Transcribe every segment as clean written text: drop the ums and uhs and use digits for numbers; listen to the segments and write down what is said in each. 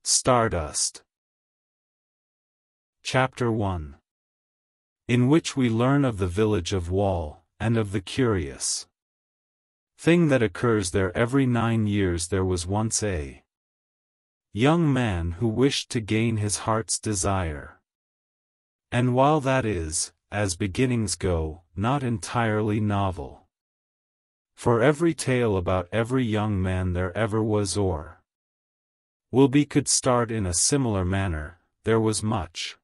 Stardust. Chapter 1. In which we learn of the village of Wall, and of the curious thing that occurs there every 9 years. There was once a young man who wished to gain his heart's desire. And while that is, as beginnings go, not entirely novel, for every tale about every young man there ever was or will be could start in a similar manner, there was much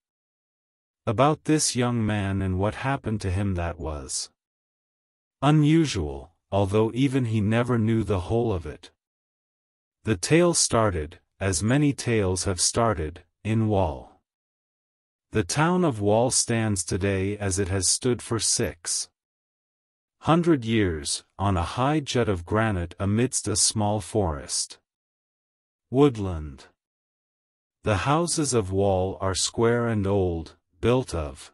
about this young man and what happened to him that was unusual, although even he never knew the whole of it. The tale started, as many tales have started, in Wall. The town of Wall stands today as it has stood for 600 years, on a high jut of granite amidst a small forest woodland. The houses of Wall are square and old, built of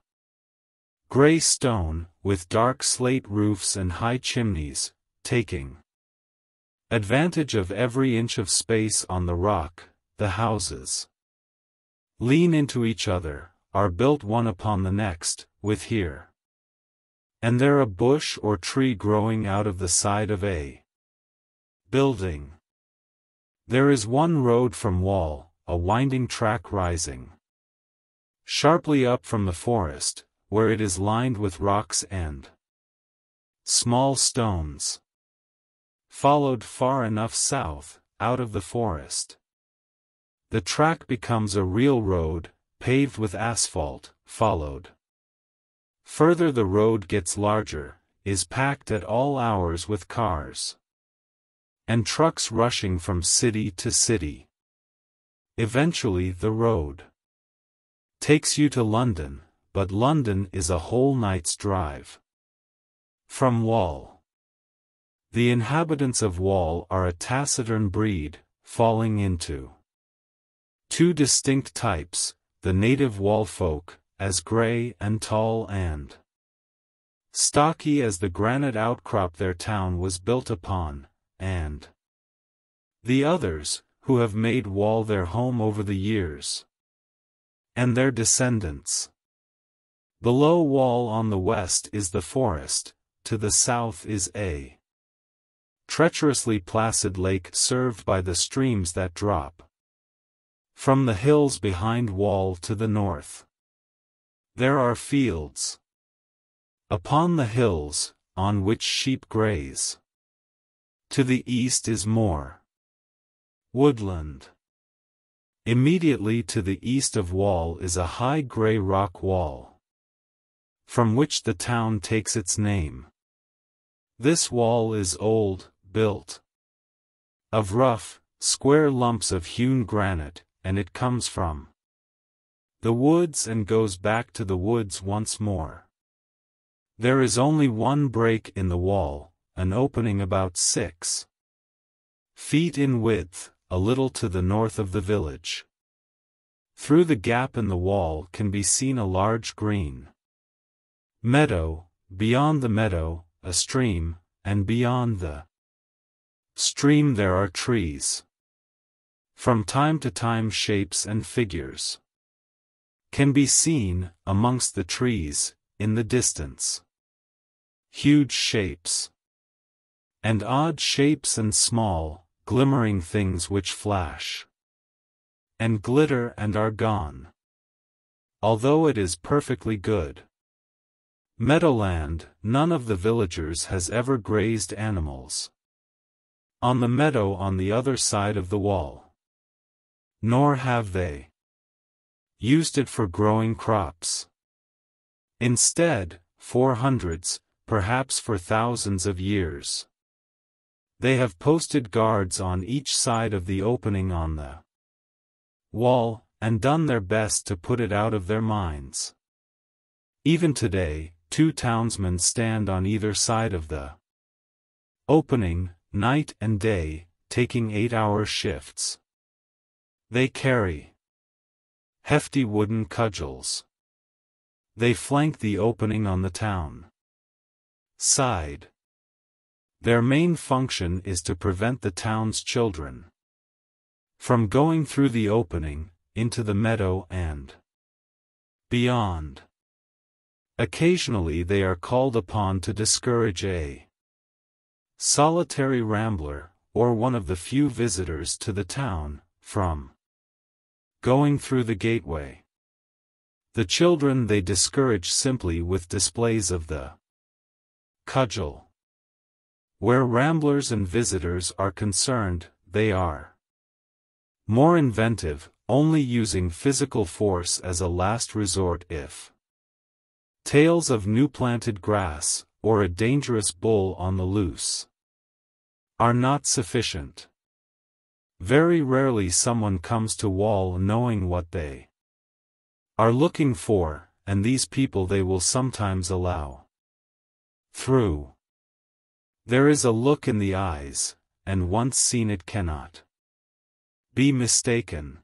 grey stone, with dark slate roofs and high chimneys, taking advantage of every inch of space on the rock. The houses lean into each other, are built one upon the next, with here and there a bush or tree growing out of the side of a building. There is one road from Wall, a winding track rising sharply up from the forest, where it is lined with rocks and small stones. Followed far enough south, out of the forest, the track becomes a real road, paved with asphalt. Followed further, the road gets larger, is packed at all hours with cars and trucks rushing from city to city. Eventually the road takes you to London, but London is a whole night's drive from Wall. The inhabitants of Wall are a taciturn breed, falling into two distinct types: the native Wall folk, as grey and tall and stocky as the granite outcrop their town was built upon, and the others, who have made Wall their home over the years, and their descendants. Below Wall on the west is the forest, to the south is a treacherously placid lake served by the streams that drop from the hills behind Wall to the north. There are fields upon the hills, on which sheep graze. To the east is more woodland. Immediately to the east of Wall is a high grey rock wall, from which the town takes its name. This wall is old, built of rough, square lumps of hewn granite, and it comes from the woods and goes back to the woods once more. There is only one break in the wall, an opening about 6 feet in width, a little to the north of the village. Through the gap in the wall can be seen a large green meadow, beyond the meadow, a stream, and beyond the stream there are trees. From time to time shapes and figures can be seen, amongst the trees, in the distance. Huge shapes, and odd shapes and small, glimmering things which flash and glitter and are gone, although it is perfectly good meadowland. None of the villagers has ever grazed animals on the meadow on the other side of the wall, nor have they used it for growing crops. Instead, for hundreds, perhaps for thousands of years, they have posted guards on each side of the opening on the wall, and done their best to put it out of their minds. Even today, 2 townsmen stand on either side of the opening, night and day, taking 8-hour shifts. They carry hefty wooden cudgels. They flank the opening on the town side. Their main function is to prevent the town's children From going through the opening, into the meadow and beyond. Occasionally they are called upon to discourage a solitary rambler, or one of the few visitors to the town, from going through the gateway. The children they discourage simply with displays of the cudgel. Where ramblers and visitors are concerned, they are more inventive, only using physical force as a last resort if tales of new-planted grass, or a dangerous bull on the loose, are not sufficient. Very rarely someone comes to Wall knowing what they are looking for, and these people they will sometimes allow through. There is a look in the eyes, and once seen it cannot be mistaken.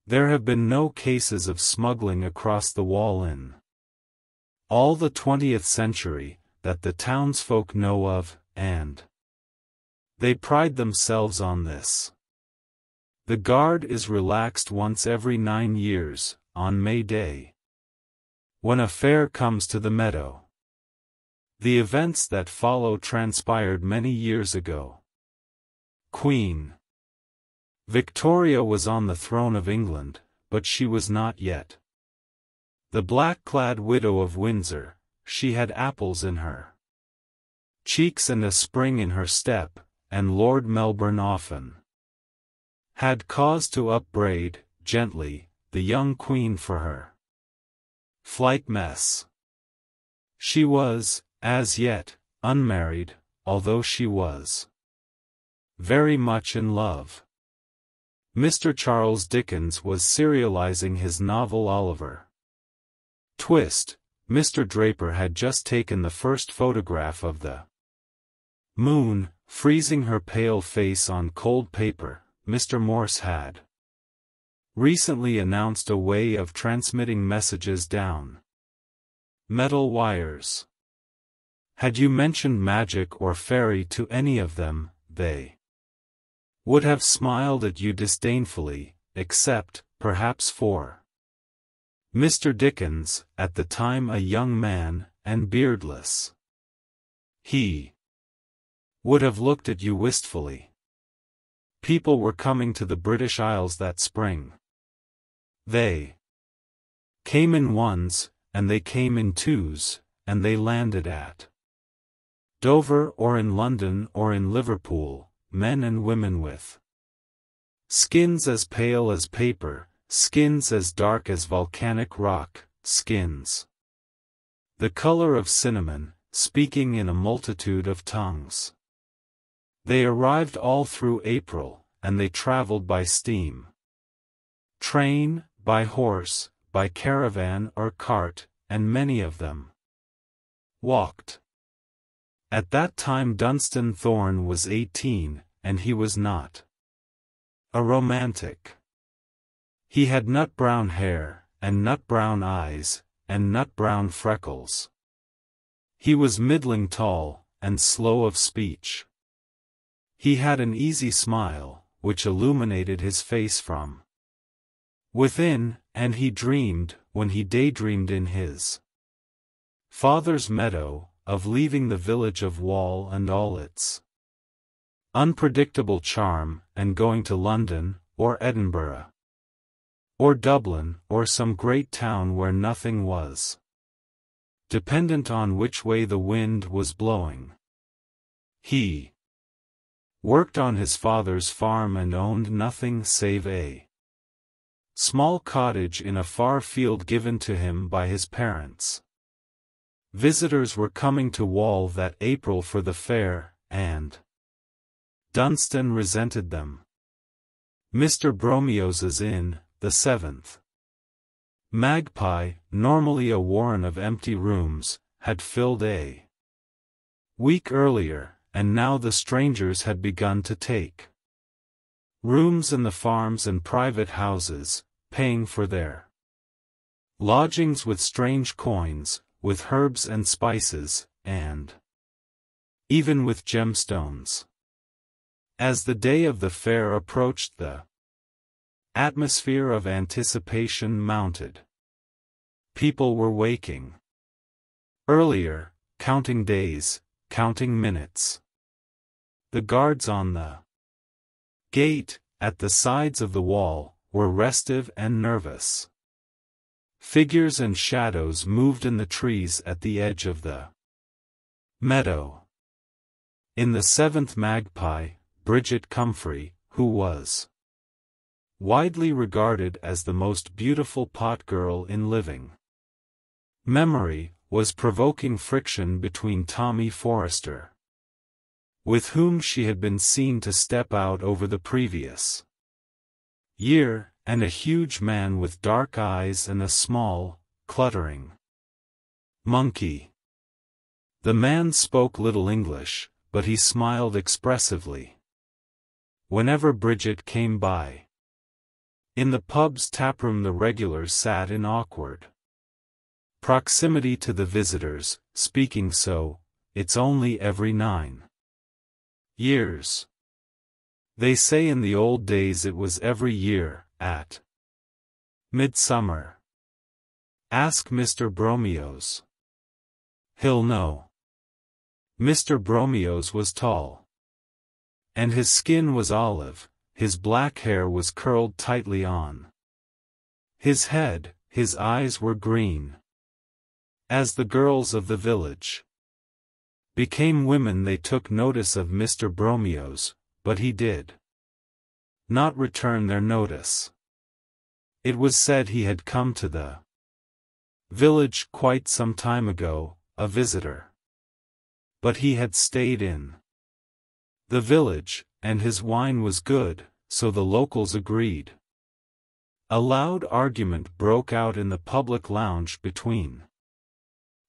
There have been no cases of smuggling across the Wall in all the 20th century, that the townsfolk know of, and they pride themselves on this. The guard is relaxed once every 9 years, on May Day, when a fair comes to the meadow. The events that follow transpired many years ago. Queen Victoria was on the throne of England, but she was not yet the black-clad widow of Windsor. She had apples in her cheeks and a spring in her step, and Lord Melbourne often had cause to upbraid, gently, the young queen for her flight mess. She was, as yet, unmarried, although she was very much in love. Mr. Charles Dickens was serializing his novel Oliver Twist. Mr. Draper had just taken the first photograph of the moon, freezing her pale face on cold paper. Mr. Morse had recently announced a way of transmitting messages down metal wires. Had you mentioned magic or fairy to any of them, they would have smiled at you disdainfully, except, perhaps for Mr. Dickens, at the time a young man, and beardless. He would have looked at you wistfully. People were coming to the British Isles that spring. They came in ones, and they came in twos, and they landed at Dover or in London or in Liverpool, men and women with skins as pale as paper, skins as dark as volcanic rock, skins the color of cinnamon, speaking in a multitude of tongues. They arrived all through April, and they traveled by steam, train, by horse, by caravan or cart, and many of them walked. At that time Dunstan Thorne was 18, and he was not a romantic. He had nut-brown hair, and nut-brown eyes, and nut-brown freckles. He was middling tall, and slow of speech. He had an easy smile, which illuminated his face from within, and he dreamed, when he daydreamed in his father's meadow, of leaving the village of Wall and all its unpredictable charm, and going to London, or Edinburgh, or Dublin, or some great town where nothing was dependent on which way the wind was blowing. He worked on his father's farm and owned nothing save a small cottage in a far field given to him by his parents. Visitors were coming to Wall that April for the fair, and Dunstan resented them. Mr. Bromios's inn, the 7th Magpie, normally a warren of empty rooms, had filled a week earlier, and now the strangers had begun to take rooms in the farms and private houses, paying for their lodgings with strange coins, with herbs and spices, and even with gemstones. As the day of the fair approached, the atmosphere of anticipation mounted. People were waking earlier, counting days, counting minutes. The guards on the gate, at the sides of the wall, were restive and nervous. Figures and shadows moved in the trees at the edge of the meadow. In the seventh magpie, Bridget Comfrey, who was widely regarded as the most beautiful pot girl in living memory, was provoking friction between Tommy Forrester, with whom she had been seen to step out over the previous year, and a huge man with dark eyes and a small, cluttering monkey. The man spoke little English, but he smiled expressively whenever Bridget came by. In the pub's taproom the regulars sat in awkward proximity to the visitors, speaking so, "It's only every 9 years. They say in the old days it was every year, at midsummer. Ask Mr. Bromios. He'll know." Mr. Bromios was tall, and his skin was olive, his black hair was curled tightly on his head, his eyes were green. As the girls of the village became women they took notice of Mr. Bromios, but he did not return their notice. It was said he had come to the village quite some time ago, a visitor. But he had stayed in the village, and his wine was good, so the locals agreed. A loud argument broke out in the public lounge between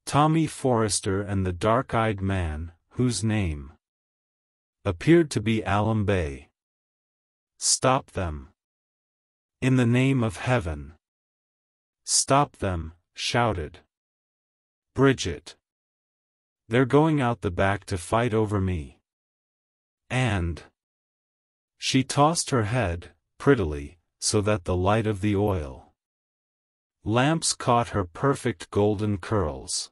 Tommy Forrester and the dark-eyed man, whose name appeared to be Alum Bay. "Stop them! In the name of heaven! Stop them!" shouted Bridget. "They're going out the back to fight over me." And she tossed her head, prettily, so that the light of the oil lamps caught her perfect golden curls.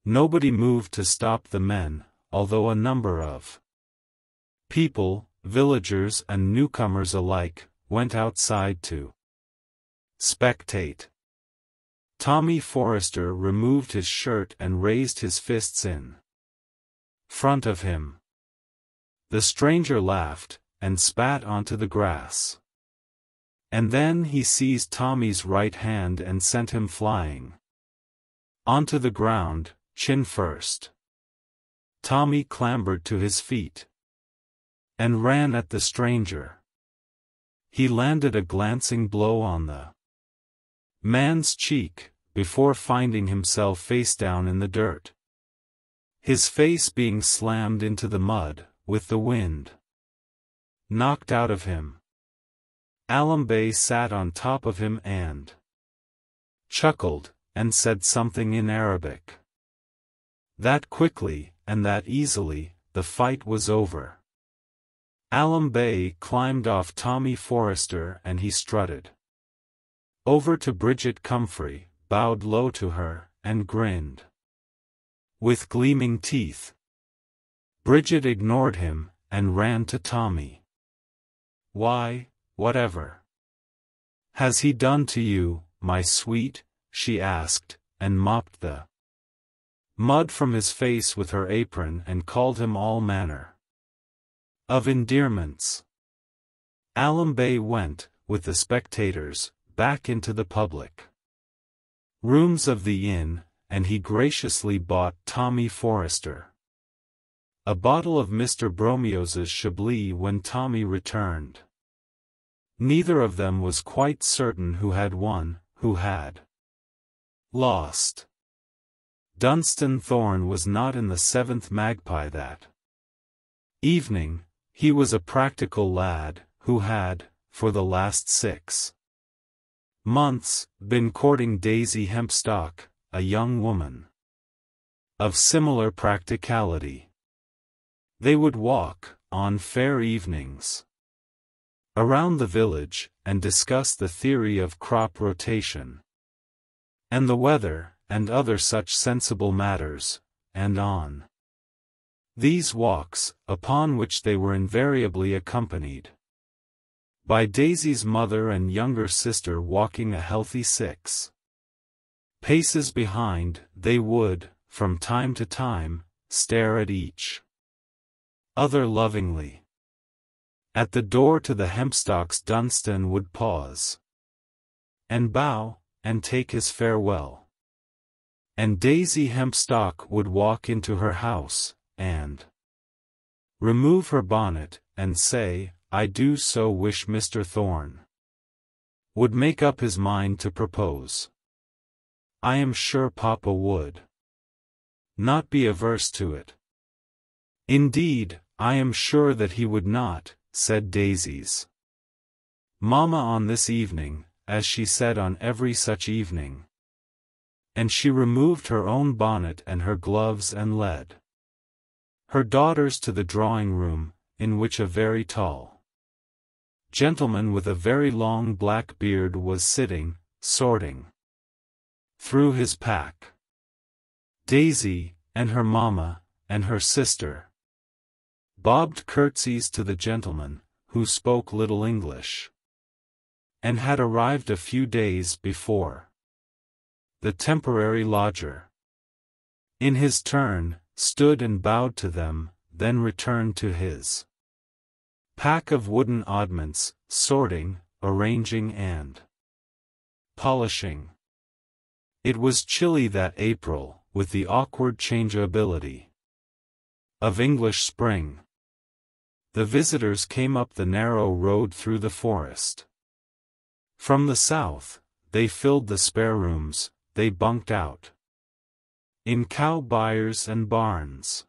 Nobody moved to stop the men, although a number of people, villagers and newcomers alike, went outside to spectate. Tommy Forrester removed his shirt and raised his fists in front of him. The stranger laughed, and spat onto the grass. And then he seized Tommy's right hand and sent him flying onto the ground, chin first. Tommy clambered to his feet and ran at the stranger. He landed a glancing blow on the man's cheek, before finding himself face down in the dirt, his face being slammed into the mud, with the wind knocked out of him. Alum Bay sat on top of him and chuckled, and said something in Arabic. That quickly, and that easily, the fight was over. Alum Bay climbed off Tommy Forrester and he strutted over to Bridget Comfrey, bowed low to her, and grinned with gleaming teeth. Bridget ignored him, and ran to Tommy. "Why, whatever has he done to you, my sweet?" she asked, and mopped the mud from his face with her apron and called him all manner of endearments. Alum Bay went, with the spectators, back into the public rooms of the inn, and he graciously bought Tommy Forrester a bottle of Mr. Bromios's Chablis when Tommy returned. Neither of them was quite certain who had won, who had lost. Dunstan Thorne was not in the seventh magpie that evening. He was a practical lad, who had, for the last 6 months, been courting Daisy Hempstock, a young woman of similar practicality. They would walk, on fair evenings, around the village, and discuss the theory of crop rotation, and the weather, and other such sensible matters, and on these walks, upon which they were invariably accompanied by Daisy's mother and younger sister walking a healthy 6 paces behind, they would, from time to time, stare at each other lovingly. At the door to the hempstocks Dunstan would pause, and bow, and take his farewell. And Daisy Hempstock would walk into her house, and remove her bonnet, and say, "I do so wish Mr. Thorne would make up his mind to propose. I am sure Papa would not be averse to it." "Indeed, I am sure that he would not," said Daisy's mamma on this evening, as she said on every such evening. And she removed her own bonnet and her gloves and led her daughters to the drawing-room, in which a very tall gentleman with a very long black beard was sitting, sorting through his pack. Daisy, and her mamma, and her sister bobbed curtsies to the gentleman, who spoke little English, and had arrived a few days before. The temporary lodger, in his turn, stood and bowed to them, then returned to his pack of wooden oddments, sorting, arranging and polishing. It was chilly that April, with the awkward changeability of English spring. The visitors came up the narrow road through the forest. From the south, they filled the spare rooms, they bunked out in cow byres and barns.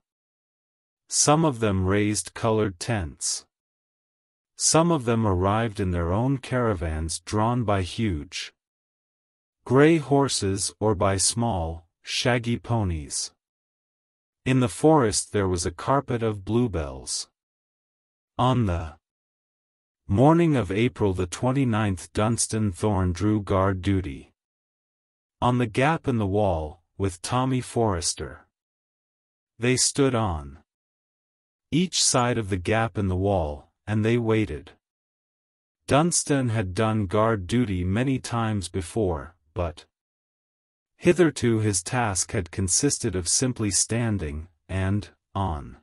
Some of them raised colored tents. Some of them arrived in their own caravans drawn by huge gray horses or by small, shaggy ponies. In the forest there was a carpet of bluebells. On the morning of April the 29th Dunstan Thorne drew guard duty on the gap in the wall, with Tommy Forrester. They stood on each side of the gap in the wall, and they waited. Dunstan had done guard duty many times before, but hitherto his task had consisted of simply standing, and, on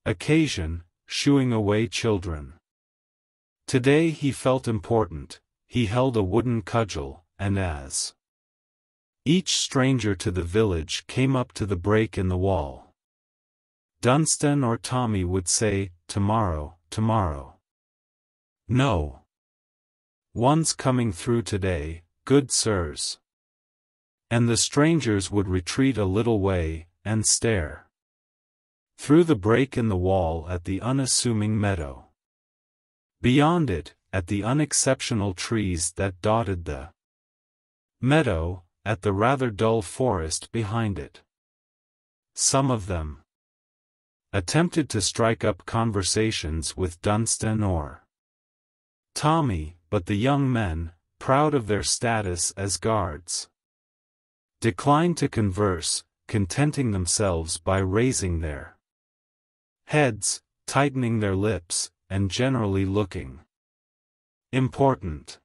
occasion, shooing away children. Today he felt important. He held a wooden cudgel, and as each stranger to the village came up to the break in the wall, Dunstan or Tommy would say, "Tomorrow, tomorrow. No one's coming through today, good sirs." And the strangers would retreat a little way, and stare through the break in the wall at the unassuming meadow. Beyond it, at the unexceptional trees that dotted the meadow, at the rather dull forest behind it. Some of them attempted to strike up conversations with Dunstan or Tommy, but the young men, proud of their status as guards, declined to converse, contenting themselves by raising their heads, tightening their lips, and generally looking important.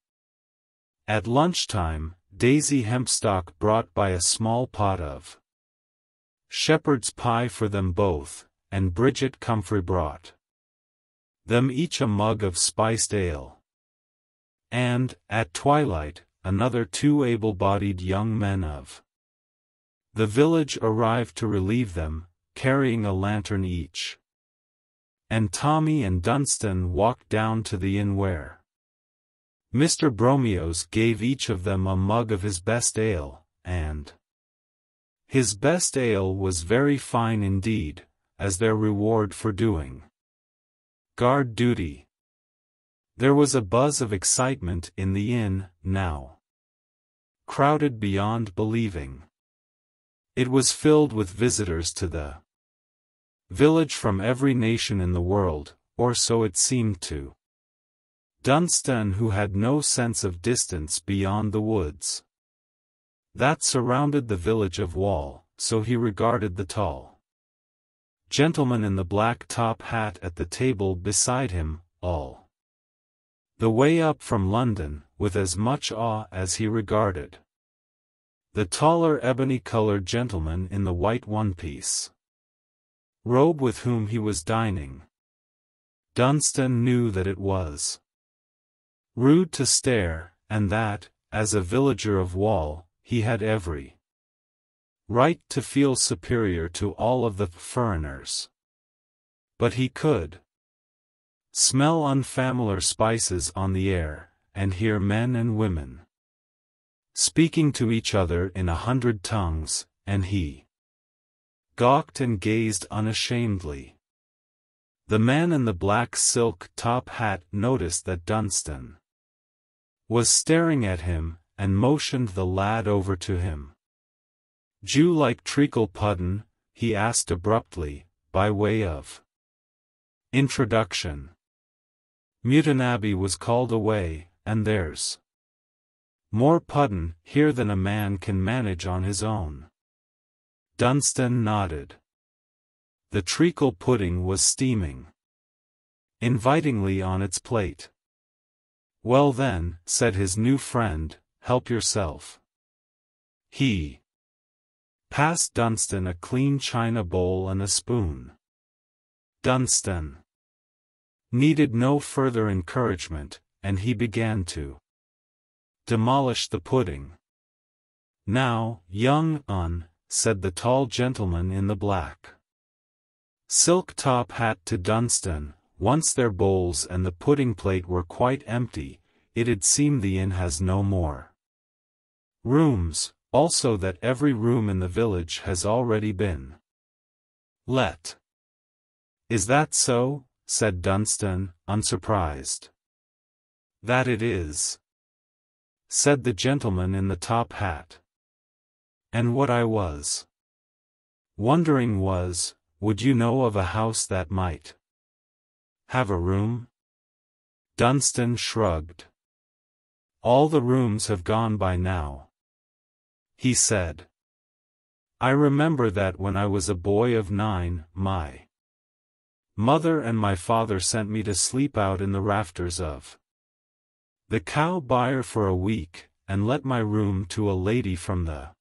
At lunchtime, Daisy Hempstock brought by a small pot of shepherd's pie for them both, and Bridget Comfrey brought them each a mug of spiced ale. And, at twilight, another 2 able-bodied young men of the village arrived to relieve them, carrying a lantern each. And Tommy and Dunstan walked down to the inn where Mr. Bromios gave each of them a mug of his best ale, and his best ale was very fine indeed, as their reward for doing guard duty. There was a buzz of excitement in the inn, now crowded beyond believing. It was filled with visitors to the Village from every nation in the world, or so it seemed to Dunstan, who had no sense of distance beyond the woods that surrounded the village of Wall, so he regarded the tall gentleman in the black top hat at the table beside him, all the way up from London, with as much awe as he regarded the taller ebony-colored gentleman in the white one-piece robe with whom he was dining. Dunstan knew that it was rude to stare, and that, as a villager of Wall, he had every right to feel superior to all of the foreigners. But he could smell unfamiliar spices on the air, and hear men and women speaking to each other in 100 tongues, and he gawked and gazed unashamedly. The man in the black silk top hat noticed that Dunstan was staring at him, and motioned the lad over to him. "D'you like treacle puddin'?" he asked abruptly, by way of introduction. Mutanabbee was called away, and there's more puddin' here than a man can manage on his own. Dunstan nodded. The treacle pudding was steaming invitingly on its plate. "Well then," said his new friend, "help yourself." He passed Dunstan a clean china bowl and a spoon. Dunstan needed no further encouragement, and he began to demolish the pudding. "Now, young un," said the tall gentleman in the black silk top hat to Dunstan, once their bowls and the pudding plate were quite empty, it'd seem the inn has no more rooms, also that every room in the village has already been let. "Is that so?" said Dunstan, unsurprised. "That it is," said the gentleman in the top hat. "And what I was wondering was, would you know of a house that might have a room?" Dunstan shrugged. "All the rooms have gone by now," he said. "I remember that when I was a boy of 9, my mother and my father sent me to sleep out in the rafters of the Cow Byre for a week, and let my room to a lady from the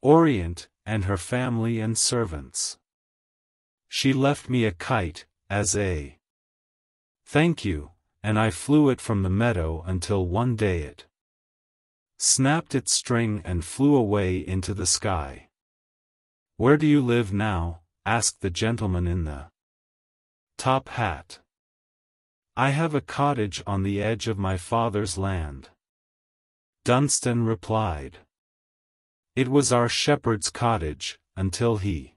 Orient, and her family and servants. She left me a kite, as a thank you, and I flew it from the meadow until one day it snapped its string and flew away into the sky." "Where do you live now?" asked the gentleman in the top hat. "I have a cottage on the edge of my father's land," Dunstan replied. "It was our shepherd's cottage, until he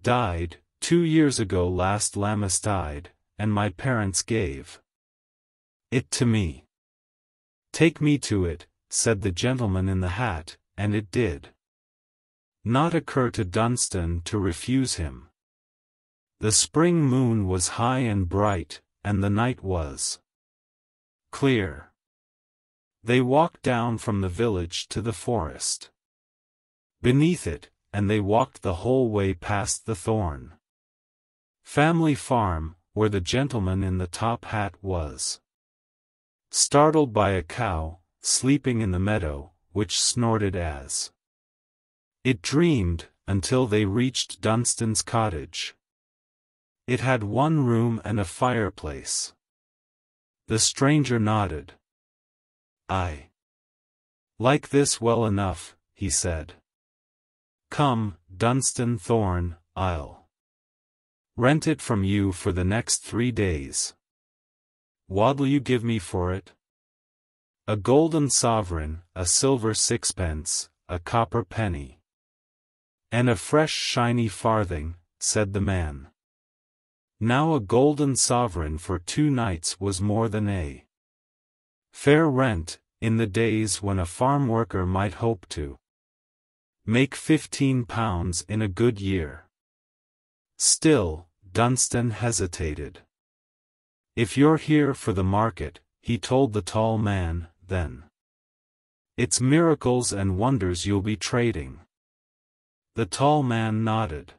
died, 2 years ago last Lamastide, and my parents gave it to me." "Take me to it," said the gentleman in the hat, and it did not occur to Dunstan to refuse him. The spring moon was high and bright, and the night was clear. They walked down from the village to the forest beneath it, and they walked the whole way past the Thorn family farm, where the gentleman in the top hat was startled by a cow, sleeping in the meadow, which snorted as it dreamed, until they reached Dunstan's cottage. It had one room and a fireplace. The stranger nodded. "I like this well enough," he said. "Come, Dunstan Thorn, I'll rent it from you for the next 3 days. What'll you give me for it?" "A golden sovereign, a silver sixpence, a copper penny, and a fresh shiny farthing," said the man. Now a golden sovereign for 2 nights was more than a fair rent, in the days when a farm worker might hope to make £15 in a good year. Still, Dunstan hesitated. "If you're here for the market," he told the tall man, "then it's miracles and wonders you'll be trading." The tall man nodded.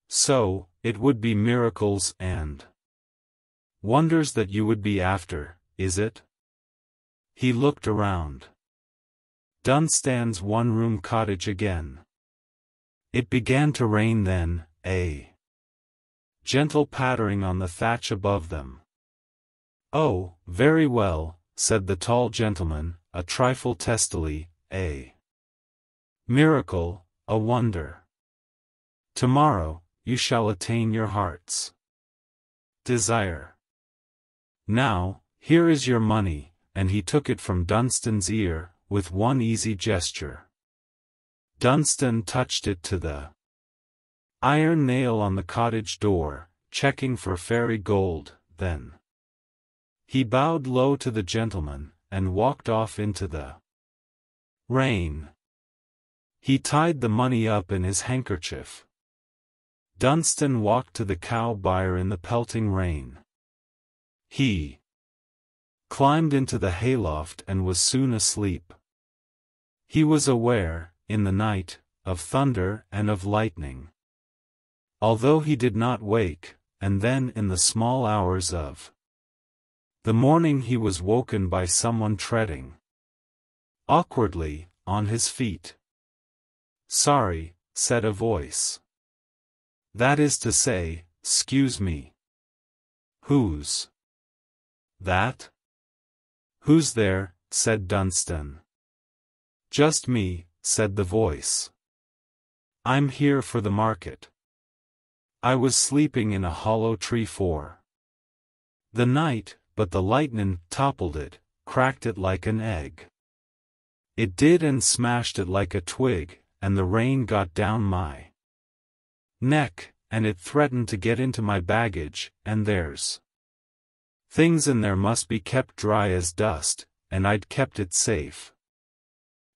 "So, it would be miracles and wonders that you would be after, is it?" He looked around. Dunstan's one-room cottage again. It began to rain then, a gentle pattering on the thatch above them. "Oh, very well," said the tall gentleman, a trifle testily, "a miracle, a wonder. Tomorrow, you shall attain your heart's desire. Now, here is your money," and he took it from Dunstan's ear, with one easy gesture. Dunstan touched it to the iron nail on the cottage door, checking for fairy gold, then he bowed low to the gentleman, and walked off into the rain. He tied the money up in his handkerchief. Dunstan walked to the cow byre in the pelting rain. He climbed into the hayloft and was soon asleep. He was aware, in the night, of thunder and of lightning. Although he did not wake, and then in the small hours of the morning he was woken by someone treading awkwardly on his feet. "Sorry," said a voice. "That is to say, 'scuse me." "Who's that?" "Who's there?" said Dunstan. "Just me," said the voice. "I'm here for the market. I was sleeping in a hollow tree for the night, but the lightnin' toppled it, cracked it like an egg. It did, and smashed it like a twig, and the rain got down my neck, and it threatened to get into my baggage, and there's things in there must be kept dry as dust, and I'd kept it safe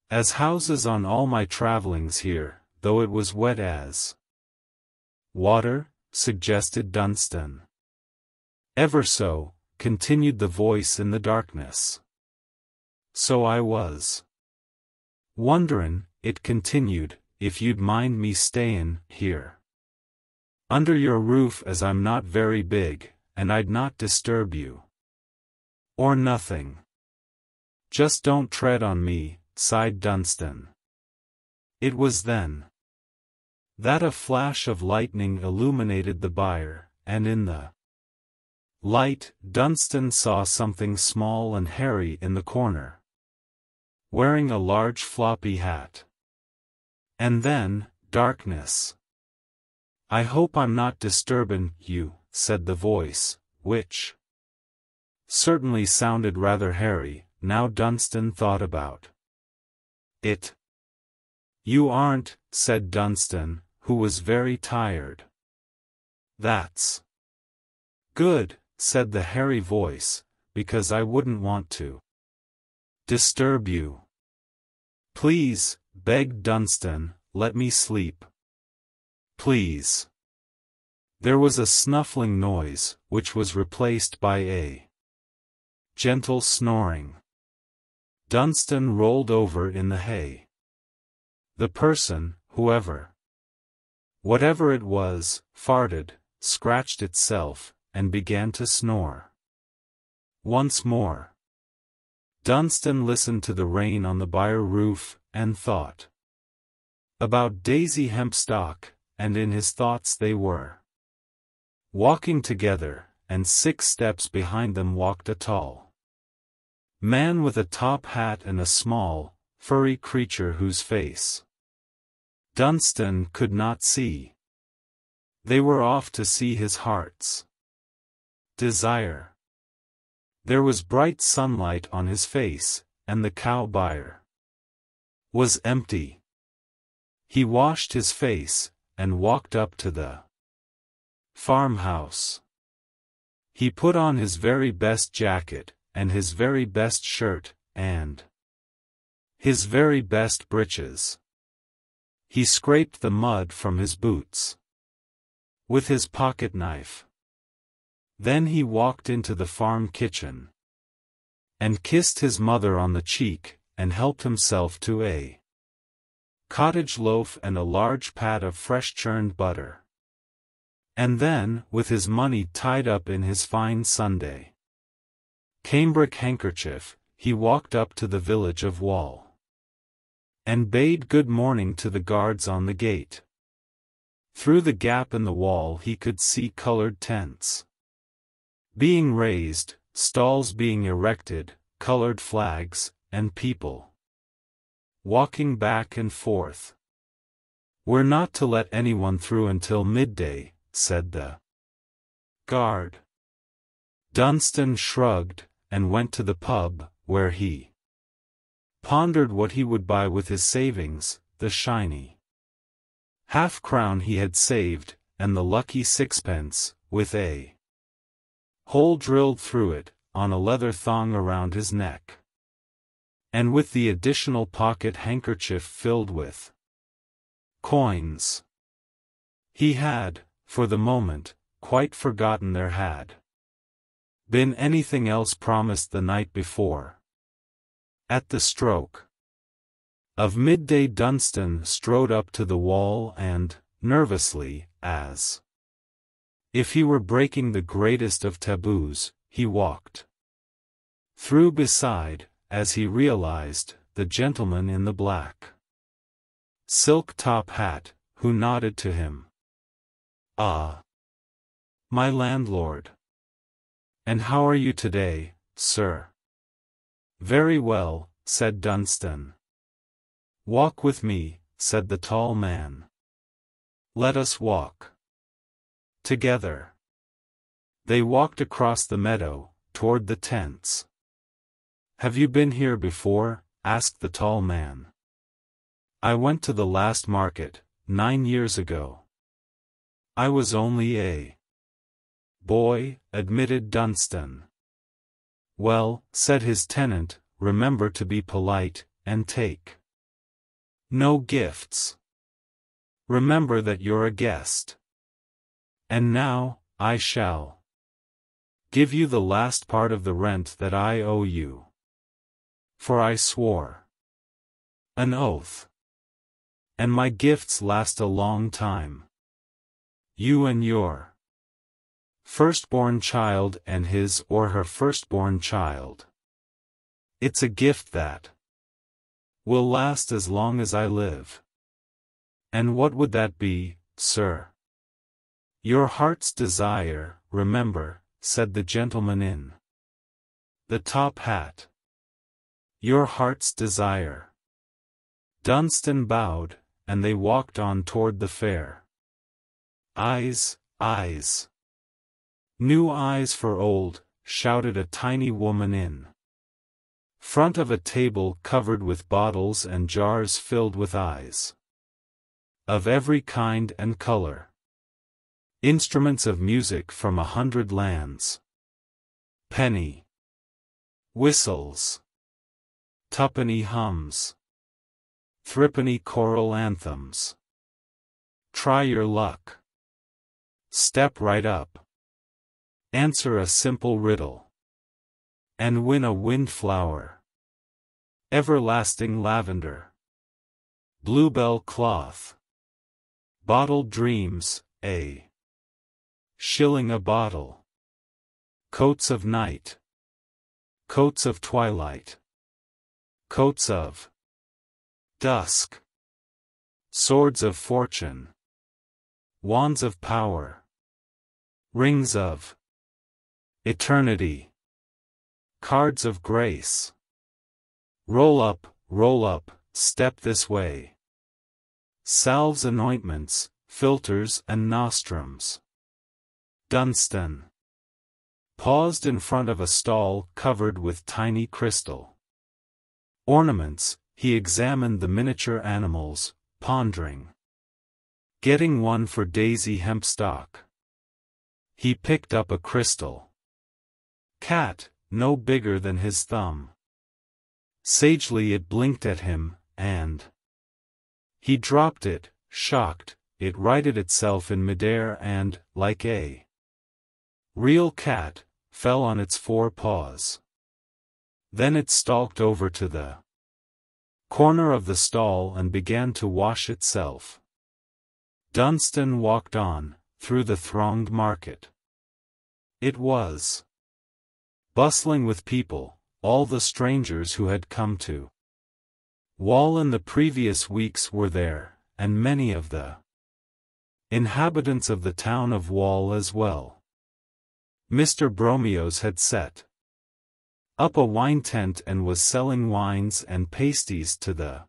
as houses on all my travellings here, though it was wet as water," suggested Dunstan. "Ever so," continued the voice in the darkness. "So I was wonderin'," it continued, "if you'd mind me stayin' here under your roof, as I'm not very big, and I'd not disturb you or nothing." "Just don't tread on me," sighed Dunstan. It was then that a flash of lightning illuminated the byre, and in the light, Dunstan saw something small and hairy in the corner, wearing a large floppy hat. And then, darkness. "I hope I'm not disturbin' you," said the voice, which certainly sounded rather hairy, now Dunstan thought about it. "You aren't," said Dunstan, who was very tired. "That's good," said the hairy voice, "because I wouldn't want to disturb you." "Please," begged Dunstan, "let me sleep. Please." There was a snuffling noise, which was replaced by a gentle snoring. Dunstan rolled over in the hay. The person, whatever it was, farted, scratched itself, and began to snore once more. Dunstan listened to the rain on the byre roof, and thought about Daisy Hempstock, and in his thoughts they were walking together, and 6 steps behind them walked a tall man with a top hat and a small, furry creature whose face Dunstan could not see. They were off to see his heart's desire. There was bright sunlight on his face, and the cow byre was empty. He washed his face, and walked up to the farmhouse. He put on his very best jacket, and his very best shirt, and his very best breeches. He scraped the mud from his boots. with his pocket knife. Then he walked into the farm kitchen and kissed his mother on the cheek, and helped himself to a cottage loaf and a large pat of fresh churned butter. And then, with his money tied up in his fine Sunday cambric handkerchief, he walked up to the village of Wall and bade good morning to the guards on the gate. Through the gap in the wall he could see colored tents being raised, stalls being erected, colored flags, and people walking back and forth. "We're not to let anyone through until midday," said the guard. Dunstan shrugged, and went to the pub, where he pondered what he would buy with his savings, the shiny half-crown he had saved, and the lucky sixpence, with a hole drilled through it, on a leather thong around his neck, and with the additional pocket handkerchief filled with coins. He had, for the moment, quite forgotten there had been anything else promised the night before. At the stroke of midday Dunstan strode up to the wall and, nervously, as if he were breaking the greatest of taboos, he walked through beside, as he realized, the gentleman in the black silk top hat, who nodded to him. "Ah, my landlord. And how are you today, sir?" "Very well," said Dunstan. "Walk with me," said the tall man. "Let us walk together." They walked across the meadow, toward the tents. "Have you been here before?" asked the tall man. "I went to the last market, 9 years ago." "I was only a boy," admitted Dunstan. "Well," said his tenant, "remember to be polite, and take no gifts. Remember that you're a guest. And now, I shall give you the last part of the rent that I owe you. For I swore an oath. And my gifts last a long time. You and your firstborn child and his or her firstborn child. It's a gift that will last as long as I live." "And what would that be, sir?" "Your heart's desire, remember," said the gentleman in the top hat. "Your heart's desire." Dunstan bowed, and they walked on toward the fair. "Eyes, eyes. New eyes for old," shouted a tiny woman in front of a table covered with bottles and jars filled with eyes of every kind and color. Instruments of music from 100 lands. Penny whistles. Tuppenny hums. Threepenny choral anthems. Try your luck. Step right up. Answer a simple riddle. And win a windflower. Everlasting lavender. Bluebell cloth. Bottled dreams, a shilling a bottle. Coats of night. Coats of twilight. Coats of dusk. Swords of fortune. Wands of power. Rings of eternity. Cards of grace. Roll up, step this way. Salves and ointments, philters and nostrums. Dunstan paused in front of a stall covered with tiny crystal ornaments. He examined the miniature animals, pondering. Getting one for Daisy Hempstock. He picked up a crystal cat, no bigger than his thumb. Sagely it blinked at him, and he dropped it, shocked, it righted itself in midair and, like a real cat, fell on its 4 paws. Then it stalked over to the corner of the stall and began to wash itself. Dunstan walked on, through the thronged market. It was bustling with people, all the strangers who had come to Wall in the previous weeks were there, and many of the inhabitants of the town of Wall as well. Mr. Bromios had set up a wine tent and was selling wines and pasties to the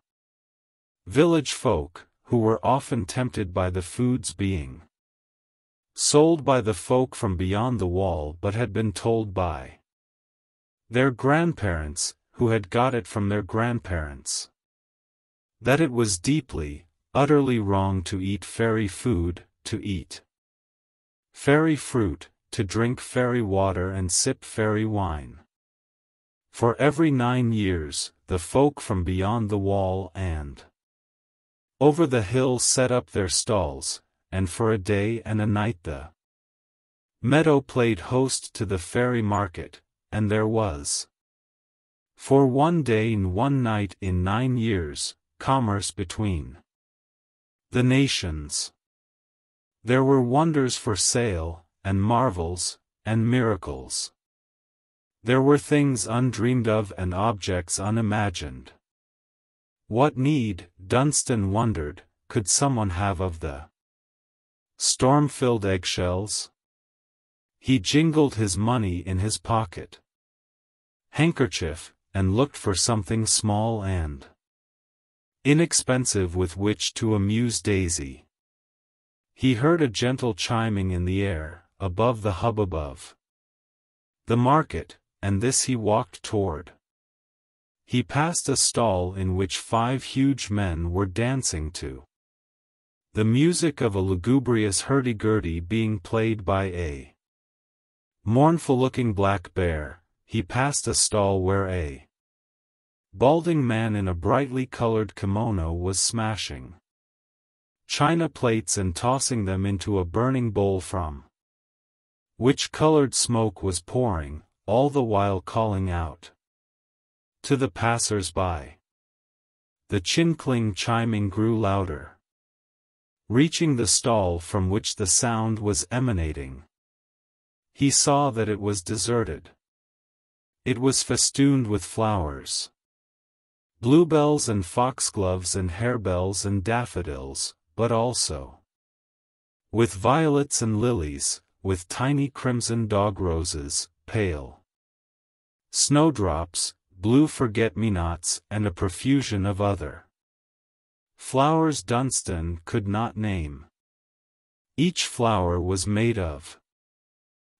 village folk, who were often tempted by the foods being sold by the folk from beyond the wall but had been told by their grandparents, who had got it from their grandparents, that it was deeply, utterly wrong to eat fairy food, to eat fairy fruit, to drink fairy water and sip fairy wine. For every 9 years, the folk from beyond the wall and over the hill set up their stalls, and for a day and a night the meadow played host to the fairy market, and there was, for 1 day and 1 night in 9 years, commerce between the nations. There were wonders for sale, and marvels, and miracles. There were things undreamed of and objects unimagined. What need, Dunstan wondered, could someone have of the storm-filled eggshells? He jingled his money in his pocket handkerchief, and looked for something small and inexpensive with which to amuse Daisy. He heard a gentle chiming in the air, above the hubbub of the market, and this he walked toward. He passed a stall in which 5 huge men were dancing to the music of a lugubrious hurdy-gurdy being played by a mournful-looking black bear. He passed a stall where a balding man in a brightly colored kimono was smashing china plates and tossing them into a burning bowl from which colored smoke was pouring, all the while calling out to the passers-by. The chinkling chiming grew louder, reaching the stall from which the sound was emanating. He saw that it was deserted. It was festooned with flowers. Bluebells and foxgloves and harebells and daffodils, but also with violets and lilies, with tiny crimson dog roses, pale snowdrops, blue forget-me-nots, and a profusion of other flowers Dunstan could not name. Each flower was made of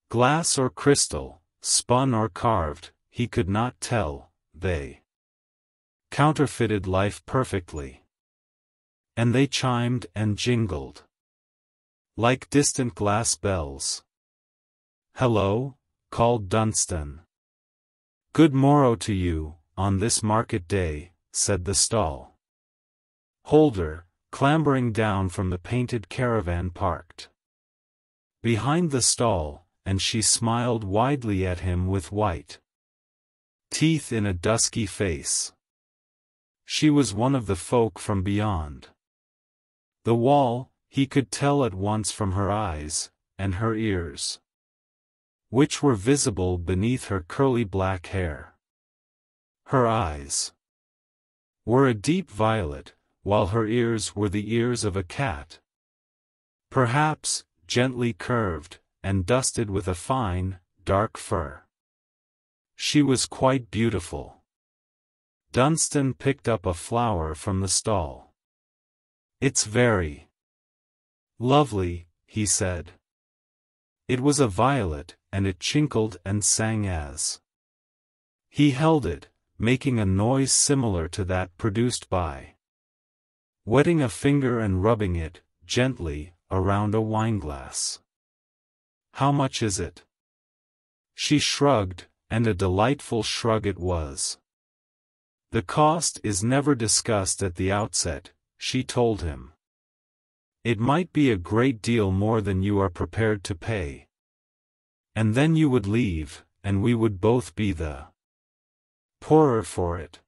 glass or crystal, spun or carved, he could not tell. They counterfeited life perfectly. And they chimed and jingled like distant glass bells. "Hello," called Dunstan. "Good morrow to you, on this market day," said the stall holder, clambering down from the painted caravan parked behind the stall, and she smiled widely at him with white teeth in a dusky face. She was one of the folk from beyond the wall, he could tell at once from her eyes, and her ears, which were visible beneath her curly black hair. Her eyes were a deep violet, while her ears were the ears of a cat, perhaps, gently curved, and dusted with a fine, dark fur. She was quite beautiful. Dunstan picked up a flower from the stall. "It's very lovely," he said. It was a violet, and it chinkled and sang as he held it, making a noise similar to that produced by wetting a finger and rubbing it, gently, around a wineglass. "How much is it?" She shrugged, and a delightful shrug it was. "The cost is never discussed at the outset," she told him. It might be a great deal more than you are prepared to pay. And then you would leave, and we would both be the poorer for it.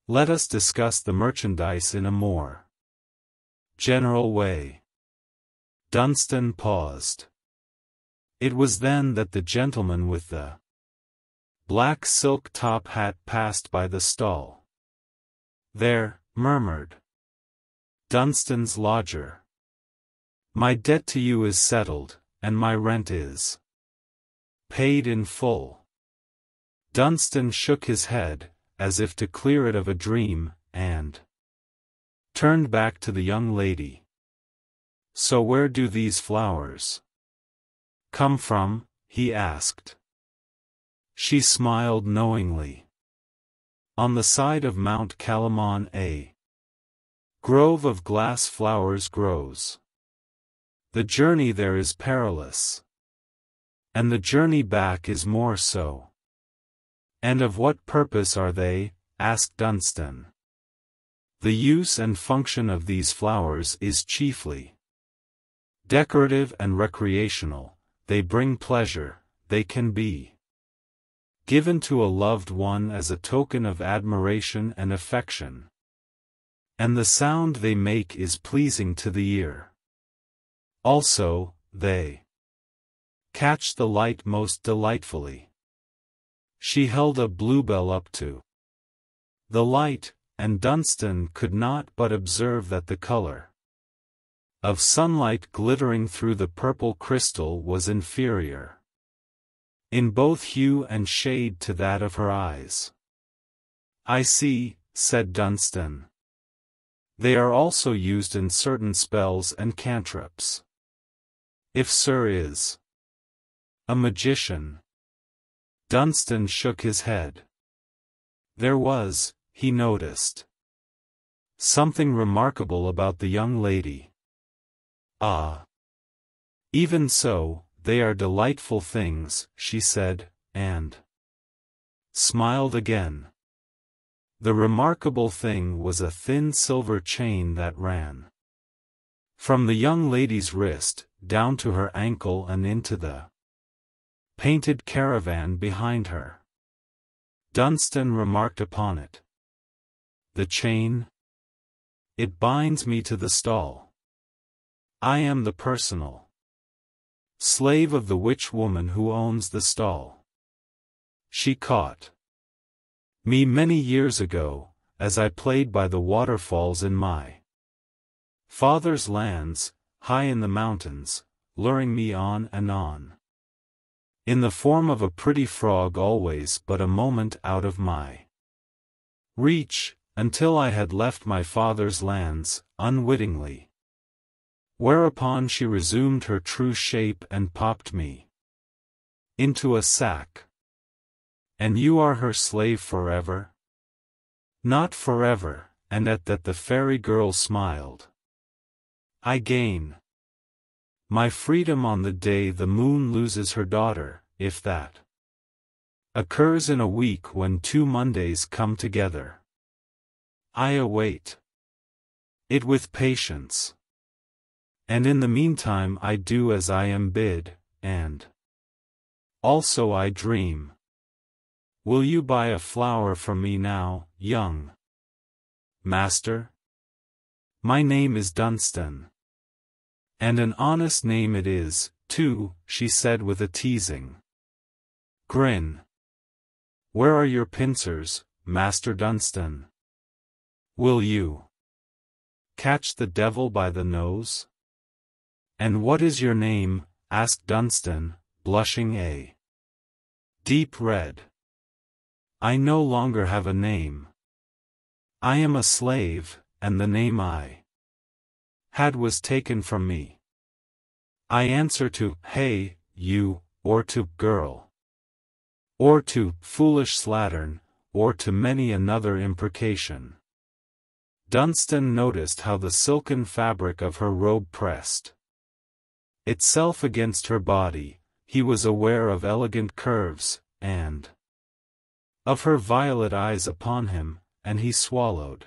Let us discuss the merchandise in a more general way. Dunstan paused. It was then that the gentleman with the black silk top hat passed by the stall. There, murmured Dunstan's lodger. My debt to you is settled, and my rent is paid in full. Dunstan shook his head, as if to clear it of a dream, and turned back to the young lady. So where do these flowers come from? He asked. She smiled knowingly. On the side of Mount Calamon a grove of glass flowers grows. The journey there is perilous. And the journey back is more so. And of what purpose are they? Asked Dunstan. The use and function of these flowers is chiefly decorative and recreational. They bring pleasure, they can be given to a loved one as a token of admiration and affection. And the sound they make is pleasing to the ear. Also, they catch the light most delightfully. She held a bluebell up to the light, and Dunstan could not but observe that the color of sunlight glittering through the purple crystal was inferior in both hue and shade to that of her eyes. I see, said Dunstan. They are also used in certain spells and cantrips. If Sir is a magician. Dunstan shook his head. There was, he noticed, something remarkable about the young lady. Ah! Even so, they are delightful things, she said, and smiled again. The remarkable thing was a thin silver chain that ran from the young lady's wrist, down to her ankle and into the painted caravan behind her. Dunstan remarked upon it. The chain? It binds me to the stall. I am the personal slave of the witch woman who owns the stall. She caught me many years ago, as I played by the waterfalls in my father's lands, high in the mountains, luring me on and on. In the form of a pretty frog always but a moment out of my reach, until I had left my father's lands, unwittingly. Whereupon she resumed her true shape and popped me into a sack. And you are her slave forever? Not forever, and at that the fairy girl smiled. I gain my freedom on the day the moon loses her daughter, if that occurs in a week when 2 Mondays come together. I await it with patience. And in the meantime I do as I am bid, and also I dream. Will you buy a flower from me now, young master? My name is Dunstan. And an honest name it is, too, she said with a teasing grin. Where are your pincers, Master Dunstan? Will you catch the devil by the nose? And what is your name? Asked Dunstan, blushing a deep red. I no longer have a name. I am a slave, and the name I had was taken from me. I answer to, hey, you, or to, girl, or to, foolish slattern, or to many another imprecation. Dunstan noticed how the silken fabric of her robe pressed itself against her body. He was aware of elegant curves, and of her violet eyes upon him, and he swallowed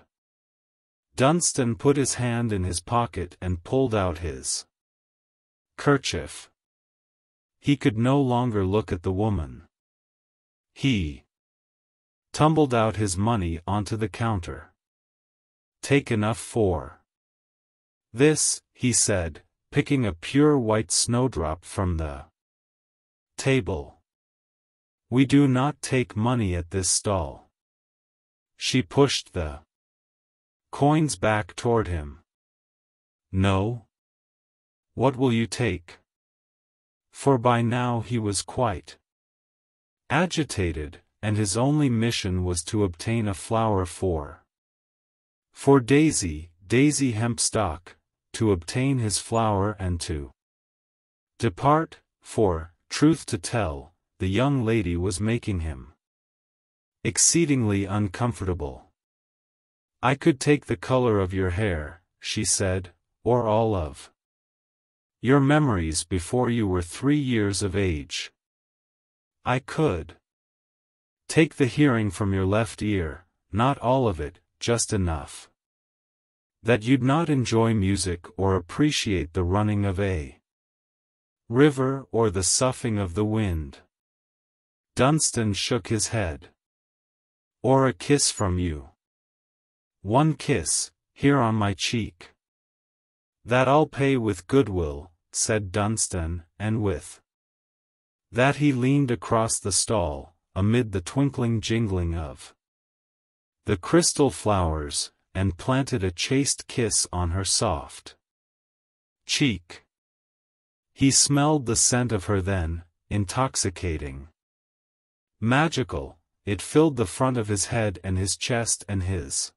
Dunstan put his hand in his pocket and pulled out his kerchief. He could no longer look at the woman. He tumbled out his money onto the counter. "Take enough for this," he said, picking a pure white snowdrop from the table. "We do not take money at this stall." She pushed the coins back toward him. "No? What will you take?" For by now he was quite agitated, and his only mission was to obtain a flower for Daisy Hempstock, to obtain his flower and to depart, for, truth to tell, the young lady was making him exceedingly uncomfortable. "I could take the color of your hair," she said, "or all of your memories before you were 3 years of age. I could take the hearing from your left ear, not all of it, just enough that you'd not enjoy music or appreciate the running of a river or the soughing of the wind." Dunstan shook his head. "Or a kiss from you. One kiss, here on my cheek." "That I'll pay with goodwill," said Dunstan, and with that he leaned across the stall, amid the twinkling jingling of the crystal flowers, and planted a chaste kiss on her soft cheek. He smelled the scent of her then, intoxicating, magical. It filled the front of his head and his chest and his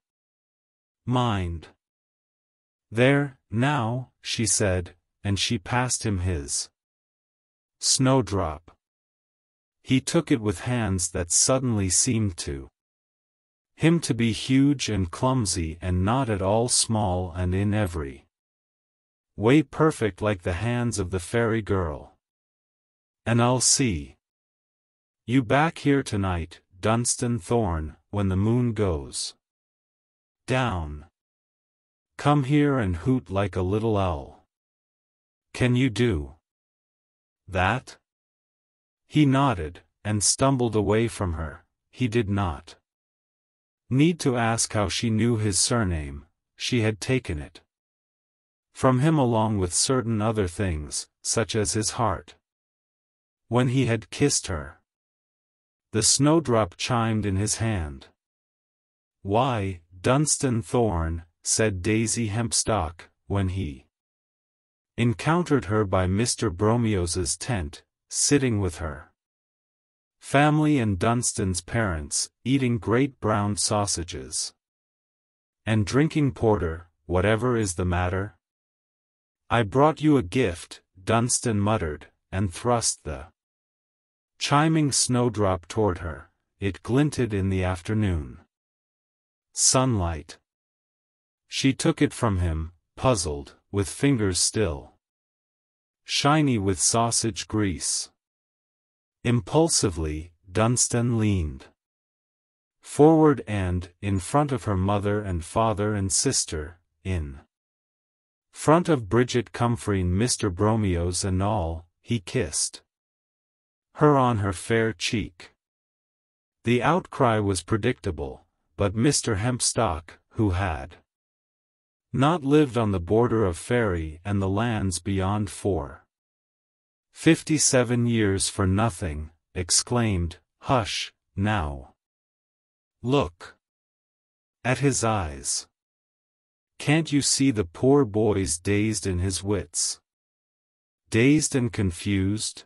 mind. "There, now," she said, and she passed him his snowdrop. He took it with hands that suddenly seemed to him to be huge and clumsy and not at all small, and in every way perfect like the hands of the fairy girl. "And I'll see you back here tonight, Dunstan Thorn, when the moon goes down. Come here and hoot like a little owl. Can you do that?" He nodded, and stumbled away from her. He did not need to ask how she knew his surname. She had taken it from him along with certain other things, such as his heart. When he had kissed her, the snowdrop chimed in his hand. "Why, Dunstan Thorn," said Daisy Hempstock, when he encountered her by Mr. Bromios's tent, sitting with her family and Dunstan's parents, eating great brown sausages and drinking porter. "Whatever is the matter?" "I brought you a gift," Dunstan muttered, and thrust the chiming snowdrop toward her. It glinted in the afternoon sunlight. She took it from him, puzzled, with fingers still shiny with sausage grease. Impulsively, Dunstan leaned forward and, in front of her mother and father and sister, in front of Bridget Comfrey, Mr. Bromios and all, he kissed her on her fair cheek. The outcry was predictable, but Mr. Hempstock, who had not lived on the border of Faery and the lands beyond for 57 years for nothing, exclaimed, "Hush, now. Look at his eyes. Can't you see the poor boy's dazed in his wits? Dazed and confused?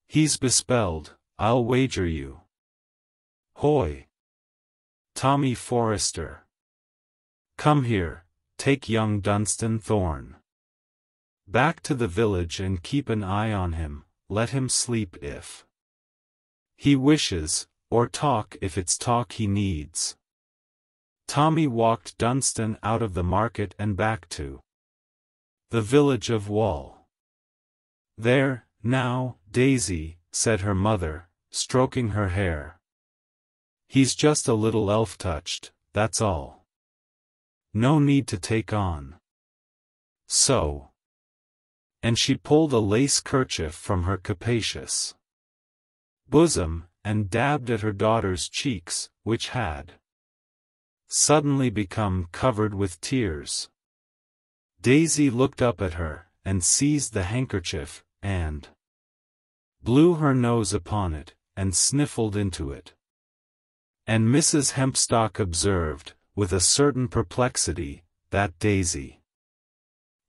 He's bespelled, I'll wager you. Hoy! Tommy Forrester. Come here, take young Dunstan Thorn back to the village and keep an eye on him. Let him sleep if he wishes, or talk if it's talk he needs." Tommy walked Dunstan out of the market and back to the village of Wall. "There, now, Daisy," said her mother, stroking her hair. "He's just a little elf-touched, that's all." no need to take on. So. And she pulled a lace kerchief from her capacious bosom, and dabbed at her daughter's cheeks, which had suddenly become covered with tears. Daisy looked up at her, and seized the handkerchief, and blew her nose upon it, and sniffled into it. And Mrs. Hempstock observed, with a certain perplexity, that Daisy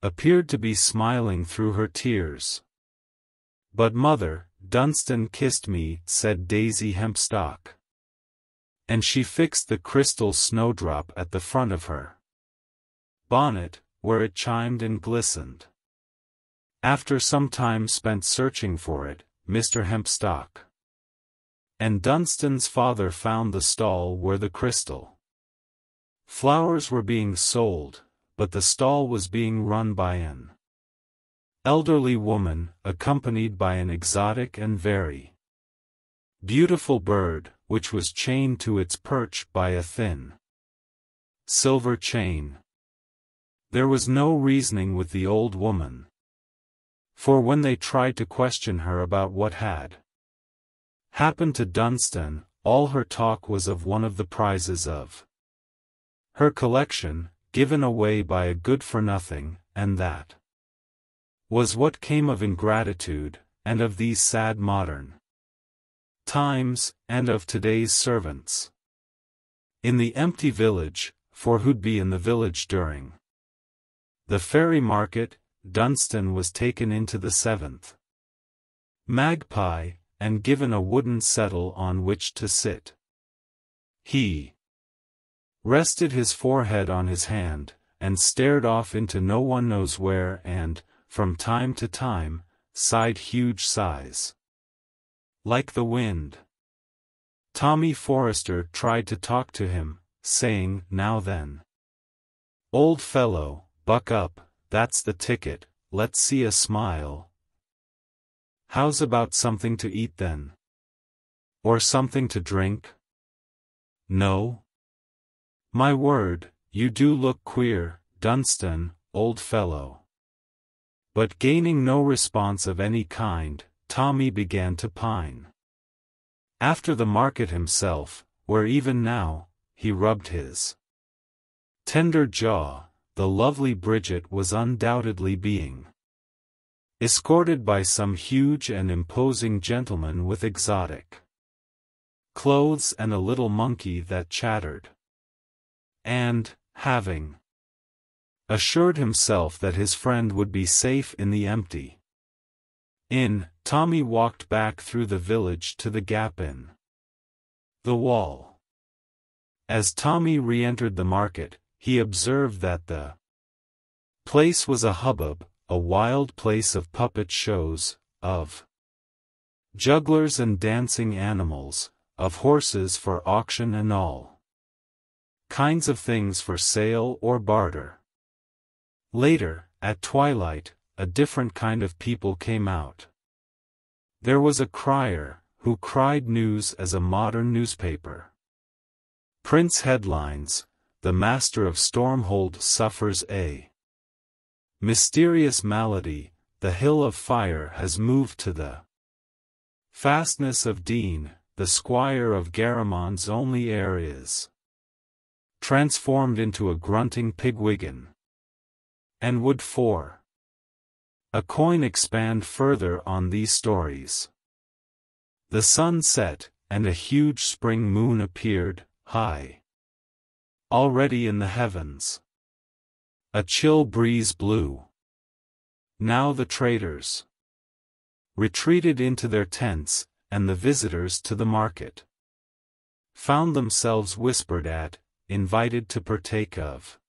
appeared to be smiling through her tears. "But mother, Dunstan kissed me," said Daisy Hempstock. And she fixed the crystal snowdrop at the front of her bonnet, where it chimed and glistened. After some time spent searching for it, Mr. Hempstock and Dunstan's father found the stall where the crystal flowers were being sold, but the stall was being run by an elderly woman, accompanied by an exotic and very beautiful bird, which was chained to its perch by a thin silver chain. There was no reasoning with the old woman, for when they tried to question her about what had happened to Dunstan, all her talk was of one of the prizes of her collection, given away by a good-for-nothing, and that was what came of ingratitude, and of these sad modern times, and of today's servants. In the empty village, for who'd be in the village during the fairy market, Dunstan was taken into the 7th Magpie, and given a wooden settle on which to sit. He rested his forehead on his hand, and stared off into no one knows where, and, from time to time, sighed huge sighs like the wind. Tommy Forrester tried to talk to him, saying, "Now then, old fellow, buck up, that's the ticket, let's see a smile. How's about something to eat then? Or something to drink? No? My word, you do look queer, Dunstan, old fellow." But gaining no response of any kind, Tommy began to pine after the market himself, where even now, he rubbed his tender jaw. The lovely Bridget was undoubtedly being escorted by some huge and imposing gentleman with exotic clothes and a little monkey that chattered. And, having assured himself that his friend would be safe in the empty inn, Tommy walked back through the village to the gap in the wall. As Tommy re-entered the market, he observed that the place was a hubbub, a wild place of puppet shows, of jugglers and dancing animals, of horses for auction and all kinds of things for sale or barter. Later, at twilight, a different kind of people came out. There was a crier, who cried news as a modern newspaper prints headlines: "The Master of Stormhold suffers a mysterious malady, the Hill of Fire has moved to the fastness of Dean, the Squire of Garamond's only heir is transformed into a grunting pigwiggon, and would for a coin expand further on these stories." The sun set, and a huge spring moon appeared, high already in the heavens. A chill breeze blew. Now the traders retreated into their tents, and the visitors to the market found themselves whispered at, invited to partake of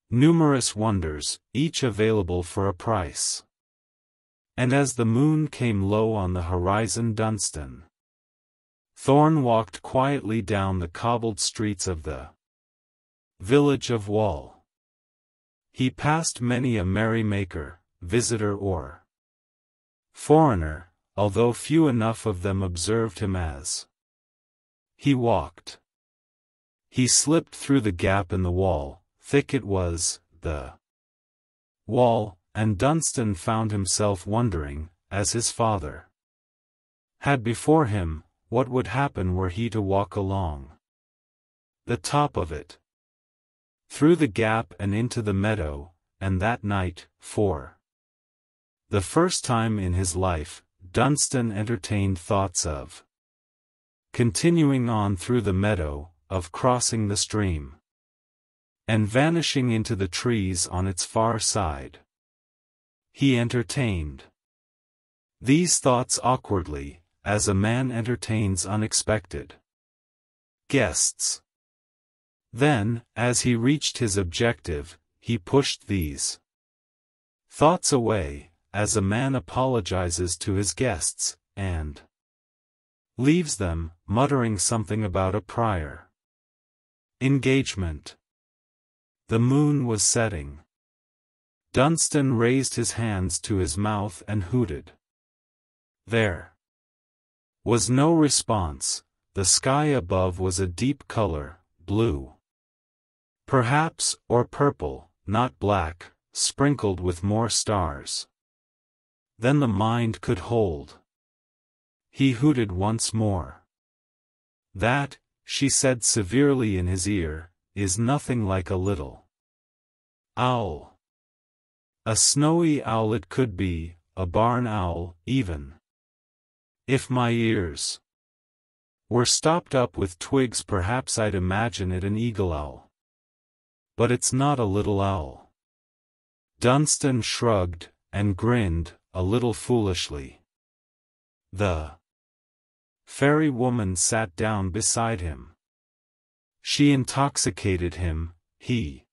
numerous wonders, each available for a price. And as the moon came low on the horizon, Dunstan Thorne walked quietly down the cobbled streets of the village of Wall. He passed many a merrymaker, visitor or foreigner, although few enough of them observed him as he walked. He slipped through the gap in the wall, thick it was, the wall, and Dunstan found himself wondering, as his father had before him, what would happen were he to walk along the top of it, through the gap and into the meadow, and that night, for the first time in his life, Dunstan entertained thoughts of continuing on through the meadow, of crossing the stream, and vanishing into the trees on its far side. He entertained these thoughts awkwardly, as a man entertains unexpected guests. Then, as he reached his objective, he pushed these thoughts away, as a man apologizes to his guests, and leaves them, muttering something about a prior engagement. The moon was setting. Dunstan raised his hands to his mouth and hooted. There was no response. The sky above was a deep color, blue, perhaps, or purple, not black, sprinkled with more stars than the mind could hold. He hooted once more. That, she said severely in his ear, is nothing like a little owl. A snowy owl it could be, a barn owl, even. If my ears were stopped up with twigs, perhaps I'd imagine it an eagle owl. But it's not a little owl. Dunstan shrugged, and grinned, a little foolishly. The fairy woman sat down beside him. She intoxicated him. He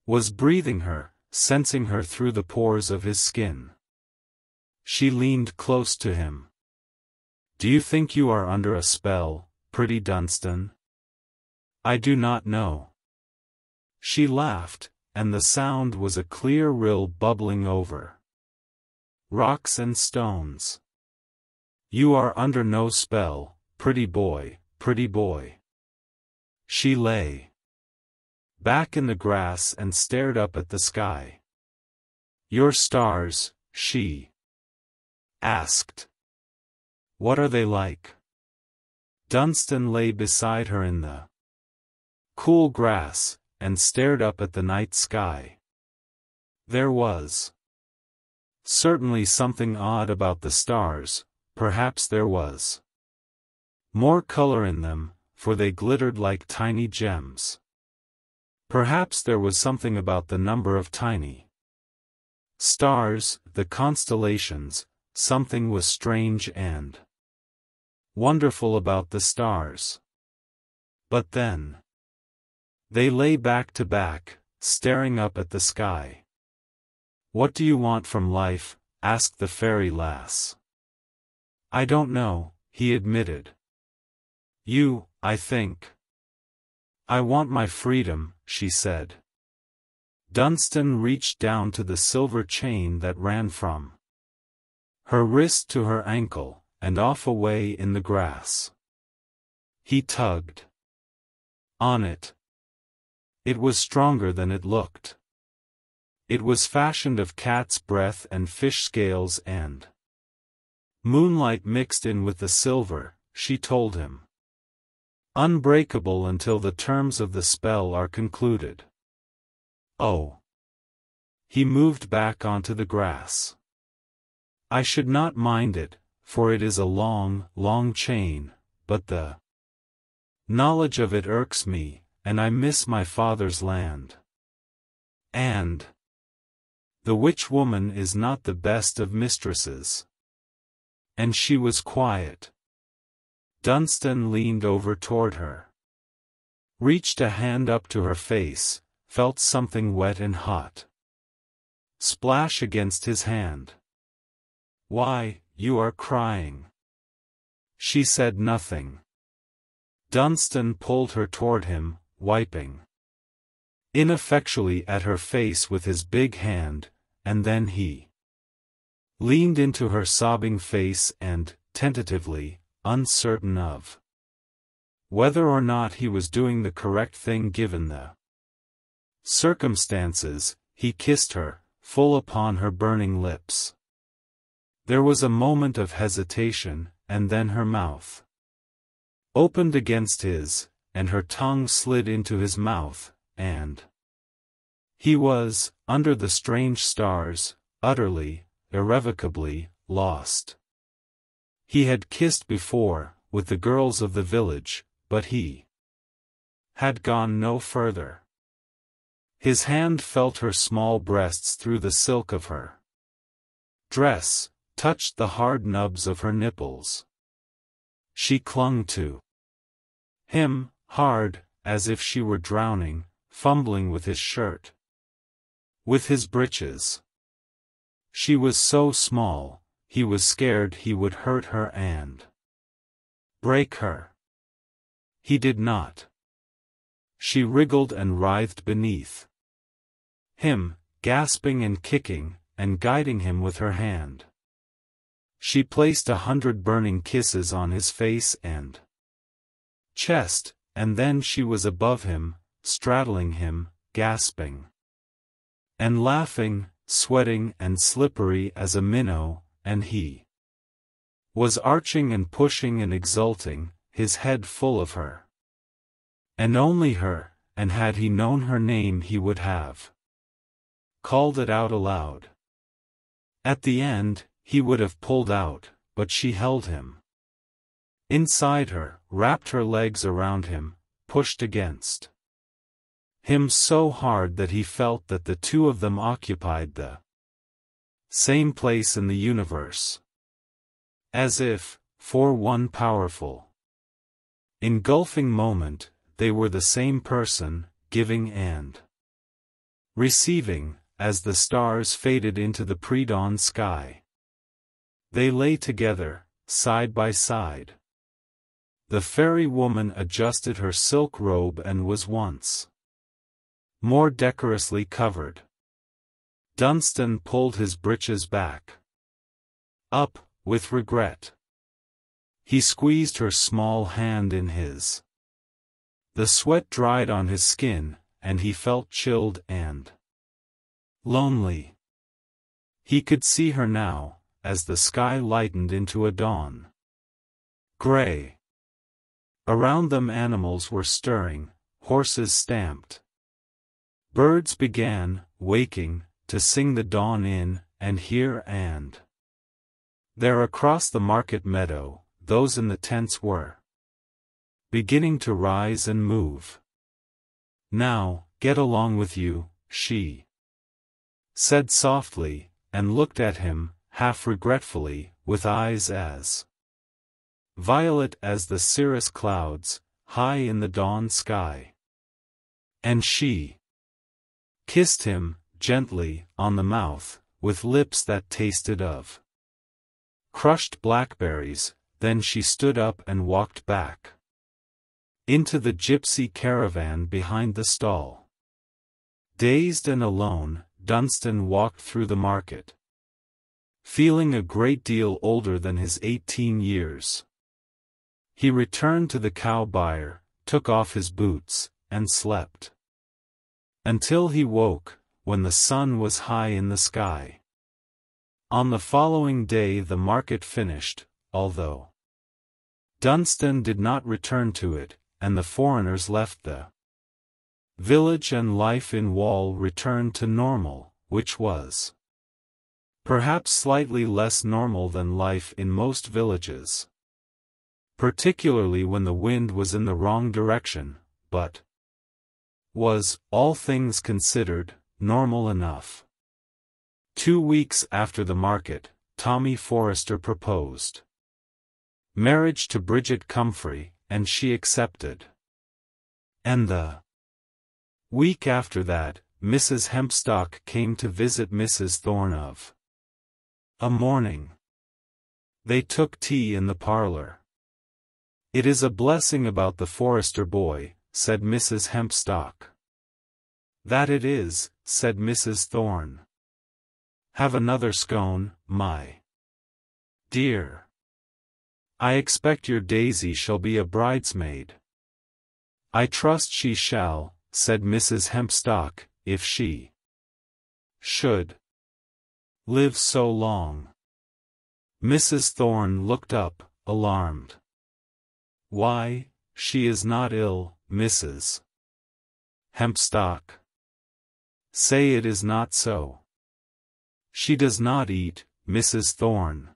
was breathing her, sensing her through the pores of his skin. She leaned close to him. Do you think you are under a spell, pretty Dunstan? I do not know. She laughed, and the sound was a clear rill bubbling over rocks and stones. You are under no spell, pretty boy, pretty boy. She lay back in the grass and stared up at the sky. Your stars, she asked. What are they like? Dunstan lay beside her in the cool grass, and stared up at the night sky. There was certainly something odd about the stars. Perhaps there was more color in them, for they glittered like tiny gems. Perhaps there was something about the number of tiny stars, the constellations. Something was strange and wonderful about the stars. But then they lay back to back, staring up at the sky. What do you want from life? Asked the fairy lass. I don't know, he admitted. You, I think. I want my freedom, she said. Dunstan reached down to the silver chain that ran from her wrist to her ankle, and off away in the grass. He tugged on it. It was stronger than it looked. It was fashioned of cat's breath and fish scales and moonlight mixed in with the silver, she told him. Unbreakable until the terms of the spell are concluded. Oh. He moved back onto the grass. I should not mind it, for it is a long, long chain, but the knowledge of it irks me, and I miss my father's land. And the witch woman is not the best of mistresses. And she was quiet. Dunstan leaned over toward her, reached a hand up to her face, felt something wet and hot splash against his hand. Why, you are crying. She said nothing. Dunstan pulled her toward him, wiping ineffectually at her face with his big hand, and then he leaned into her sobbing face and, tentatively, uncertain of whether or not he was doing the correct thing given the circumstances, he kissed her, full upon her burning lips. There was a moment of hesitation, and then her mouth opened against his, and her tongue slid into his mouth, and he was, under the strange stars, utterly, irrevocably, lost. He had kissed before, with the girls of the village, but he had gone no further. His hand felt her small breasts through the silk of her dress, touched the hard nubs of her nipples. She clung to him, hard, as if she were drowning, fumbling with his shirt, with his breeches. She was so small, he was scared he would hurt her and break her. He did not. She wriggled and writhed beneath him, gasping and kicking, and guiding him with her hand. She placed 100 burning kisses on his face and chest, and then she was above him, straddling him, gasping and laughing, sweating and slippery as a minnow, and he was arching and pushing and exulting, his head full of her. And only her, and had he known her name he would have called it out aloud. At the end, he would have pulled out, but she held him inside her, wrapped her legs around him, pushed against him so hard that he felt that the two of them occupied the same place in the universe. As if, for one powerful, engulfing moment, they were the same person, giving and receiving, as the stars faded into the pre-dawn sky. They lay together, side by side. The fairy woman adjusted her silk robe and was once more decorously covered. Dunstan pulled his breeches back up, with regret. He squeezed her small hand in his. The sweat dried on his skin, and he felt chilled and lonely. He could see her now, as the sky lightened into a dawn gray. Around them animals were stirring, horses stamped. Birds began, waking, to sing the dawn in, and here and there across the market meadow, those in the tents were beginning to rise and move. Now, get along with you, she said softly, and looked at him, half regretfully, with eyes as violet as the cirrus clouds, high in the dawn sky. And she kissed him, gently, on the mouth, with lips that tasted of crushed blackberries. Then she stood up and walked back into the gypsy caravan behind the stall. Dazed and alone, Dunstan walked through the market, feeling a great deal older than his 18 years. He returned to the cow byre, took off his boots, and slept until he woke, when the sun was high in the sky. On the following day the market finished, although Dunstan did not return to it, and the foreigners left the village and life in Wall returned to normal, which was perhaps slightly less normal than life in most villages. Particularly when the wind was in the wrong direction, but was, all things considered, normal enough. 2 weeks after the market, Tommy Forrester proposed marriage to Bridget Comfrey, and she accepted. And the week after that, Mrs. Hempstock came to visit Mrs. Thorne of a morning. They took tea in the parlor. "It is a blessing about the Forrester boy," said Mrs. Hempstock. "That it is," said Mrs. Thorne. "Have another scone, my dear. I expect your Daisy shall be a bridesmaid." "I trust she shall," said Mrs. Hempstock, if she should live so long. Mrs. Thorne looked up, alarmed. Why, she is not ill, Mrs. Hempstock. Say it is not so. She does not eat, Mrs. Thorne.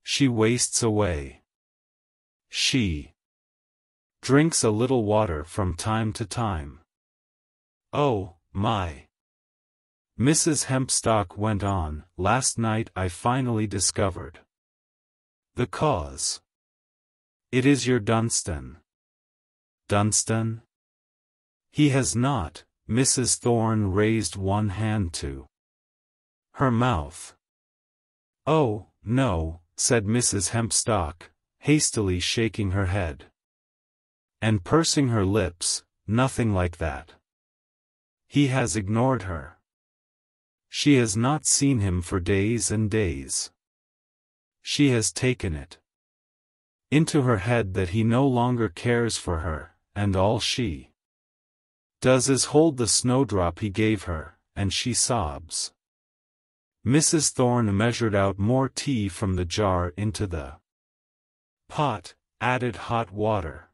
She wastes away. She drinks a little water from time to time. Oh, my. Mrs. Hempstock went on, last night I finally discovered the cause. It is your Dunstan. Dunstan? He has not. Mrs. Thorne raised one hand to her mouth. Oh, no, said Mrs. Hempstock, hastily shaking her head and pursing her lips, nothing like that. He has ignored her. She has not seen him for days and days. She has taken it into her head that he no longer cares for her, and all she does is hold the snowdrop he gave her, and she sobs. Mrs. Thorne measured out more tea from the jar into the pot, added hot water.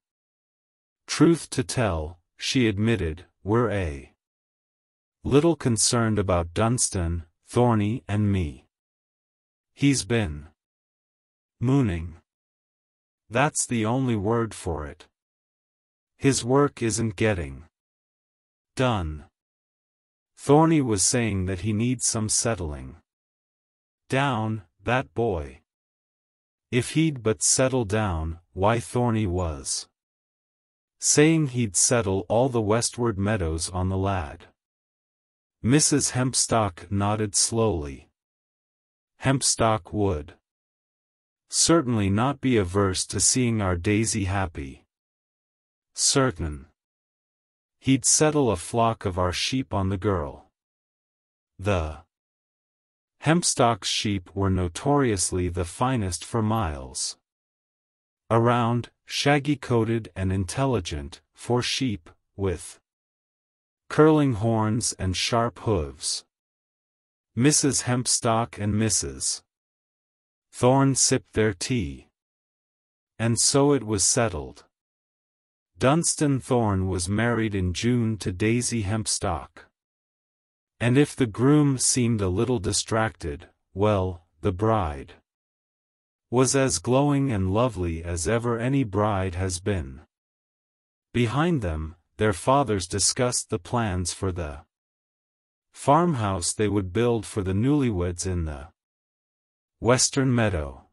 Truth to tell, she admitted, we're a little concerned about Dunstan, Thorny and me. He's been mooning. That's the only word for it. His work isn't getting done. Thorny was saying that he needs some settling down, that boy. If he'd but settle down, why Thorny was saying he'd settle all the westward meadows on the lad. Mrs. Hempstock nodded slowly. Hempstock would certainly not be averse to seeing our Daisy happy. Certain. He'd settle a flock of our sheep on the girl. The Hempstock's sheep were notoriously the finest for miles around, shaggy-coated and intelligent, for sheep, with curling horns and sharp hooves. Mrs. Hempstock and Mrs. Thorne sipped their tea. And so it was settled. Dunstan Thorne was married in June to Daisy Hempstock. And if the groom seemed a little distracted, well, the bride was as glowing and lovely as ever any bride has been. Behind them, their fathers discussed the plans for the farmhouse they would build for the newlyweds in the western meadow.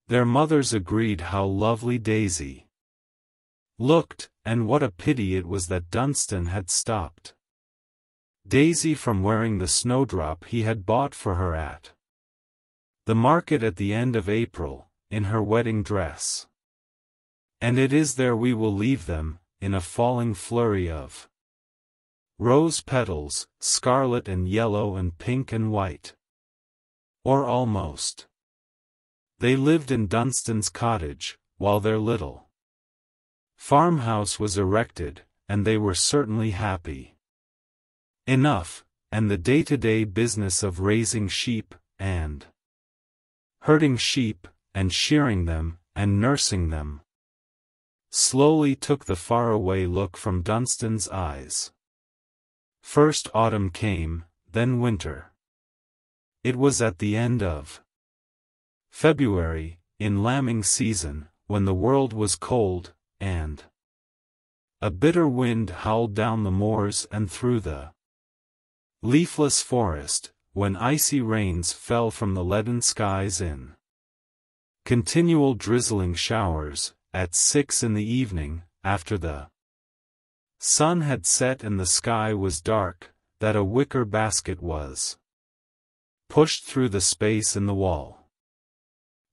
Their mothers agreed how lovely Daisy looked, and what a pity it was that Dunstan had stopped Daisy from wearing the snowdrop he had bought for her at the market at the end of April, in her wedding dress. And it is there we will leave them, in a falling flurry of rose petals, scarlet and yellow and pink and white. Or almost. They lived in Dunstan's cottage, while their little farmhouse was erected, and they were certainly happy enough, and the day-to-day business of raising sheep, and herding sheep, and shearing them, and nursing them, slowly took the faraway look from Dunstan's eyes. First autumn came, then winter. It was at the end of February, in lambing season, when the world was cold, and a bitter wind howled down the moors and through the leafless forest, when icy rains fell from the leaden skies in continual drizzling showers, at 6 in the evening, after the sun had set and the sky was dark, that a wicker basket was pushed through the space in the wall.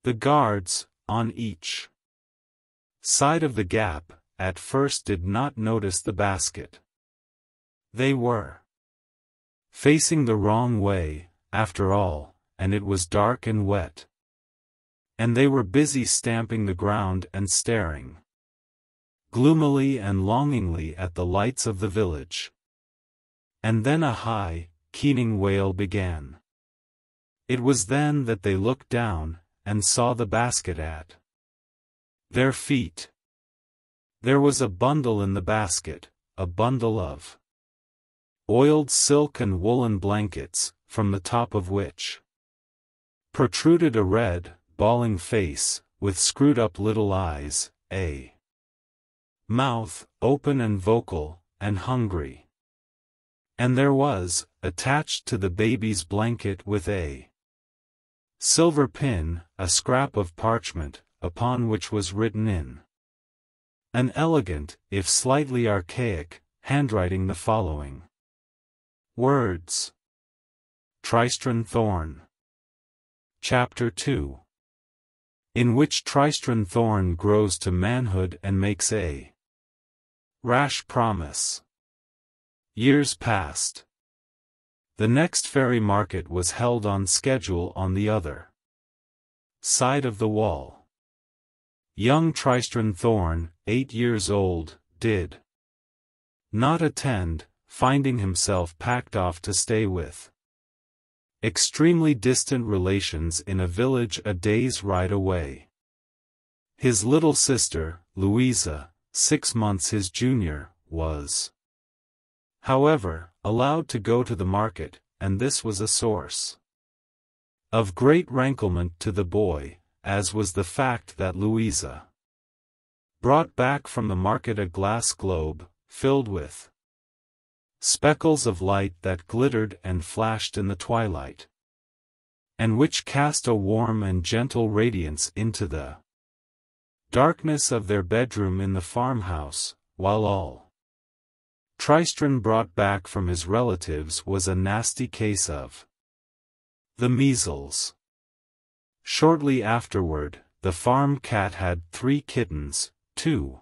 The guards, on each side of the gap, at first did not notice the basket. They were facing the wrong way, after all, and it was dark and wet. And they were busy stamping the ground and staring gloomily and longingly at the lights of the village. And then a high, keening wail began. It was then that they looked down, and saw the basket at their feet. There was a bundle in the basket, a bundle of oiled silk and woolen blankets, from the top of which protruded a red, bawling face, with screwed-up little eyes, a mouth, open and vocal, and hungry. And there was, attached to the baby's blanket with a silver pin, a scrap of parchment, upon which was written in an elegant, if slightly archaic, handwriting the following words. Tristran Thorn. Chapter 2. In which Tristran Thorn grows to manhood and makes a rash promise. Years passed. The next fairy market was held on schedule on the other side of the wall. Young Tristran Thorn, 8 years old, did not attend, finding himself packed off to stay with extremely distant relations in a village a day's ride away. His little sister, Louisa, 6 months his junior, was, however, allowed to go to the market, and this was a source of great ranklement to the boy, as was the fact that Louisa brought back from the market a glass globe, filled with speckles of light that glittered and flashed in the twilight, and which cast a warm and gentle radiance into the darkness of their bedroom in the farmhouse, while all Tristran brought back from his relatives was a nasty case of the measles. Shortly afterward, the farm cat had 3 kittens, 2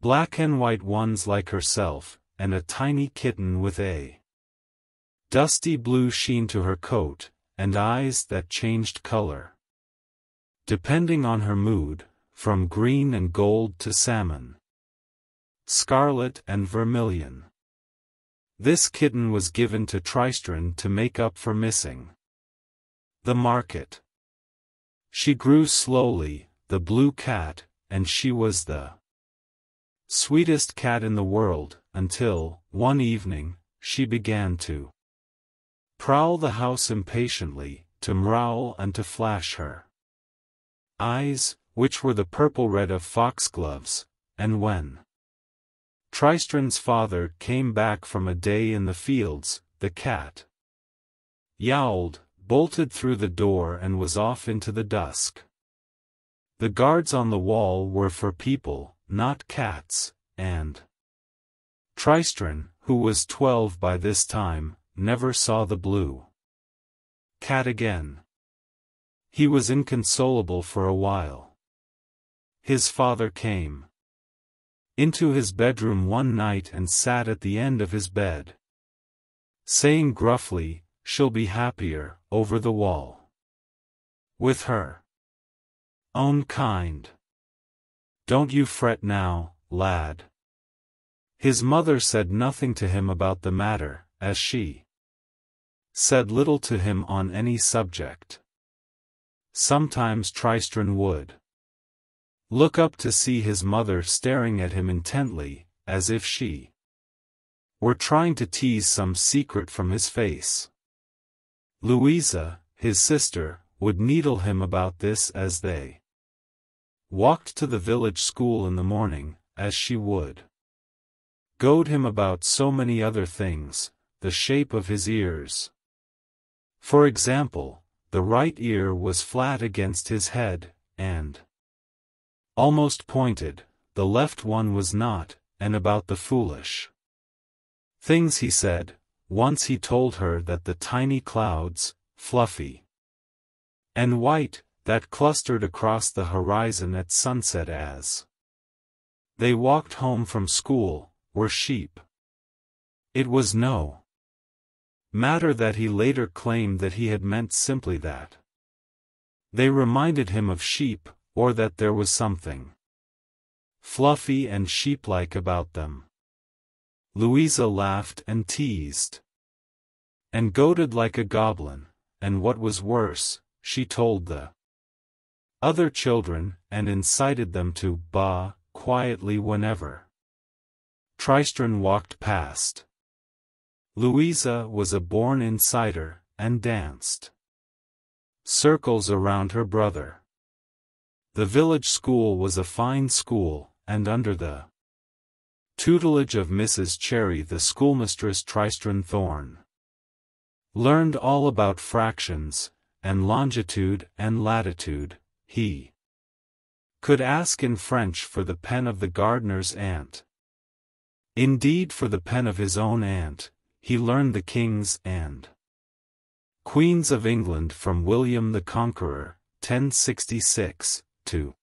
black and white ones like herself, and a tiny kitten with a dusty blue sheen to her coat, and eyes that changed color, depending on her mood, from green and gold to salmon, scarlet and vermilion. This kitten was given to Tristran to make up for missing the market. She grew slowly, the blue cat, and she was the sweetest cat in the world, until, one evening, she began to prowl the house impatiently, to growl and to flash her eyes, which were the purple red of foxgloves, and when Tristran's father came back from a day in the fields, the cat yowled, bolted through the door and was off into the dusk. The guards on the wall were for people, not cats, and Tristran, who was 12 by this time, never saw the blue cat again. He was inconsolable for a while. His father came into his bedroom one night and sat at the end of his bed, saying gruffly, "She'll be happier, over the wall, with her own kind. Don't you fret now, lad." His mother said nothing to him about the matter, as she said little to him on any subject. Sometimes Tristran would look up to see his mother staring at him intently, as if she were trying to tease some secret from his face. Louisa, his sister, would needle him about this as they walked to the village school in the morning, as she would goad him about so many other things, the shape of his ears. For example, the right ear was flat against his head, and almost pointed, the left one was not, and about the foolish things he said. Once he told her that the tiny clouds, fluffy and white, that clustered across the horizon at sunset as they walked home from school, were sheep. It was no matter that he later claimed that he had meant simply that they reminded him of sheep, or that there was something fluffy and sheep-like about them. Louisa laughed and teased. And goaded like a goblin, and what was worse, she told the other children, and incited them to "bah" quietly whenever Tristran walked past. Louisa was a born inciter, and danced circles around her brother. The village school was a fine school, and under the tutelage of Mrs. Cherry the schoolmistress Tristran Thorne learned all about fractions, and longitude and latitude. He could ask in French for the pen of the gardener's aunt. Indeed, for the pen of his own aunt, he learned the kings and queens of England from William the Conqueror, 1066, to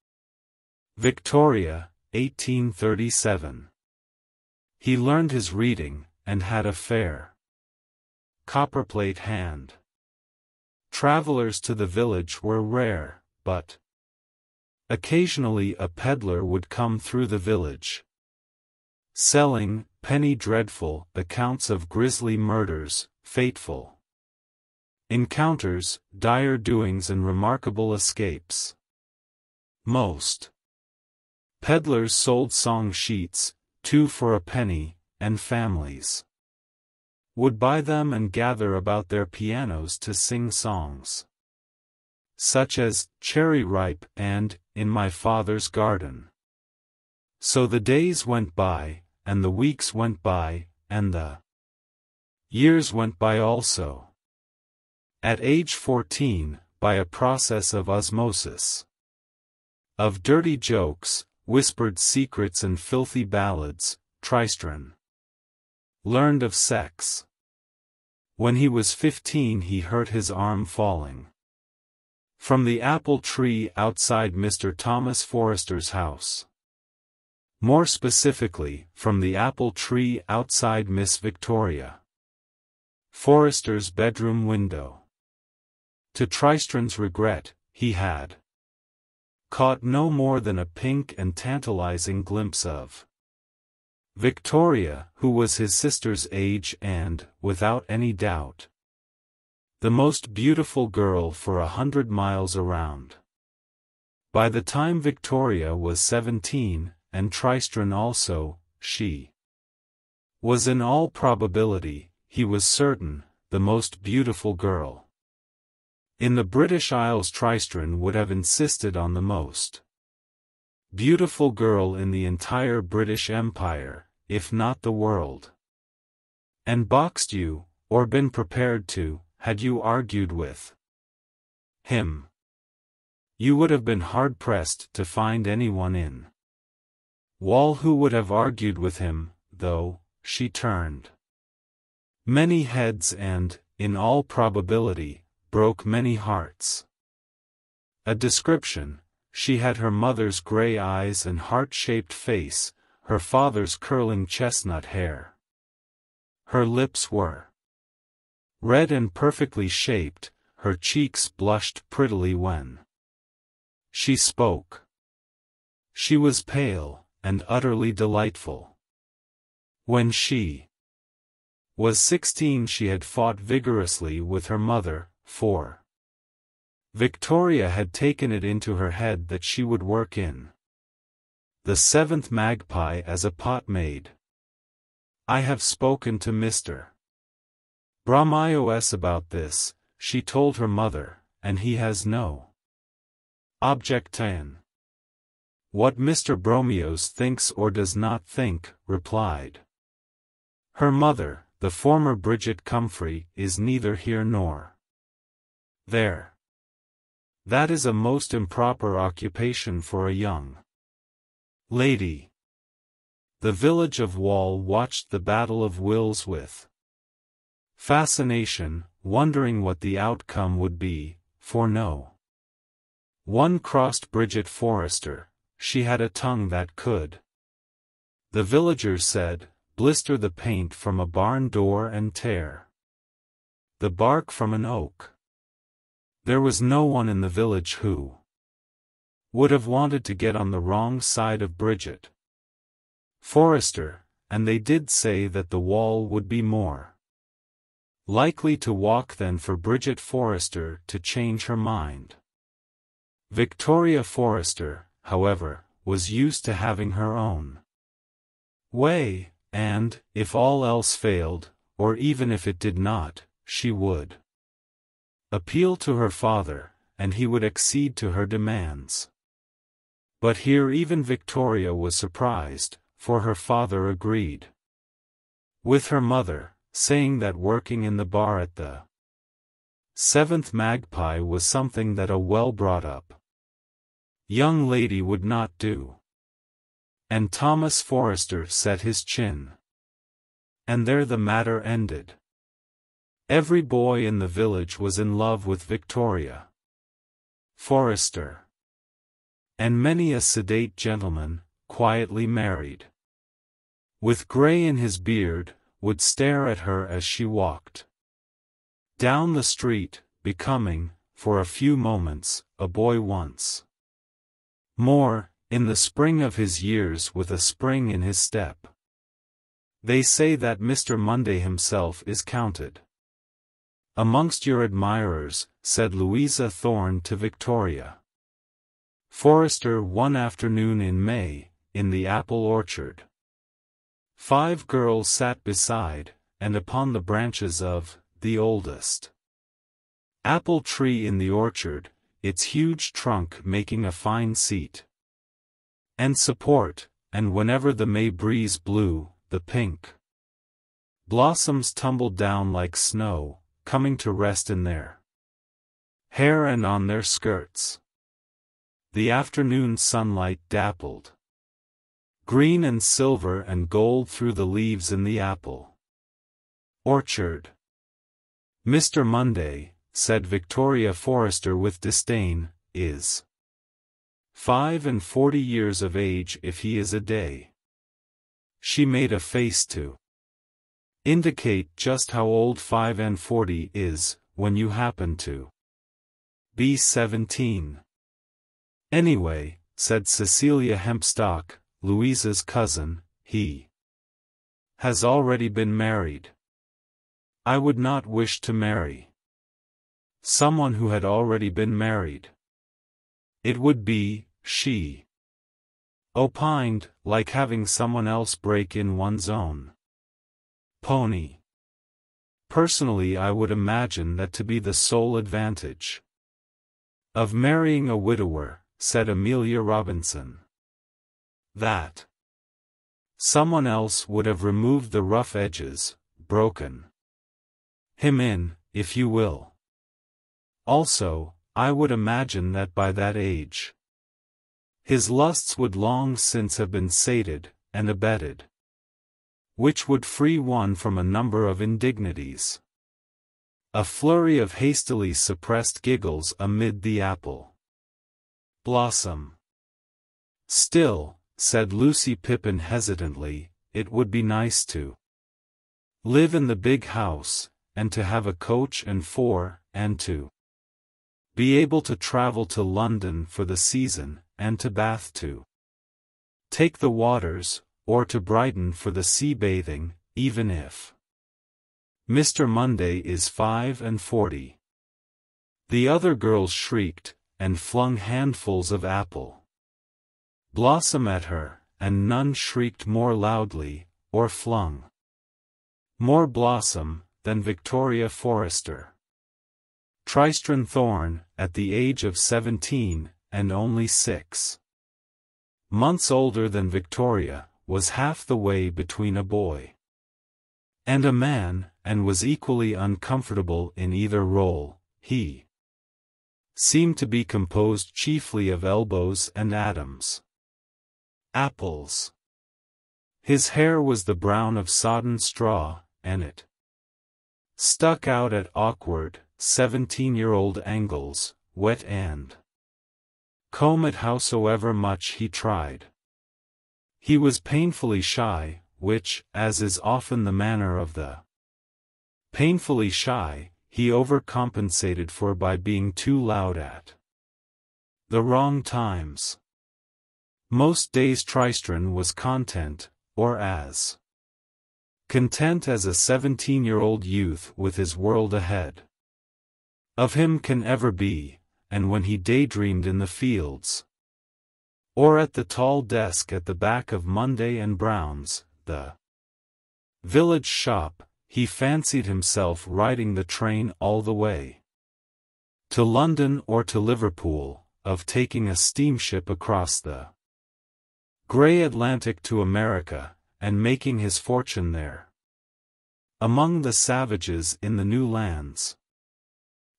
Victoria, 1837. He learned his reading, and had a fair copperplate hand. Travelers to the village were rare, but occasionally a peddler would come through the village, selling, penny dreadful, accounts of grisly murders, fateful encounters, dire doings and remarkable escapes. Most peddlers sold song sheets, 2 for a penny, and families would buy them and gather about their pianos to sing songs such as "Cherry Ripe" and "In My Father's Garden." So the days went by, and the weeks went by, and the years went by also. At age 14, by a process of osmosis, of dirty jokes, whispered secrets and filthy ballads, Tristran learned of sex. When he was 15 he hurt his arm falling from the apple tree outside Mr. Thomas Forrester's house. More specifically, from the apple tree outside Miss Victoria Forrester's bedroom window. To Tristran's regret, he had caught no more than a pink and tantalizing glimpse of Victoria, who was his sister's age and, without any doubt, the most beautiful girl for 100 miles around. By the time Victoria was 17, and Tristran also, she was in all probability, he was certain, the most beautiful girl in the British Isles. Tristran would have insisted on the most beautiful girl in the entire British Empire, if not the world. And boxed you, or been prepared to, had you argued with him. You would have been hard-pressed to find anyone in Wall who would have argued with him, though she turned many heads and, in all probability, broke many hearts. A description: she had her mother's gray eyes and heart-shaped face, her father's curling chestnut hair. Her lips were red and perfectly shaped, her cheeks blushed prettily when she spoke. She was pale, and utterly delightful. When she was 16 she had fought vigorously with her mother, for Victoria had taken it into her head that she would work in the 7th Magpie as a pot maid. I have spoken to Mr. Bromios about this, she told her mother, and he has no objection. What Mr. Bromios thinks or does not think, replied her mother, the former Bridget Comfrey, is neither here nor there. That is a most improper occupation for a young lady. The village of Wall watched the Battle of Wills with fascination, wondering what the outcome would be, for no one crossed Bridget Forrester. She had a tongue that could, the villagers said, blister the paint from a barn door and tear the bark from an oak. There was no one in the village who would have wanted to get on the wrong side of Bridget Forrester, and they did say that the wall would be more likely to walk than for Bridget Forrester to change her mind. Victoria Forrester, however, was used to having her own way, and, if all else failed, or even if it did not, she would appeal to her father, and he would accede to her demands. But here even Victoria was surprised, for her father agreed with her mother, saying that working in the bar at the Seventh Magpie was something that a well-brought-up young lady would not do. And Thomas Forrester set his chin. And there the matter ended. Every boy in the village was in love with Victoria Forrester. And many a sedate gentleman, quietly married, with grey in his beard, would stare at her as she walked down the street, becoming, for a few moments, a boy once more, in the spring of his years with a spring in his step. They say that Mr. Monday himself is counted amongst your admirers, said Louisa Thorne to Victoria Forrester one afternoon in May, in the apple orchard. 5 girls sat beside, and upon the branches of, the oldest apple tree in the orchard, its huge trunk making a fine seat and support, and whenever the May breeze blew, the pink blossoms tumbled down like snow, coming to rest in their hair and on their skirts. The afternoon sunlight dappled green and silver and gold through the leaves in the apple orchard. Mr. Monday, said Victoria Forrester with disdain, is 45 years of age if he is a day. She made a face to indicate just how old 45 is, when you happen to be 17. Anyway, said Cecilia Hempstock, Louisa's cousin, he has already been married. I would not wish to marry someone who had already been married. It would be, she opined, like having someone else break in one's own pony. Personally, I would imagine that to be the sole advantage of marrying a widower, said Amelia Robinson. That someone else would have removed the rough edges, broken him in, if you will. Also, I would imagine that by that age his lusts would long since have been sated, and abated, which would free one from a number of indignities. A flurry of hastily suppressed giggles amid the apple blossom. Still, said Lucy Pippin hesitantly, it would be nice to live in the big house, and to have a coach and 4, and to be able to travel to London for the season, and to Bath to take the waters, or to Brighton for the sea bathing, even if Mr. Monday is 45. The other girls shrieked, and flung handfuls of apple blossom at her, and none shrieked more loudly, or flung more blossom, than Victoria Forrester. Tristran Thorne, at the age of 17, and only 6 months older than Victoria, was half the way between a boy and a man, and was equally uncomfortable in either role. He seemed to be composed chiefly of elbows and apples. His hair was the brown of sodden straw, and it stuck out at awkward, 17-year-old angles, wet and comb it howsoever much he tried. He was painfully shy, which, as is often the manner of the painfully shy, he overcompensated for by being too loud at the wrong times. Most days Tristran was content, or as content as a 17-year-old youth with his world ahead of him can ever be, and when he daydreamed in the fields, or at the tall desk at the back of Monday and Brown's, the village shop, he fancied himself riding the train all the way to London or to Liverpool, of taking a steamship across the grey Atlantic to America, and making his fortune there, among the savages in the new lands.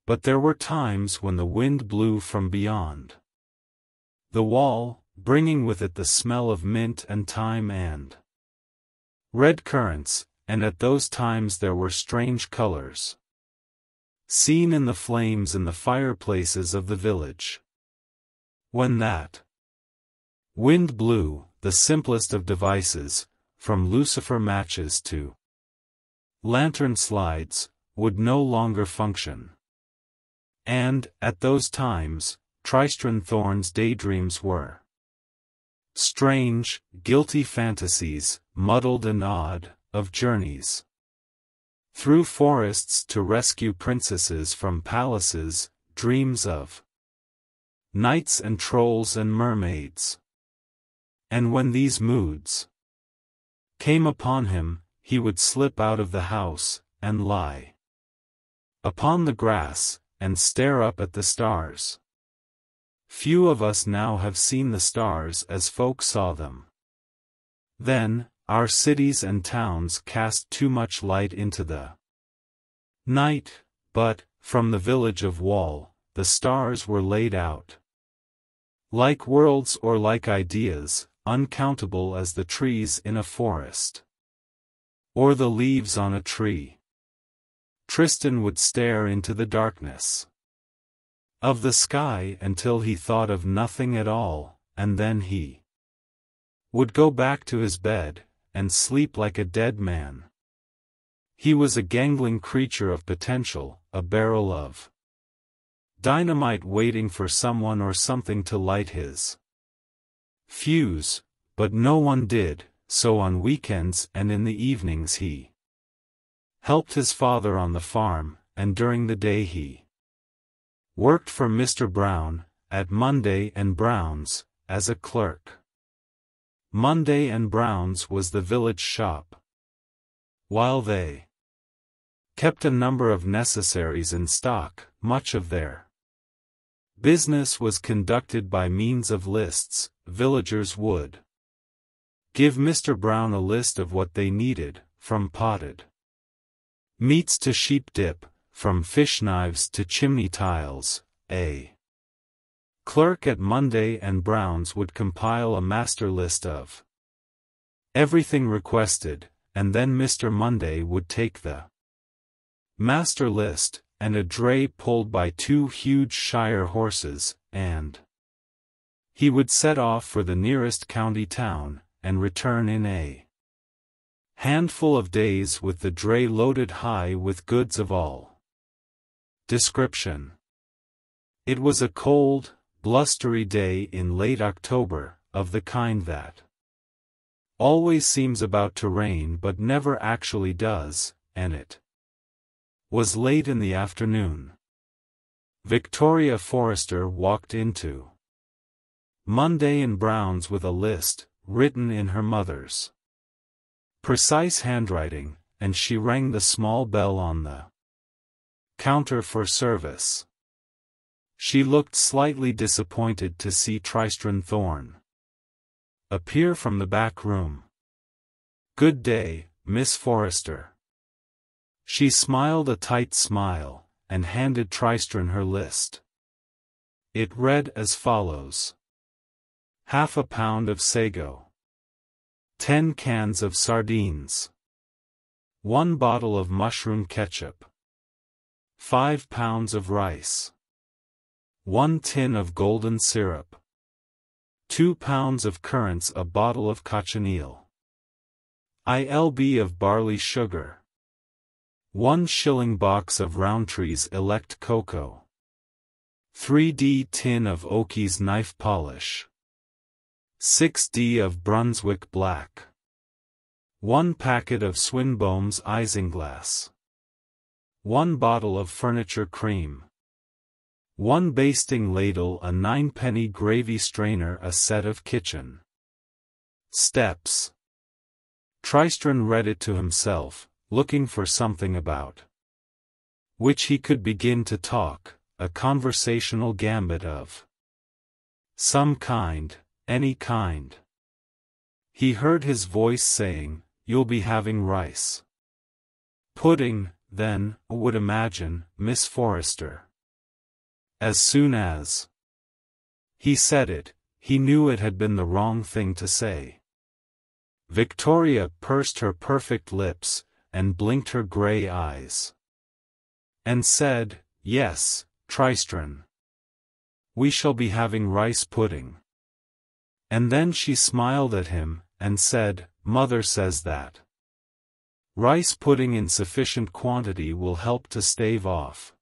But there were times when the wind blew from beyond the wall, bringing with it the smell of mint and thyme and red currants, and at those times there were strange colors seen in the flames in the fireplaces of the village. When that wind blew, the simplest of devices, from lucifer matches to lantern slides, would no longer function. And, at those times, Tristran Thorn's daydreams were strange, guilty fantasies, muddled and odd, of journeys through forests to rescue princesses from palaces, dreams of knights and trolls and mermaids. And when these moods came upon him, he would slip out of the house, and lie upon the grass, and stare up at the stars. Few of us now have seen the stars as folk saw them then. Our cities and towns cast too much light into the night, but, from the village of Wall, the stars were laid out like worlds or like ideas, uncountable as the trees in a forest, or the leaves on a tree. Tristan would stare into the darkness of the sky until he thought of nothing at all, and then he would go back to his bed, and sleep like a dead man. He was a gangling creature of potential, a barrel of dynamite waiting for someone or something to light his fuse, but no one did, so on weekends and in the evenings he helped his father on the farm, and during the day he worked for Mr. Brown, at Monday and Brown's, as a clerk. Monday and Brown's was the village shop. While they kept a number of necessaries in stock, much of their business was conducted by means of lists. Villagers would give Mr. Brown a list of what they needed, from potted meats to sheep dip, from fish knives to chimney tiles. A clerk at Monday and Brown's would compile a master list of everything requested, and then Mr. Monday would take the master list, and a dray pulled by 2 huge Shire horses, and he would set off for the nearest county town, and return in a handful of days with the dray loaded high with goods of all description. It was a cold, blustery day in late October, of the kind that always seems about to rain but never actually does, and it was late in the afternoon. Victoria Forrester walked into Monday and Brown's with a list, written in her mother's precise handwriting, and she rang the small bell on the counter for service. She looked slightly disappointed to see Tristran Thorn appear from the back room. "Good day, Miss Forrester." She smiled a tight smile, and handed Tristran her list. It read as follows: half a pound of sago, 10 cans of sardines, 1 bottle of mushroom ketchup, 5 pounds of rice, 1 tin of golden syrup, 2 pounds of currants, a bottle of cochineal, ILB of barley sugar, 1 shilling box of Rowntree's Elect cocoa, 3D tin of Oakey's knife polish, 6D of Brunswick black, 1 packet of Swinbone's isinglass. 1 bottle of furniture cream. 1 basting ladle, a 9-penny gravy strainer, a set of kitchen steps. Tristran read it to himself, looking for something about which he could begin to talk, a conversational gambit of some kind, any kind. He heard his voice saying, "You'll be having rice pudding, then, I would imagine, Miss Forrester." As soon as he said it, he knew it had been the wrong thing to say. Vitória pursed her perfect lips, and blinked her grey eyes, and said, "Yes, Tristran. We shall be having rice pudding." And then she smiled at him, and said, "Mother says that rice pudding in sufficient quantity will help to stave off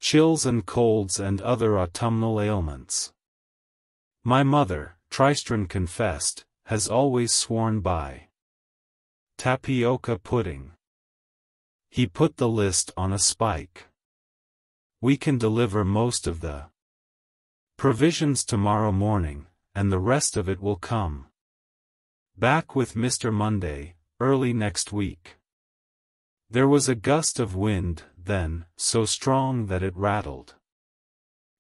chills and colds and other autumnal ailments. My mother," Tristran confessed, "has always sworn by tapioca pudding." He put the list on a spike. "We can deliver most of the provisions tomorrow morning, and the rest of it will come back with Mr. Monday, early next week." There was a gust of wind, then, so strong that it rattled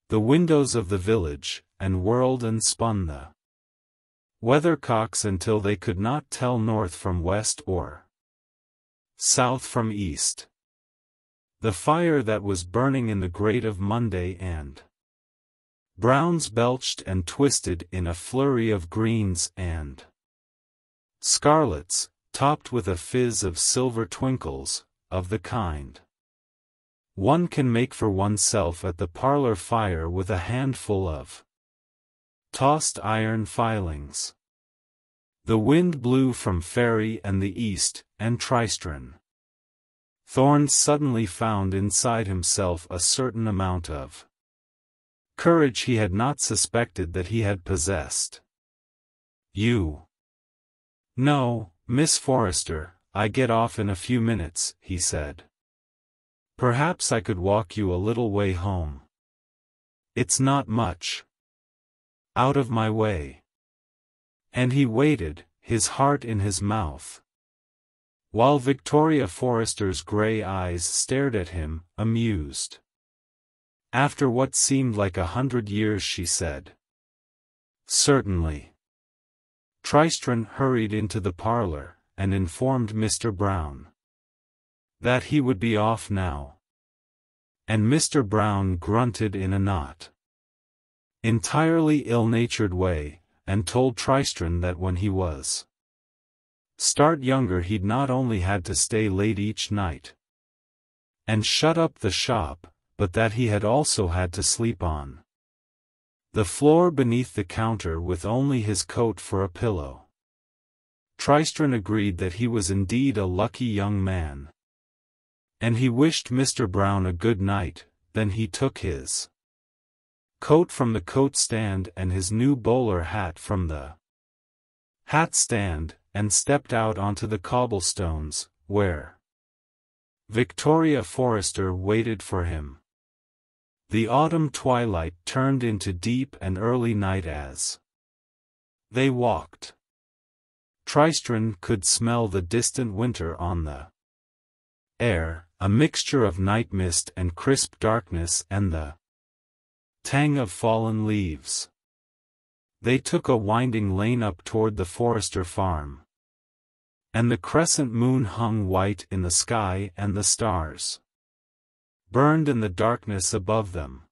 the windows of the village, and whirled and spun the weathercocks until they could not tell north from west or south from east. The fire that was burning in the grate of Monday and browns belched and twisted in a flurry of greens and scarlets, topped with a fizz of silver twinkles, of the kind one can make for oneself at the parlor fire with a handful of tossed iron filings. The wind blew from Ferry and the east, and Tristran Thorns suddenly found inside himself a certain amount of courage he had not suspected that he had possessed. "You know, Miss Forrester, I get off in a few minutes," he said. "Perhaps I could walk you a little way home. It's not much out of my way." And he waited, his heart in his mouth, while Vitória Forrester's grey eyes stared at him, amused. After what seemed like 100 years she said, "Certainly." Tristran hurried into the parlor, and informed Mr. Brown that he would be off now. And Mr. Brown grunted in a not entirely ill-natured way, and told Tristran that when he was start younger he'd not only had to stay late each night and shut up the shop, but that he had also had to sleep on the floor beneath the counter with only his coat for a pillow. Tristran agreed that he was indeed a lucky young man, and he wished Mr. Brown a good night. Then he took his coat from the coat stand and his new bowler hat from the hat stand, and stepped out onto the cobblestones, where Vitória Forrester waited for him. The autumn twilight turned into deep and early night as they walked. Tristran could smell the distant winter on the air, a mixture of night mist and crisp darkness and the tang of fallen leaves. They took a winding lane up toward the Forrester farm, and the crescent moon hung white in the sky and the stars burned in the darkness above them.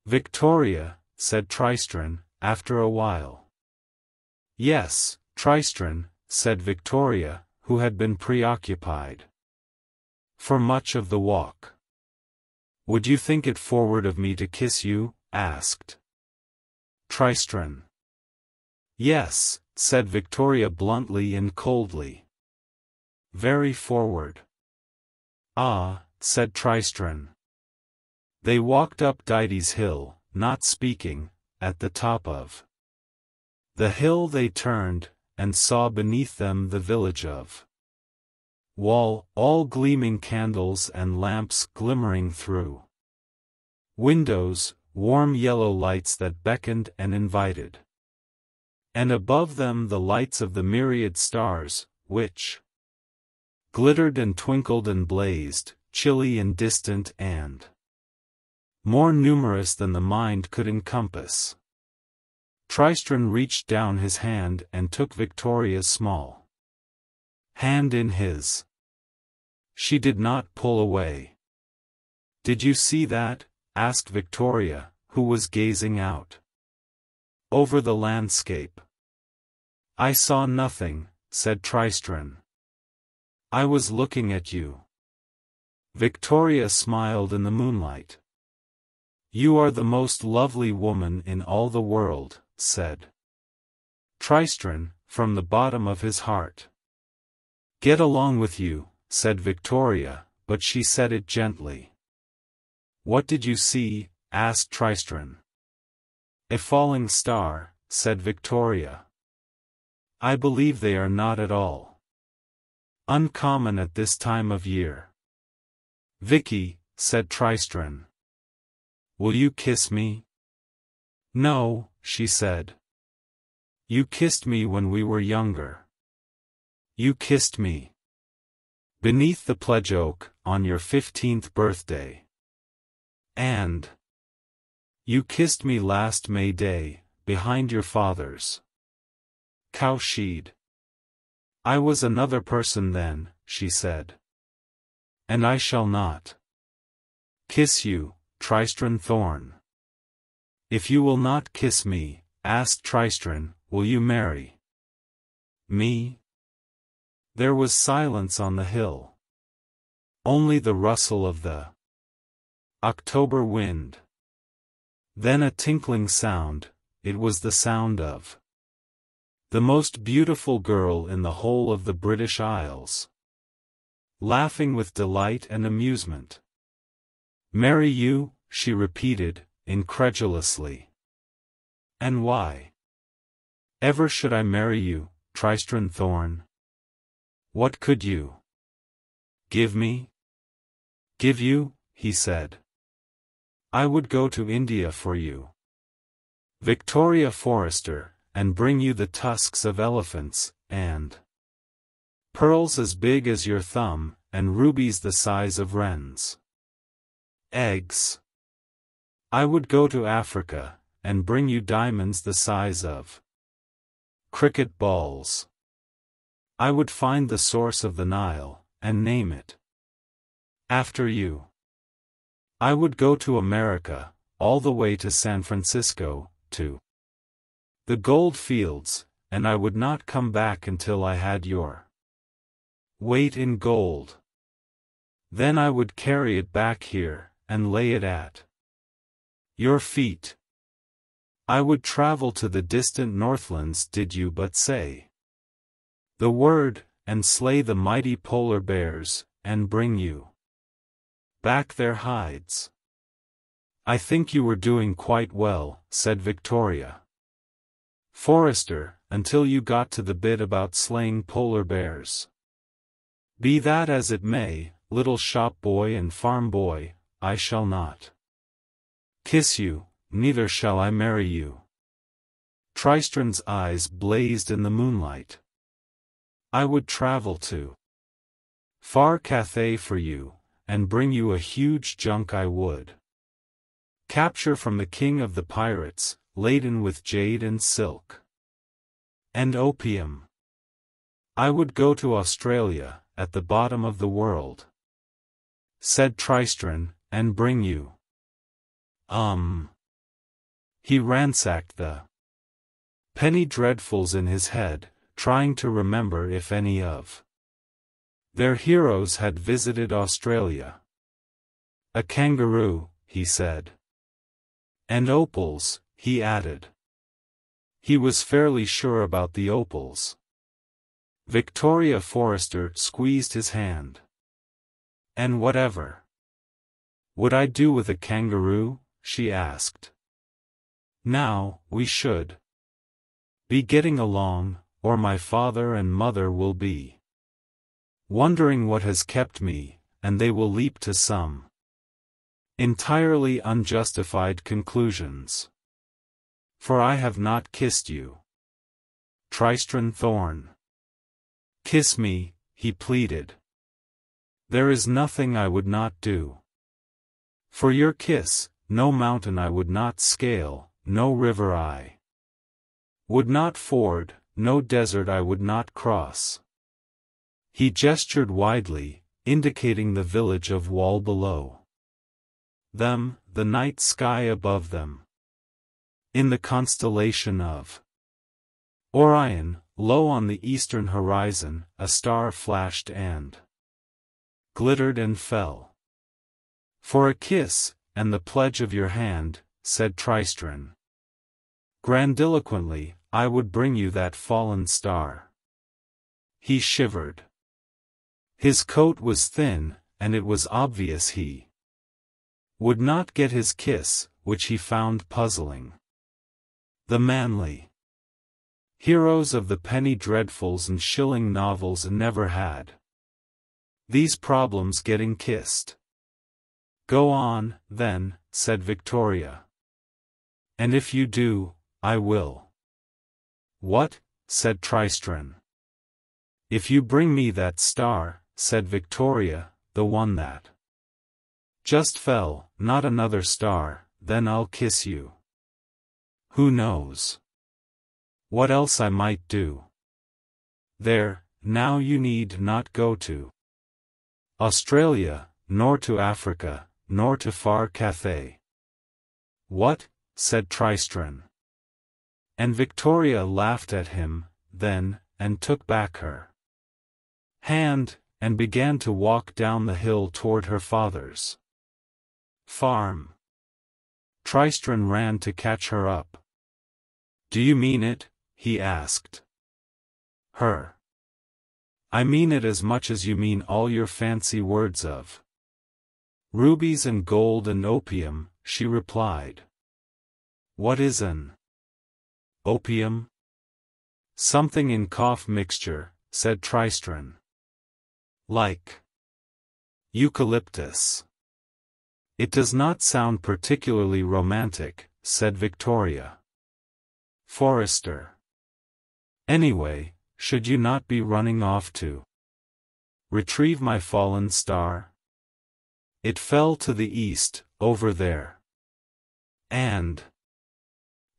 "Vitória," said Tristran, after a while. "Yes, Tristran," said Vitória, who had been preoccupied for much of the walk. "Would you think it forward of me to kiss you?" asked Tristran. "Yes," said Vitória bluntly and coldly. "Very forward." "Ah," said Tristran. They walked up Dides Hill, not speaking. At the top of the hill they turned, and saw beneath them the village of wall, all gleaming candles and lamps glimmering through windows, warm yellow lights that beckoned and invited. And above them the lights of the myriad stars, which glittered and twinkled and blazed, chilly and distant and more numerous than the mind could encompass. Tristran reached down his hand and took Victoria's small hand in his. She did not pull away. "Did you see that?" asked Victoria, who was gazing out over the landscape. "I saw nothing," said Tristran. "I was looking at you." Victoria smiled in the moonlight. "You are the most lovely woman in all the world," said Tristran, from the bottom of his heart. "Get along with you," said Victoria, but she said it gently. "What did you see?" asked Tristran. "A falling star," said Victoria. "I believe they are not at all uncommon at this time of year." "Vicky," said Tristran, "will you kiss me?" "No," she said. "You kissed me when we were younger. You kissed me beneath the pledge oak, on your 15th birthday. And you kissed me last May Day, behind your father's cowshed." "I was another person then," she said. "And I shall not kiss you, Tristran Thorn." "If you will not kiss me," asked Tristran, "will you marry me?" There was silence on the hill. Only the rustle of the October wind. Then a tinkling sound. It was the sound of the most beautiful girl in the whole of the British Isles, laughing with delight and amusement. "Marry you?" she repeated, incredulously. "And why ever should I marry you, Tristran Thorn? What could you give me?" "Give you?" he said. "I would go to India for you, Victoria Forrester, and bring you the tusks of elephants, and pearls as big as your thumb, and rubies the size of wrens' eggs. I would go to Africa, and bring you diamonds the size of cricket balls. I would find the source of the Nile, and name it after you. I would go to America, all the way to San Francisco, to the gold fields, and I would not come back until I had your weight in gold. Then I would carry it back here, and lay it at your feet. I would travel to the distant Northlands did you but say the word, and slay the mighty polar bears, and bring you back their hides." "I think you were doing quite well," said Victoria Forrester, "until you got to the bit about slaying polar bears. Be that as it may, little shop boy and farm boy, I shall not kiss you, neither shall I marry you." Tristran's eyes blazed in the moonlight. "I would travel to far Cathay for you, and bring you a huge junk I would capture from the king of the pirates, laden with jade and silk and opium. I would go to Australia, at the bottom of the world," said Tristran, "and bring you." He ransacked the penny dreadfuls in his head, trying to remember if any of their heroes had visited Australia. "A kangaroo," he said. "And opals," he added. He was fairly sure about the opals. Victoria Forrester squeezed his hand. "And whatever would I do with a kangaroo?" she asked. "Now, we should be getting along, or my father and mother will be wondering what has kept me, and they will leap to some entirely unjustified conclusions. For I have not kissed you. Tristran Thorn. Kiss me, he pleaded. There is nothing I would not do. For your kiss, no mountain I would not scale, no river I would not ford, no desert I would not cross. He gestured widely, indicating the village of Wall below them, the night sky above them. In the constellation of Orion, low on the eastern horizon, a star flashed and glittered and fell. For a kiss, and the pledge of your hand, said Tristran grandiloquently, I would bring you that fallen star. He shivered. His coat was thin, and it was obvious he would not get his kiss, which he found puzzling. The manly heroes of the penny dreadfuls and shilling novels never had these problems getting kissed. Go on, then, said Vitória. And if you do, I will. What? Said Tristran. If you bring me that star, said Vitória, the one that just fell, not another star, then I'll kiss you. Who knows what else I might do? There, now you need not go to Australia, nor to Africa, nor to far Cathay. What? Said Tristran. And Vitória laughed at him, then, and took back her hand, and began to walk down the hill toward her father's farm. Tristran ran to catch her up. Do you mean it? He asked her. I mean it as much as you mean all your fancy words of rubies and gold and opium, she replied. What is an opium? Something in cough mixture, said Tristran. Like eucalyptus. It does not sound particularly romantic, said Vitória. Forester. Anyway, should you not be running off to retrieve my fallen star? It fell to the east, over there. And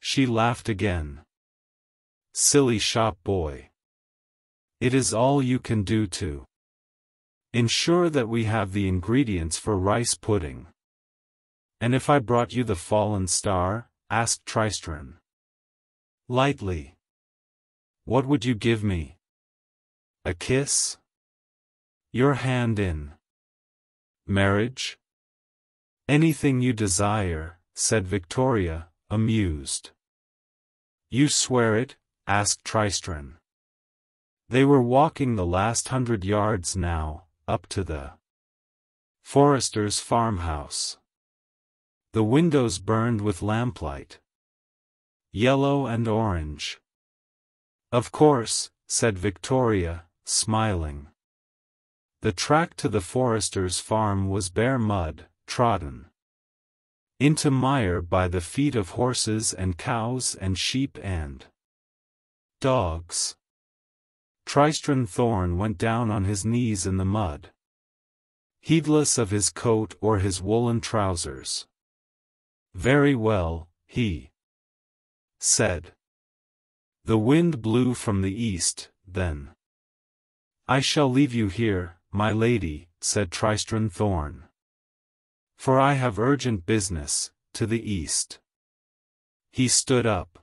she laughed again. Silly shop boy. It is all you can do to ensure that we have the ingredients for rice pudding. And if I brought you the fallen star? Asked Tristran lightly. What would you give me? A kiss? Your hand in marriage? Anything you desire, said Vitória, amused. You swear it? Asked Tristran. They were walking the last 100 yards now, up to the forester's farmhouse. The windows burned with lamplight, yellow and orange. Of course, said Vitória, smiling. The track to the forester's farm was bare mud, trodden into mire by the feet of horses and cows and sheep and dogs. Tristran Thorn went down on his knees in the mud, heedless of his coat or his woolen trousers. Very well, he said. The wind blew from the east, then. I shall leave you here, my lady, said Tristran Thorn. For I have urgent business, to the east. He stood up,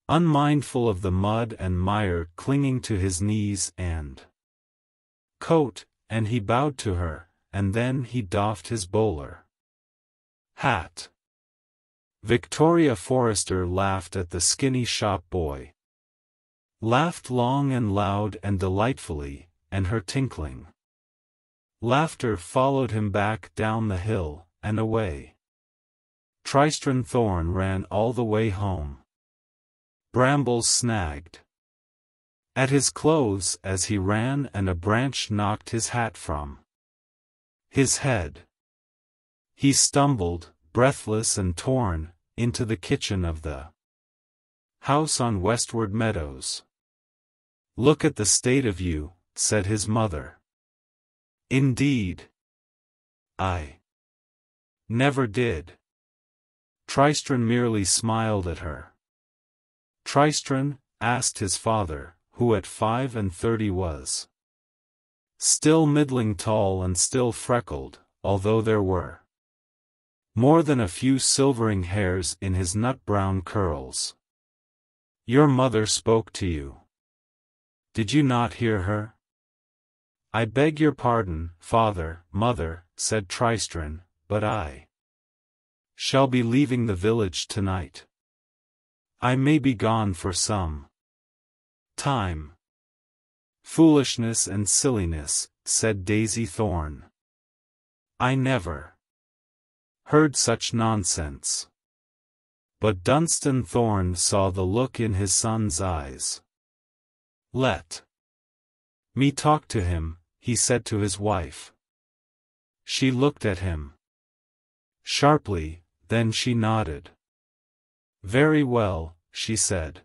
unmindful of the mud and mire clinging to his knees and coat, and he bowed to her, and then he doffed his bowler hat. Vitória Forrester laughed at the skinny shop boy. Laughed long and loud and delightfully, and her tinkling laughter followed him back down the hill, and away. Tristran Thorn ran all the way home. Brambles snagged at his clothes as he ran, and a branch knocked his hat from his head. He stumbled, breathless and torn, into the kitchen of the house on Westward Meadows. "Look at the state of you," said his mother. "Indeed, I never did." Tristran merely smiled at her. "Tristran?" asked his father, who at 35 was still middling tall and still freckled, although there were more than a few silvering hairs in his nut-brown curls. "Your mother spoke to you. Did you not hear her?" "I beg your pardon, father, mother," said Tristran, "but I shall be leaving the village tonight. I may be gone for some time." "Foolishness and silliness," said Daisy Thorne. "I never heard such nonsense." But Dunstan Thorne saw the look in his son's eyes. "Let me talk to him," he said to his wife. She looked at him sharply, then she nodded. "Very well," she said.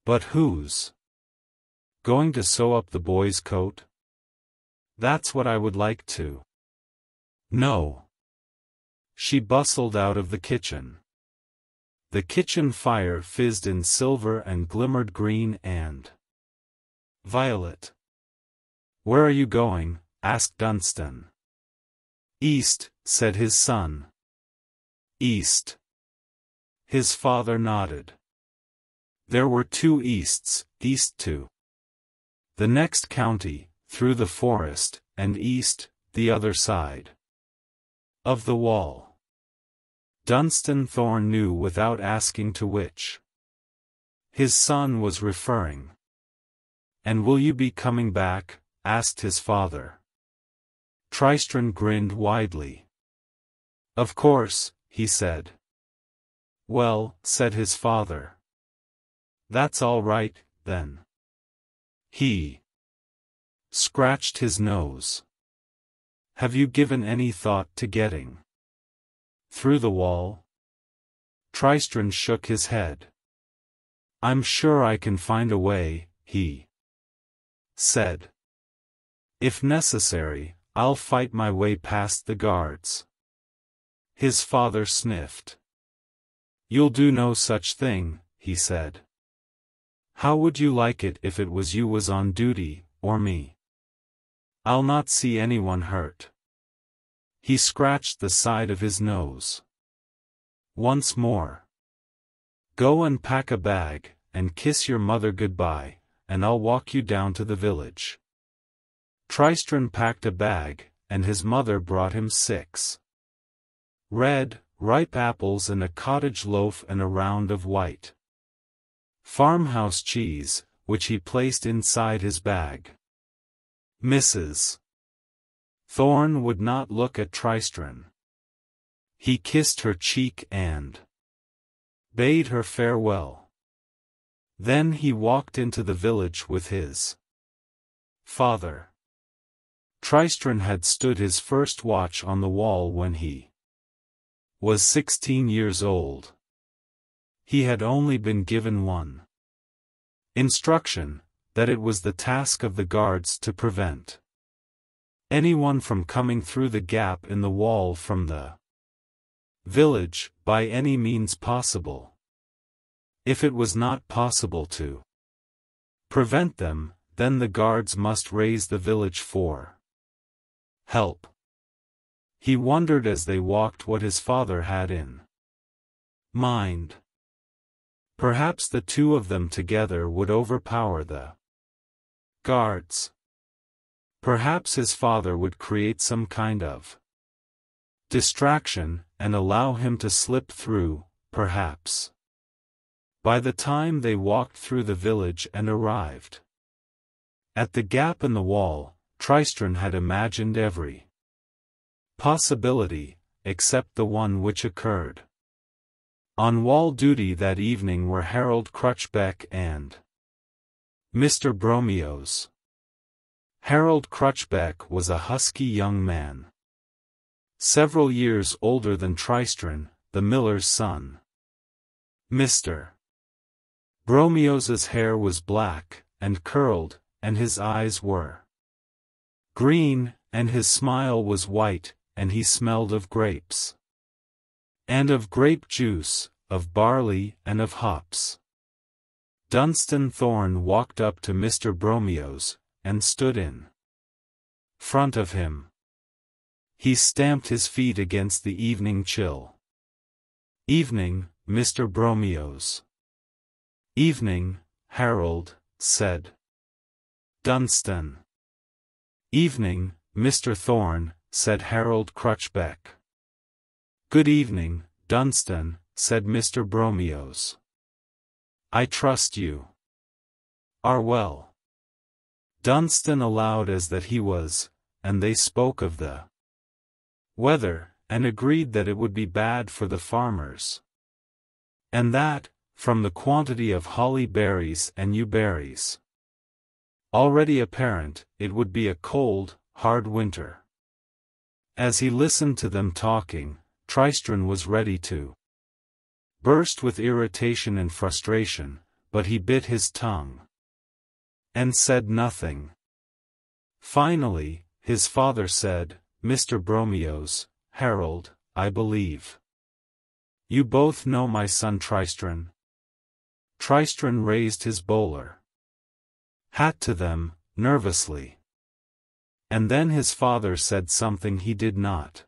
"But who's going to sew up the boy's coat? That's what I would like to know." She bustled out of the kitchen. The kitchen fire fizzed in silver and glimmered green and violet. "Where are you going?" asked Dunstan. "East," said his son. "East." His father nodded. There were 2 easts, east to the next county, through the forest, and east, the other side of the wall. Dunstan Thorne knew without asking to which his son was referring. "And will you be coming back?" asked his father. Tristran grinned widely. "Of course," he said. "Well," said his father. "That's all right, then." He scratched his nose. "Have you given any thought to getting through the wall?" Tristran shook his head. "I'm sure I can find a way," he said. "If necessary, I'll fight my way past the guards." His father sniffed. "You'll do no such thing," he said. "How would you like it if it was you was on duty, or me? I'll not see anyone hurt." He scratched the side of his nose once more. "Go and pack a bag, and kiss your mother goodbye, and I'll walk you down to the village." Tristran packed a bag, and his mother brought him 6 red, ripe apples and a cottage loaf and a round of white farmhouse cheese, which he placed inside his bag. Mrs. Thorne would not look at Tristran. He kissed her cheek and bade her farewell. Then he walked into the village with his father. Tristran had stood his first watch on the wall when he was 16 years old. He had only been given one instruction, that it was the task of the guards to prevent anyone from coming through the gap in the wall from the village, by any means possible. If it was not possible to prevent them, then the guards must raise the village for help. He wondered as they walked what his father had in mind. Perhaps the 2 of them together would overpower the guards. Perhaps his father would create some kind of distraction, and allow him to slip through, perhaps. By the time they walked through the village and arrived at the gap in the wall, Tristran had imagined every possibility, except the one which occurred. On wall duty that evening were Harold Crutchbeck and Mr. Bromios. Harold Crutchbeck was a husky young man, several years older than Tristran, the miller's son. Mr. Bromios's hair was black, and curled, and his eyes were green, and his smile was white, and he smelled of grapes, and of grape juice, of barley and of hops. Dunstan Thorne walked up to Mr. Bromios, and stood in front of him. He stamped his feet against the evening chill. "Evening, Mr. Bromios." "Evening, Harold," said Dunstan. "Evening, Mr. Thorne," said Harold Crutchbeck. "Good evening, Dunstan," said Mr. Bromios. "I trust you are well." Dunstan allowed as that he was, and they spoke of the weather, and agreed that it would be bad for the farmers, and that, from the quantity of holly berries and yew berries already apparent, it would be a cold, hard winter. As he listened to them talking, Tristran was ready to burst with irritation and frustration, but he bit his tongue and said nothing. Finally, his father said, "Mr. Bromios, Harold, I believe you both know my son Tristran." Tristran raised his bowler hat to them, nervously. And then his father said something he did not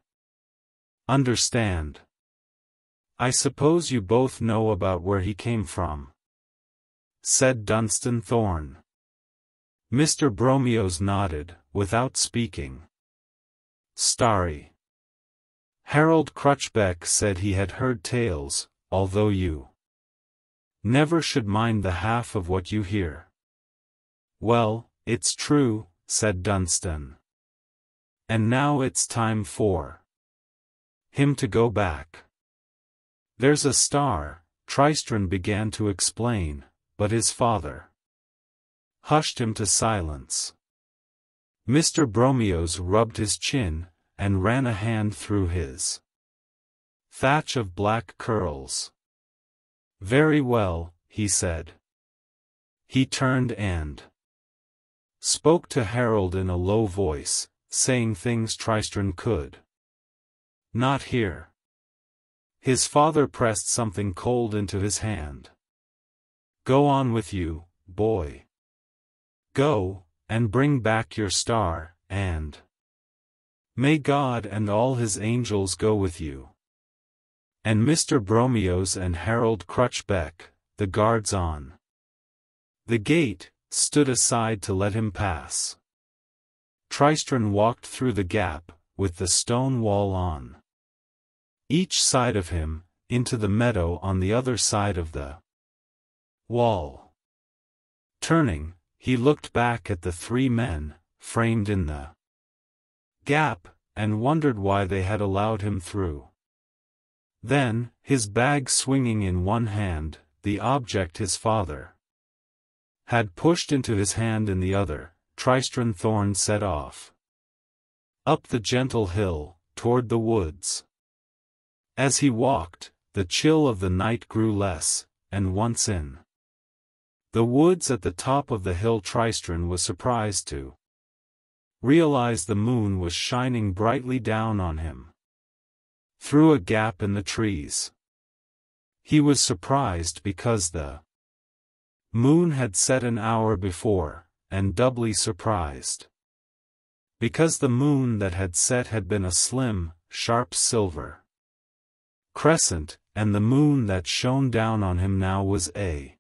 understand. "I suppose you both know about where he came from," said Dunstan Thorne. Mr. Bromios nodded, without speaking. "Starry." Harold Crutchbeck said he had heard tales, although you never should mind the half of what you hear. "Well, it's true," said Dunstan. "And now it's time for him to go back. There's a star," Tristran began to explain, but his father hushed him to silence. Mr. Bromios rubbed his chin, and ran a hand through his thatch of black curls. "Very well," he said. He turned and spoke to Harold in a low voice, saying things Tristran could not hear. His father pressed something cold into his hand. "Go on with you, boy. Go, and bring back your star, and may God and all his angels go with you." And Mr. Bromios and Harold Crutchbeck, the guards on the gate, stood aside to let him pass. Tristran walked through the gap, with the stone wall on each side of him, into the meadow on the other side of the wall. Turning, he looked back at the three men, framed in the gap, and wondered why they had allowed him through. Then, his bag swinging in one hand, the object his father had pushed into his hand in the other, Tristran Thorne set off up the gentle hill, toward the woods. As he walked, the chill of the night grew less, and once in the woods at the top of the hill Tristran was surprised to realize the moon was shining brightly down on him through a gap in the trees. He was surprised because the moon had set an hour before, and doubly surprised because the moon that had set had been a slim, sharp silver crescent, and the moon that shone down on him now was a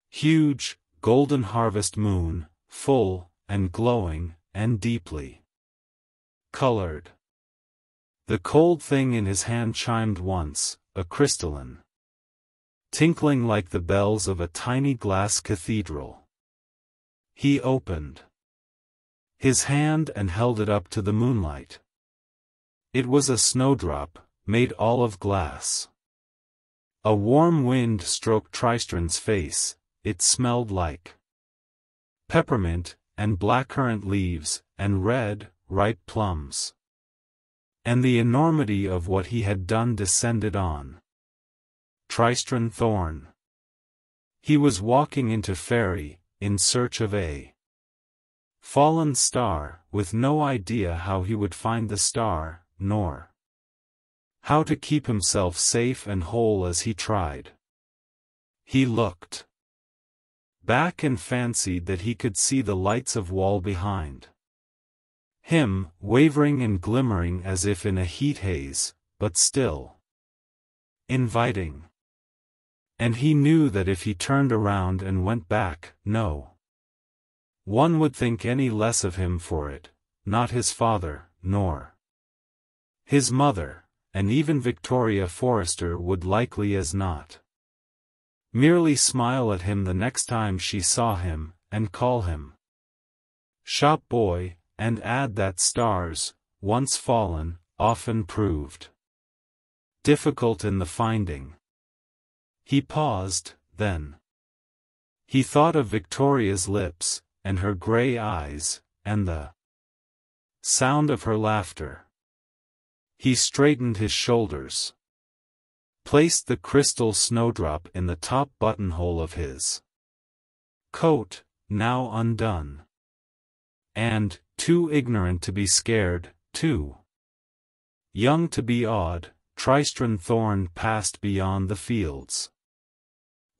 huge, golden harvest moon, full, and glowing, and deeply colored. The cold thing in his hand chimed once, a crystalline tinkling like the bells of a tiny glass cathedral. He opened his hand and held it up to the moonlight. It was a snowdrop, made all of glass. A warm wind stroked Tristran's face. It smelled like peppermint, and blackcurrant leaves, and red, ripe plums. And the enormity of what he had done descended on Tristran Thorn. He was walking into Fairy, in search of a fallen star, with no idea how he would find the star, nor how to keep himself safe and whole as he tried. He looked back and fancied that he could see the lights of wall behind him, wavering and glimmering as if in a heat haze, but still inviting. And he knew that if he turned around and went back, no one would think any less of him for it, not his father, nor his mother, and even Victoria Forrester would likely as not merely smile at him the next time she saw him, and call him shop boy, and add that stars, once fallen, often proved difficult in the finding. He paused, then he thought of Victoria's lips, and her grey eyes, and the sound of her laughter. He straightened his shoulders, placed the crystal snowdrop in the top buttonhole of his coat, now undone, and, too ignorant to be scared, too young to be awed, Tristran Thorn passed beyond the fields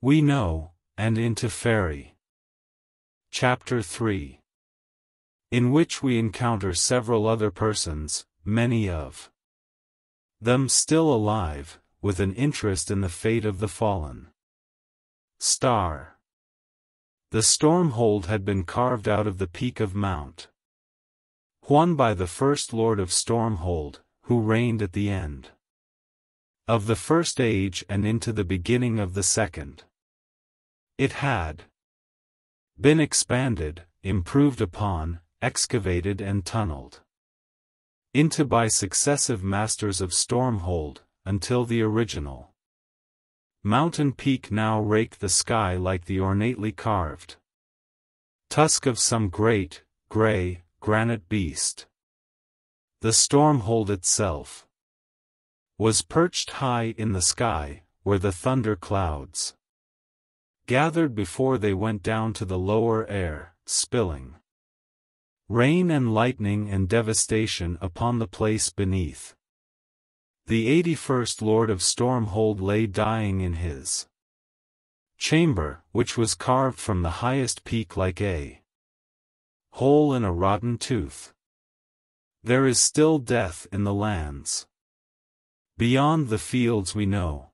we know, and into Fairy. Chapter 3. In which we encounter several other persons, many of them still alive, with an interest in the fate of the fallen star. The Stormhold had been carved out of the peak of Mount Juan by the first Lord of Stormhold, who reigned at the end of the First Age and into the beginning of the Second. It had been expanded, improved upon, excavated and tunneled into by successive masters of Stormhold, until the original mountain peak now raked the sky like the ornately carved tusk of some great, grey, granite beast. The Stormhold itself was perched high in the sky, where the thunder clouds gathered before they went down to the lower air, spilling rain and lightning and devastation upon the place beneath. The 81st Lord of Stormhold lay dying in his chamber, which was carved from the highest peak like a hole in a rotten tooth. There is still death in the lands beyond the fields we know.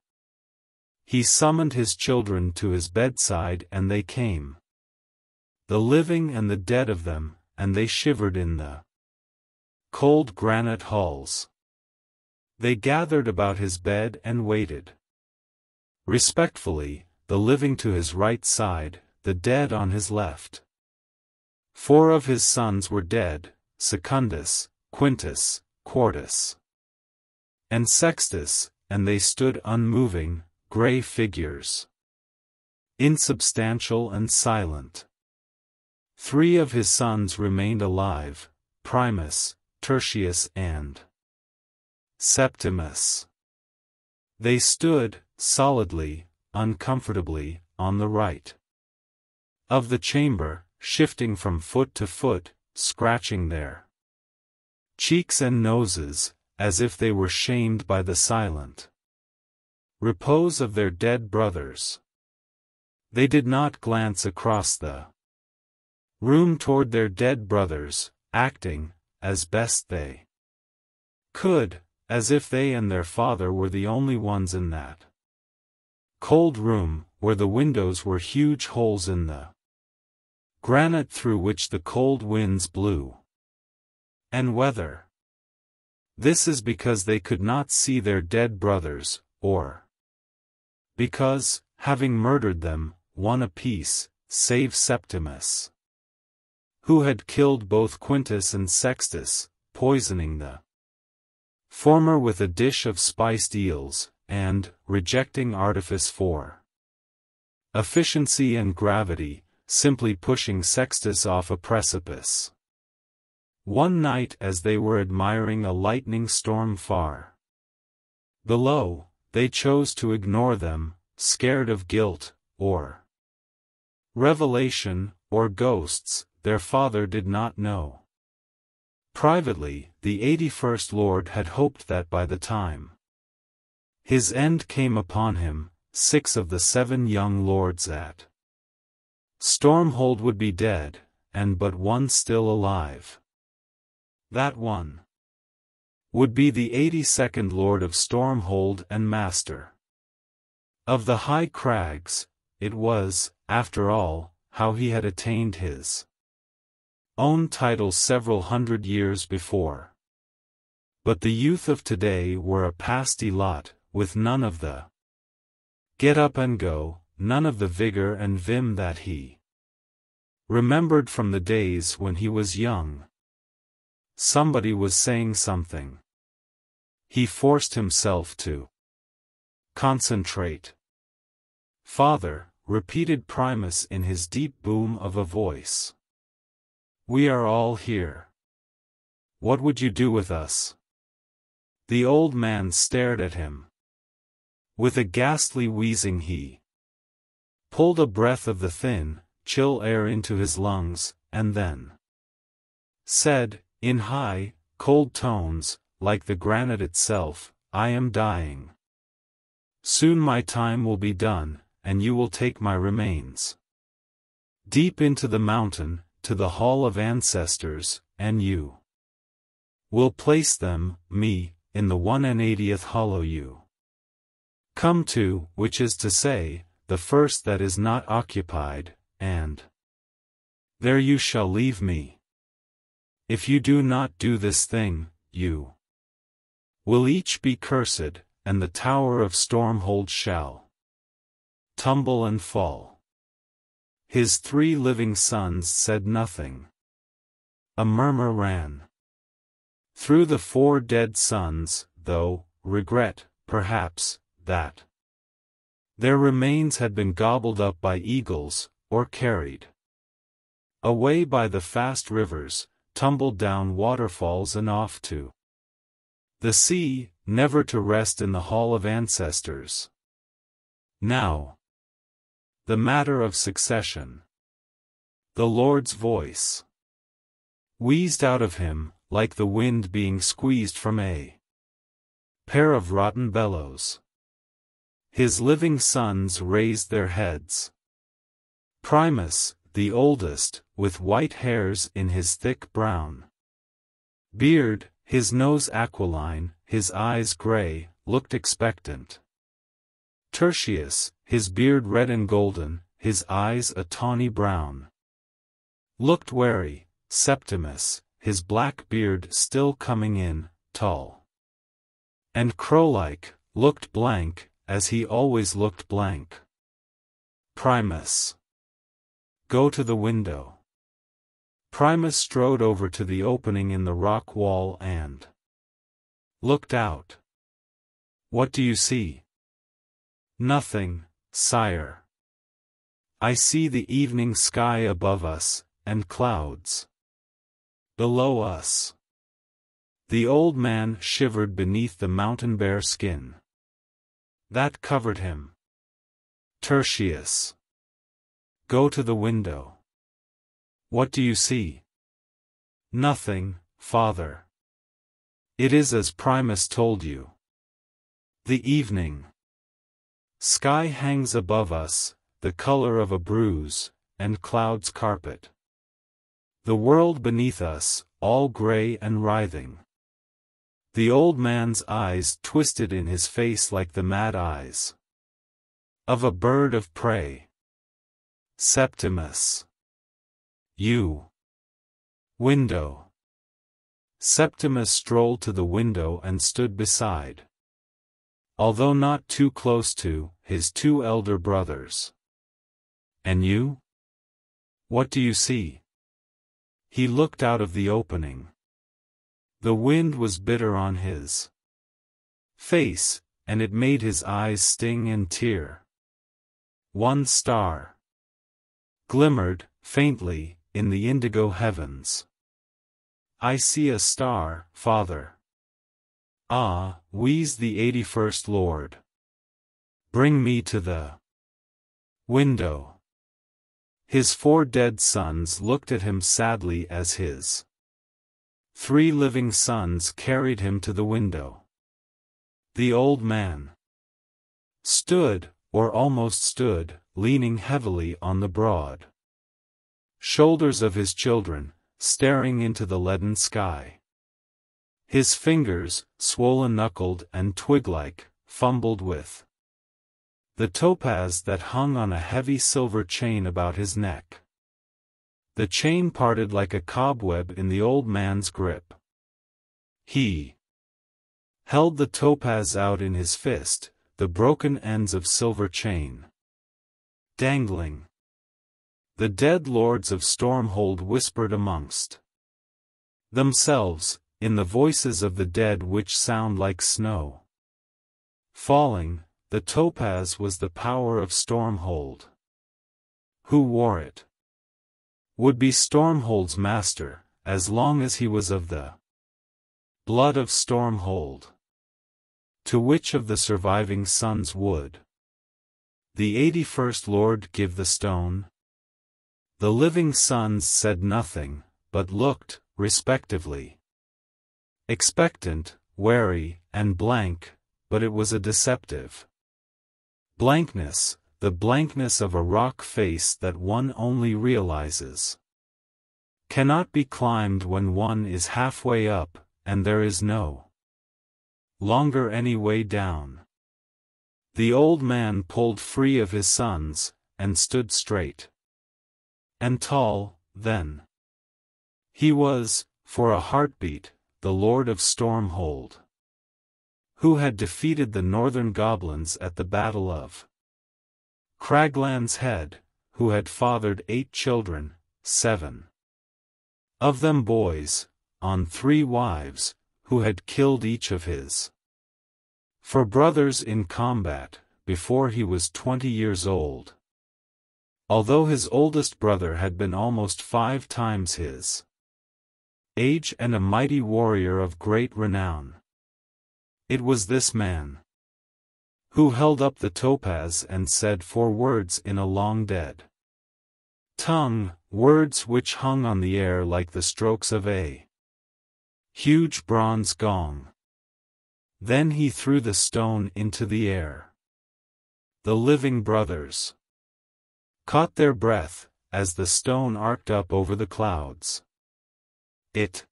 He summoned his children to his bedside and they came, the living and the dead of them, and they shivered in the cold granite halls. They gathered about his bed and waited respectfully, the living to his right side, the dead on his left. 4 of his sons were dead, Secundus, Quintus, Quartus, and Sextus, and they stood unmoving, grey figures, insubstantial and silent. 3 of his sons remained alive, Primus, Tertius and Septimus. They stood, solidly, uncomfortably, on the right of the chamber, shifting from foot to foot, scratching their cheeks and noses, as if they were shamed by the silent repose of their dead brothers. They did not glance across the room toward their dead brothers, acting, as best they could, as if they and their father were the only ones in that cold room, where the windows were huge holes in the granite through which the cold winds blew. And whether this is because they could not see their dead brothers, or because, having murdered them, one apiece, save Septimus, who had killed both Quintus and Sextus, poisoning the former with a dish of spiced eels, and, rejecting artifice for efficiency and gravity, simply pushing Sextus off a precipice. One night as they were admiring a lightning storm far below, they chose to ignore them, scared of guilt, or revelation, or ghosts, their father did not know. Privately, the 81st Lord had hoped that by the time his end came upon him, 6 of the 7 young lords at Stormhold would be dead, and but one still alive. That one would be the 82nd Lord of Stormhold and Master of the High Crags. It was, after all, how he had attained his own title several hundred years before. But the youth of today were a pasty lot, with none of the get up and go, none of the vigor and vim that he remembered from the days when he was young. Somebody was saying something. He forced himself to concentrate. "Father," repeated Primus in his deep boom of a voice. "We are all here. What would you do with us?" The old man stared at him. With a ghastly wheezing he pulled a breath of the thin, chill air into his lungs, and then said, in high, cold tones, like the granite itself, "I am dying. Soon my time will be done, and you will take my remains deep into the mountain, to the Hall of Ancestors, and you will place them, me, in the 180th hollow you come to, which is to say, the first that is not occupied, and there you shall leave me. If you do not do this thing, you will each be cursed, and the tower of Stormhold shall tumble and fall." His 3 living sons said nothing. A murmur ran through the 4 dead sons, though, regret, perhaps, that their remains had been gobbled up by eagles, or carried away by the fast rivers, tumbled down waterfalls and off to the sea, never to rest in the Hall of Ancestors. Now, the matter of succession. The Lord's voice wheezed out of him, like the wind being squeezed from a pair of rotten bellows. His living sons raised their heads. Primus, the oldest, with white hairs in his thick brown beard, his nose aquiline, his eyes gray, looked expectant. Tertius, his beard red and golden, his eyes a tawny brown, looked wary. Septimus, his black beard still coming in, tall and crow-like, looked blank, as he always looked blank. Primus, go to the window. Primus strode over to the opening in the rock wall and looked out. What do you see? Nothing, sire. I see the evening sky above us, and clouds below us. The old man shivered beneath the mountain bear skin that covered him. Tertius, go to the window. What do you see? Nothing, father. It is as Primus told you. The evening sky hangs above us, the color of a bruise, and clouds carpet the world beneath us, all gray and writhing. The old man's eyes twisted in his face like the mad eyes of a bird of prey. Septimus, you. Window. Septimus strolled to the window and stood beside, although not too close to, his 2 elder brothers. And you? What do you see? He looked out of the opening. The wind was bitter on his face, and it made his eyes sting and tear. 1 star. glimmered, faintly, in the indigo heavens. "I see a star, father." "Ah," wheezed the 81st Lord. "Bring me to the window." His 4 dead sons looked at him sadly as his 3 living sons carried him to the window. The old man stood, or almost stood, leaning heavily on the broad shoulders of his children, staring into the leaden sky. His fingers, swollen-knuckled and twig-like, fumbled with the topaz that hung on a heavy silver chain about his neck. The chain parted like a cobweb in the old man's grip. He held the topaz out in his fist, the broken ends of silver chain dangling. The dead lords of Stormhold whispered amongst themselves, in the voices of the dead which sound like snow falling. The topaz was the power of Stormhold. Who wore it would be Stormhold's master, as long as he was of the blood of Stormhold. To which of the surviving sons would the 81st Lord give the stone? The living sons said nothing, but looked, respectively, expectant, wary, and blank, but it was a deceptive blankness, the blankness of a rock face that one only realizes cannot be climbed when one is halfway up, and there is no longer any way down. The old man pulled free of his sons, and stood straight and tall. Then he was, for a heartbeat, the Lord of Stormhold, who had defeated the northern goblins at the Battle of Cragland's Head, who had fathered 8 children, 7 of them boys, on 3 wives, who had killed each of his 4 brothers in combat, before he was 20 years old. Although his oldest brother had been almost 5 times his age and a mighty warrior of great renown. It was this man who held up the topaz and said 4 words in a long dead tongue, words which hung on the air like the strokes of a huge bronze gong. Then he threw the stone into the air. The living brothers caught their breath, as the stone arced up over the clouds. It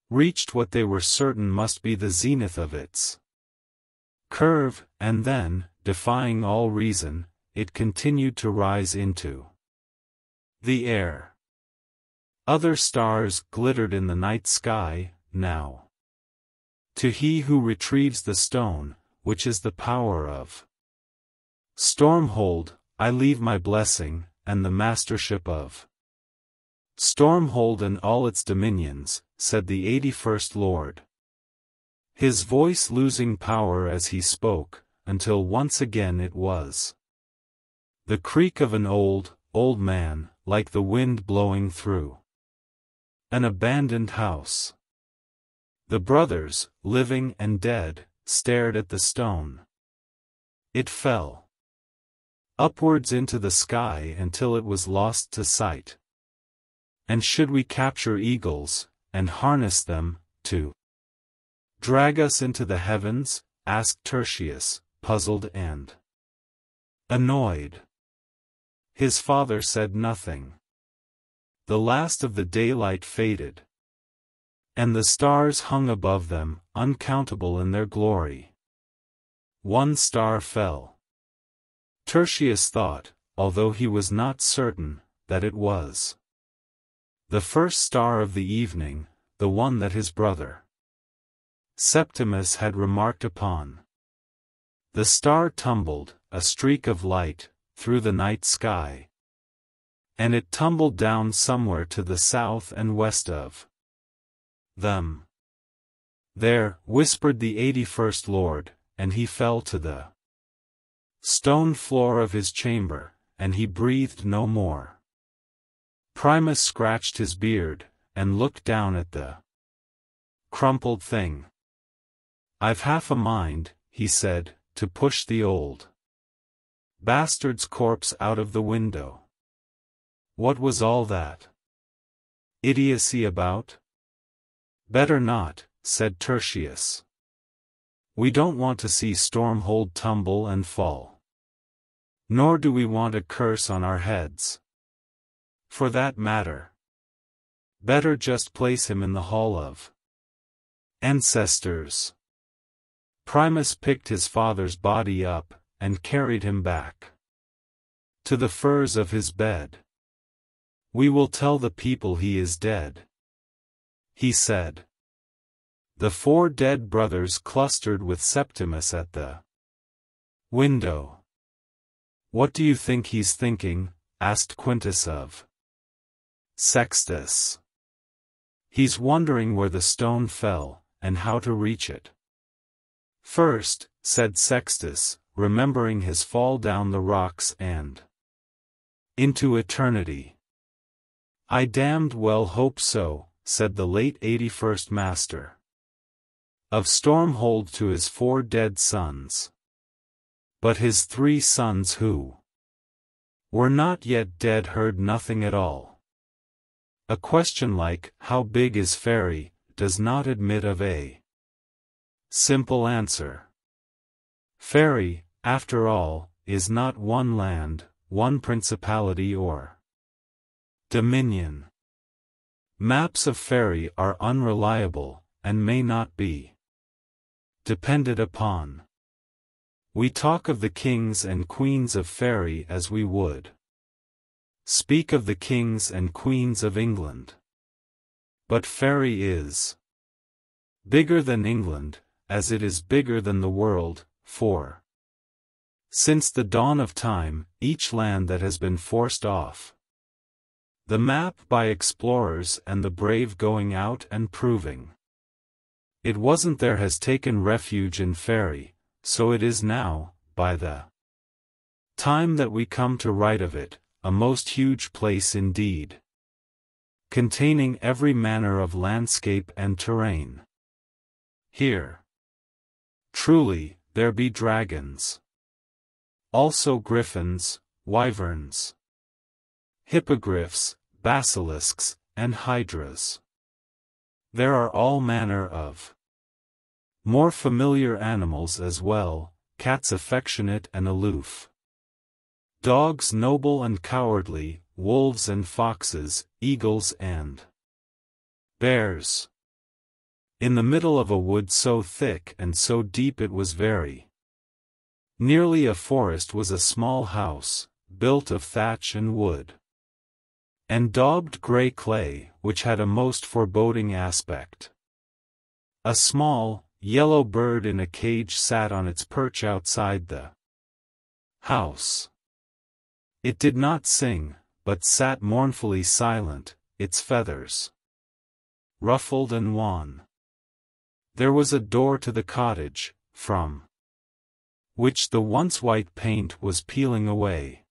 reached what they were certain must be the zenith of its curve, and then, defying all reason, it continued to rise into the air. Other stars glittered in the night sky, now. To he who retrieves the stone, which is the power of Stormhold, I leave my blessing, and the mastership of Stormhold and all its dominions, said the 81st Lord. His voice losing power as he spoke, until once again it was the creak of an old, old man, like the wind blowing through an abandoned house. The brothers, living and dead, stared at the stone. It fell upwards into the sky until it was lost to sight. And should we capture eagles, and harness them, to drag us into the heavens? Asked Tertius, puzzled and annoyed. His father said nothing. The last of the daylight faded, and the stars hung above them, uncountable in their glory. 1 star fell. Tertius thought, although he was not certain, that it was the first star of the evening, the one that his brother Septimus had remarked upon. The star tumbled, a streak of light, through the night sky. And it tumbled down somewhere to the south and west of them. There, whispered the 81st Lord, and he fell to the stone floor of his chamber, and he breathed no more. Primus scratched his beard, and looked down at the crumpled thing. "I've half a mind," he said, "to push the old bastard's corpse out of the window." What was all that idiocy about? "Better not," said Tertius. "We don't want to see Stormhold tumble and fall. Nor do we want a curse on our heads. For that matter. Better just place him in the Hall of Ancestors." Primus picked his father's body up, and carried him back to the furs of his bed. "We will tell the people he is dead," he said. The 4 dead brothers clustered with Septimus at the window. "What do you think he's thinking?" asked Quintus of Sextus. "He's wondering where the stone fell, and how to reach it." "First," said Sextus, remembering his fall down the rocks and into eternity. "I damned well hope so," said the late 81st Master of Stormhold to his 4 dead sons. But his 3 sons who were not yet dead heard nothing at all. A question like, "How big is Fairy?" does not admit of a simple answer. Fairy, after all, is not one land, one principality or dominion. Maps of Fairy are unreliable, and may not be depended upon. We talk of the kings and queens of Fairy as we would speak of the kings and queens of England. But Fairy is bigger than England, as it is bigger than the world, for since the dawn of time, each land that has been forced off the map by explorers and the brave going out and proving it wasn't there has taken refuge in Fairy, so it is now, by the time that we come to write of it, a most huge place indeed, containing every manner of landscape and terrain. Here, truly, there be dragons, also griffins, wyverns, hippogriffs, basilisks, and hydras. There are all manner of more familiar animals as well, cats affectionate and aloof, dogs noble and cowardly, wolves and foxes, eagles and bears. In the middle of a wood so thick and so deep it was very nearly a forest was a small house, built of thatch and wood, and daubed grey clay, which had a most foreboding aspect. A small, yellow bird in a cage sat on its perch outside the house. It did not sing, but sat mournfully silent, its feathers ruffled and wan. There was a door to the cottage, from which the once white paint was peeling away.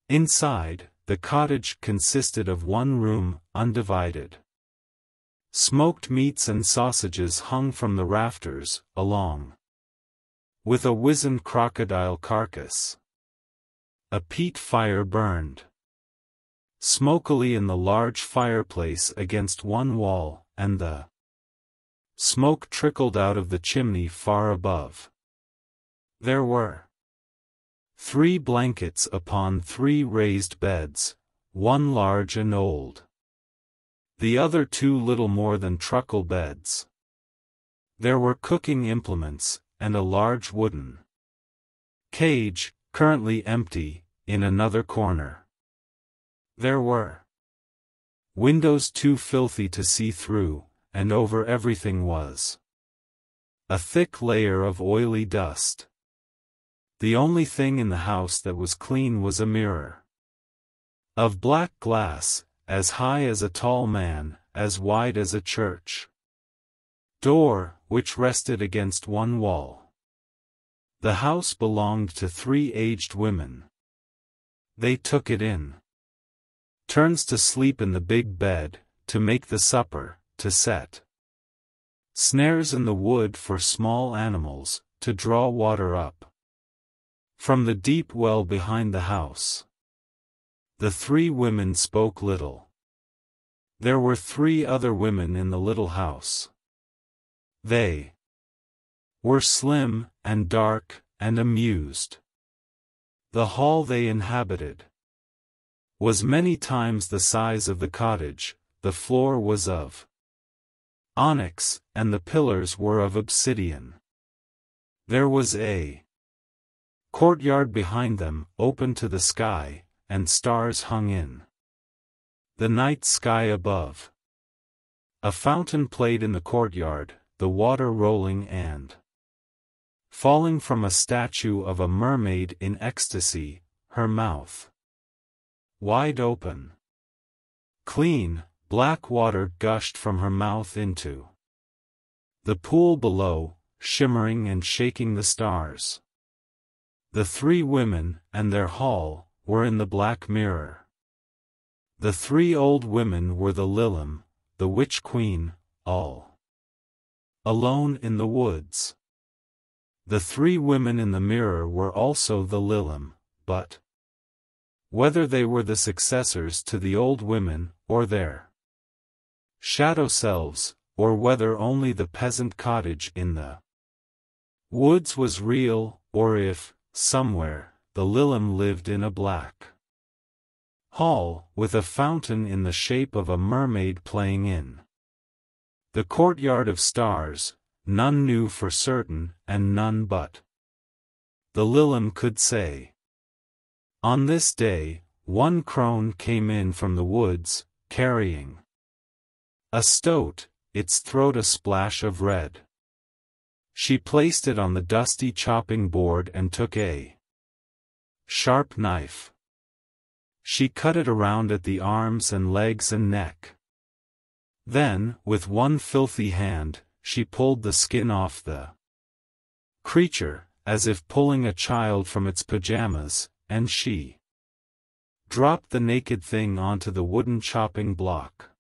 Inside, the cottage consisted of one room, undivided. Smoked meats and sausages hung from the rafters, along with a wizened crocodile carcass. A peat fire burned smokily in the large fireplace against one wall, and the smoke trickled out of the chimney far above. There were 3 blankets upon 3 raised beds, one large and old, the other 2 little more than truckle beds. There were cooking implements, and a large wooden cage, currently empty, in another corner. There were windows too filthy to see through, and over everything was a thick layer of oily dust. The only thing in the house that was clean was a mirror of black glass, as high as a tall man, as wide as a church door, which rested against one wall. The house belonged to 3 aged women. They took it in turns to sleep in the big bed, to make the supper, to set snares in the wood for small animals, to draw water up from the deep well behind the house. The three women spoke little. There were 3 other women in the little house. They were slim, and dark, and amused. The hall they inhabited was many times the size of the cottage. The floor was of onyx, and the pillars were of obsidian. There was a courtyard behind them, open to the sky, and stars hung in the night sky above. A fountain played in the courtyard, the water rolling and falling from a statue of a mermaid in ecstasy, her mouth wide open. Clean, black water gushed from her mouth into the pool below, shimmering and shaking the stars. The 3 women, and their hall, were in the black mirror. The 3 old women were the Lilim, the witch queen, all alone in the woods. The 3 women in the mirror were also the Lilim, but whether they were the successors to the old women, or their shadow selves, or whether only the peasant cottage in the woods was real, or if, somewhere, the Lilim lived in a black hall, with a fountain in the shape of a mermaid playing in the courtyard of stars, none knew for certain, and none but the Lilim could say. On this day, one crone came in from the woods, carrying a stoat, its throat a splash of red. She placed it on the dusty chopping board and took a sharp knife. She cut it around at the arms and legs and neck. Then, with one filthy hand, she pulled the skin off the creature, as if pulling a child from its pajamas, and she dropped the naked thing onto the wooden chopping block.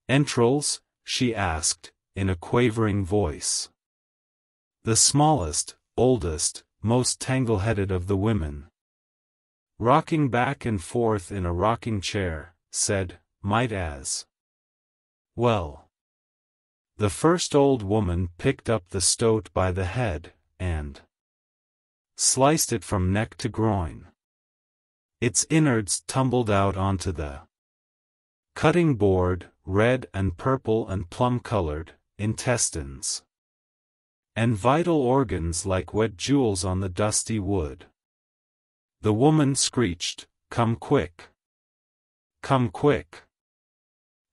"Entrails?" she asked, in a quavering voice. The smallest, oldest, most tangle-headed of the women, rocking back and forth in a rocking chair, said, "Might as well." The first old woman picked up the stoat by the head, and sliced it from neck to groin. Its innards tumbled out onto the cutting board, red and purple and plum-colored, intestines and vital organs like wet jewels on the dusty wood. The woman screeched, "Come quick! Come quick!"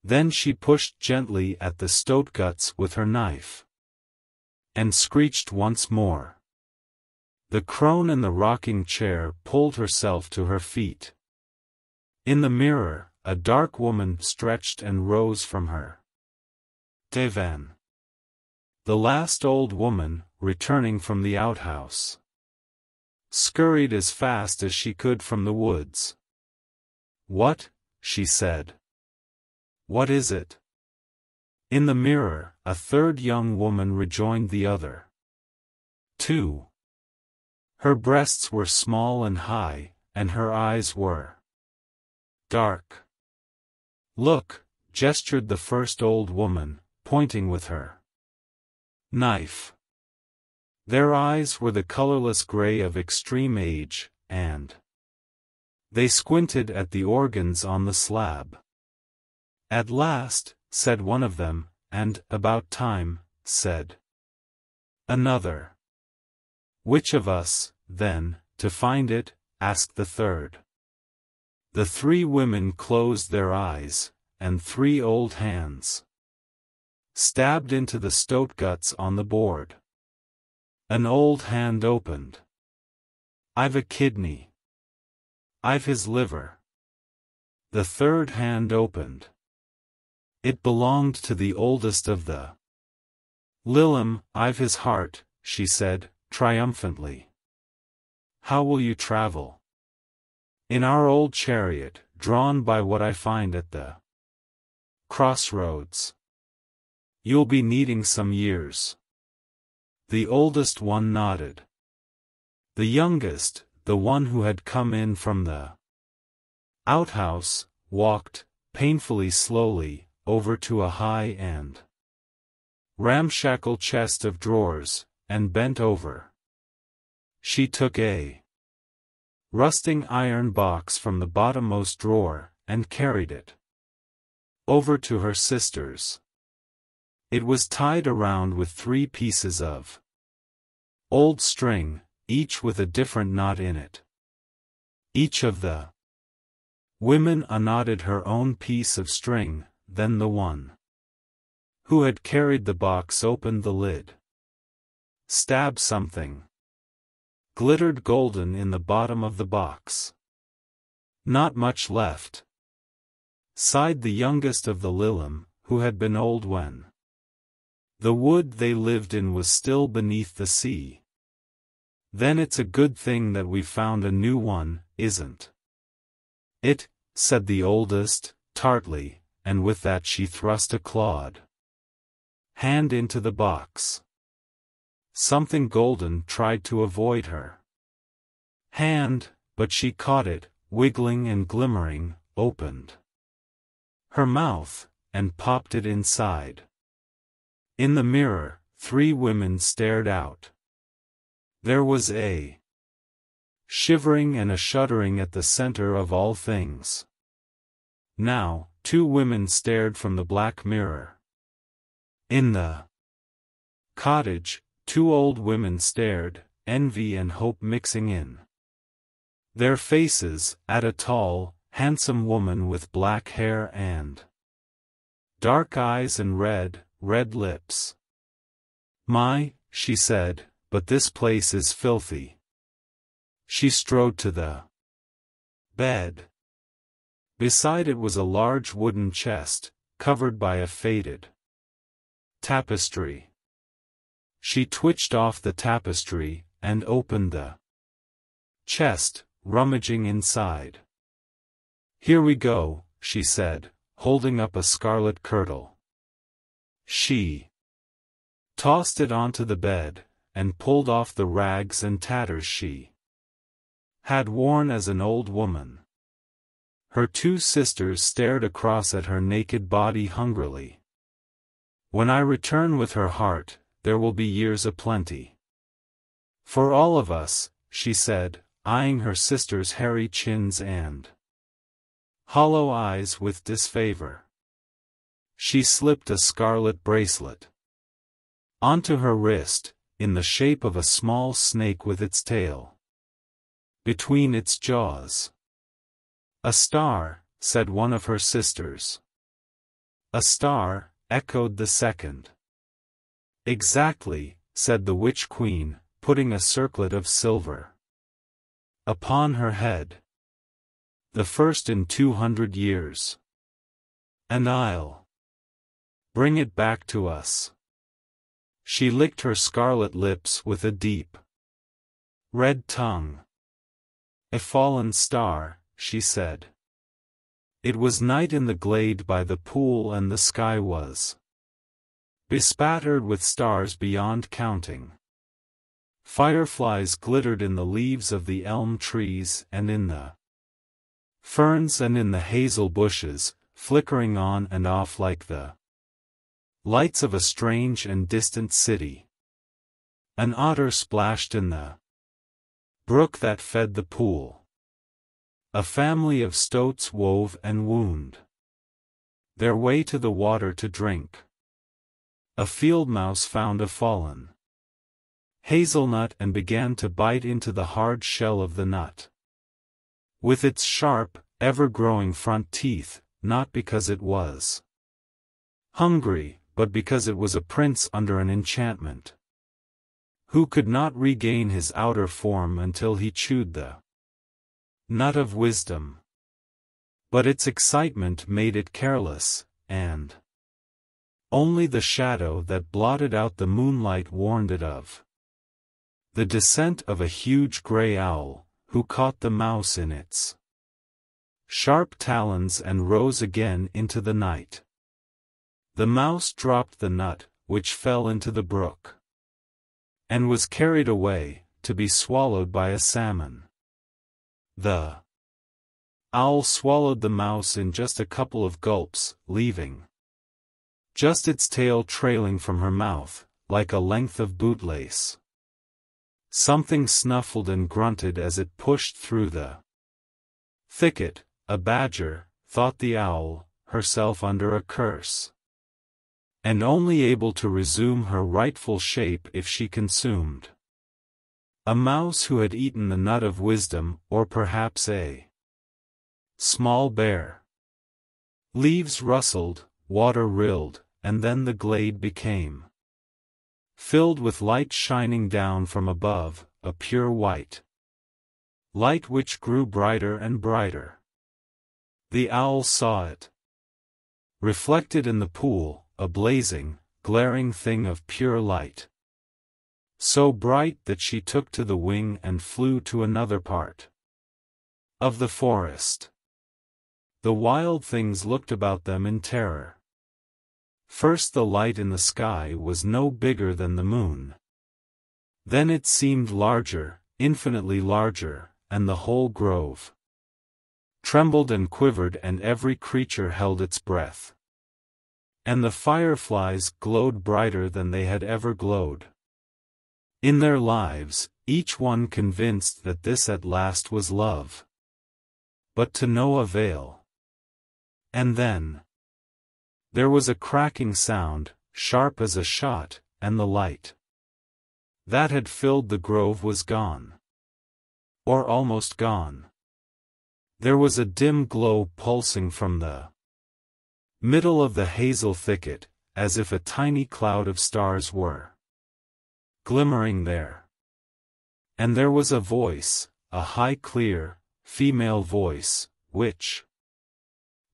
Then she pushed gently at the stoat guts with her knife, and screeched once more. The crone in the rocking chair pulled herself to her feet. In the mirror, a dark woman stretched and rose from her divan. The last old woman, returning from the outhouse, scurried as fast as she could from the woods. "What?" she said. "What is it?" In the mirror, a third young woman rejoined the other two. Her breasts were small and high, and her eyes were dark. "Look," gestured the first old woman, pointing with her knife. Their eyes were the colorless gray of extreme age, and they squinted at the organs on the slab. "At last," said one of them, and, "About time," said another. "Which of us, then, to find it?" asked the third. The 3 women closed their eyes, and 3 old hands stabbed into the stoat guts on the board. An old hand opened. "I've a kidney. I've his liver." The third hand opened. It belonged to the oldest of the Lilim. "I've his heart," she said, triumphantly. "How will you travel?" "In our old chariot, drawn by what I find at the crossroads. You'll be needing some years. The oldest one nodded. The youngest, the one who had come in from the outhouse, walked, painfully slowly, over to a high and ramshackle chest of drawers, and bent over. She took a rusting iron box from the bottommost drawer, and carried it over to her sisters. It was tied around with 3 pieces of old string, each with a different knot in it. Each of the women unknotted her own piece of string, then the one who had carried the box opened the lid. Stab something glittered golden in the bottom of the box. Not much left, sighed the youngest of the Lilum, who had been old when the wood they lived in was still beneath the sea. Then it's a good thing that we found a new one, isn't it? Said the oldest, tartly, and with that she thrust a clawed hand into the box. Something golden tried to avoid her hand, but she caught it, wiggling and glimmering, opened her mouth, and popped it inside. In the mirror, 3 women stared out. There was a shivering and a shuddering at the center of all things. Now, 2 women stared from the black mirror. In the cottage, 2 old women stared, envy and hope mixing in their faces, at a tall, handsome woman with black hair and dark eyes and red lips. "My," she said, "but this place is filthy." She strode to the bed. Beside it was a large wooden chest, covered by a faded tapestry. She twitched off the tapestry, and opened the chest, rummaging inside. "Here we go," she said, holding up a scarlet kirtle. She tossed it onto the bed, and pulled off the rags and tatters she had worn as an old woman. Her 2 sisters stared across at her naked body hungrily. "When I return with her heart, there will be years aplenty for all of us," she said, eyeing her sisters' hairy chins and hollow eyes with disfavor. She slipped a scarlet bracelet onto her wrist, in the shape of a small snake with its tail between its jaws. "A star," said one of her sisters. "A star," echoed the second. "Exactly," said the witch queen, putting a circlet of silver upon her head. "The first in 200 years. And I'll bring it back to us." She licked her scarlet lips with a deep red tongue. "A fallen star," she said. It was night in the glade by the pool, and the sky was bespattered with stars beyond counting. Fireflies glittered in the leaves of the elm trees and in the ferns and in the hazel bushes, flickering on and off like the lights of a strange and distant city. An otter splashed in the brook that fed the pool. A family of stoats wove and wound their way to the water to drink. A field mouse found a fallen hazelnut and began to bite into the hard shell of the nut with its sharp, ever-growing front teeth, not because it was hungry, but because it was a prince under an enchantment, who could not regain his outer form until he chewed the nut of wisdom. But its excitement made it careless, and only the shadow that blotted out the moonlight warned it of the descent of a huge gray owl, who caught the mouse in its sharp talons and rose again into the night. The mouse dropped the nut, which fell into the brook, and was carried away, to be swallowed by a salmon. The owl swallowed the mouse in just a couple of gulps, leaving just its tail trailing from her mouth, like a length of bootlace. Something snuffled and grunted as it pushed through the thicket. A badger, thought the owl, herself under a curse, and only able to resume her rightful shape if she consumed a mouse who had eaten the nut of wisdom, or perhaps a small bear. Leaves rustled, water rilled, and then the glade became filled with light shining down from above, a pure white light which grew brighter and brighter. The owl saw it reflected in the pool, a blazing, glaring thing of pure light, so bright that she took to the wing and flew to another part of the forest. The wild things looked about them in terror. First the light in the sky was no bigger than the moon. Then it seemed larger, infinitely larger, and the whole grove trembled and quivered, and every creature held its breath. And the fireflies glowed brighter than they had ever glowed in their lives, each one convinced that this at last was love. But to no avail. And then there was a cracking sound, sharp as a shot, and the light that had filled the grove was gone. Or almost gone. There was a dim glow pulsing from the middle of the hazel thicket, as if a tiny cloud of stars were glimmering there. And there was a voice, a high clear, female voice, which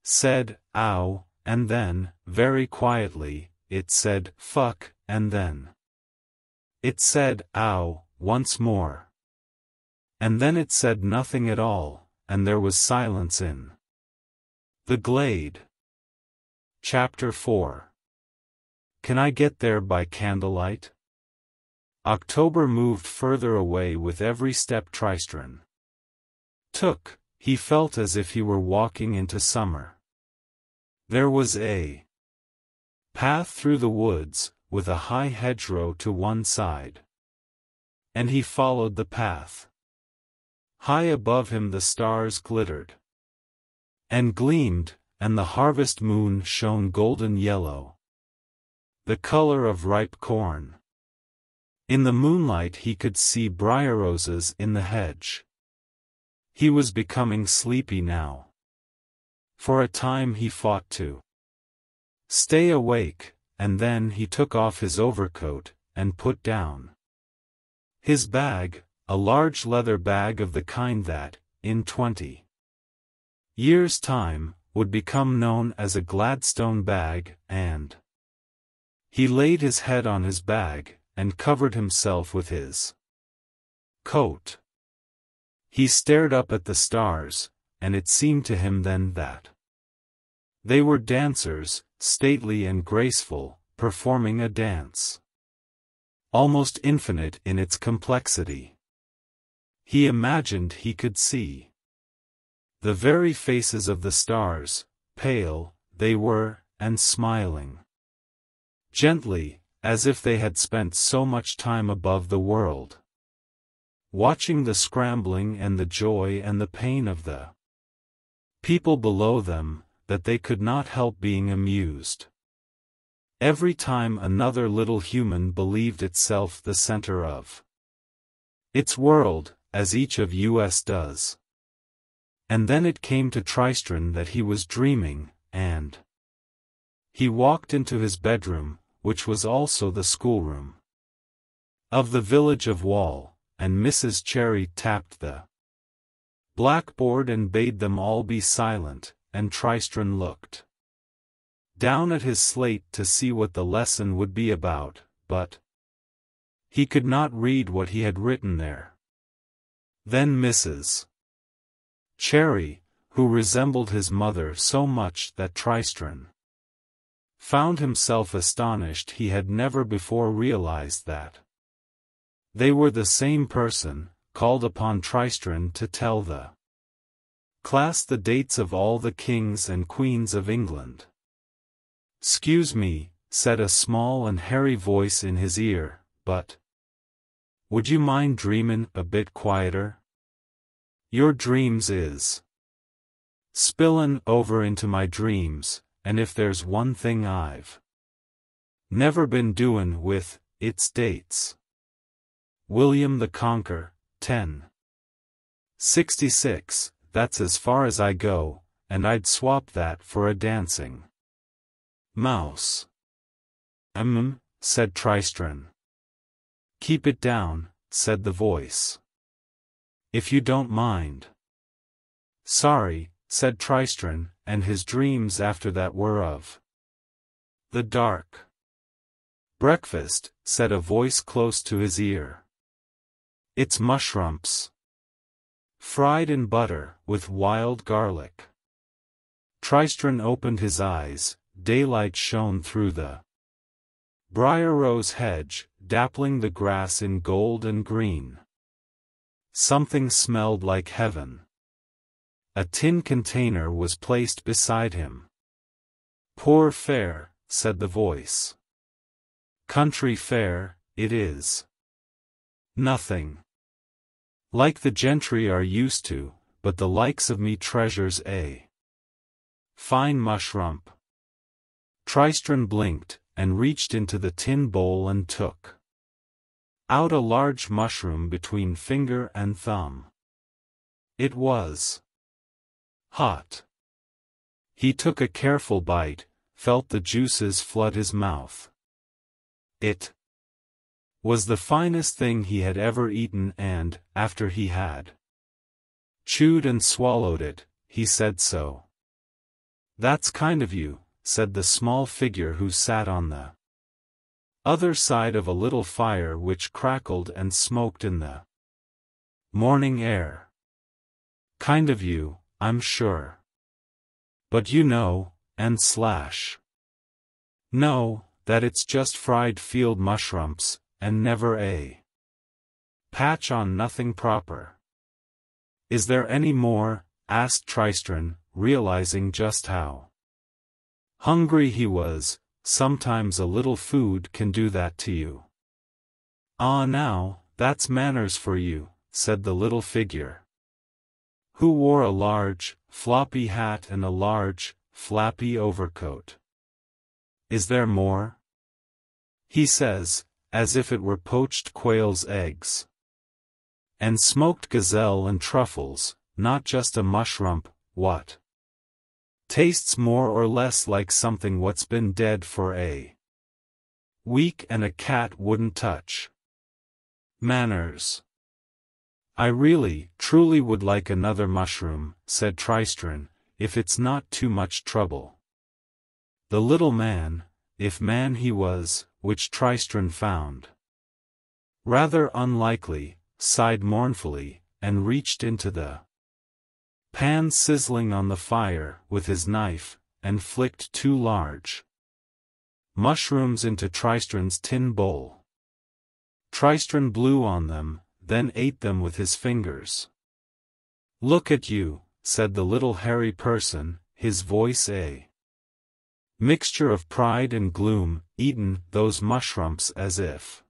said, "Ow," and then, very quietly, it said, "Fuck," and then it said, "Ow," once more. And then it said nothing at all, and there was silence in the glade. Chapter 4. Can I get there by candlelight? October moved further away with every step Tristran took. He felt as if he were walking into summer. There was a path through the woods, with a high hedgerow to one side. And he followed the path. High above him the stars glittered and gleamed, and the harvest moon shone golden yellow, the color of ripe corn. In the moonlight he could see briar roses in the hedge. He was becoming sleepy now. For a time he fought to stay awake, and then he took off his overcoat, and put down his bag, a large leather bag of the kind that, in 20 years' time, would become known as a Gladstone bag, and he laid his head on his bag, and covered himself with his coat. He stared up at the stars, and it seemed to him then that they were dancers, stately and graceful, performing a dance almost infinite in its complexity. He imagined he could see the very faces of the stars, pale, they were, and smiling gently, as if they had spent so much time above the world, watching the scrambling and the joy and the pain of the people below them, that they could not help being amused. Every time another little human believed itself the center of its world, as each of us does. And then it came to Tristran that he was dreaming, and he walked into his bedroom, which was also the schoolroom of the village of Wall, and Mrs. Cherry tapped the blackboard and bade them all be silent, and Tristran looked down at his slate to see what the lesson would be about, but he could not read what he had written there. Then Mrs. Cherry, who resembled his mother so much that Tristran found himself astonished he had never before realized that they were the same person, called upon Tristran to tell the class the dates of all the kings and queens of England. "'Excuse me," said a small and hairy voice in his ear, "but would you mind dreamin' a bit quieter? Your dreams is spillin' over into my dreams, and if there's one thing I've never been doin' with, it's dates." William the Conqueror, 1066, "That's as far as I go, and I'd swap that for a dancing mouse." Said Tristran. "Keep it down," said the voice. "If you don't mind." "Sorry," said Tristran, and his dreams after that were of the dark. "Breakfast," said a voice close to his ear. "It's mushrooms, fried in butter, with wild garlic." Tristran opened his eyes. Daylight shone through the briar rose hedge, dappling the grass in gold and green. Something smelled like heaven. A tin container was placed beside him. "Poor fare," said the voice. "Country fare, it is. Nothing like the gentry are used to, but the likes of me treasures a fine mushroom." Tristran blinked, and reached into the tin bowl and took out a large mushroom between finger and thumb. It was hot. He took a careful bite, felt the juices flood his mouth. It was the finest thing he had ever eaten, and, after he had chewed and swallowed it, he said so. "That's kind of you," said the small figure who sat on the other side of a little fire which crackled and smoked in the morning air. "Kind of you, I'm sure. But you know, and know, that it's just fried field mushrooms, and never a patch on nothing proper." "Is there any more?" asked Tristran, realizing just how hungry he was. "Sometimes a little food can do that to you." "Ah, now, that's manners for you," said the little figure, who wore a large, floppy hat and a large, flappy overcoat. "Is there more?" "He says, as if it were poached quail's eggs and smoked gazelle and truffles, not just a mushroom, what tastes more or less like something what's been dead for a week and a cat wouldn't touch." "Manners. I really, truly would like another mushroom," said Tristran, "if it's not too much trouble." The little man, if man he was, which Tristran found rather unlikely, sighed mournfully, and reached into the pan sizzling on the fire with his knife, and flicked 2 large mushrooms into Tristran's tin bowl. Tristran blew on them, then ate them with his fingers. "Look at you," said the little hairy person, his voice a mixture of pride and gloom, "eatin' those mushrooms as if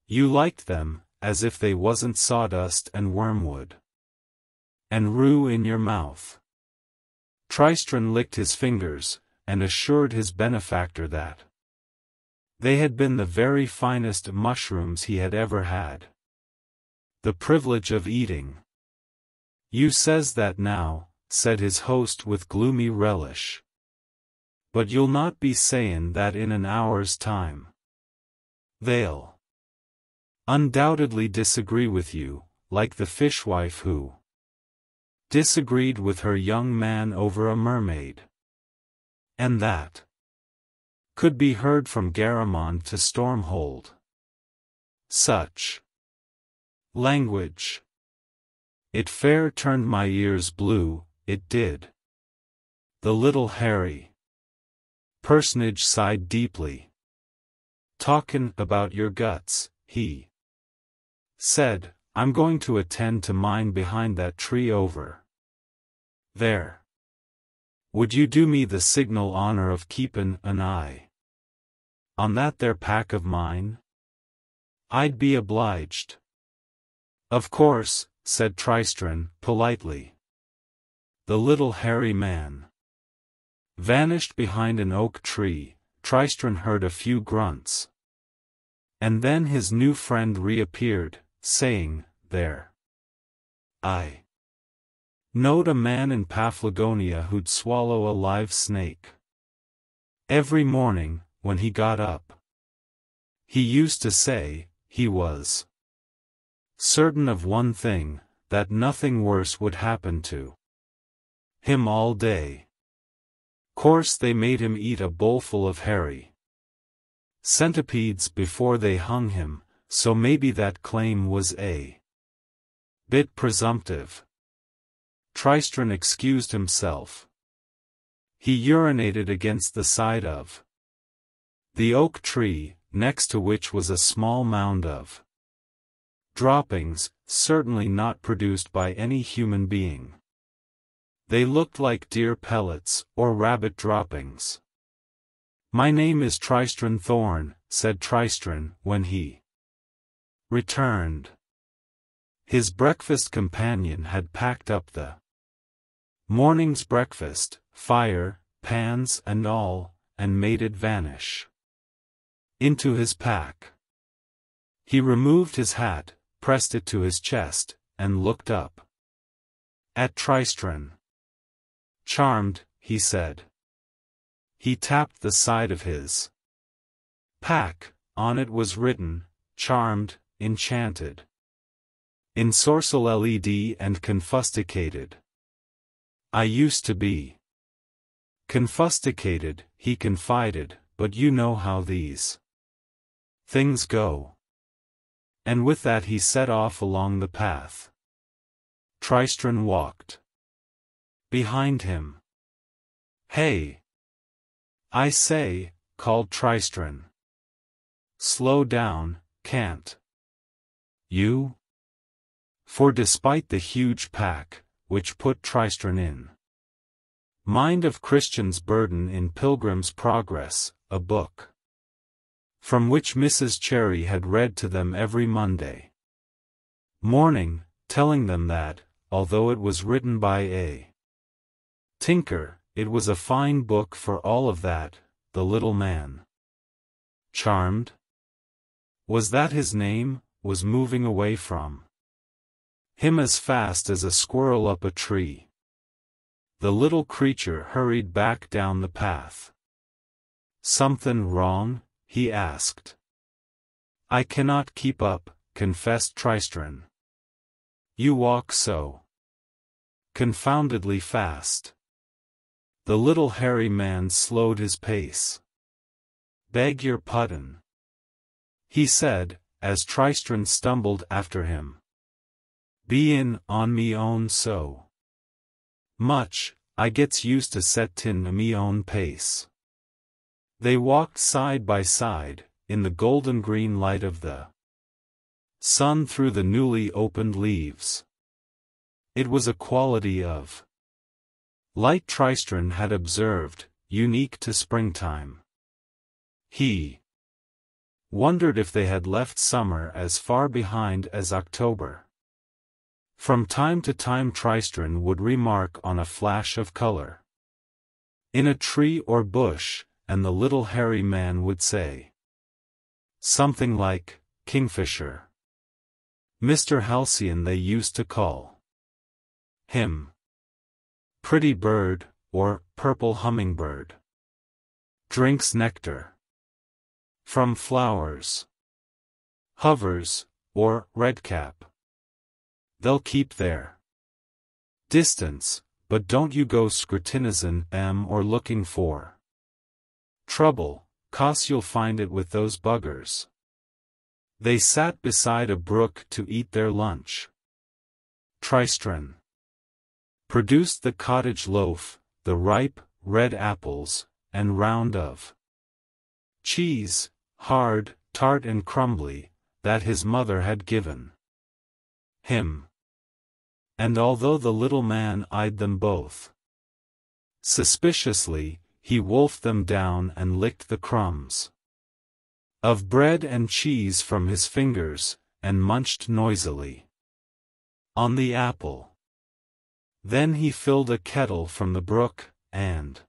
you liked them, as if they wasn't sawdust and wormwood and rue in your mouth." Tristran licked his fingers, and assured his benefactor that they had been the very finest mushrooms he had ever had the privilege of eating. "You says that now," said his host with gloomy relish. "But you'll not be sayin' that in an hour's time. They'll undoubtedly disagree with you, like the fishwife who disagreed with her young man over a mermaid. And that could be heard from Garamond to Stormhold. Such language. It fair turned my ears blue, it did. The little hairy personage sighed deeply. "Talkin' about your guts," he said, "I'm going to attend to mine behind that tree over there. Would you do me the signal honor of keepin' an eye on that there pack of mine? I'd be obliged." "Of course," said Tristran, politely. The little hairy man vanished behind an oak tree. Tristran heard a few grunts. And then his new friend reappeared, saying, "There. I knowed a man in Paphlagonia who'd swallow a live snake every morning, when he got up. He used to say, he was certain of one thing, that nothing worse would happen to him all day. Course they made him eat a bowlful of hairy centipedes before they hung him, so maybe that claim was a bit presumptive." Tristran excused himself. He urinated against the side of the oak tree, next to which was a small mound of droppings, certainly not produced by any human being. They looked like deer pellets, or rabbit droppings. "My name is Tristran Thorn," said Tristran, when he returned. His breakfast companion had packed up the morning's breakfast, fire, pans and all, and made it vanish into his pack. He removed his hat, pressed it to his chest, and looked up at Tristran. "Charmed," he said. He tapped the side of his pack. On it was written, "Charmed, enchanted, ensorcelled and confusticated. I used to be confusticated," he confided, "but you know how these things go." And with that he set off along the path. Tristran walked behind him. "Hey! I say," called Tristran. "Slow down, can't you?" For despite the huge pack, which put Tristran in mind of Christian's burden in Pilgrim's Progress, a book from which Mrs. Cherry had read to them every Monday morning, telling them that, although it was written by a tinker, it was a fine book for all of that. The little man, Charmed, was that his name, was moving away from him as fast as a squirrel up a tree. The little creature hurried back down the path. "Something wrong?" he asked. "I cannot keep up," confessed Tristran. "You walk so confoundedly fast." The little hairy man slowed his pace. "Beg your pardon," he said, as Tristran stumbled after him. "Be in on me own so much, I gets used to set tin a me own pace." They walked side by side, in the golden green light of the sun through the newly opened leaves. It was a quality of light Tristran had observed, unique to springtime. He wondered if they had left summer as far behind as October. From time to time Tristran would remark on a flash of color in a tree or bush, and the little hairy man would say something like, "Kingfisher." Mr. Halcyon they used to call him. "Pretty bird," or "purple hummingbird. Drinks nectar from flowers. Hovers," or "redcap. They'll keep their distance, but don't you go scrutinizin' them or looking for trouble, 'cause you'll find it with those buggers." They sat beside a brook to eat their lunch. Tristran produced the cottage loaf, the ripe, red apples, and round of cheese, hard, tart and crumbly, that his mother had given him. And although the little man eyed them both suspiciously, he wolfed them down and licked the crumbs of bread and cheese from his fingers, and munched noisily on the apple. Then he filled a kettle from the brook, and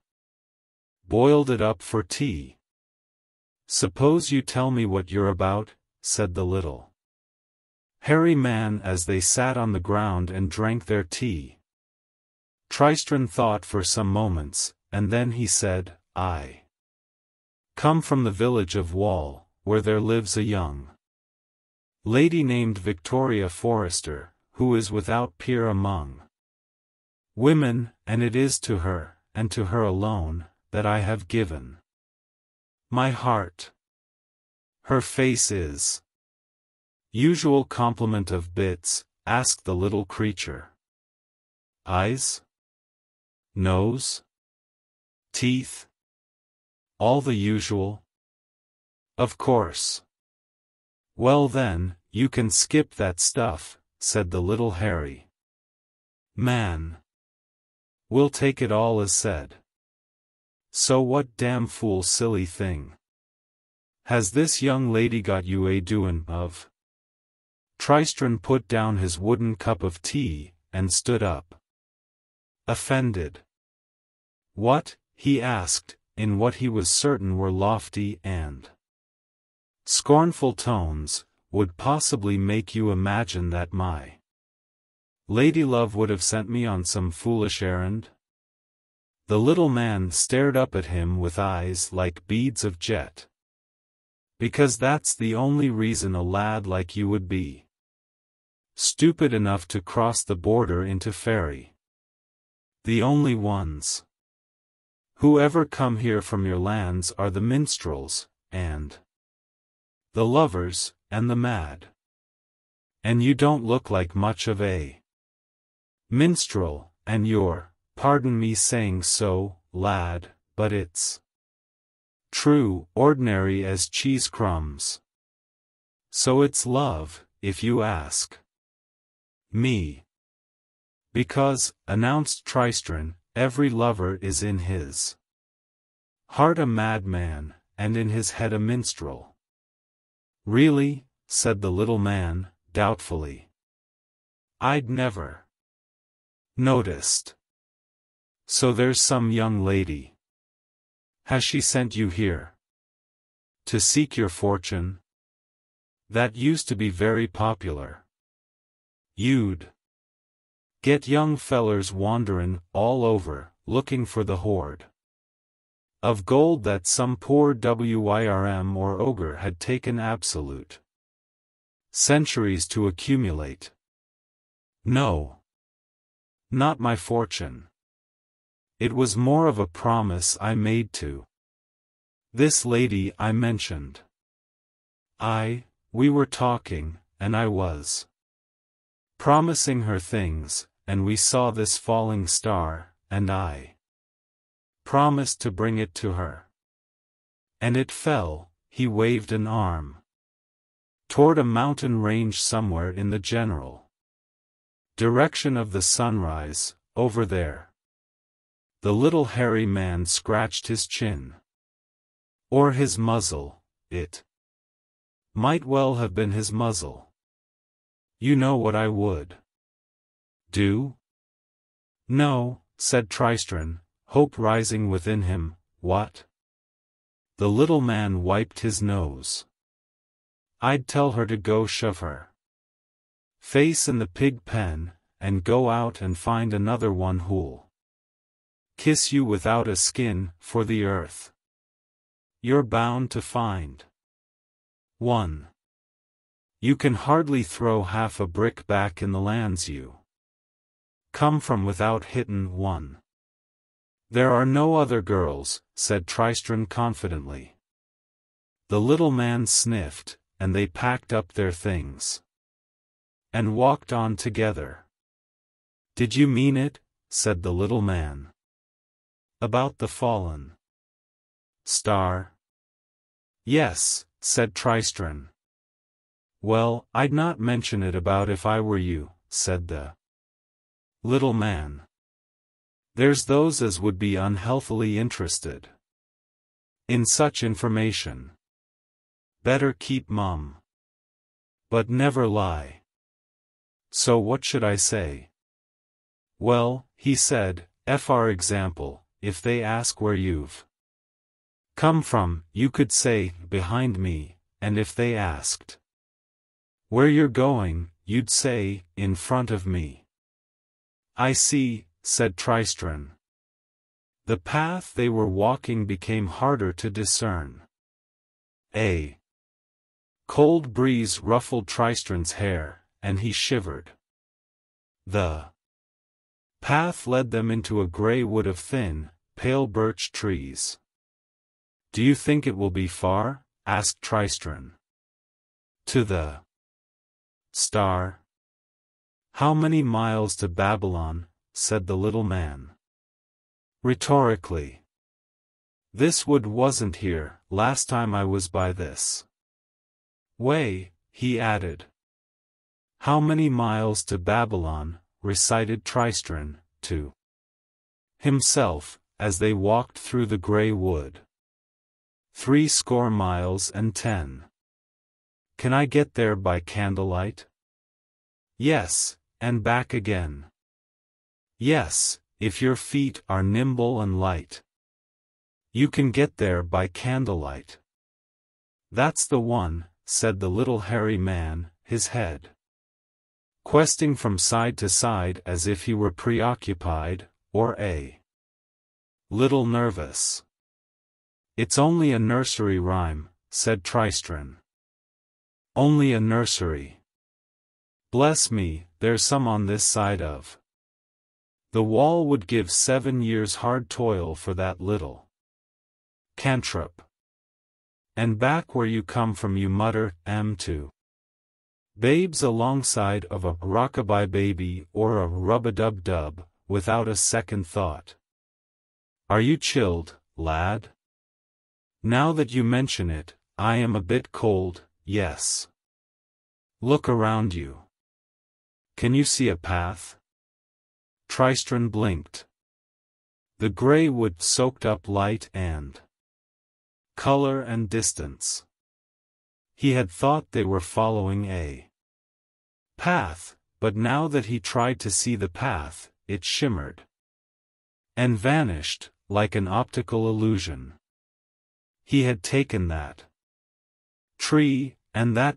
boiled it up for tea. "Suppose you tell me what you're about," said the little hairy man as they sat on the ground and drank their tea. Tristran thought for some moments, and then he said, "I come from the village of Wall, where there lives a young lady named Vitória Forrester, who is without peer among women, and it is to her, and to her alone, that I have given my heart. Her face is—" "Usual complement of bits?" asked the little creature. "Eyes? Nose? Teeth? All the usual?" "Of course." "Well then, you can skip that stuff," said the little hairy man. "We'll take it all as said. So what damn fool silly thing has this young lady got you a doin' of?" Tristran put down his wooden cup of tea, and stood up, offended. "What?" he asked, in what he was certain were lofty and scornful tones, "would possibly make you imagine that my ladylove would have sent me on some foolish errand?" The little man stared up at him with eyes like beads of jet. "Because that's the only reason a lad like you would be stupid enough to cross the border into Fairy. The only ones who ever come here from your lands are the minstrels, and the lovers, and the mad. And you don't look like much of a minstrel, and you're, pardon me saying so, lad, but it's true, ordinary as cheese crumbs. So it's love, if you ask me." "Because," announced Tristran, "every lover is in his heart a madman, and in his head a minstrel." "Really?" said the little man, doubtfully. "I'd never noticed. So there's some young lady. Has she sent you here to seek your fortune? That used to be very popular. You'd get young fellers wanderin' all over, looking for the hoard of gold that some poor whirm or ogre had taken absolute centuries to accumulate. No. Not my fortune. It was more of a promise I made to this lady I mentioned. We were talking, and I was promising her things, and we saw this falling star, and I promised to bring it to her. And it fell," he waved an arm toward a mountain range somewhere in the general direction of the sunrise, over there. The little hairy man scratched his chin. "Or his muzzle, it might well have been his muzzle. You know what I would do?" "No," said Tristran, hope rising within him. "What?" The little man wiped his nose. "I'd tell her to go shove her face in the pig pen, and go out and find another one who'll kiss you without a skin, for the earth you're bound to find one. You can hardly throw half a brick back in the lands you come from without hittin' one." "There are no other girls," said Tristran confidently. The little man sniffed, and they packed up their things and walked on together. "Did you mean it?" said the little man. About the fallen star? Yes, said Tristran. Well, I'd not mention it about if I were you, said the little man. There's those as would be unhealthily interested in such information. Better keep mum. But never lie. So what should I say? Well, he said, for example, if they ask where you've come from, you could say, behind me, and if they asked where you're going, you'd say, in front of me. I see, said Tristran. The path they were walking became harder to discern. A cold breeze ruffled Tristran's hair, and he shivered. The path led them into a grey wood of thin, pale birch trees. Do you think it will be far? Asked Tristran. To the star? How many miles to Babylon? Said the little man. Rhetorically. This wood wasn't here, last time I was by this way, he added. How many miles to Babylon? Recited Tristran, to himself, as they walked through the grey wood. 60 miles and 10. Can I get there by candlelight? Yes, and back again. Yes, if your feet are nimble and light. You can get there by candlelight. That's the one, said the little hairy man, his head questing from side to side as if he were preoccupied, or a little nervous. It's only a nursery rhyme, said Tristran. Only a nursery. Bless me, there's some on this side of the wall would give 7 years hard toil for that little cantrip. And back where you come from you mutter, to babes alongside of a rockabye baby or a rub-a-dub-dub, without a second thought. Are you chilled, lad? Now that you mention it, I am a bit cold, yes. Look around you. Can you see a path? Tristran blinked. The grey wood soaked up light and color and distance. He had thought they were following a path, but now that he tried to see the path, it shimmered and vanished, like an optical illusion. He had taken that tree, and that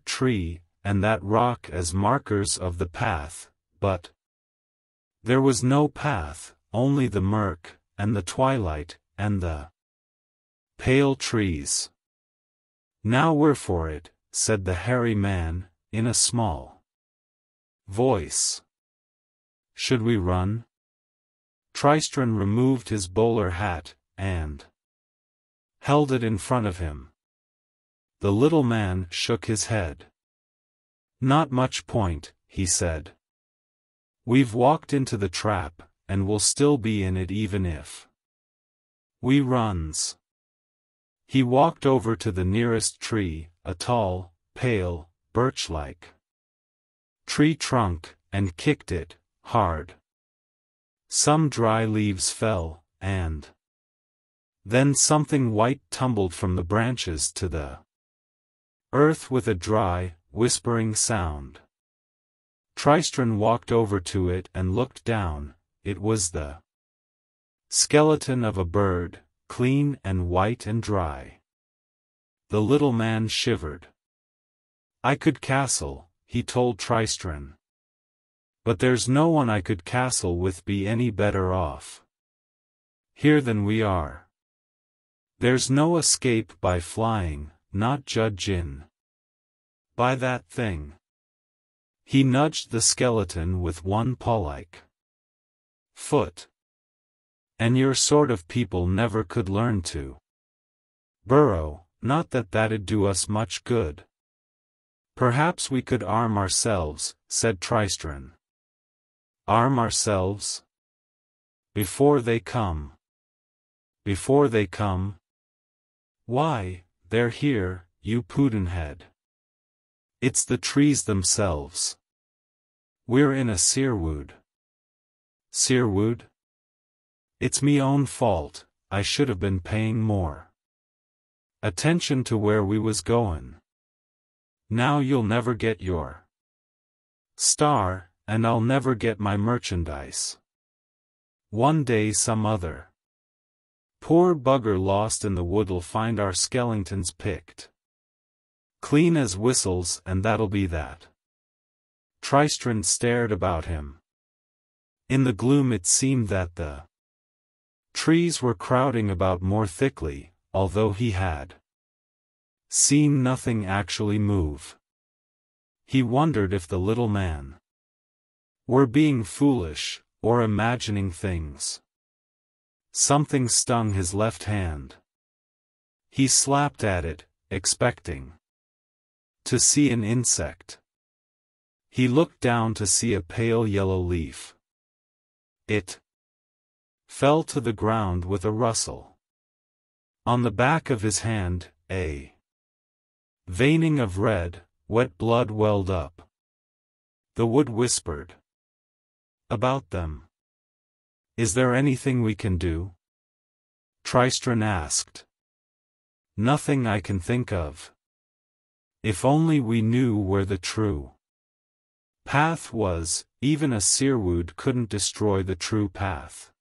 rock as markers of the path, but there was no path, only the murk, and the twilight, and the pale trees. Now we're for it, said the hairy man, in a small voice. Should we run? Tristran removed his bowler hat, and held it in front of him. The little man shook his head. Not much point, he said. We've walked into the trap, and we'll still be in it even if we runs. He walked over to the nearest tree, a tall, pale, birch-like tree trunk, and kicked it, hard. Some dry leaves fell, and then something white tumbled from the branches to the earth with a dry, whispering sound. Tristran walked over to it and looked down. It was the skeleton of a bird, clean and white and dry. The little man shivered. I could castle, he told Tristran. But there's no one I could castle with be any better off here than we are. There's no escape by flying, not judging by that thing. He nudged the skeleton with one paw-like foot. And your sort of people never could learn to burrow, not that that'd do us much good. Perhaps we could arm ourselves, said Tristran. Arm ourselves? Before they come. Before they come? Why, they're here, you puddinhead. It's the trees themselves. We're in a searwood. Searwood? It's me own fault, I should have been paying more attention to where we was goin'. Now you'll never get your star, and I'll never get my merchandise. One day some other poor bugger lost in the wood'll find our skeletons picked clean as whistles, and that'll be that. Tristran stared about him. In the gloom it seemed that the trees were crowding about more thickly, although he had seen nothing actually move. He wondered if the little man were being foolish, or imagining things. Something stung his left hand. He slapped at it, expecting to see an insect. He looked down to see a pale yellow leaf. It fell to the ground with a rustle. On the back of his hand, a veining of red, wet blood welled up. The wood whispered about them. Is there anything we can do? Tristran asked. Nothing I can think of. If only we knew where the true path was, even a searwood couldn't destroy the true path.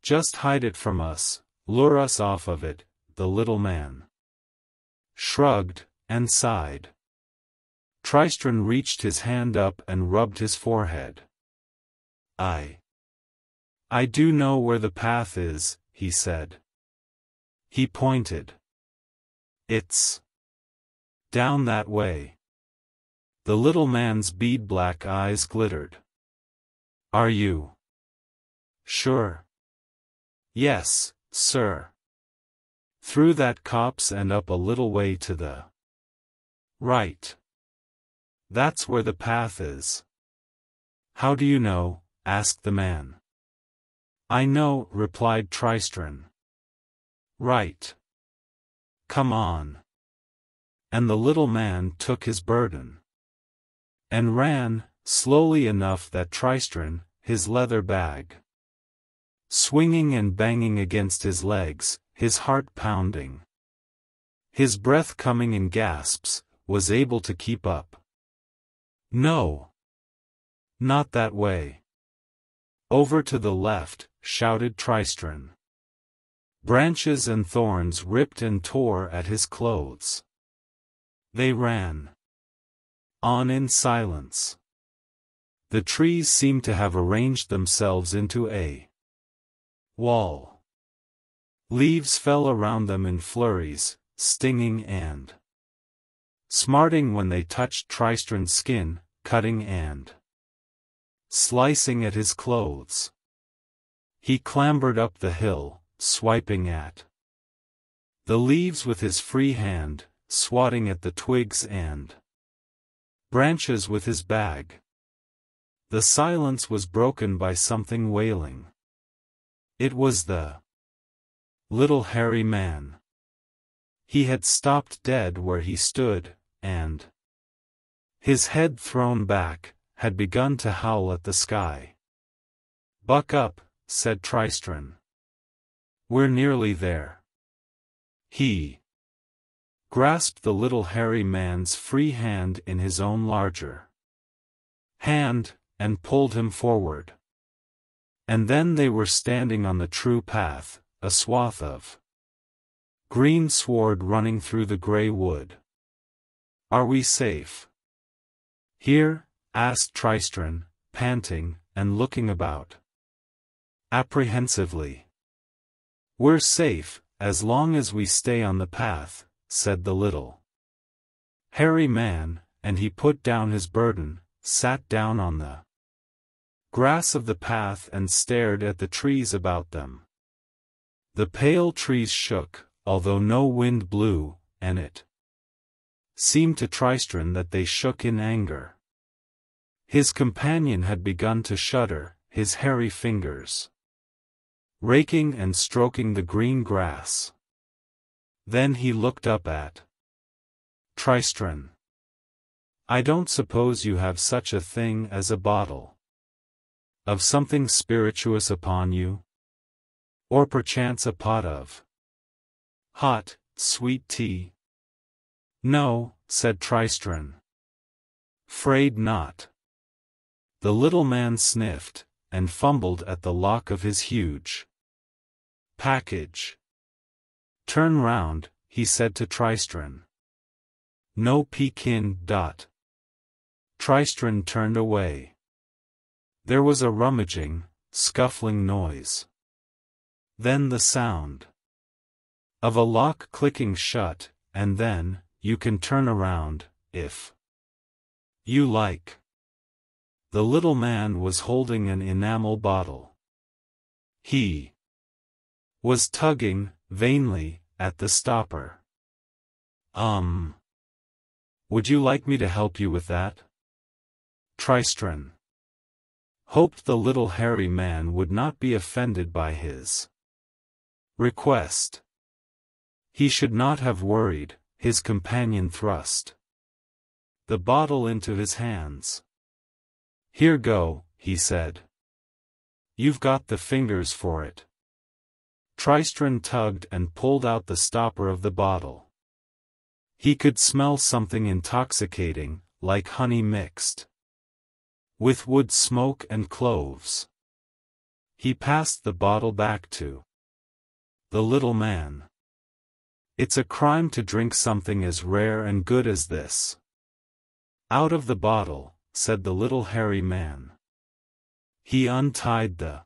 Just hide it from us, lure us off of it, the little man shrugged, and sighed. Tristran reached his hand up and rubbed his forehead. I do know where the path is, he said. He pointed. It's down that way. The little man's bead-black eyes glittered. Are you sure? Yes, sir. Through that copse and up a little way to the right. That's where the path is. How do you know? Asked the man. I know, replied Tristran. Right. Come on. And the little man took his burden and ran, slowly enough that Tristran, his leather bag swinging and banging against his legs, his heart pounding, his breath coming in gasps, was able to keep up. No. Not that way. Over to the left, shouted Tristran. Branches and thorns ripped and tore at his clothes. They ran on in silence. The trees seemed to have arranged themselves into a wall. Leaves fell around them in flurries, stinging and smarting when they touched Tristran's skin, cutting and slicing at his clothes. He clambered up the hill, swiping at the leaves with his free hand, swatting at the twigs and branches with his bag. The silence was broken by something wailing. It was the little hairy man. He had stopped dead where he stood, and, his head thrown back, had begun to howl at the sky. Buck up, said Tristran. We're nearly there. He grasped the little hairy man's free hand in his own larger hand, and pulled him forward. And then they were standing on the true path, a swath of green sward running through the grey wood. Are we safe here? Asked Tristran, panting, and looking about apprehensively. We're safe, as long as we stay on the path, said the little hairy man, and he put down his burden, sat down on the grass of the path and stared at the trees about them. The pale trees shook, although no wind blew, and it seemed to Tristran that they shook in anger. His companion had begun to shudder, his hairy fingers raking and stroking the green grass. Then he looked up at Tristran. I don't suppose you have such a thing as a bottle of something spirituous upon you? Or perchance a pot of hot, sweet tea? No, said Tristran. 'Fraid not. The little man sniffed, and fumbled at the lock of his huge package. Turn round, he said to Tristran. No peekin. Tristran turned away. There was a rummaging, scuffling noise. Then the sound of a lock clicking shut, and then, you can turn around, if you like. The little man was holding an enamel bottle. He was tugging, vainly, at the stopper. Would you like me to help you with that? Tristran hoped the little hairy man would not be offended by his request. He should not have worried. His companion thrust the bottle into his hands. Here go, he said. You've got the fingers for it. Tristran tugged and pulled out the stopper of the bottle. He could smell something intoxicating, like honey mixed with wood smoke and cloves. He passed the bottle back to the little man. It's a crime to drink something as rare and good as this. Out of the bottle, said the little hairy man. He untied the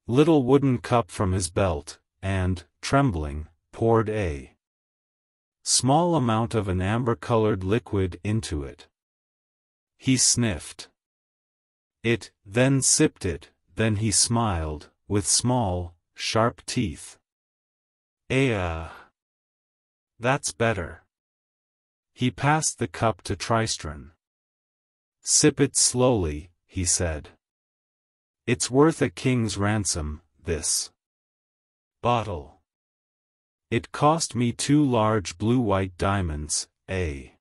little wooden cup from his belt, and, trembling, poured a small amount of an amber-colored liquid into it. He sniffed it, then sipped it, then he smiled, with small, sharp teeth. That's better. He passed the cup to Tristran. Sip it slowly, he said. It's worth a king's ransom, this bottle. It cost me 2 large blue-white diamonds, a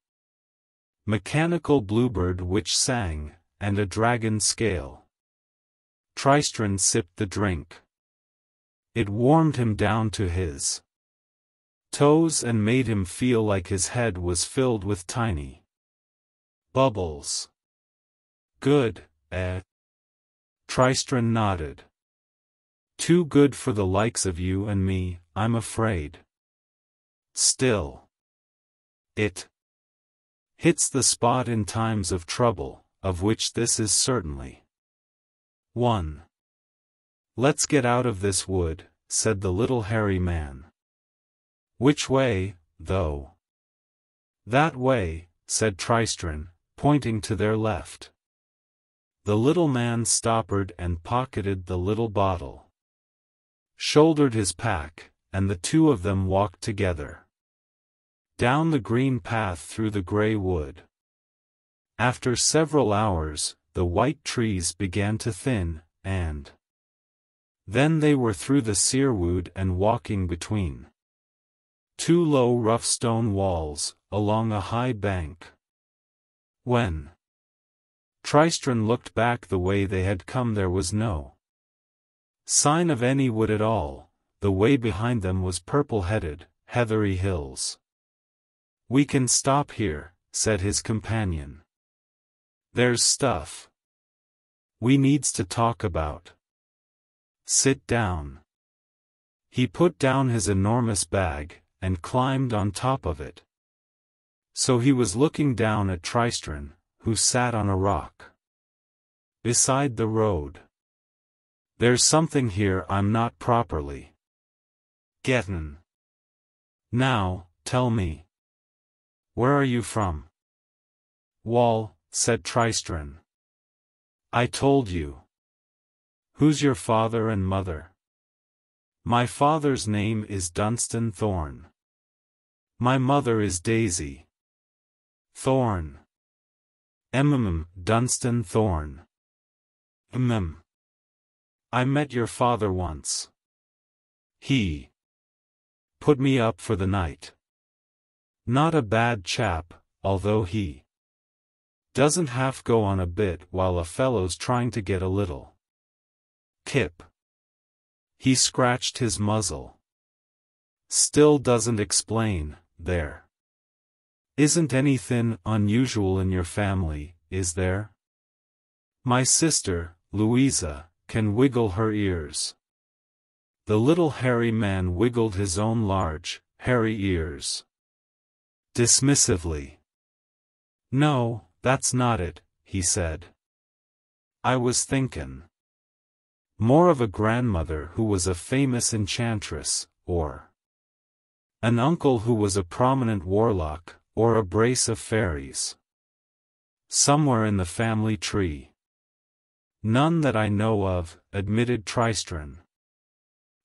mechanical bluebird which sang, and a dragon scale. Tristran sipped the drink. It warmed him down to his toes and made him feel like his head was filled with tiny bubbles. Good, Tristran nodded. Too good for the likes of you and me, I'm afraid. Still, it hits the spot in times of trouble, of which this is certainly one. Let's get out of this wood, said the little hairy man. Which way, though? That way, said Tristran, pointing to their left. The little man stoppered and pocketed the little bottle, shouldered his pack, and the two of them walked together down the green path through the grey wood. After several hours, the white trees began to thin, and then they were through the searwood and walking between 2 low rough stone walls, along a high bank. When Tristran looked back the way they had come, there was no sign of any wood at all. The way behind them was purple-headed, heathery hills. We can stop here, said his companion. There's stuff we needs to talk about. Sit down. He put down his enormous bag, and climbed on top of it. So he was looking down at Tristran, who sat on a rock beside the road. There's something here I'm not properly gettin'. Now, tell me. Where are you from? Wall, said Tristran. I told you. Who's your father and mother? My father's name is Dunstan Thorn. My mother is Daisy Thorn. Dunstan Thorn. I met your father once. He put me up for the night. Not a bad chap, although he doesn't half go on a bit while a fellow's trying to get a little kip. He scratched his muzzle. Still doesn't explain. There isn't anything unusual in your family, is there? My sister, Louisa, can wiggle her ears. The little hairy man wiggled his own large, hairy ears dismissively. No, that's not it, he said. I was thinkin' more of a grandmother who was a famous enchantress, or an uncle who was a prominent warlock, or a brace of fairies. Somewhere in the family tree. None that I know of, admitted Tristran.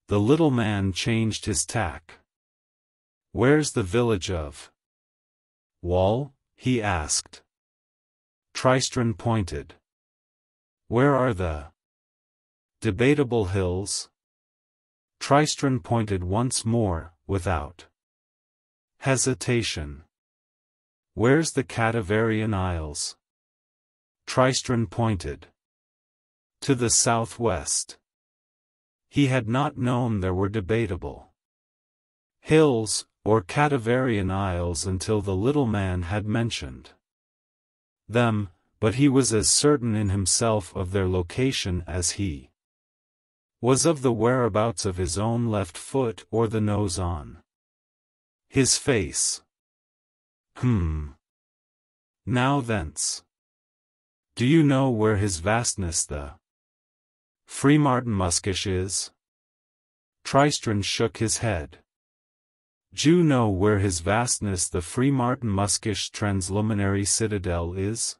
The little man changed his tack. Where's the village of Wall? He asked. Tristran pointed. Where are the Debatable Hills? Tristran pointed once more, without hesitation. Where's the Cadaverian Isles? Tristran pointed. To the southwest. He had not known there were debatable hills, or Cadaverian Isles until the little man had mentioned them, but he was as certain in himself of their location as he was of the whereabouts of his own left foot or the nose on his face. Now thence. Do you know where His Vastness the Freemartin Muskish is? Tristran shook his head. D'you know where His Vastness the Freemartin Muskish transluminary citadel is?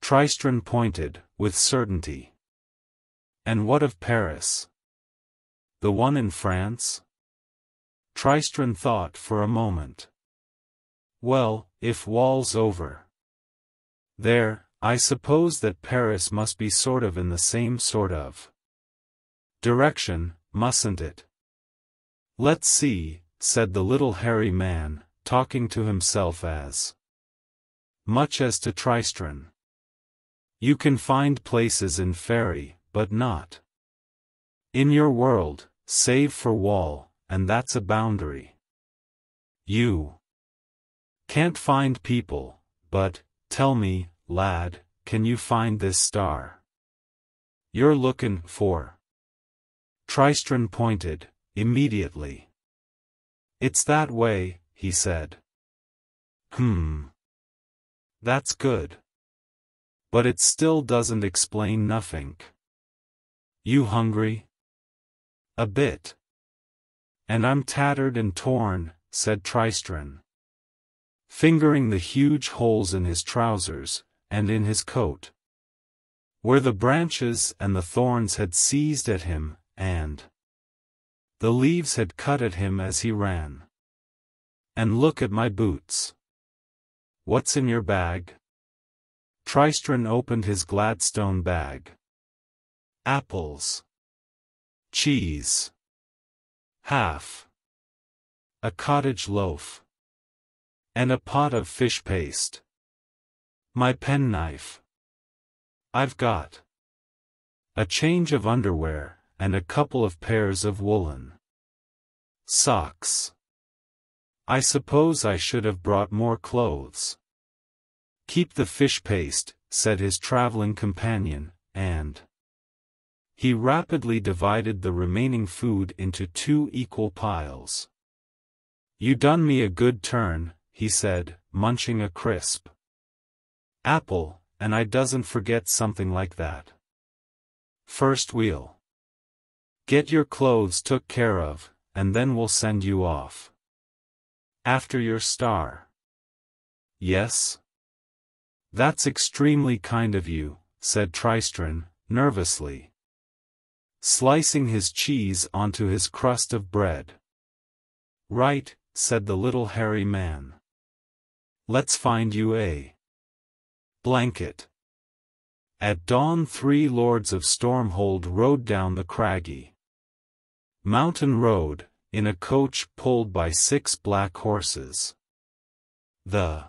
Tristran pointed, with certainty. And what of Paris? The one in France? Tristran thought for a moment. Well, if Wall's over there, I suppose that Paris must be sort of in the same sort of direction, mustn't it? Let's see, said the little hairy man, talking to himself as much as to Tristran. You can find places in Fairy, but not in your world, save for Wall, and that's a boundary. You can't find people, but, tell me, lad, can you find this star you're lookin' for? Tristran pointed, immediately. It's that way, he said. That's good. But it still doesn't explain nothink. You hungry? A bit. And I'm tattered and torn, said Tristran, fingering the huge holes in his trousers, and in his coat, where the branches and the thorns had seized at him, and the leaves had cut at him as he ran. And look at my boots. What's in your bag? Tristran opened his Gladstone bag. Apples. Cheese. Half. A cottage loaf. And a pot of fish paste. My penknife. I've got a change of underwear, and a couple of pairs of woolen socks. I suppose I should have brought more clothes. Keep the fish paste, said his traveling companion, and he rapidly divided the remaining food into 2 equal piles. You done me a good turn, he said, munching a crisp apple, and I doesn't forget something like that. First we'll get your clothes took care of, and then we'll send you off after your star. Yes? That's extremely kind of you, said Tristran, nervously, slicing his cheese onto his crust of bread. Right, said the little hairy man. Let's find you a blanket. At dawn 3 lords of Stormhold rode down the craggy mountain road, in a coach pulled by 6 black horses. The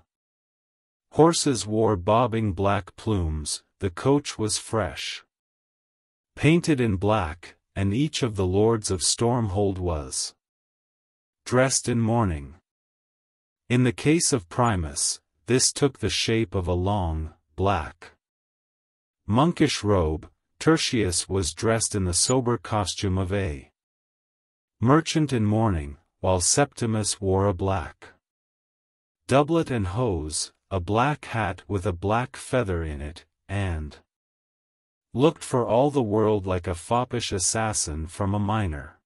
horses wore bobbing black plumes, the coach was fresh painted in black, and each of the lords of Stormhold was dressed in mourning. In the case of Primus, this took the shape of a long, black, monkish robe. Tertius was dressed in the sober costume of a merchant in mourning, while Septimus wore a black doublet and hose, a black hat with a black feather in it, and looked for all the world like a foppish assassin from a minor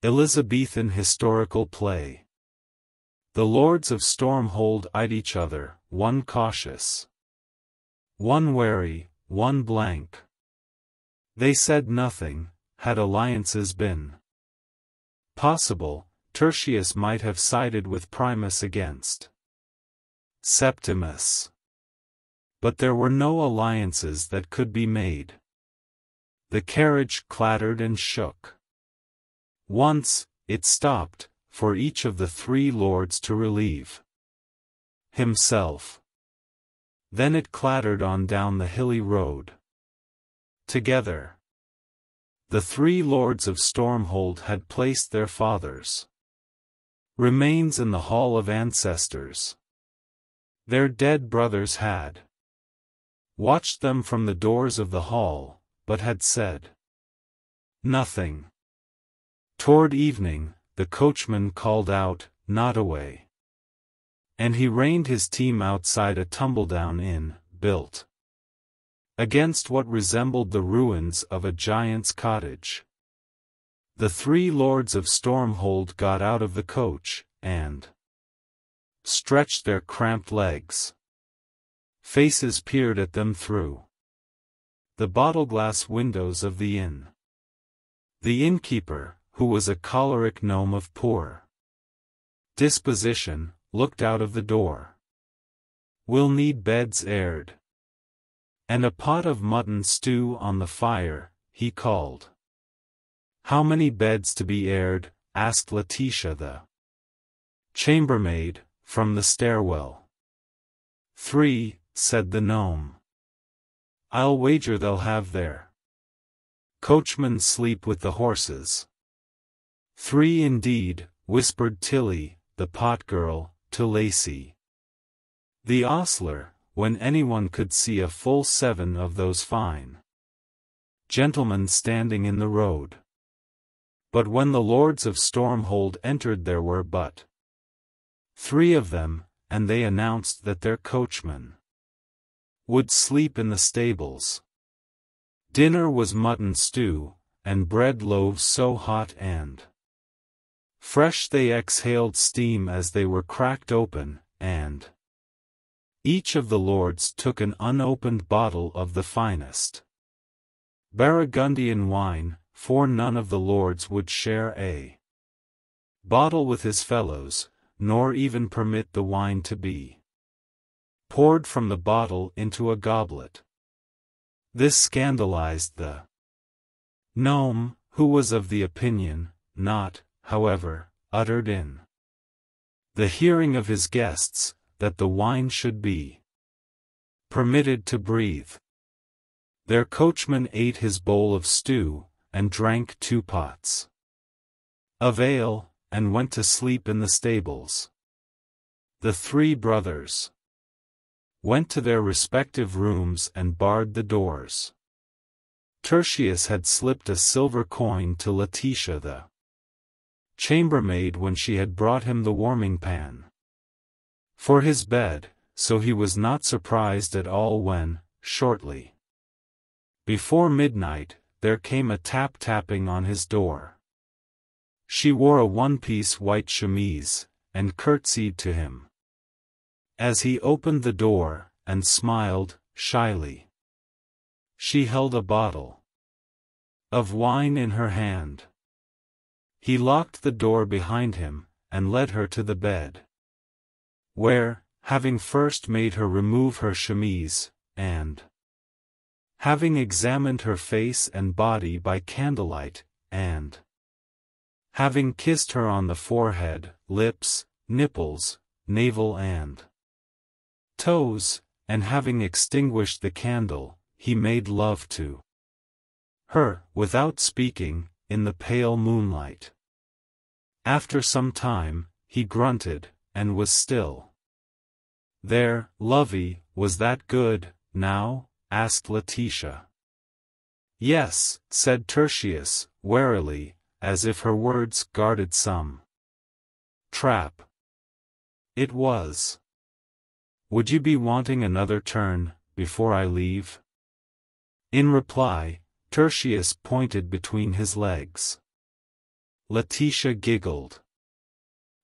Elizabethan historical play. The lords of Stormhold eyed each other, one cautious, one wary, one blank. They said nothing. Had alliances been possible, Tertius might have sided with Primus against Septimus. But there were no alliances that could be made. The carriage clattered and shook. Once, it stopped, for each of the 3 lords to relieve himself. Then it clattered on down the hilly road. Together, the 3 lords of Stormhold had placed their fathers' remains in the Hall of Ancestors. Their dead brothers had watched them from the doors of the hall, but had said nothing. Toward evening, the coachman called out, "Not away." And he reined his team outside a tumble-down inn, built against what resembled the ruins of a giant's cottage. The 3 lords of Stormhold got out of the coach, and stretched their cramped legs. Faces peered at them through the bottle-glass windows of the inn. The innkeeper, who was a choleric gnome of poor disposition, looked out of the door. "We'll need beds aired, and a pot of mutton stew on the fire," he called. "How many beds to be aired?" asked Letitia the chambermaid, from the stairwell. "3, said the gnome. "I'll wager they'll have their coachman sleep with the horses." "3 indeed," whispered Tilly, the pot girl, to Lacey the ostler, when anyone could see a full 7 of those fine gentlemen standing in the road. But when the lords of Stormhold entered there were but 3 of them, and they announced that their coachman would sleep in the stables. Dinner was mutton stew, and bread loaves so hot and fresh they exhaled steam as they were cracked open, and each of the lords took an unopened bottle of the finest Burgundian wine, for none of the lords would share a bottle with his fellows, nor even permit the wine to be poured from the bottle into a goblet. This scandalized the gnome, who was of the opinion, not, however, uttered in the hearing of his guests, that the wine should be permitted to breathe. Their coachman ate his bowl of stew, and drank 2 pots of ale, and went to sleep in the stables. The 3 brothers went to their respective rooms and barred the doors. Tertius had slipped a silver coin to Letitia the chambermaid when she had brought him the warming pan for his bed, so he was not surprised at all when, shortly before midnight, there came a tap-tapping on his door. She wore a one-piece white chemise, and curtsied to him as he opened the door, and smiled, shyly. She held a bottle of wine in her hand. He locked the door behind him, and led her to the bed, where, having first made her remove her chemise, and Having examined her face and body by candlelight, and having kissed her on the forehead, lips, nipples, navel and toes, and having extinguished the candle, he made love to her, without speaking, in the pale moonlight. After some time, he grunted, and was still. "There, lovey, was that good, now?" asked Letitia. "Yes," said Tertius, warily, as if her words guarded some trap. "It was. Would you be wanting another turn, before I leave?" In reply, Tertius pointed between his legs. Letitia giggled.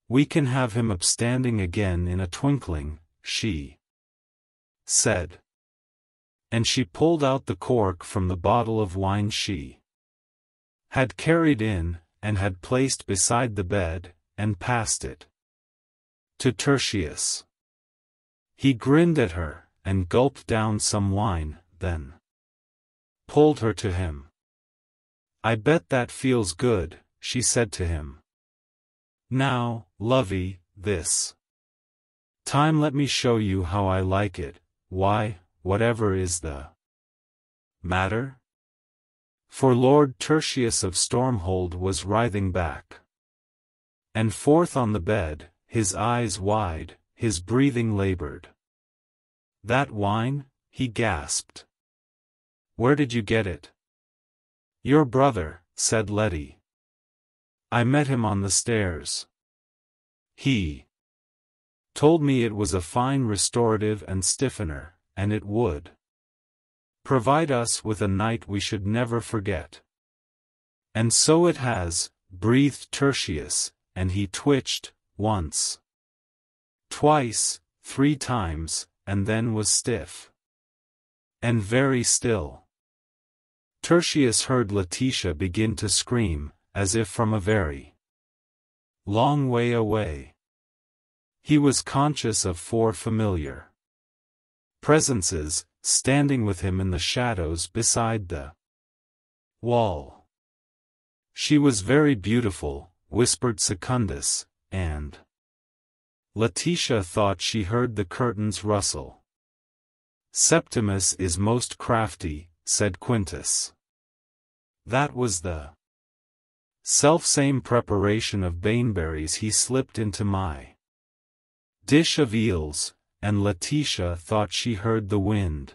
"We can have him upstanding again in a twinkling," she said. And she pulled out the cork from the bottle of wine she had carried in, and had placed beside the bed, and passed it to Tertius. He grinned at her, and gulped down some wine, then pulled her to him. "I bet that feels good," she said to him. "Now, lovey, this time let me show you how I like it. Why, whatever is the matter?" For Lord Tertius of Stormhold was writhing back and forth on the bed, his eyes wide, his breathing labored. "That wine?" he gasped. "Where did you get it?" "Your brother," said Letty. "I met him on the stairs. He told me it was a fine restorative and stiffener, and it would provide us with a night we should never forget." "And so it has," breathed Tertius, and he twitched, once, twice, 3 times, and then was stiff and very still. Tertius heard Letitia begin to scream, as if from a very long way away. He was conscious of 4 familiar presences, standing with him in the shadows beside the wall. "She was very beautiful," whispered Secundus, and Letitia thought she heard the curtains rustle. "Septimus is most crafty," said Quintus. That was the self-same preparation of baneberries he slipped into my dish of eels, and Letitia thought she heard the wind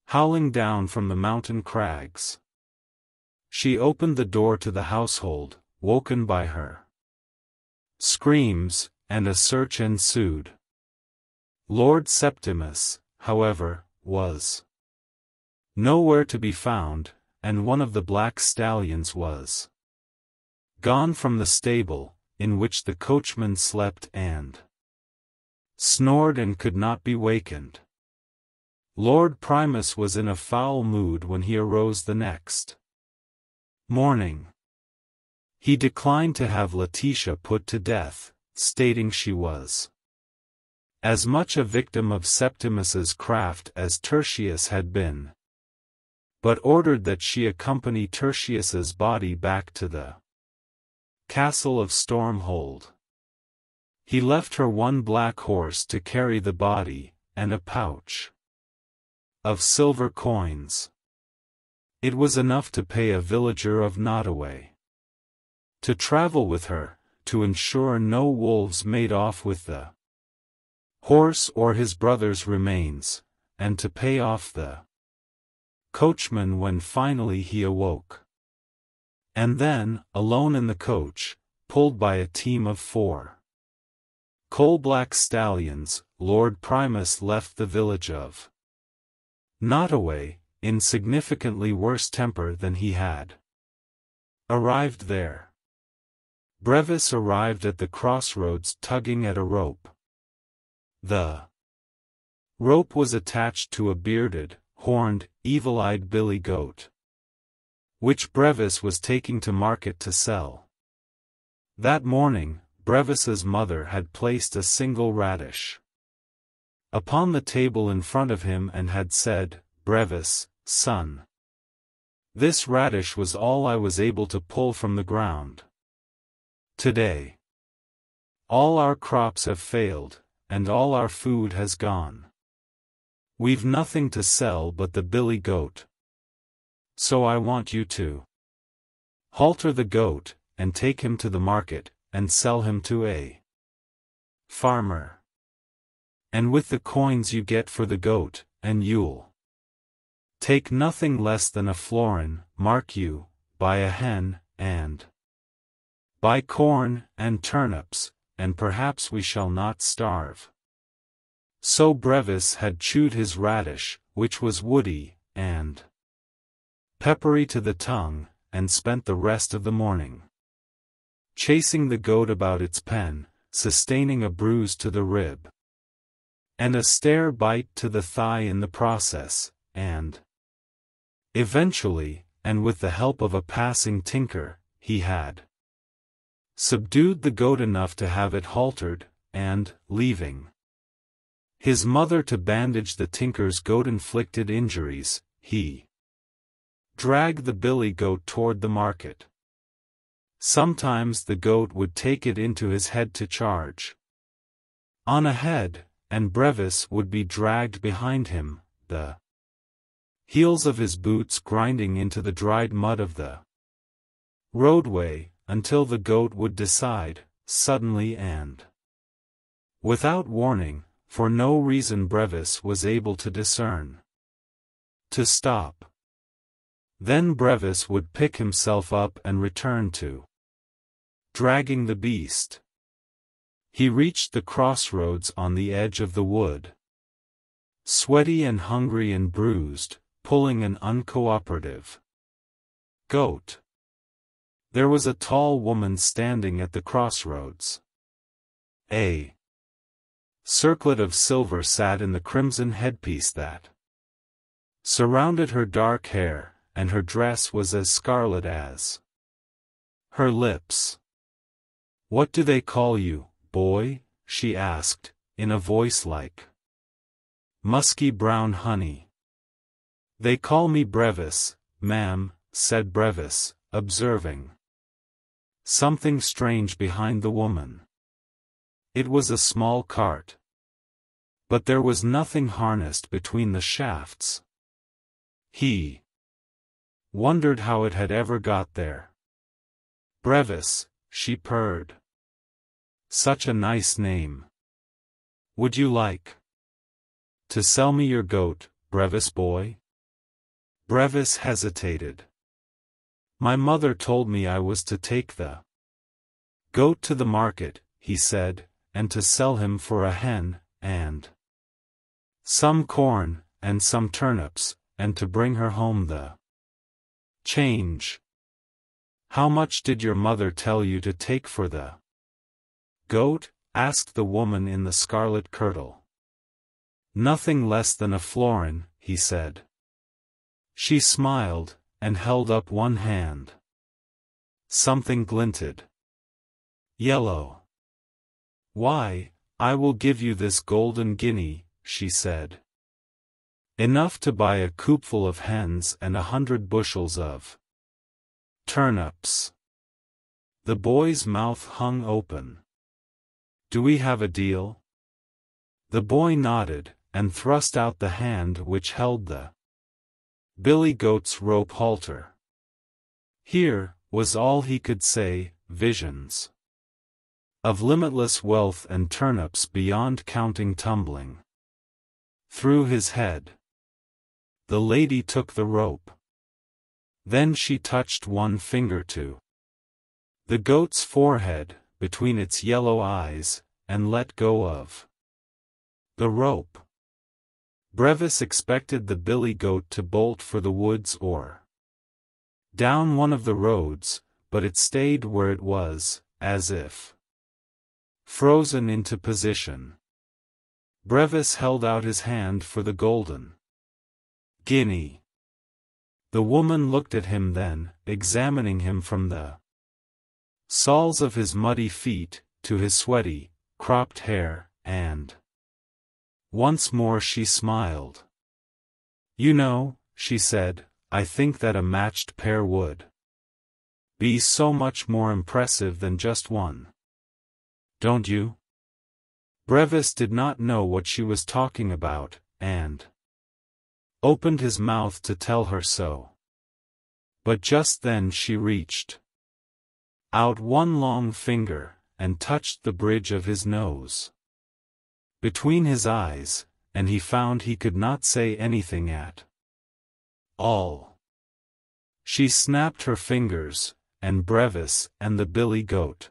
howling down from the mountain crags. She opened the door to the household, woken by her screams, and a search ensued. Lord Septimus, however, was nowhere to be found, and one of the black stallions was gone from the stable, in which the coachman slept and snored and could not be wakened. Lord Primus was in a foul mood when he arose the next morning. He declined to have Letitia put to death, stating she was as much a victim of Septimus's craft as Tertius had been, but ordered that she accompany Tertius's body back to the castle of Stormhold. He left her 1 black horse to carry the body, and a pouch of silver coins. It was enough to pay a villager of Notaway to travel with her, to ensure no wolves made off with the horse or his brother's remains, and to pay off the coachman when finally he awoke. And then, alone in the coach, pulled by a team of 4 coal-black stallions, Lord Primus left the village of Notaway, in significantly worse temper than he had arrived there. Brevis arrived at the crossroads tugging at a rope. The rope was attached to a bearded, horned, evil-eyed billy goat, which Brevis was taking to market to sell. That morning, Brevis's mother had placed a single radish upon the table in front of him and had said, "Brevis, son. This radish was all I was able to pull from the ground. Today, all our crops have failed, and all our food has gone. We've nothing to sell but the billy goat. So I want you to halter the goat, and take him to the market, and sell him to a farmer. And with the coins you get for the goat, and you'll take nothing less than a florin, mark you, buy a hen, and buy corn, and turnips, and perhaps we shall not starve. So Brevis had chewed his radish, which was woody, and peppery to the tongue, and spent the rest of the morning chasing the goat about its pen, sustaining a bruise to the rib, and a stare bite to the thigh in the process, and eventually, and with the help of a passing tinker, he had subdued the goat enough to have it haltered, and, leaving his mother to bandage the tinker's goat-inflicted injuries, he dragged the billy goat toward the market. Sometimes the goat would take it into his head to charge on ahead, and Brevis would be dragged behind him, the heels of his boots grinding into the dried mud of the roadway, until the goat would decide, suddenly and without warning, for no reason Brevis was able to discern, to stop. Then Brevis would pick himself up and return to dragging the beast. He reached the crossroads on the edge of the wood, sweaty and hungry and bruised, pulling an uncooperative goat. There was a tall woman standing at the crossroads. A circlet of silver sat in the crimson headpiece that surrounded her dark hair, and her dress was as scarlet as her lips. "What do they call you, boy?" she asked, in a voice like musky brown honey. "They call me Brevis, ma'am," said Brevis, observing something strange behind the woman. It was a small cart, but there was nothing harnessed between the shafts. He wondered how it had ever got there. "Brevis," she purred. "Such a nice name. Would you like to sell me your goat, Brevis boy?" Brevis hesitated. "My mother told me I was to take the goat to the market," he said, "and to sell him for a hen, and some corn, and some turnips, and to bring her home the change." "How much did your mother tell you to take for the goat?" asked the woman in the scarlet kirtle. "Nothing less than a florin," he said. She smiled, and held up one hand. Something glinted. Yellow. "Why, I will give you this golden guinea," she said. "Enough to buy a coopful of hens and 100 bushels of turnips." The boy's mouth hung open. "Do we have a deal?" The boy nodded, and thrust out the hand which held the billy goat's rope halter. Here, was all he could say, visions of limitless wealth and turnips beyond counting tumbling through his head. The lady took the rope. Then she touched one finger to the goat's forehead, between its yellow eyes, and let go of the rope. Brevis expected the billy goat to bolt for the woods or down one of the roads, but it stayed where it was, as if frozen into position. Brevis held out his hand for the golden guinea. The woman looked at him then, examining him from the soles of his muddy feet, to his sweaty, cropped hair, and once more she smiled. "You know," she said, I think that a matched pair would be so much more impressive than just one. Don't you? Brevis did not know what she was talking about, and opened his mouth to tell her so. But just then she reached out one long finger, and touched the bridge of his nose between his eyes, and he found he could not say anything at all. She snapped her fingers, and Brevis and the billy goat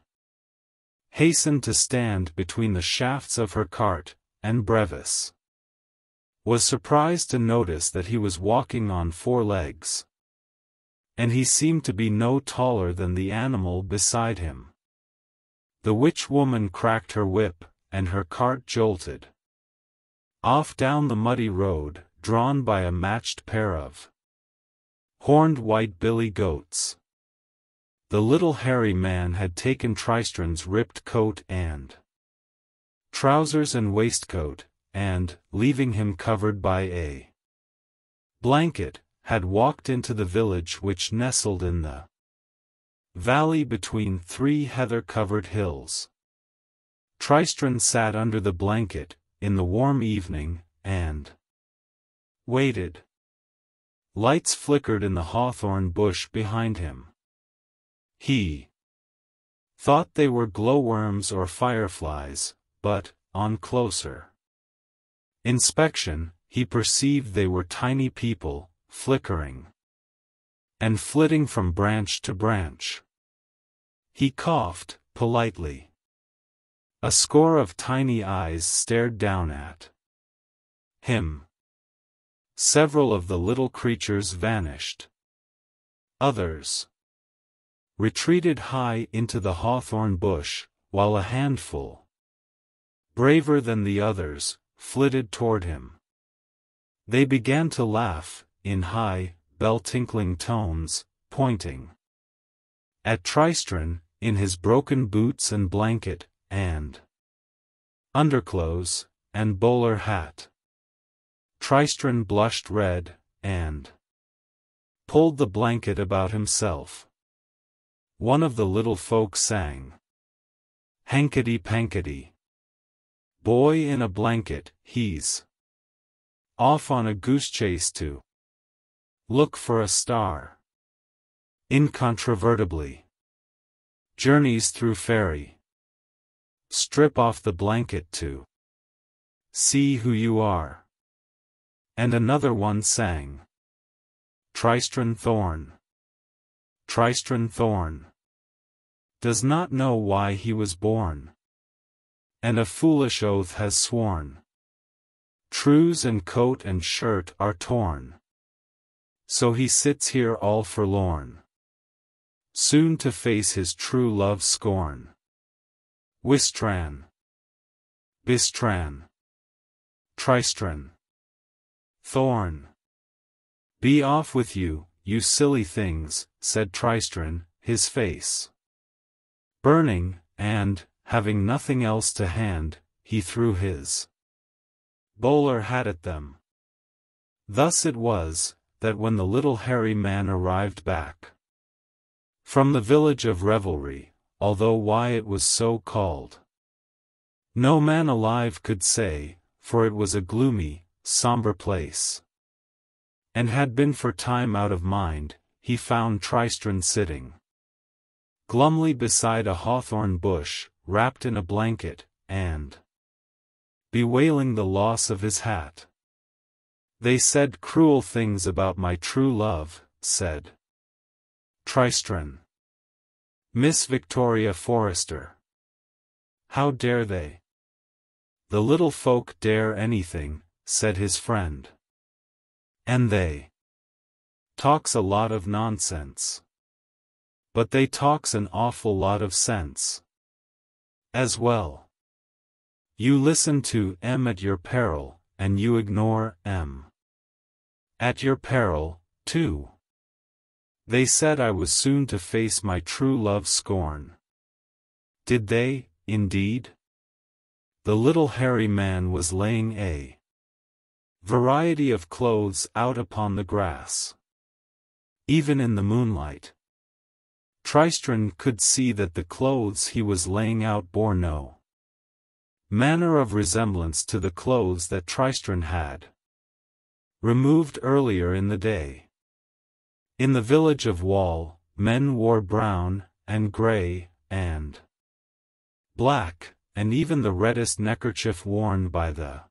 hastened to stand between the shafts of her cart, and Brevis was surprised to notice that he was walking on 4 legs. And he seemed to be no taller than the animal beside him. The witch woman cracked her whip, and her cart jolted off down the muddy road, drawn by a matched pair of horned white billy goats. The little hairy man had taken Tristran's ripped coat and trousers and waistcoat, and, leaving him covered by a blanket, had walked into the village which nestled in the valley between 3 heather-covered hills. Tristran sat under the blanket, in the warm evening, and waited. Lights flickered in the hawthorn bush behind him. He thought they were glowworms or fireflies, but, on closer inspection, he perceived they were tiny people, flickering and flitting from branch to branch. He coughed, politely. A score of tiny eyes stared down at him. Several of the little creatures vanished. Others retreated high into the hawthorn bush, while a handful, braver than the others, flitted toward him. They began to laugh, in high, bell-tinkling tones, pointing at Tristran, in his broken boots and blanket, and underclothes, and bowler hat. Tristran blushed red, and pulled the blanket about himself. One of the little folk sang, "Hankety-pankety. Boy in a blanket, he's off on a goose chase to look for a star. Incontrovertibly journeys through fairy. Strip off the blanket to see who you are." And another one sang, "Tristran Thorn. Tristran Thorn does not know why he was born, and a foolish oath has sworn. Trews and coat and shirt are torn, so he sits here all forlorn, soon to face his true love's scorn. Wistran. Bistran. Tristran. Thorn. Be off with you, you silly things," said Tristran, his face burning, and, having nothing else to hand, he threw his bowler hat at them. Thus it was, that when the little hairy man arrived back from the village of revelry, although why it was so called, no man alive could say, for it was a gloomy, somber place, and had been for time out of mind, he found Tristran sitting glumly beside a hawthorn bush, wrapped in a blanket, and bewailing the loss of his hat. "They said cruel things about my true love," said Tristran. "Miss Victoria Forrester. How dare they?" "The little folk dare anything," said his friend. "And they talks a lot of nonsense. But they talks an awful lot of sense as well. You listen to M at your peril, and you ignore M at your peril, too. They said I was soon to face my true love's scorn. Did they, indeed?" The little hairy man was laying a variety of clothes out upon the grass. Even in the moonlight, Tristran could see that the clothes he was laying out bore no manner of resemblance to the clothes that Tristran had removed earlier in the day. In the village of Wall, men wore brown, and grey, and black, and even the reddest neckerchief worn by the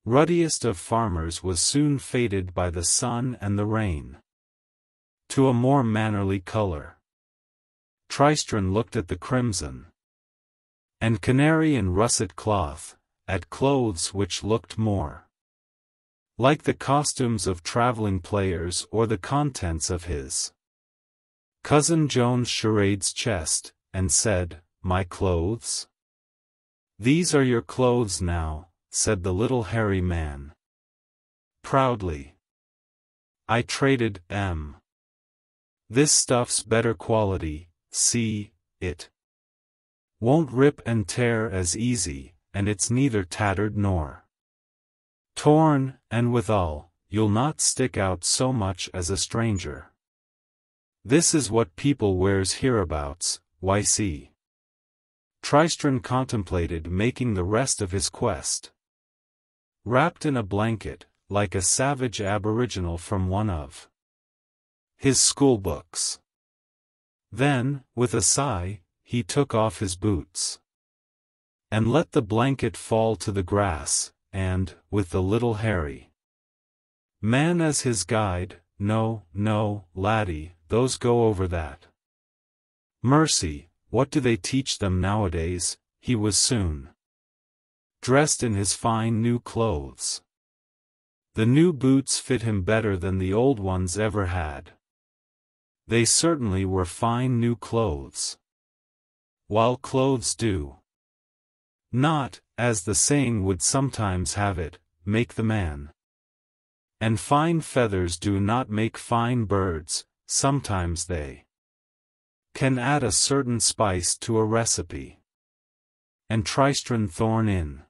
ruddiest of farmers was soon faded by the sun and the rain to a more mannerly color. Tristran looked at the crimson and canary and russet cloth, at clothes which looked more like the costumes of traveling players or the contents of his cousin Joan's charade's chest, and said, "My clothes?" "These are your clothes now," said the little hairy man proudly. "I traded them. This stuff's better quality, see, it won't rip and tear as easy, and it's neither tattered nor torn, and withal, you'll not stick out so much as a stranger. This is what people wears hereabouts, why see." Tristran contemplated making the rest of his quest. Wrapped in a blanket, like a savage aboriginal from one of his schoolbooks. Then, with a sigh, he took off his boots and let the blanket fall to the grass, and, with the little hairy man as his guide, "No, no, laddie, those go over that. Mercy, what do they teach them nowadays?" He was soon dressed in his fine new clothes. The new boots fit him better than the old ones ever had. They certainly were fine new clothes. While clothes do not, as the saying would sometimes have it, make the man, and fine feathers do not make fine birds, sometimes they can add a certain spice to a recipe. And Tristran Thorn in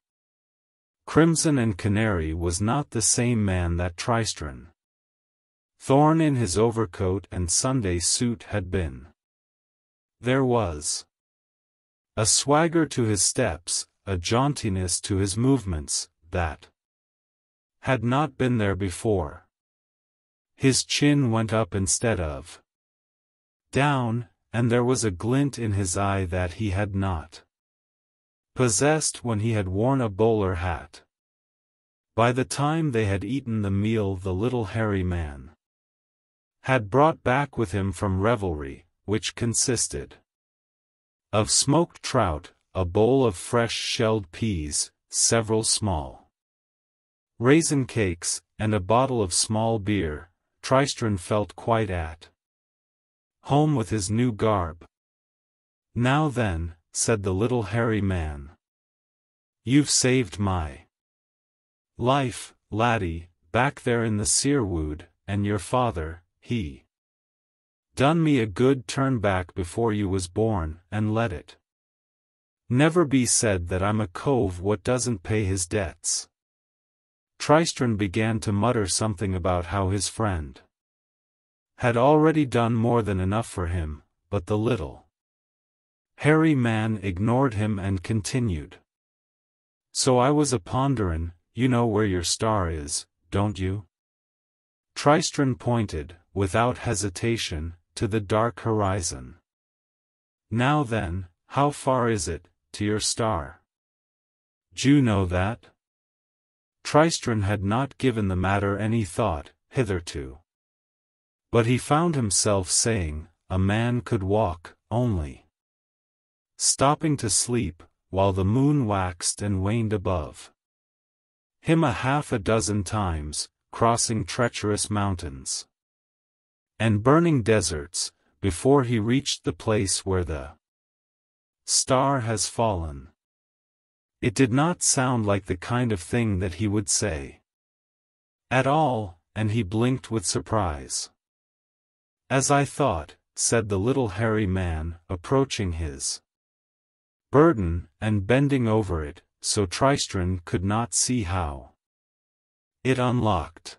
crimson and canary was not the same man that Tristran Thorn in his overcoat and Sunday suit had been. There was a swagger to his steps, a jauntiness to his movements, that had not been there before. His chin went up instead of down, and there was a glint in his eye that he had not possessed when he had worn a bowler hat. By the time they had eaten the meal, the little hairy man had brought back with him from revelry, which consisted of smoked trout, a bowl of fresh shelled peas, several small raisin cakes, and a bottle of small beer. Tristran felt quite at home with his new garb. "Now then," said the little hairy man, "you've saved my life, laddie, back there in the searwood, and your father, he done me a good turn back before you was born, and let it never be said that I'm a cove what doesn't pay his debts." Tristran began to mutter something about how his friend had already done more than enough for him, but the little hairy man ignored him and continued. "So I was a-ponderin', you know where your star is, don't you?" Tristran pointed, without hesitation, to the dark horizon. "Now then, how far is it to your star? D'you know that?" Tristran had not given the matter any thought, hitherto. But he found himself saying, a man could walk, only stopping to sleep, while the moon waxed and waned above him half a dozen times, crossing treacherous mountains and burning deserts, before he reached the place where the star has fallen. It did not sound like the kind of thing that he would say at all, and he blinked with surprise. "As I thought," said the little hairy man, approaching his burden, and bending over it, so Tristran could not see how It unlocked.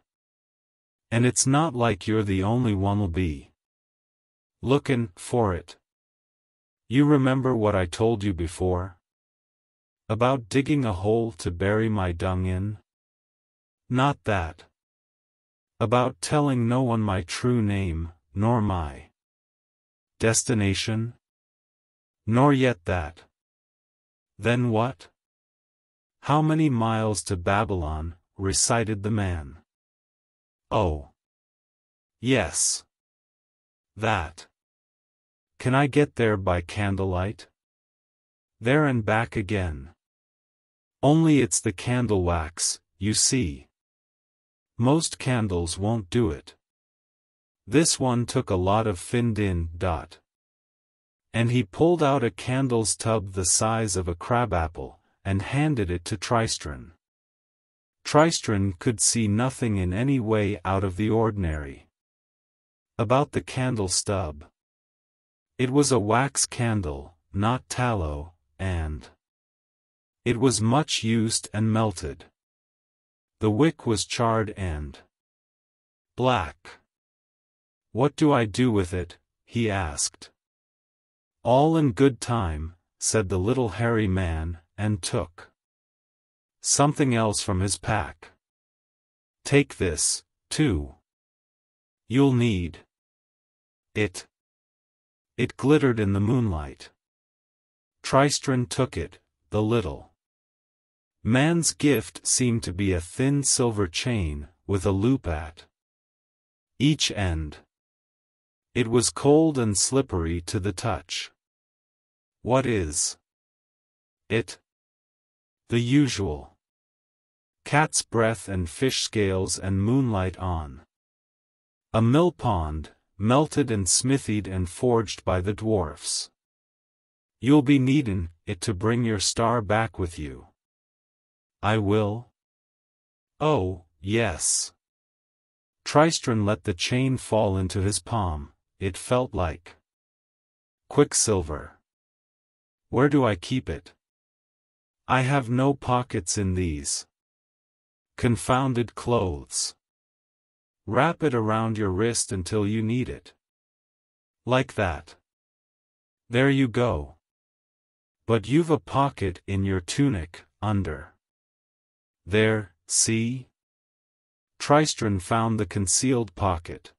And it's not like you're the only one'll be lookin' for it. You remember what I told you before? About digging a hole to bury my dung in? Not that. About telling no one my true name, nor my destination? Nor yet that. Then what? How many miles to Babylon? Recited the man. Oh. Yes. That. Can I get there by candlelight? There and back again. Only it's the candle wax, you see. Most candles won't do it. This one took a lot of thinned-in. And he pulled out a candle's tub the size of a crabapple, and handed it to Tristran. Tristran could see nothing in any way out of the ordinary about the candle stub. It was a wax candle, not tallow, and it was much used and melted. The wick was charred and black. What do I do with it? He asked. All in good time, said the little hairy man, and took something else from his pack. Take this, too. You'll need it. It glittered in the moonlight. Tristran took it. The little man's gift seemed to be a thin silver chain, with a loop at each end. It was cold and slippery to the touch. What is it? The usual. Cat's breath and fish scales and moonlight on a mill pond, melted and smithied and forged by the dwarfs. You'll be needin' it to bring your star back with you. I will? Oh, yes. Tristran let the chain fall into his palm. It felt like quicksilver. Where do I keep it? I have no pockets in these confounded clothes. Wrap it around your wrist until you need it. Like that. There you go. But you've a pocket in your tunic, under. There, see? Tristran found the concealed pocket.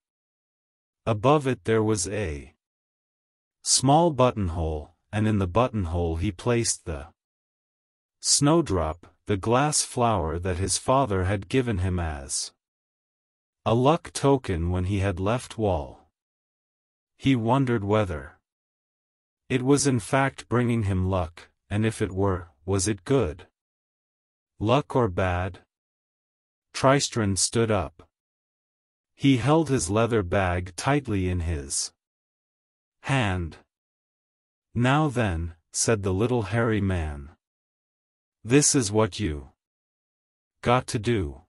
Above it there was a small buttonhole, and in the buttonhole he placed the snowdrop, the glass flower that his father had given him as a luck token when he had left Wall. He wondered whether it was in fact bringing him luck, and if it were, was it good luck or bad? Tristran stood up. He held his leather bag tightly in his hand. Now then, said the little hairy man. This is what you got to do.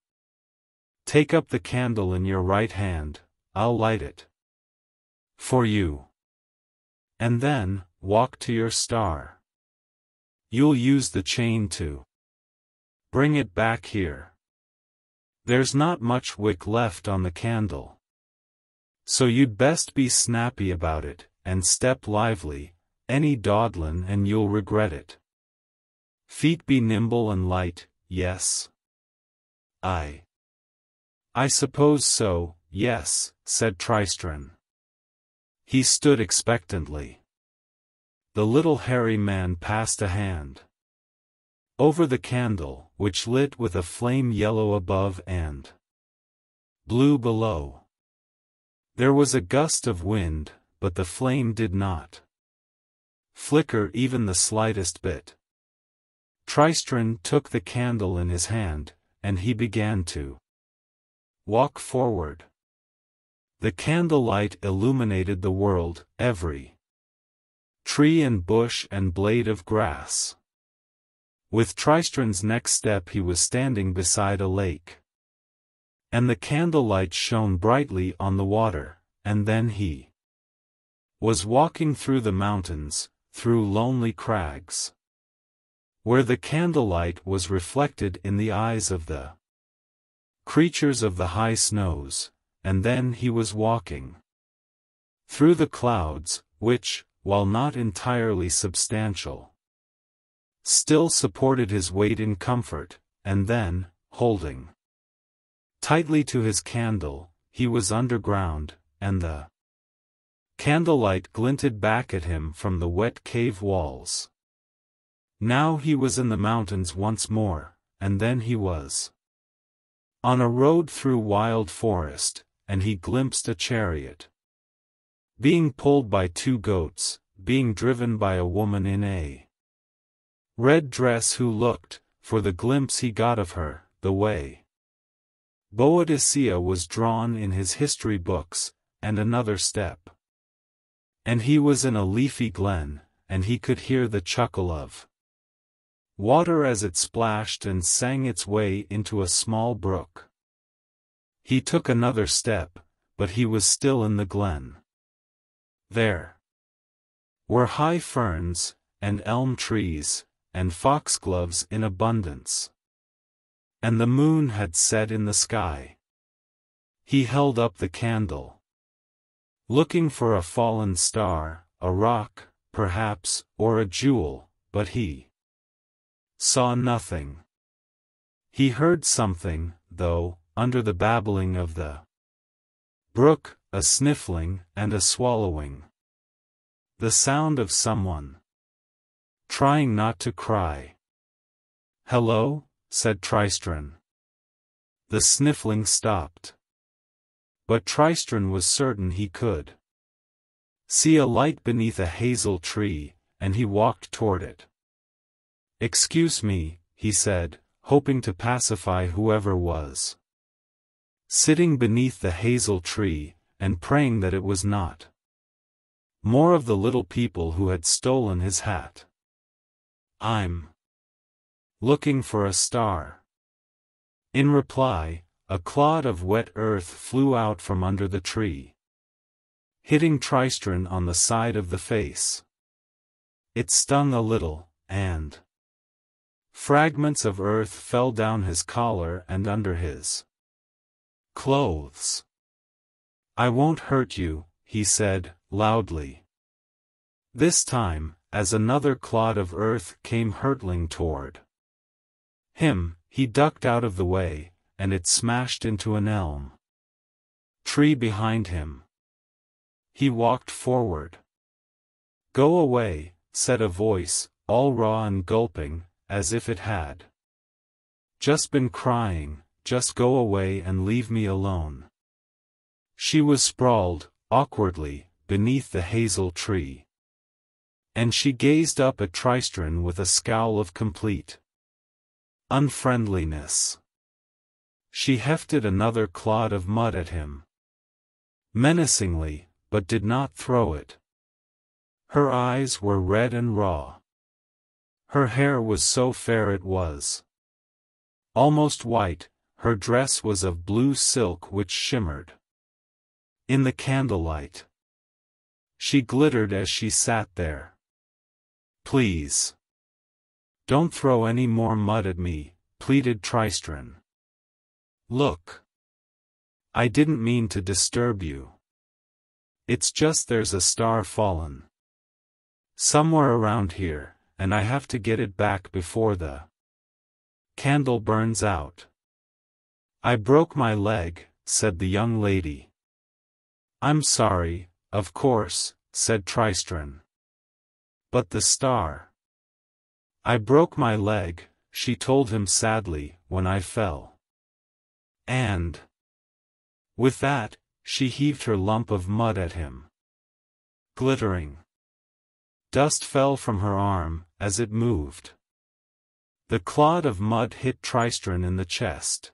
Take up the candle in your right hand, I'll light it for you. And then, walk to your star. You'll use the chain to bring it back here. There's not much wick left on the candle. So you'd best be snappy about it, and step lively, any dawdlin' and you'll regret it. Feet be nimble and light, yes? I suppose so, yes, said Tristran. He stood expectantly. The little hairy man passed a hand over the candle, which lit with a flame yellow above and blue below. There was a gust of wind, but the flame did not flicker even the slightest bit. Tristran took the candle in his hand, and he began to walk forward. The candlelight illuminated the world, every tree and bush and blade of grass. With Tristran's next step he was standing beside a lake. And the candlelight shone brightly on the water, and then he was walking through the mountains, through lonely crags, where the candlelight was reflected in the eyes of the creatures of the high snows, and then he was walking through the clouds, which, while not entirely substantial, still supported his weight in comfort, and then, holding tightly to his candle, he was underground, and the candlelight glinted back at him from the wet cave walls. Now he was in the mountains once more, and then he was on a road through wild forest, and he glimpsed a chariot being pulled by 2 goats, being driven by a woman in a red dress who looked, for the glimpse he got of her, the way Boadicea was drawn in his history books, and another step, and he was in a leafy glen, and he could hear the chuckle of water as it splashed and sang its way into a small brook. He took another step, but he was still in the glen. There were high ferns, and elm trees, and foxgloves in abundance. And the moon had set in the sky. He held up the candle, looking for a fallen star, a rock, perhaps, or a jewel, but he saw nothing. He heard something, though, under the babbling of the brook, a sniffling and a swallowing. The sound of someone trying not to cry. "Hello?" said Tristran. The sniffling stopped. But Tristran was certain he could see a light beneath a hazel tree, and he walked toward it. "Excuse me," he said, hoping to pacify whoever was sitting beneath the hazel tree, and praying that it was not more of the little people who had stolen his hat. "I'm looking for a star." In reply, a clod of wet earth flew out from under the tree, hitting Tristran on the side of the face. It stung a little, and fragments of earth fell down his collar and under his clothes. "I won't hurt you," he said, loudly. This time, as another clod of earth came hurtling toward him, he ducked out of the way, and it smashed into an elm tree behind him. He walked forward. "Go away," said a voice, all raw and gulping, as if it had just been crying, "just go away and leave me alone." She was sprawled, awkwardly, beneath the hazel tree. And she gazed up at Tristran with a scowl of complete unfriendliness. She hefted another clod of mud at him, menacingly, but did not throw it. Her eyes were red and raw. Her hair was so fair it was almost white, her dress was of blue silk which shimmered in the candlelight. She glittered as she sat there. "Please, don't throw any more mud at me," pleaded Tristran. "Look. I didn't mean to disturb you. It's just there's a star fallen somewhere around here, and I have to get it back before the candle burns out." "I broke my leg," said the young lady. "I'm sorry, of course," said Tristran. "But the star—" "I broke my leg," she told him sadly, "when I fell. And—" With that, she heaved her lump of mud at him. Glittering dust fell from her arm, as it moved. The clod of mud hit Tristran in the chest.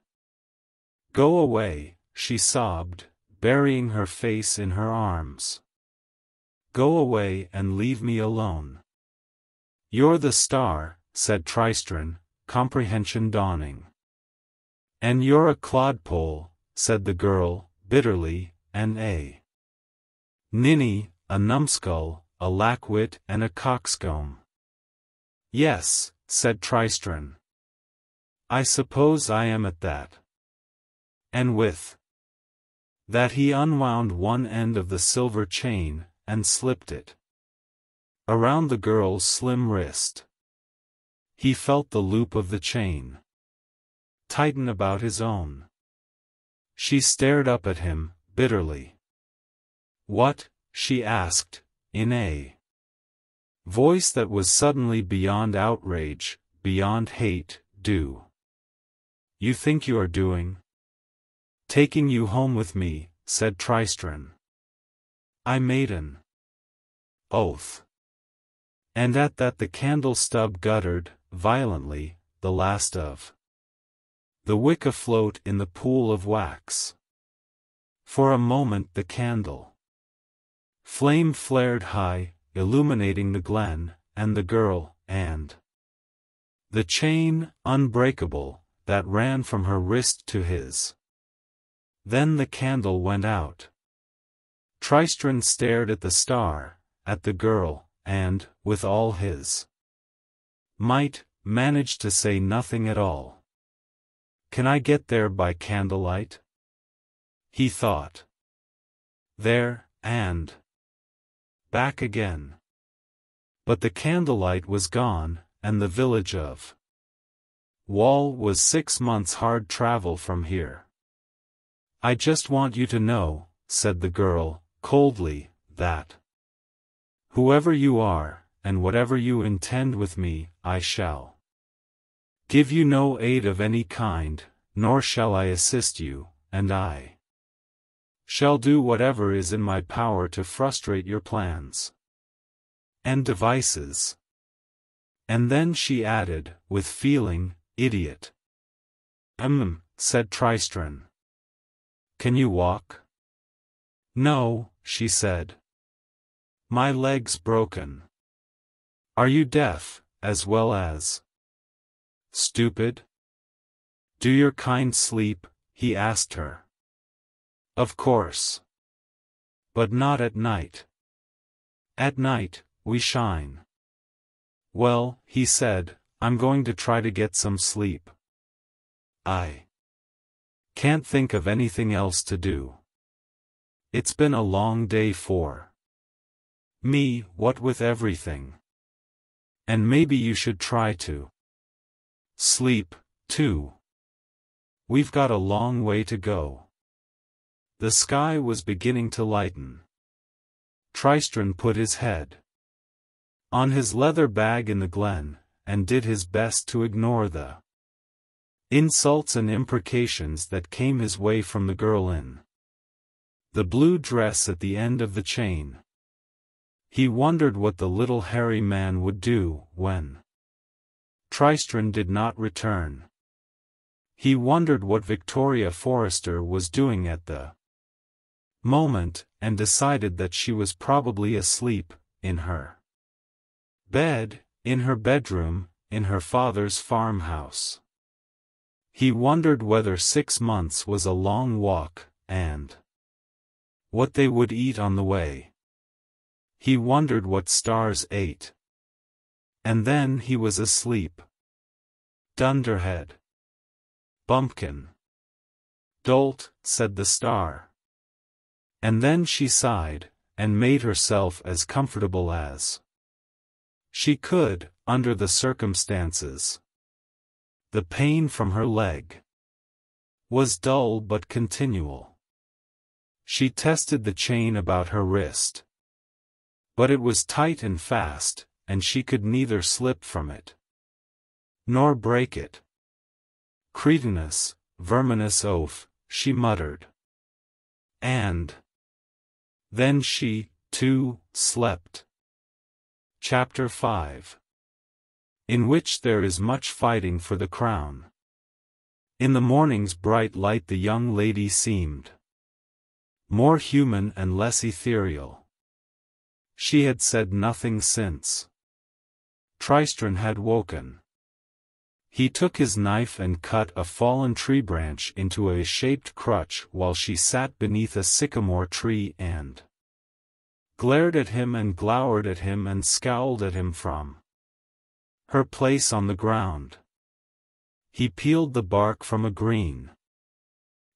"Go away," she sobbed, burying her face in her arms. "Go away and leave me alone." "You're the star," said Tristran, comprehension dawning. "And you're a clodpole," said the girl, bitterly, "and a ninny, a numbskull, a lackwit and a coxcomb." "Yes," said Tristran. "I suppose I am at that." And with that he unwound one end of the silver chain, and slipped it around the girl's slim wrist. He felt the loop of the chain tighten about his own. She stared up at him, bitterly. "What?" she asked, in a voice that was suddenly beyond outrage, beyond hate. "Do you think you are doing?" "Taking you home with me," said Tristran. "I made an oath." And at that the candle stub guttered, violently, the last of the wick afloat in the pool of wax. For a moment the candle flame flared high, illuminating the glen, and the girl, and the chain, unbreakable, that ran from her wrist to his. Then the candle went out. Tristran stared at the star, at the girl, and, with all his might, managed to say nothing at all. "Can I get there by candlelight?" he thought. There, and back again. But the candlelight was gone, and the village of Wall was 6 months' hard travel from here. "I just want you to know," said the girl, coldly, "that whoever you are, and whatever you intend with me, I shall give you no aid of any kind, nor shall I assist you, and I shall do whatever is in my power to frustrate your plans and devices." And then she added, with feeling, "Idiot." Said Tristran. "Can you walk?" "No," she said. "My leg's broken." "Are you deaf, as well as stupid?" "Do your kind sleep?" he asked her. "Of course. But not at night." "At night, we shine." "Well," he said, "I'm going to try to get some sleep. I can't think of anything else to do. It's been a long day for me, what with everything. And maybe you should try to sleep, too. We've got a long way to go." The sky was beginning to lighten. Tristran put his head on his leather bag in the glen, and did his best to ignore the insults and imprecations that came his way from the girl in the blue dress at the end of the chain. He wondered what the little hairy man would do when Tristran did not return. He wondered what Victoria Forrester was doing at the moment, and decided that she was probably asleep, in her bed, in her bedroom, in her father's farmhouse. He wondered whether 6 months was a long walk, and what they would eat on the way. He wondered what stars ate. And then he was asleep. "Dunderhead. Bumpkin. Dolt," said the star. And then she sighed, and made herself as comfortable as she could, under the circumstances. The pain from her leg was dull but continual. She tested the chain about her wrist. But it was tight and fast, and she could neither slip from it nor break it. "Cretinous, verminous oaf," she muttered. And then she, too, slept. Chapter 5. In which there is much fighting for the crown. In the morning's bright light the young lady seemed more human and less ethereal. She had said nothing since Tristran had woken. He took his knife and cut a fallen tree branch into a shaped crutch while she sat beneath a sycamore tree and glared at him and glowered at him and scowled at him from her place on the ground. He peeled the bark from a green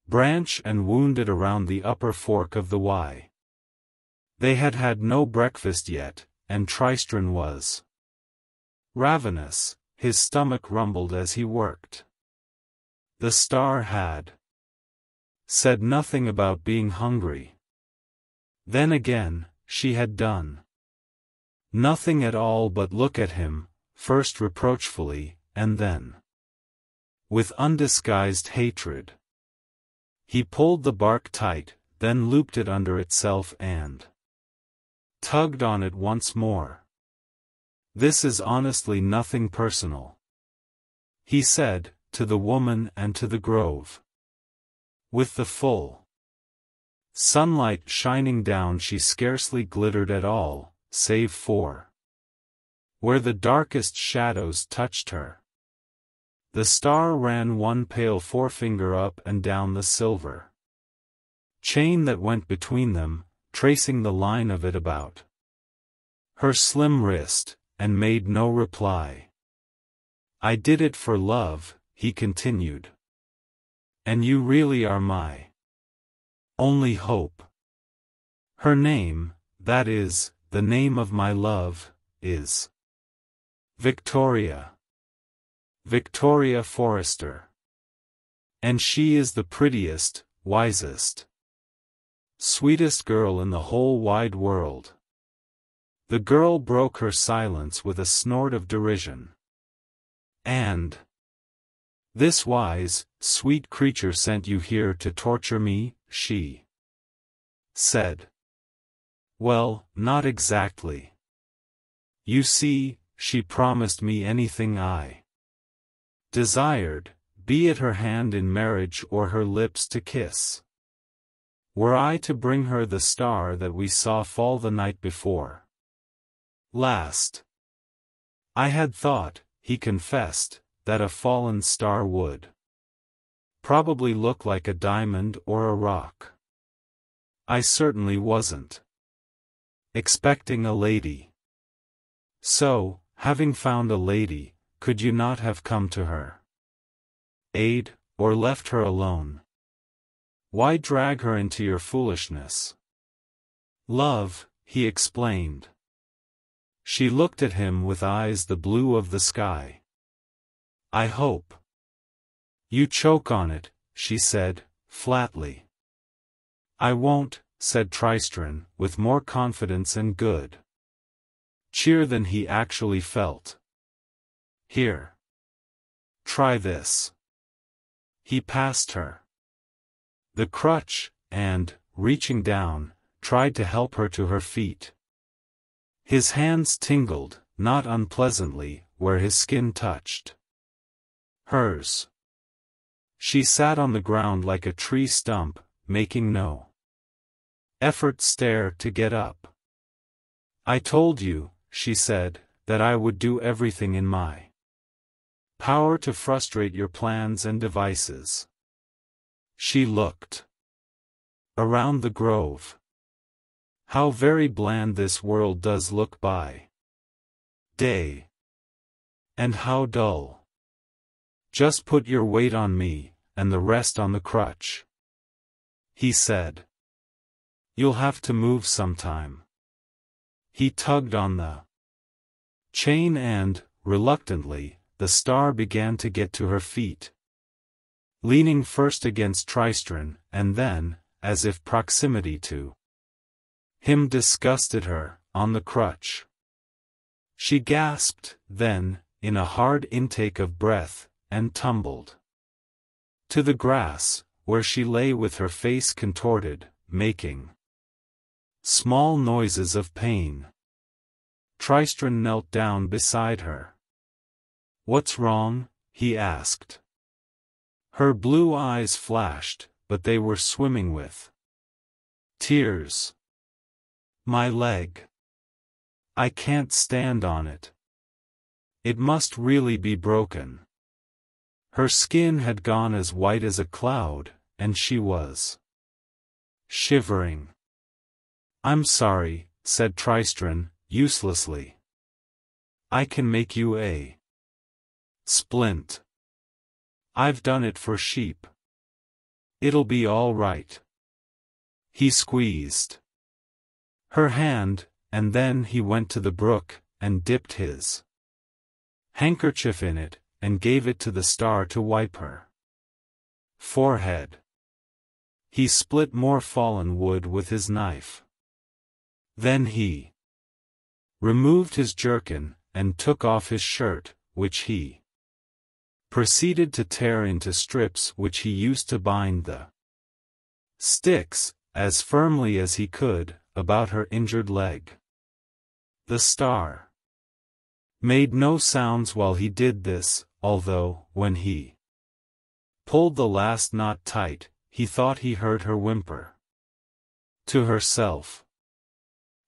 branch and wounded around the upper fork of the Y. They had had no breakfast yet, and Tristran was ravenous. His stomach rumbled as he worked. The star had said nothing about being hungry. Then again, she had done nothing at all but look at him, first reproachfully, and then with undisguised hatred. He pulled the bark tight, then looped it under itself and tugged on it once more. "This is honestly nothing personal," he said, to the woman and to the grove. With the full sunlight shining down, she scarcely glittered at all, save for where the darkest shadows touched her. The star ran one pale forefinger up and down the silver chain that went between them, tracing the line of it about her slim wrist, and made no reply. "I did it for love," he continued. "And you really are my only hope. Her name, that is, the name of my love, is Vitória. Vitória Forrester. And she is the prettiest, wisest, sweetest girl in the whole wide world." The girl broke her silence with a snort of derision. "And this wise, sweet creature sent you here to torture me," she said. "Well, not exactly. You see, she promised me anything I desired, be it her hand in marriage or her lips to kiss. Were I to bring her the star that we saw fall the night before last, I had thought," he confessed, "that a fallen star would probably look like a diamond or a rock. I certainly wasn't expecting a lady. So, having found a lady, could you not have come to her aid, or left her alone? Why drag her into your foolishness?" "Love," he explained. She looked at him with eyes the blue of the sky. "I hope you choke on it," she said, flatly. "I won't," said Tristran, with more confidence and good cheer than he actually felt. "Here. Try this." He passed her the crutch, and, reaching down, tried to help her to her feet. His hands tingled, not unpleasantly, where his skin touched hers. She sat on the ground like a tree stump, making no effort to get up. "I told you," she said, "that I would do everything in my power to frustrate your plans and devices." She looked around the grove. "How very bland this world does look by day. And how dull. Just put your weight on me, and the rest on the crutch," he said. "You'll have to move sometime." He tugged on the chain and, reluctantly, the star began to get to her feet. Leaning first against Tristran, and then, as if proximity to him disgusted her, on the crutch. She gasped, then, in a hard intake of breath, and tumbled to the grass, where she lay with her face contorted, making small noises of pain. Tristran knelt down beside her. "What's wrong?" he asked. Her blue eyes flashed, but they were swimming with tears. "My leg. I can't stand on it. It must really be broken." Her skin had gone as white as a cloud, and she was shivering. "I'm sorry," said Tristran, uselessly. "I can make you a splint. I've done it for sheep." It'll be all right. He squeezed her hand, and then he went to the brook, and dipped his handkerchief in it, and gave it to the star to wipe her forehead. He split more fallen wood with his knife. Then he removed his jerkin, and took off his shirt, which he proceeded to tear into strips which he used to bind the sticks, as firmly as he could, about her injured leg. The star made no sounds while he did this, although, when he pulled the last knot tight, he thought he heard her whimper to herself.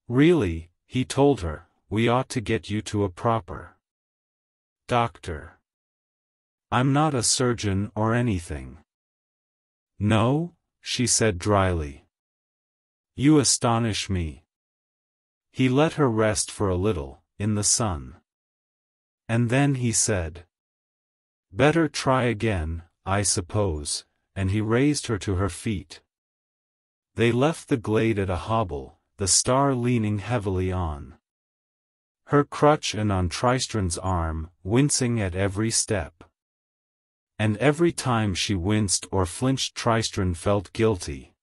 Really, he told her, we ought to get you to a proper doctor. I'm not a surgeon or anything. No? She said dryly. You astonish me. He let her rest for a little, in the sun. And then he said, better try again, I suppose, and he raised her to her feet. They left the glade at a hobble, the star leaning heavily on her crutch and on Tristran's arm, wincing at every step. And every time she winced or flinched Tristran felt guilty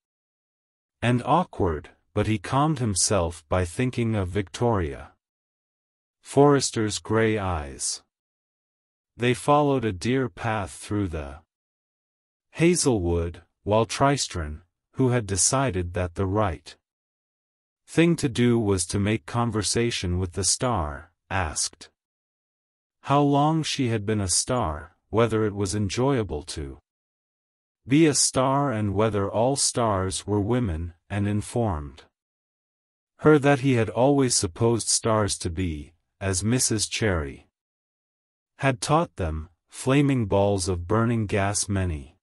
and awkward, but he calmed himself by thinking of Vitória. Forrester's grey eyes. They followed a deer path through the hazelwood, while Tristran, who had decided that the right thing to do was to make conversation with the star, asked how long she had been a star, whether it was enjoyable to be a star and whether all stars were women, and informed her that he had always supposed stars to be, as Mrs. Cherry had taught them, flaming balls of burning gas many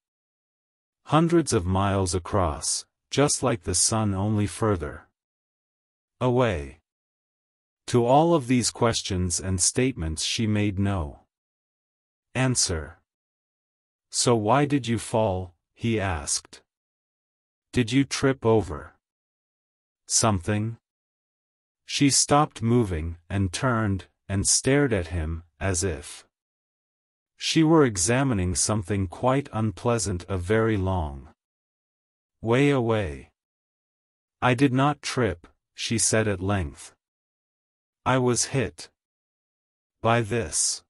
hundreds of miles across, just like the sun only further away. To all of these questions and statements she made no answer. So why did you fall? He asked. Did you trip over something? She stopped moving, and turned, and stared at him, as if she were examining something quite unpleasant a very long way away. I did not trip, she said at length. I was hit by this.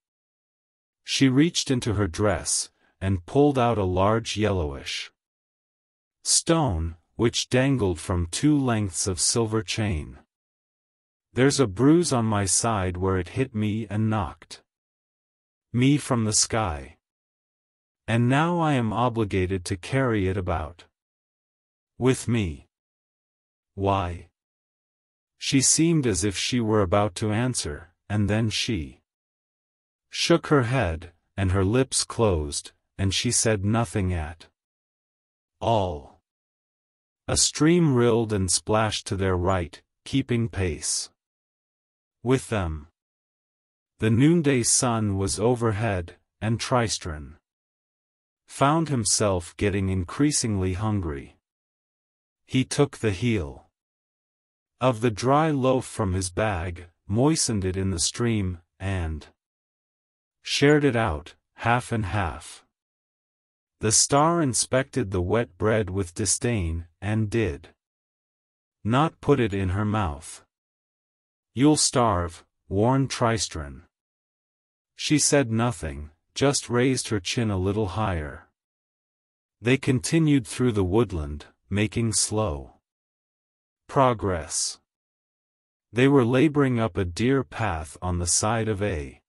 She reached into her dress, and pulled out a large yellowish stone, which dangled from 2 lengths of silver chain. There's a bruise on my side where it hit me and knocked me from the sky. And now I am obligated to carry it about with me. Why? She seemed as if she were about to answer, and then she shook her head, and her lips closed, and she said nothing at all. A stream rilled and splashed to their right, keeping pace with them. The noonday sun was overhead, and Tristran found himself getting increasingly hungry. He took the heel of the dry loaf from his bag, moistened it in the stream, and shared it out, half and half. The star inspected the wet bread with disdain, and did not put it in her mouth. You'll starve, warned Tristran. She said nothing, just raised her chin a little higher. They continued through the woodland, making slow progress. They were laboring up a deer path on the side of a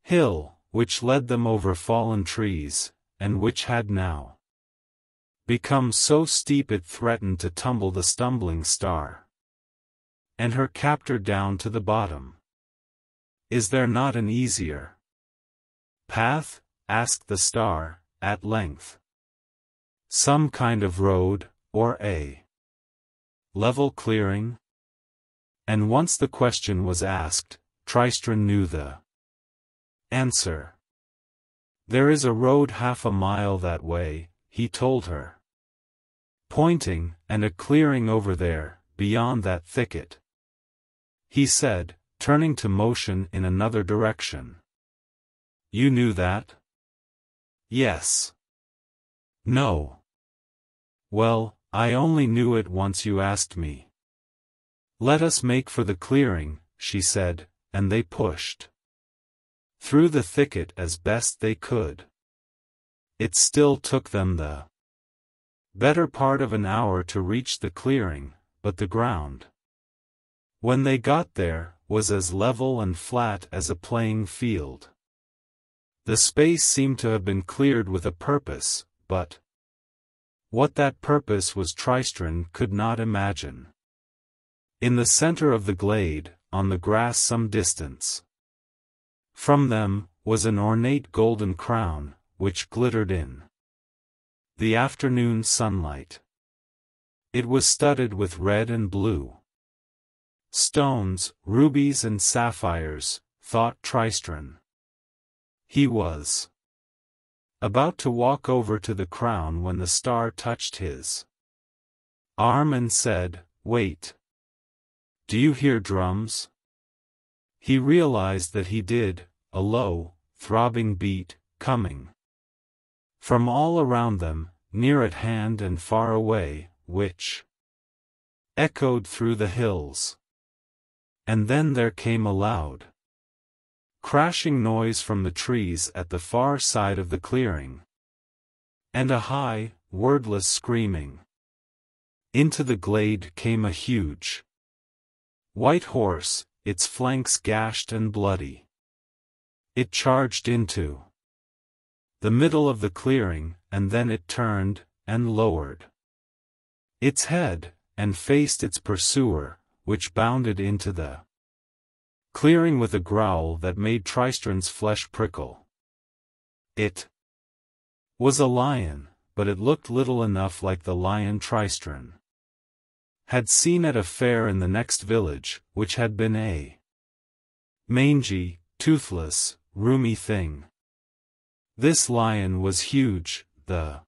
hill, which led them over fallen trees, and which had now become so steep it threatened to tumble the stumbling star and her captor down to the bottom. Is there not an easier path? Asked the star, at length. Some kind of road, or a level clearing? And once the question was asked, Tristran knew the answer. There is a road half a mile that way, he told her. Pointing, and a clearing over there, beyond that thicket. He said, turning to motion in another direction. You knew that? Yes. No. Well, I only knew it once you asked me. Let us make for the clearing, she said, and they pushed through the thicket as best they could. It still took them the better part of an hour to reach the clearing, but the ground, when they got there, was as level and flat as a playing field. The space seemed to have been cleared with a purpose, but what that purpose was Tristran could not imagine. In the center of the glade, on the grass some distance from them, was an ornate golden crown, which glittered in the afternoon sunlight. It was studded with red and blue stones, rubies and sapphires, thought Tristran. He was about to walk over to the crown when the star touched his arm and said, "Wait. Do you hear drums?" He realized that he did, a low, throbbing beat, coming from all around them, near at hand and far away, which echoed through the hills. And then there came a loud, crashing noise from the trees at the far side of the clearing, and a high, wordless screaming. Into the glade came a huge white horse, its flanks gashed and bloody. It charged into the middle of the clearing, and then it turned, and lowered its head, and faced its pursuer, which bounded into the clearing with a growl that made Tristran's flesh prickle. It was a lion, but it looked little enough like the lion Tristran had seen at a fair in the next village, which had been a mangy, toothless, roomy thing. This lion was huge, the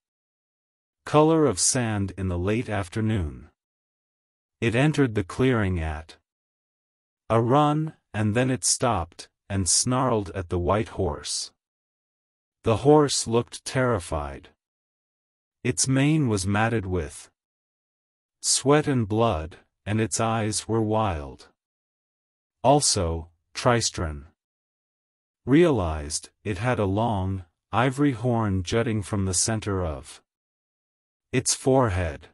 color of sand in the late afternoon. It entered the clearing at a run, and then it stopped, and snarled at the white horse. The horse looked terrified. Its mane was matted with sweat and blood, and its eyes were wild. Also, Tristran realized, it had a long, ivory horn jutting from the center of its forehead.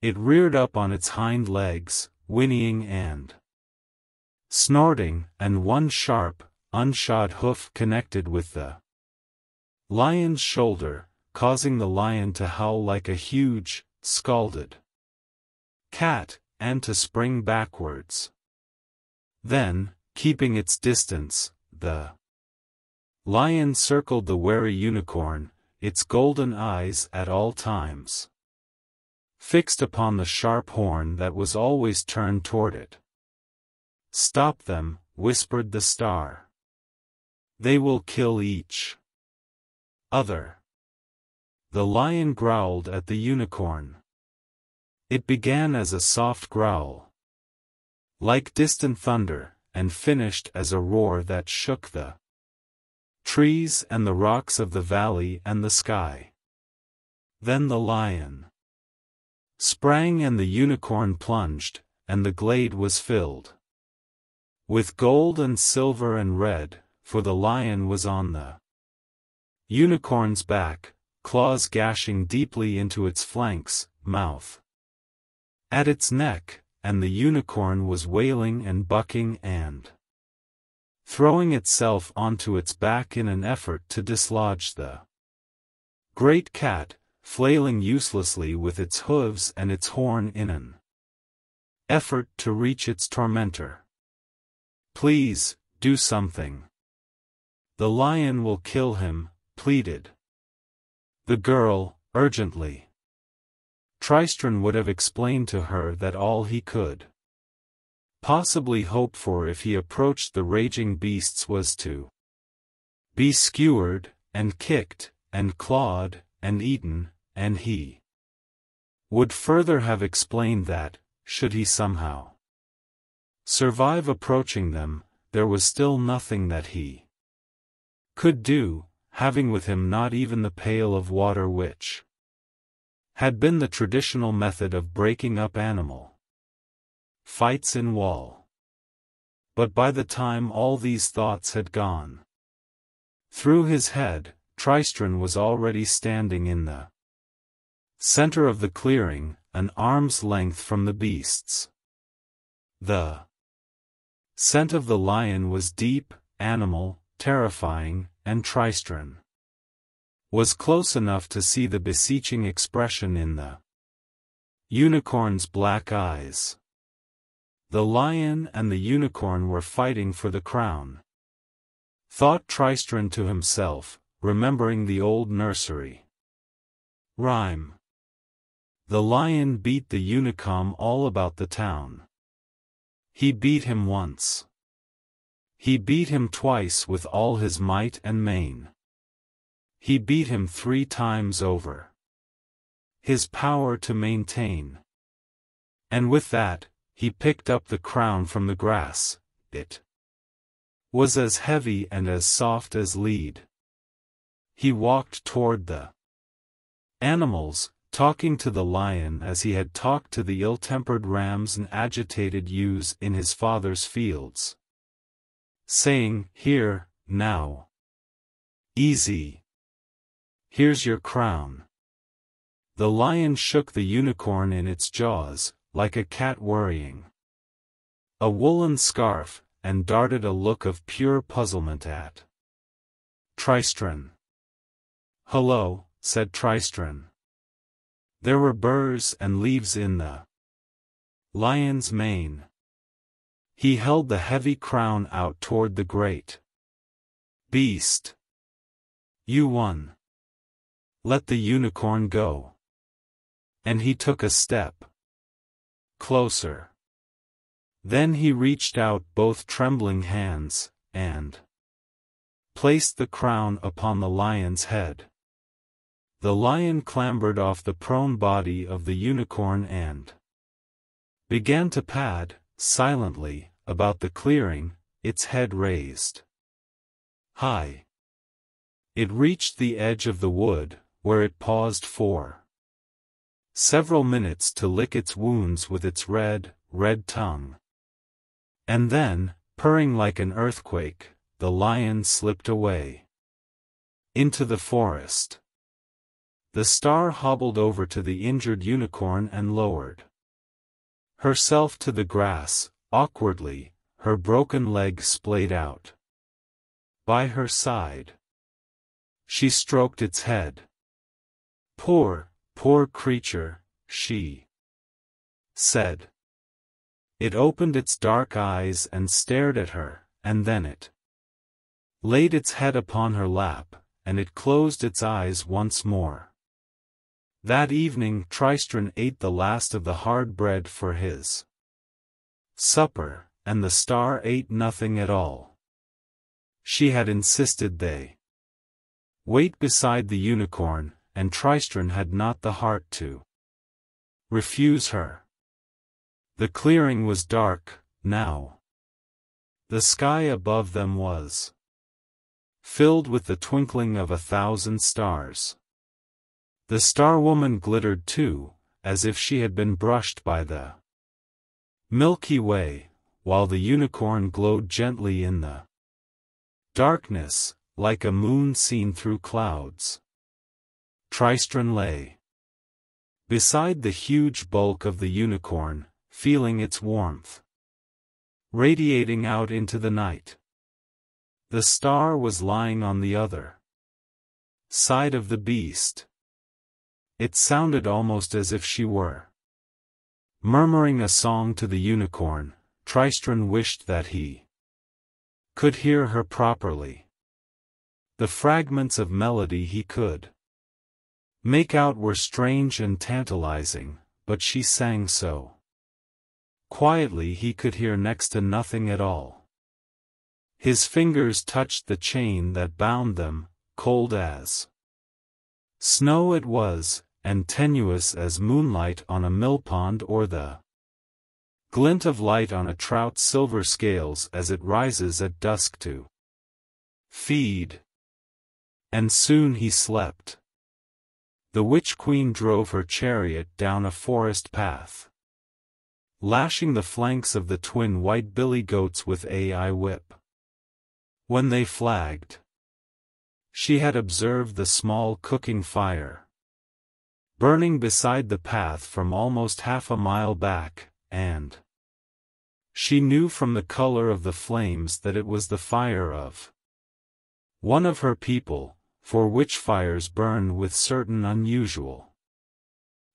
It reared up on its hind legs, whinnying and snorting, and one sharp, unshod hoof connected with the lion's shoulder, causing the lion to howl like a huge, scalded cat, and to spring backwards. Then, keeping its distance, the lion circled the wary unicorn, its golden eyes at all times fixed upon the sharp horn that was always turned toward it. "Stop them," whispered the star. "They will kill each other." The lion growled at the unicorn. It began as a soft growl, like distant thunder, and finished as a roar that shook the trees and the rocks of the valley and the sky. Then the lion sprang and the unicorn plunged, and the glade was filled with gold and silver and red, for the lion was on the unicorn's back, claws gashing deeply into its flanks, mouth at its neck, and the unicorn was wailing and bucking and throwing itself onto its back in an effort to dislodge the great cat, flailing uselessly with its hooves and its horn in an effort to reach its tormentor. "Please, do something. The lion will kill him," pleaded the girl, urgently. Tristran would have explained to her that all he could possibly hope for if he approached the raging beasts was to be skewered, and kicked, and clawed, and eaten, and he would further have explained that, should he somehow survive approaching them, there was still nothing that he could do, having with him not even the pail of water which had been the traditional method of breaking up animal fights in wall. But by the time all these thoughts had gone through his head, Tristran was already standing in the center of the clearing, an arm's length from the beasts. The scent of the lion was deep, animal, terrifying, and Tristran was close enough to see the beseeching expression in the unicorn's black eyes. The lion and the unicorn were fighting for the crown, thought Tristran to himself, remembering the old nursery rhyme. The lion beat the unicorn all about the town. He beat him once. He beat him twice with all his might and main. He beat him 3 times over. His power to maintain. And with that, he picked up the crown from the grass. It was as heavy and as soft as lead. He walked toward the animals, talking to the lion as he had talked to the ill-tempered rams and agitated ewes in his father's fields, saying, "Here, now. Easy. Here's your crown." The lion shook the unicorn in its jaws, like a cat worrying a woolen scarf, and darted a look of pure puzzlement at Tristran. "Hello," said Tristran. There were burrs and leaves in the lion's mane. He held the heavy crown out toward the great beast. "You won. Let the unicorn go." And he took a step closer. Then he reached out both trembling hands, and placed the crown upon the lion's head. The lion clambered off the prone body of the unicorn and began to pad, silently, about the clearing, its head raised high. It reached the edge of the wood, where it paused for several minutes to lick its wounds with its red tongue. And then, purring like an earthquake, the lion slipped away into the forest. The star hobbled over to the injured unicorn and lowered herself to the grass, awkwardly, her broken leg splayed out by her side. She stroked its head. Poor creature," she said. It opened its dark eyes and stared at her, and then it laid its head upon her lap, and it closed its eyes once more. That evening Tristran ate the last of the hard bread for his supper, and the star ate nothing at all. She had insisted they wait beside the unicorn, and Tristran had not the heart to refuse her. The clearing was dark, now. The sky above them was filled with the twinkling of 1,000 stars. The star-woman glittered too, as if she had been brushed by the Milky Way, while the unicorn glowed gently in the darkness, like a moon seen through clouds. Tristran lay beside the huge bulk of the unicorn, feeling its warmth radiating out into the night. The star was lying on the other side of the beast. It sounded almost as if she were murmuring a song to the unicorn. Tristran wished that he could hear her properly. The fragments of melody he could make out were strange and tantalizing, but she sang so quietly he could hear next to nothing at all. His fingers touched the chain that bound them, cold as Snow it was, and tenuous as moonlight on a millpond or the glint of light on a trout's silver scales as it rises at dusk to feed. And soon he slept. The witch-queen drove her chariot down a forest path, lashing the flanks of the twin white billy goats with a whip. When they flagged, she had observed the small cooking fire burning beside the path from almost half a mile back, and she knew from the color of the flames that it was the fire of one of her people, for witch fires burn with certain unusual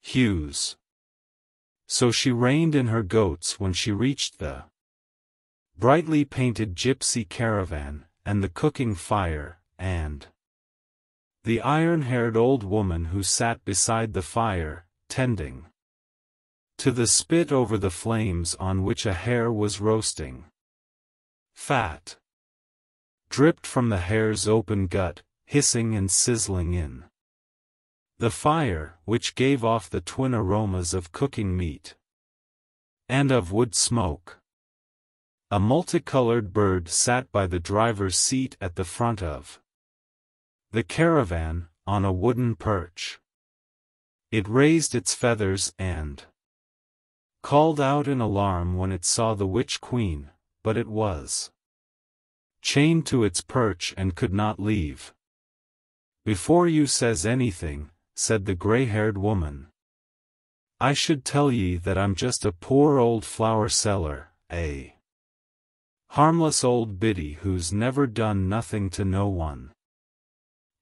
hues. So she reined in her goats when she reached the brightly painted gypsy caravan, and the cooking fire, and the iron-haired old woman who sat beside the fire, tending to the spit over the flames on which a hare was roasting. Fat dripped from the hare's open gut, hissing and sizzling in the fire, which gave off the twin aromas of cooking meat and of wood smoke. A multicolored bird sat by the driver's seat at the front of the caravan, on a wooden perch. It raised its feathers and called out in alarm when it saw the witch-queen, but it was chained to its perch and could not leave. "Before you says anything," said the gray-haired woman, "I should tell ye that I'm just a poor old flower seller, a harmless old biddy who's never done nothing to no one,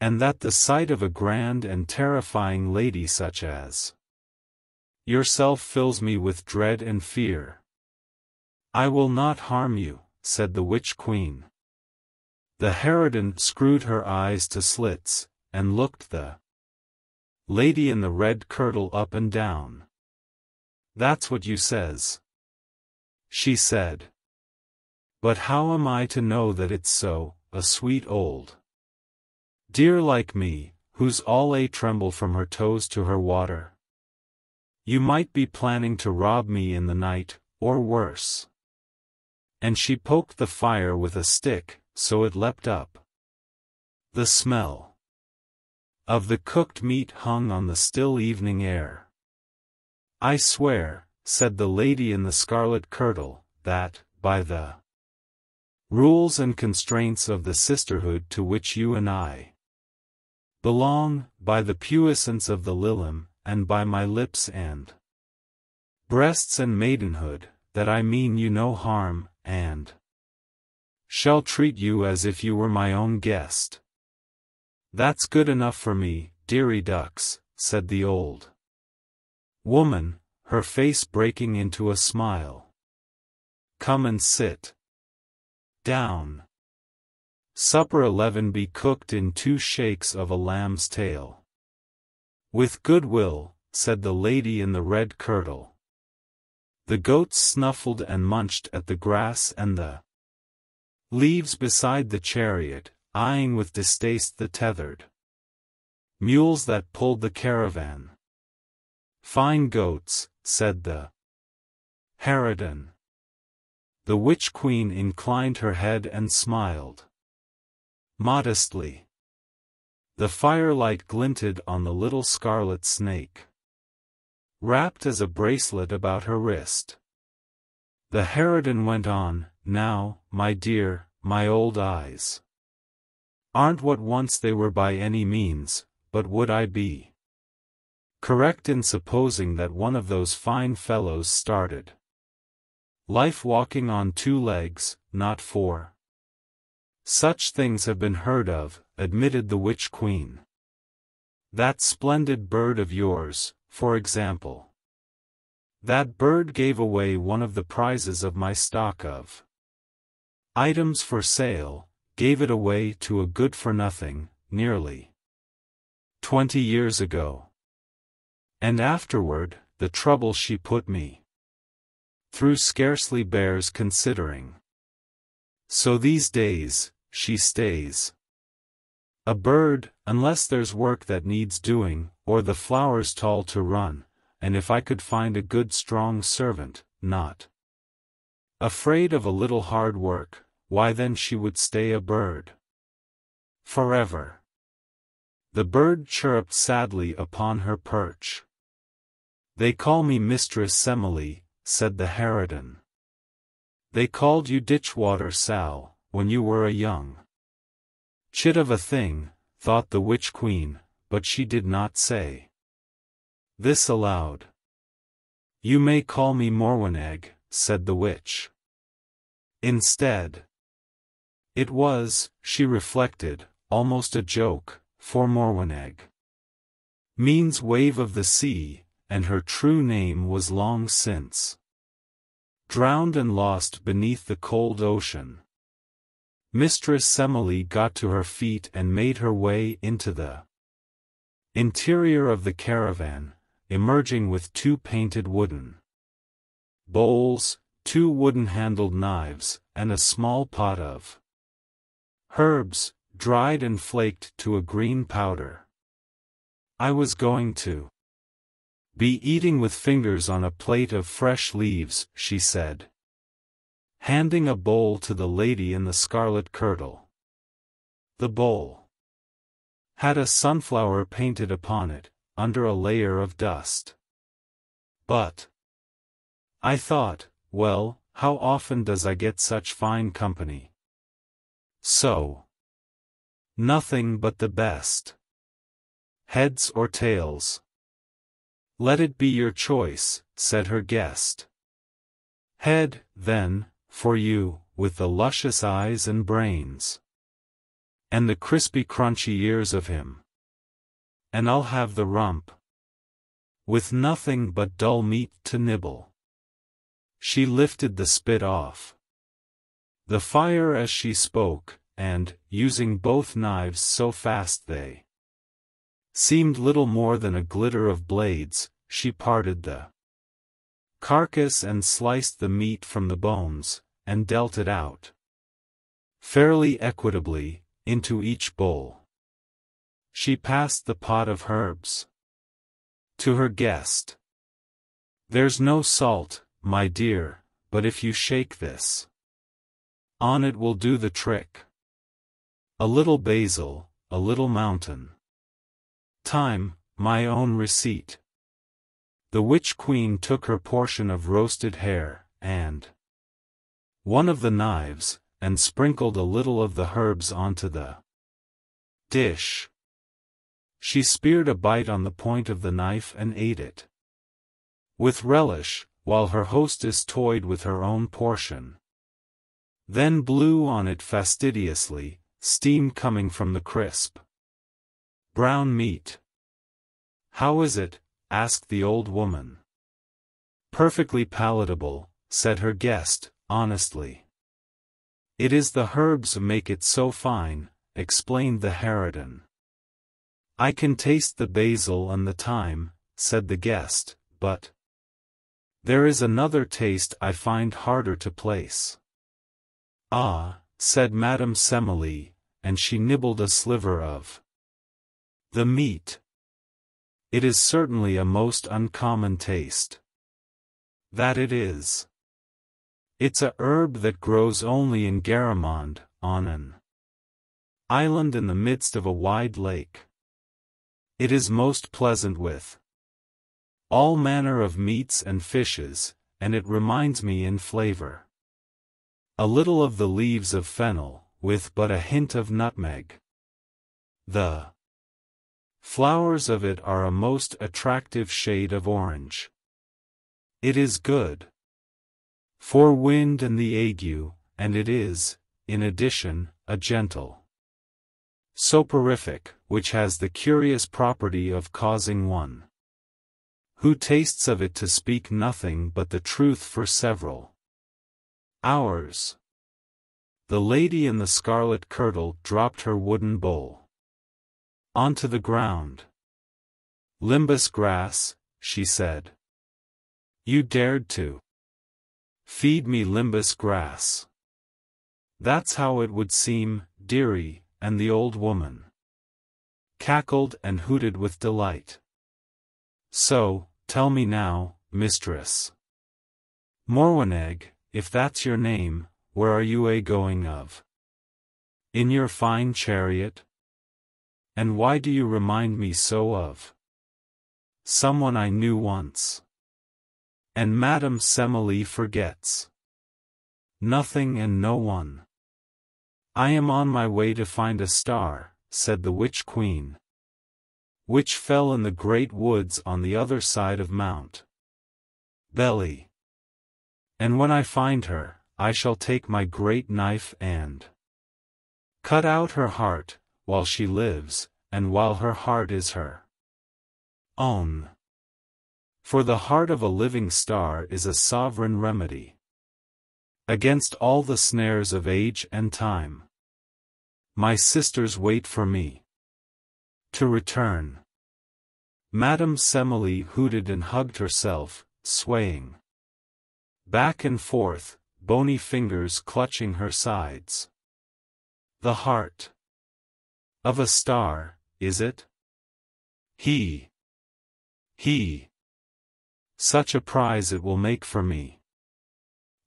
and that the sight of a grand and terrifying lady such as yourself fills me with dread and fear." "I will not harm you," said the witch-queen. The harridan screwed her eyes to slits, and looked the lady in the red kirtle up and down. "That's what you says," she said. "But how am I to know that it's so, a sweet old dear like me, who's all a tremble from her toes to her water? You might be planning to rob me in the night, or worse." And she poked the fire with a stick, so it leapt up. The smell of the cooked meat hung on the still evening air. "I swear," said the lady in the scarlet kirtle, "that, by the rules and constraints of the sisterhood to which you and I belong, by the puissance of the lilim, and by my lips and breasts and maidenhood, that I mean you no harm, and shall treat you as if you were my own guest." "That's good enough for me, dearie ducks," said the old woman, her face breaking into a smile. "Come and sit down. Supper 11 be cooked in 2 shakes of a lamb's tail." "With good will," said the lady in the red kirtle. The goats snuffled and munched at the grass and the leaves beside the chariot, eyeing with distaste the tethered mules that pulled the caravan. "Fine goats," said the harridan. The witch-queen inclined her head and smiled modestly. The firelight glinted on the little scarlet snake, wrapped as a bracelet about her wrist. The harridan went on, "Now, my dear, my old eyes aren't what once they were by any means, but would I be correct in supposing that one of those fine fellows started life walking on 2 legs, not 4? "Such things have been heard of," admitted the witch-queen. "That splendid bird of yours, for example. That bird gave away one of the prizes of my stock of items for sale, gave it away to a good-for-nothing, nearly 20 years ago. And afterward, the trouble she put me through scarcely bears considering. So these days, she stays A bird, unless there's work that needs doing, or the flowers tall to run, and if I could find a good strong servant, not afraid of a little hard work, why then she would stay a bird forever. The bird chirruped sadly upon her perch. They call me Mistress Semele, said the harridan. They called you Ditchwater Sal, when you were a young chit of a thing, thought the witch queen, but she did not say this aloud. You may call me Morwenegg, said the witch. Instead. It was, she reflected, almost a joke, for Morwenegg means wave of the sea, and her true name was long since drowned and lost beneath the cold ocean. Mistress Semele got to her feet and made her way into the interior of the caravan, emerging with 2 painted wooden bowls, 2 wooden-handled knives, and a small pot of herbs, dried and flaked to a green powder. I was going to be eating with fingers on a plate of fresh leaves, she said, handing a bowl to the lady in the scarlet kirtle. The bowl had a sunflower painted upon it, under a layer of dust. But I thought, well, how often does I get such fine company? So nothing but the best. Heads or tails? Let it be your choice, said her guest. Head, then, for you, with the luscious eyes and brains, and the crispy crunchy ears of him. And I'll have the rump, with nothing but dull meat to nibble. She lifted the spit off the fire as she spoke, and, using both knives so fast they seemed little more than a glitter of blades, she parted the carcass and sliced the meat from the bones, and dealt it out fairly equitably, into each bowl. She passed the pot of herbs to her guest. There's no salt, my dear, but if you shake this on it will do the trick. A little basil, a little mountain thyme, my own receipt. The witch queen took her portion of roasted hare, and one of the knives, and sprinkled a little of the herbs onto the dish. She speared a bite on the point of the knife and ate it with relish, while her hostess toyed with her own portion. Then blew on it fastidiously, steam coming from the crisp brown meat. How is it? Asked the old woman. Perfectly palatable, said her guest, honestly. It is the herbs make it so fine, explained the harridan. I can taste the basil and the thyme, said the guest, but there is another taste I find harder to place. Ah, said Madame Semele, and she nibbled a sliver of the meat. It is certainly a most uncommon taste. That it is. It's a herb that grows only in Garamond, on an island in the midst of a wide lake. It is most pleasant with all manner of meats and fishes, and it reminds me in flavor a little of the leaves of fennel, with but a hint of nutmeg. The flowers of it are a most attractive shade of orange. It is good for wind and the ague, and it is, in addition, a gentle soporific, which has the curious property of causing one who tastes of it to speak nothing but the truth for several hours. The lady in the scarlet kirtle dropped her wooden bowl onto the ground. Limbus grass, she said. You dared to feed me limbus grass. That's how it would seem, dearie, and the old woman cackled and hooted with delight. So, tell me now, mistress Morweneg, if that's your name, where are you a-going of? In your fine chariot? And why do you remind me so of someone I knew once? And Madame Semele forgets nothing and no one. I am on my way to find a star, said the witch queen, which fell in the great woods on the other side of Mount Belly. And when I find her, I shall take my great knife and cut out her heart, while she lives, and while her heart is her own. For the heart of a living star is a sovereign remedy against all the snares of age and time. My sisters wait for me to return. Madame Semele hooted and hugged herself, swaying back and forth, bony fingers clutching her sides. The heart of a star, is it? He. Such a prize it will make for me.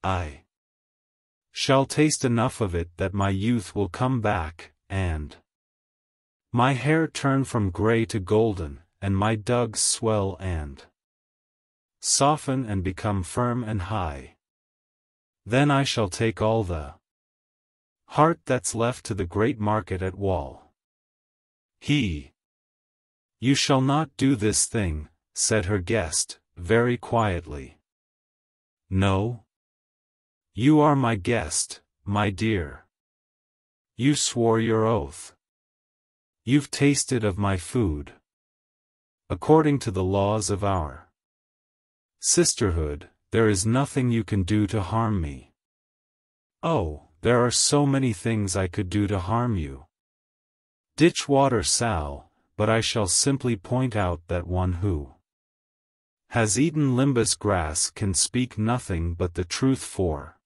I shall taste enough of it that my youth will come back, and my hair turn from gray to golden, and my dugs swell and soften and become firm and high. Then I shall take all the heart that's left to the great market at Wall. You shall not do this thing, said her guest, very quietly. No? You are my guest, my dear. You swore your oath. You've tasted of my food. According to the laws of our sisterhood, there is nothing you can do to harm me. Oh, there are so many things I could do to harm you. Ditchwater Sal, but I shall simply point out that one who has eaten limbus grass can speak nothing but the truth for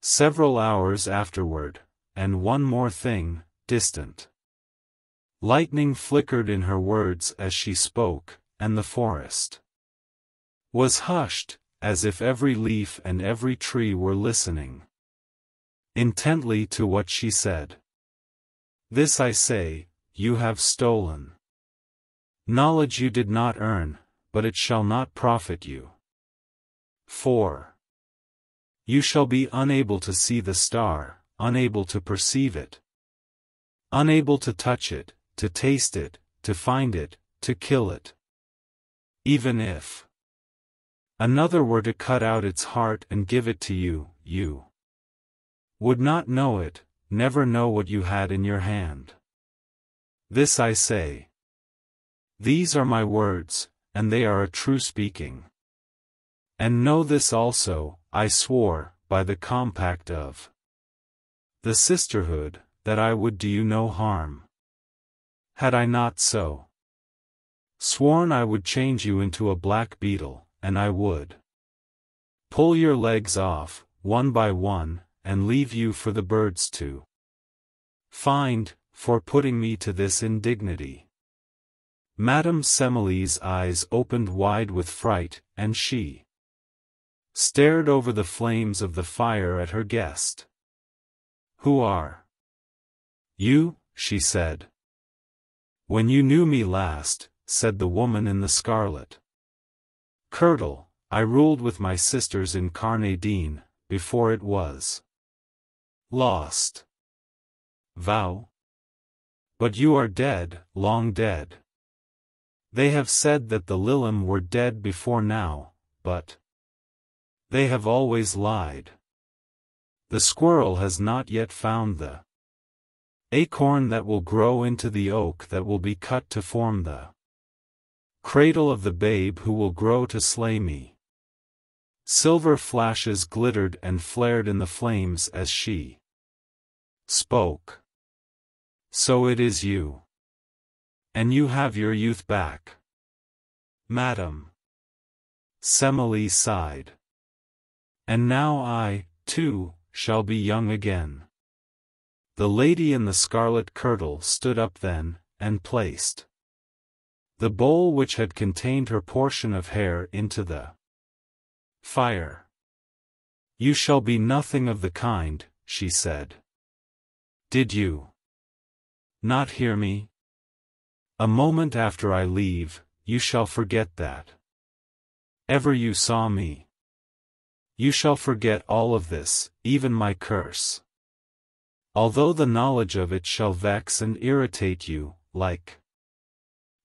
several hours afterward, and one more thing, distant lightning flickered in her words as she spoke, and the forest was hushed, as if every leaf and every tree were listening intently to what she said. This I say, you have stolen knowledge you did not earn, but it shall not profit you. 4. You shall be unable to see the star, unable to perceive it, unable to touch it, to taste it, to find it, to kill it. Even if another were to cut out its heart and give it to you, you would not know it, never know what you had in your hand. This I say. These are my words, and they are a true speaking. And know this also, I swore, by the compact of the sisterhood, that I would do you no harm. Had I not so sworn, I would change you into a black beetle, and I would pull your legs off, one by one, and leave you for the birds to find, for putting me to this indignity. Madame Semele's eyes opened wide with fright, and she stared over the flames of the fire at her guest. Who are you? She said. When you knew me last, said the woman in the scarlet kirtle, I ruled with my sisters in Carnadine, before it was lost. Vow? But you are dead, long dead. They have said that the Lilim were dead before now, but they have always lied. The squirrel has not yet found the acorn that will grow into the oak that will be cut to form the cradle of the babe who will grow to slay me. Silver flashes glittered and flared in the flames as she spoke. So it is you. And you have your youth back. Madam Semele sighed. And now I, too, shall be young again. The lady in the scarlet kirtle stood up then, and placed the bowl which had contained her portion of hair into the fire. "You shall be nothing of the kind," she said. "Did you not hear me? A moment after I leave, you shall forget that ever you saw me. You shall forget all of this, even my curse. Although the knowledge of it shall vex and irritate you, like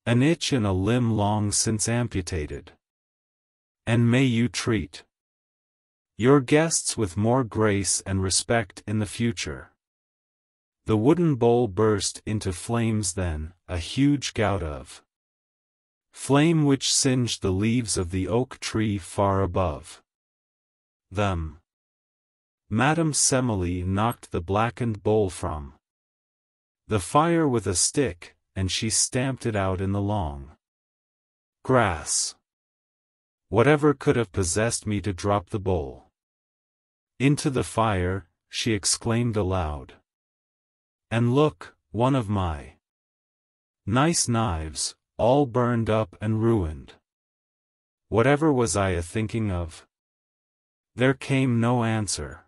an itch in a limb long since amputated. And may you treat your guests with more grace and respect in the future." The wooden bowl burst into flames then, a huge gout of flame which singed the leaves of the oak tree far above them. Madame Semele knocked the blackened bowl from the fire with a stick, and she stamped it out in the long grass. "Whatever could have possessed me to drop the bowl into the fire?" she exclaimed aloud. "And look, one of my nice knives, all burned up and ruined. Whatever was I a-thinking of?" There came no answer.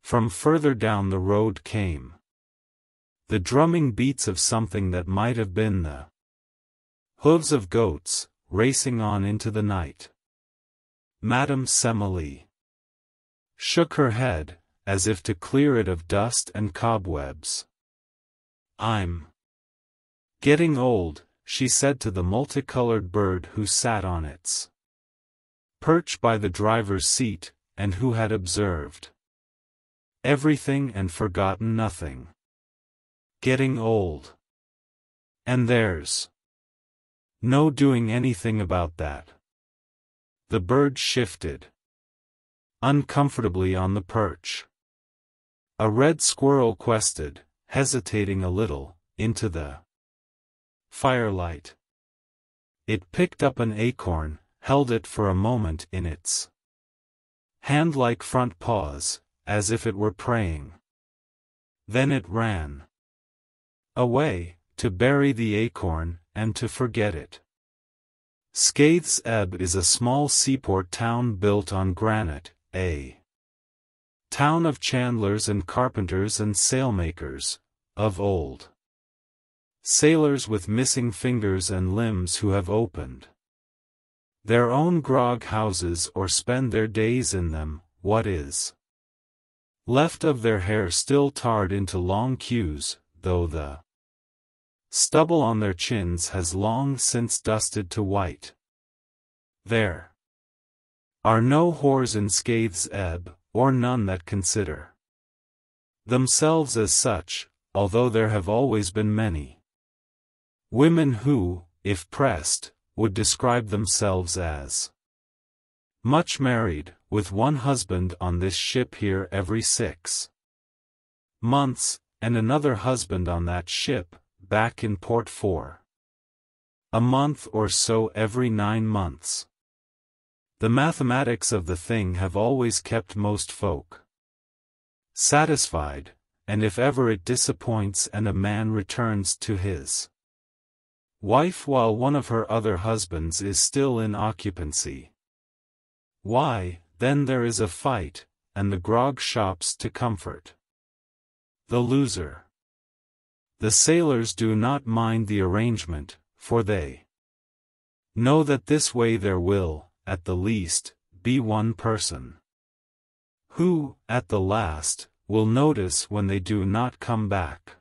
From further down the road came the drumming beats of something that might have been the hooves of goats, racing on into the night. Madame Semele shook her head, as if to clear it of dust and cobwebs. "I'm getting old," she said to the multicolored bird who sat on its perch by the driver's seat, and who had observed everything and forgotten nothing. "Getting old. And there's no doing anything about that." The bird shifted uncomfortably on the perch. A red squirrel quested, hesitating a little, into the firelight. It picked up an acorn, held it for a moment in its hand-like front paws, as if it were praying. Then it ran away, to bury the acorn, and to forget it. Scaithes Ebb is a small seaport town built on granite, a town of chandlers and carpenters and sailmakers, of old sailors with missing fingers and limbs who have opened their own grog houses or spend their days in them, what is left of their hair still tarred into long queues, though the stubble on their chins has long since dusted to white. There are no whores in Scaithes Ebb, or none that consider themselves as such, although there have always been many women who, if pressed, would describe themselves as much married, with one husband on this ship here every 6 months, and another husband on that ship, back in port for a month or so every 9 months. The mathematics of the thing have always kept most folk satisfied, and if ever it disappoints and a man returns to his wife while one of her other husbands is still in occupancy, why, then there is a fight, and the grog shops to comfort the loser. The sailors do not mind the arrangement, for they know that this way there will, at the least, be one person who, at the last, will notice when they do not come back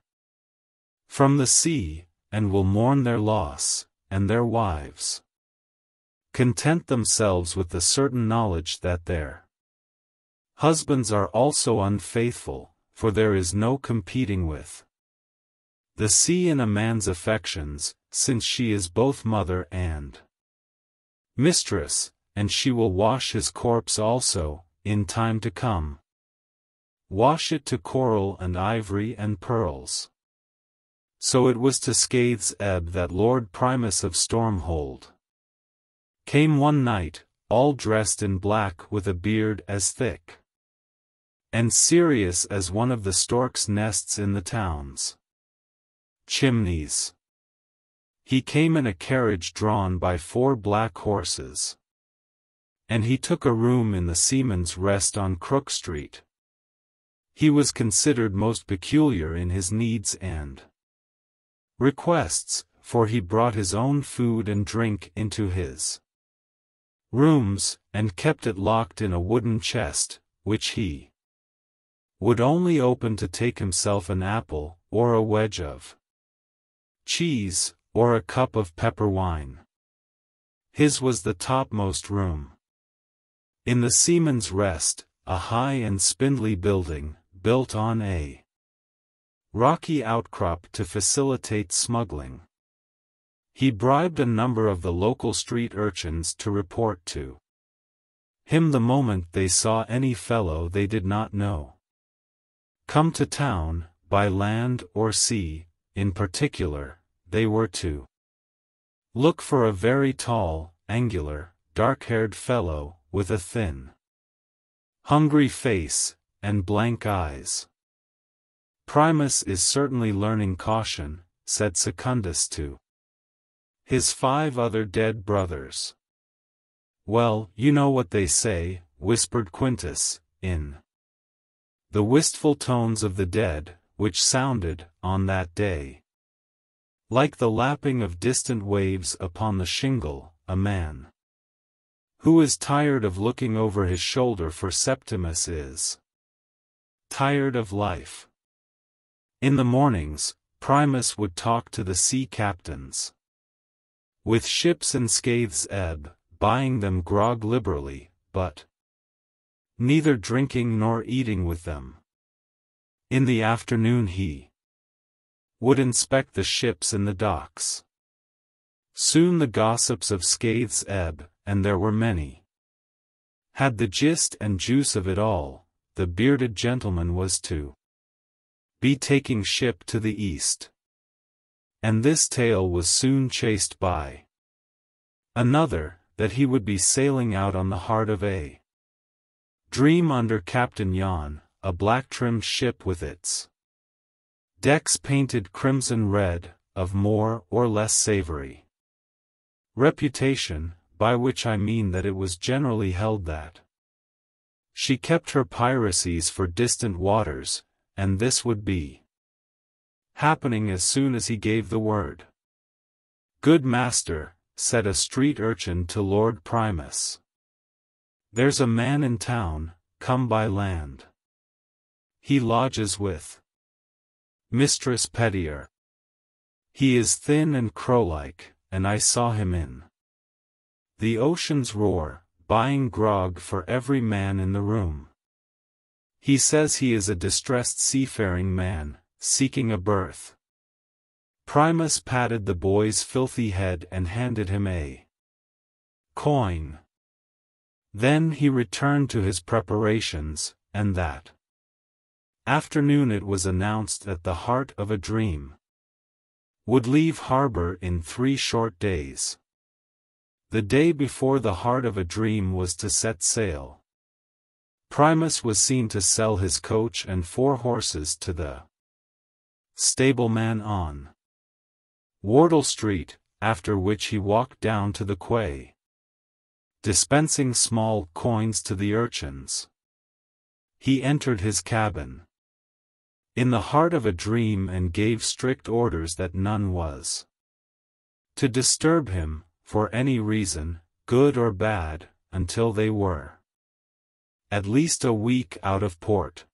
from the sea, and will mourn their loss, and their wives content themselves with the certain knowledge that their husbands are also unfaithful, for there is no competing with the sea in a man's affections, since she is both mother and mistress, and she will wash his corpse also, in time to come. Wash it to coral and ivory and pearls. So it was to Scaithes Ebb that Lord Primus of Stormhold came one night, all dressed in black with a beard as thick and serious as one of the stork's nests in the towns. chimneys. He came in a carriage drawn by 4 black horses. And he took a room in the Seaman's Rest on Crook Street. He was considered most peculiar in his needs and requests, for he brought his own food and drink into his rooms, and kept it locked in a wooden chest, which he would only open to take himself an apple, or a wedge of cheese, or a cup of pepper wine. His was the topmost room in the Seaman's Rest, a high and spindly building, built on a rocky outcrop to facilitate smuggling. He bribed a number of the local street urchins to report to him the moment they saw any fellow they did not know come to town, by land or sea. In particular, they were to look for a very tall, angular, dark-haired fellow, with a thin, hungry face, and blank eyes. Primus is certainly learning caution, said Secundus to his 5 other dead brothers. Well, you know what they say, whispered Quintus, in the wistful tones of the dead, which sounded, on that day, like the lapping of distant waves upon the shingle. A man who is tired of looking over his shoulder for Septimus is tired of life. In the mornings, Primus would talk to the sea captains with ships in Scath's ebb, buying them grog liberally, but neither drinking nor eating with them. In the afternoon he would inspect the ships in the docks. Soon the gossips of Scath's ebb, and there were many, had the gist and juice of it all. The bearded gentleman was to be taking ship to the east. And this tale was soon chased by another, that he would be sailing out on the heart of a dream under Captain Jan, a black-trimmed ship with its decks painted crimson red, of more or less savory reputation, by which I mean that it was generally held that she kept her piracies for distant waters, and this would be happening as soon as he gave the word. Good master, said a street urchin to Lord Primus, there's a man in town, come by land. He lodges with Mistress Pettier. He is thin and crow-like, and I saw him in the ocean's roar, buying grog for every man in the room. He says he is a distressed seafaring man, seeking a berth. Primus patted the boy's filthy head and handed him a coin. Then he returned to his preparations, and that afternoon it was announced that the Heart of a Dream would leave harbor in 3 short days. The day before the Heart of a Dream was to set sail, Primus was seen to sell his coach and 4 horses to the stableman on Wardle Street, after which he walked down to the quay, dispensing small coins to the urchins. He entered his cabin in the heart of a dream and gave strict orders that none was to disturb him, for any reason, good or bad, until they were at least a week out of port.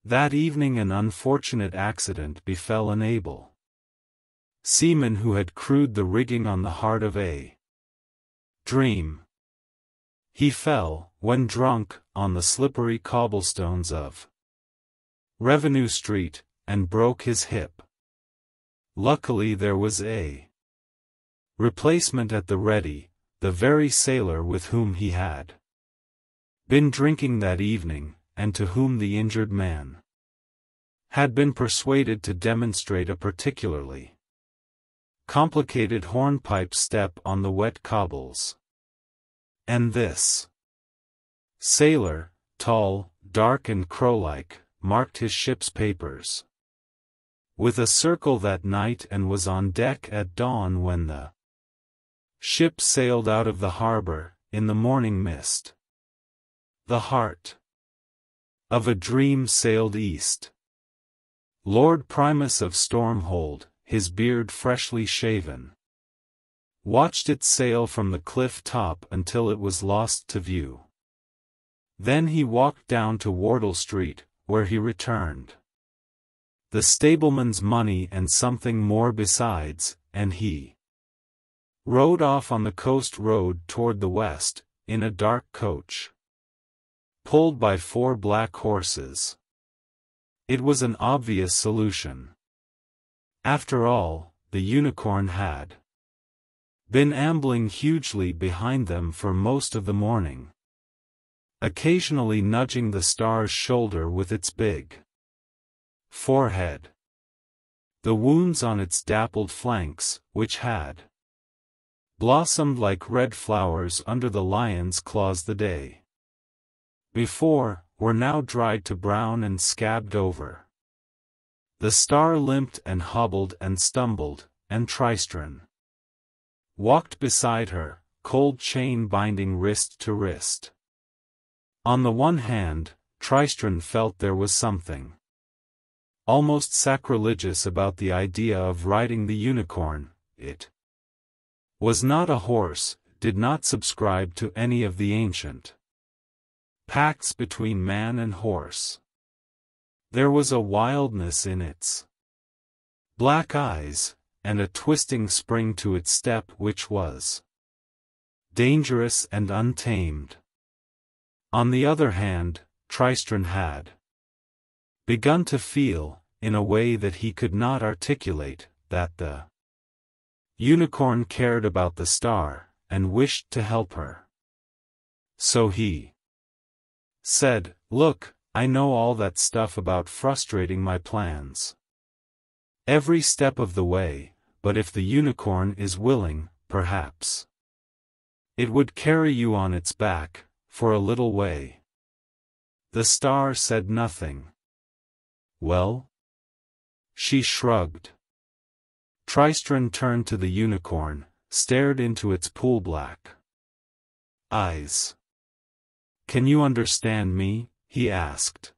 That evening an unfortunate accident befell an able seaman who had crewed the rigging on the Heart of a Dream. He fell, when drunk, on the slippery cobblestones of Revenue Street, and broke his hip. Luckily there was a replacement at the ready, the very sailor with whom he had been drinking that evening, and to whom the injured man had been persuaded to demonstrate a particularly complicated hornpipe step on the wet cobbles. And this sailor, tall, dark and crow-like, marked his ship's papers. with a circle that night and was on deck at dawn when the ship sailed out of the harbor, in the morning mist. The heart of a dream sailed east. Lord Primus of Stormhold, his beard freshly shaven, watched it sail from the cliff top until it was lost to view. Then he walked down to Wardle Street, where he returned the stableman's money and something more besides, and he rode off on the coast road toward the west, in a dark coach, pulled by 4 black horses. It was an obvious solution. After all, the unicorn had been ambling hugely behind them for most of the morning, occasionally nudging the star's shoulder with its big forehead. The wounds on its dappled flanks, which had blossomed like red flowers under the lion's claws the day before, were now dried to brown and scabbed over. The star limped and hobbled and stumbled, and Tristran walked beside her, cold chain binding wrist to wrist. On the one hand, Tristran felt there was something almost sacrilegious about the idea of riding the unicorn. It was not a horse, did not subscribe to any of the ancient pacts between man and horse. There was a wildness in its black eyes, and a twisting spring to its step which was dangerous and untamed. On the other hand, Tristran had begun to feel, in a way that he could not articulate, that the unicorn cared about the star, and wished to help her. So he said, "Look, I know all that stuff about frustrating my plans every step of the way, but if the unicorn is willing, perhaps it would carry you on its back, for a little way." The star said nothing. "Well?" She shrugged. Tristran turned to the unicorn, stared into its pool-black eyes. "Can you understand me?" he asked.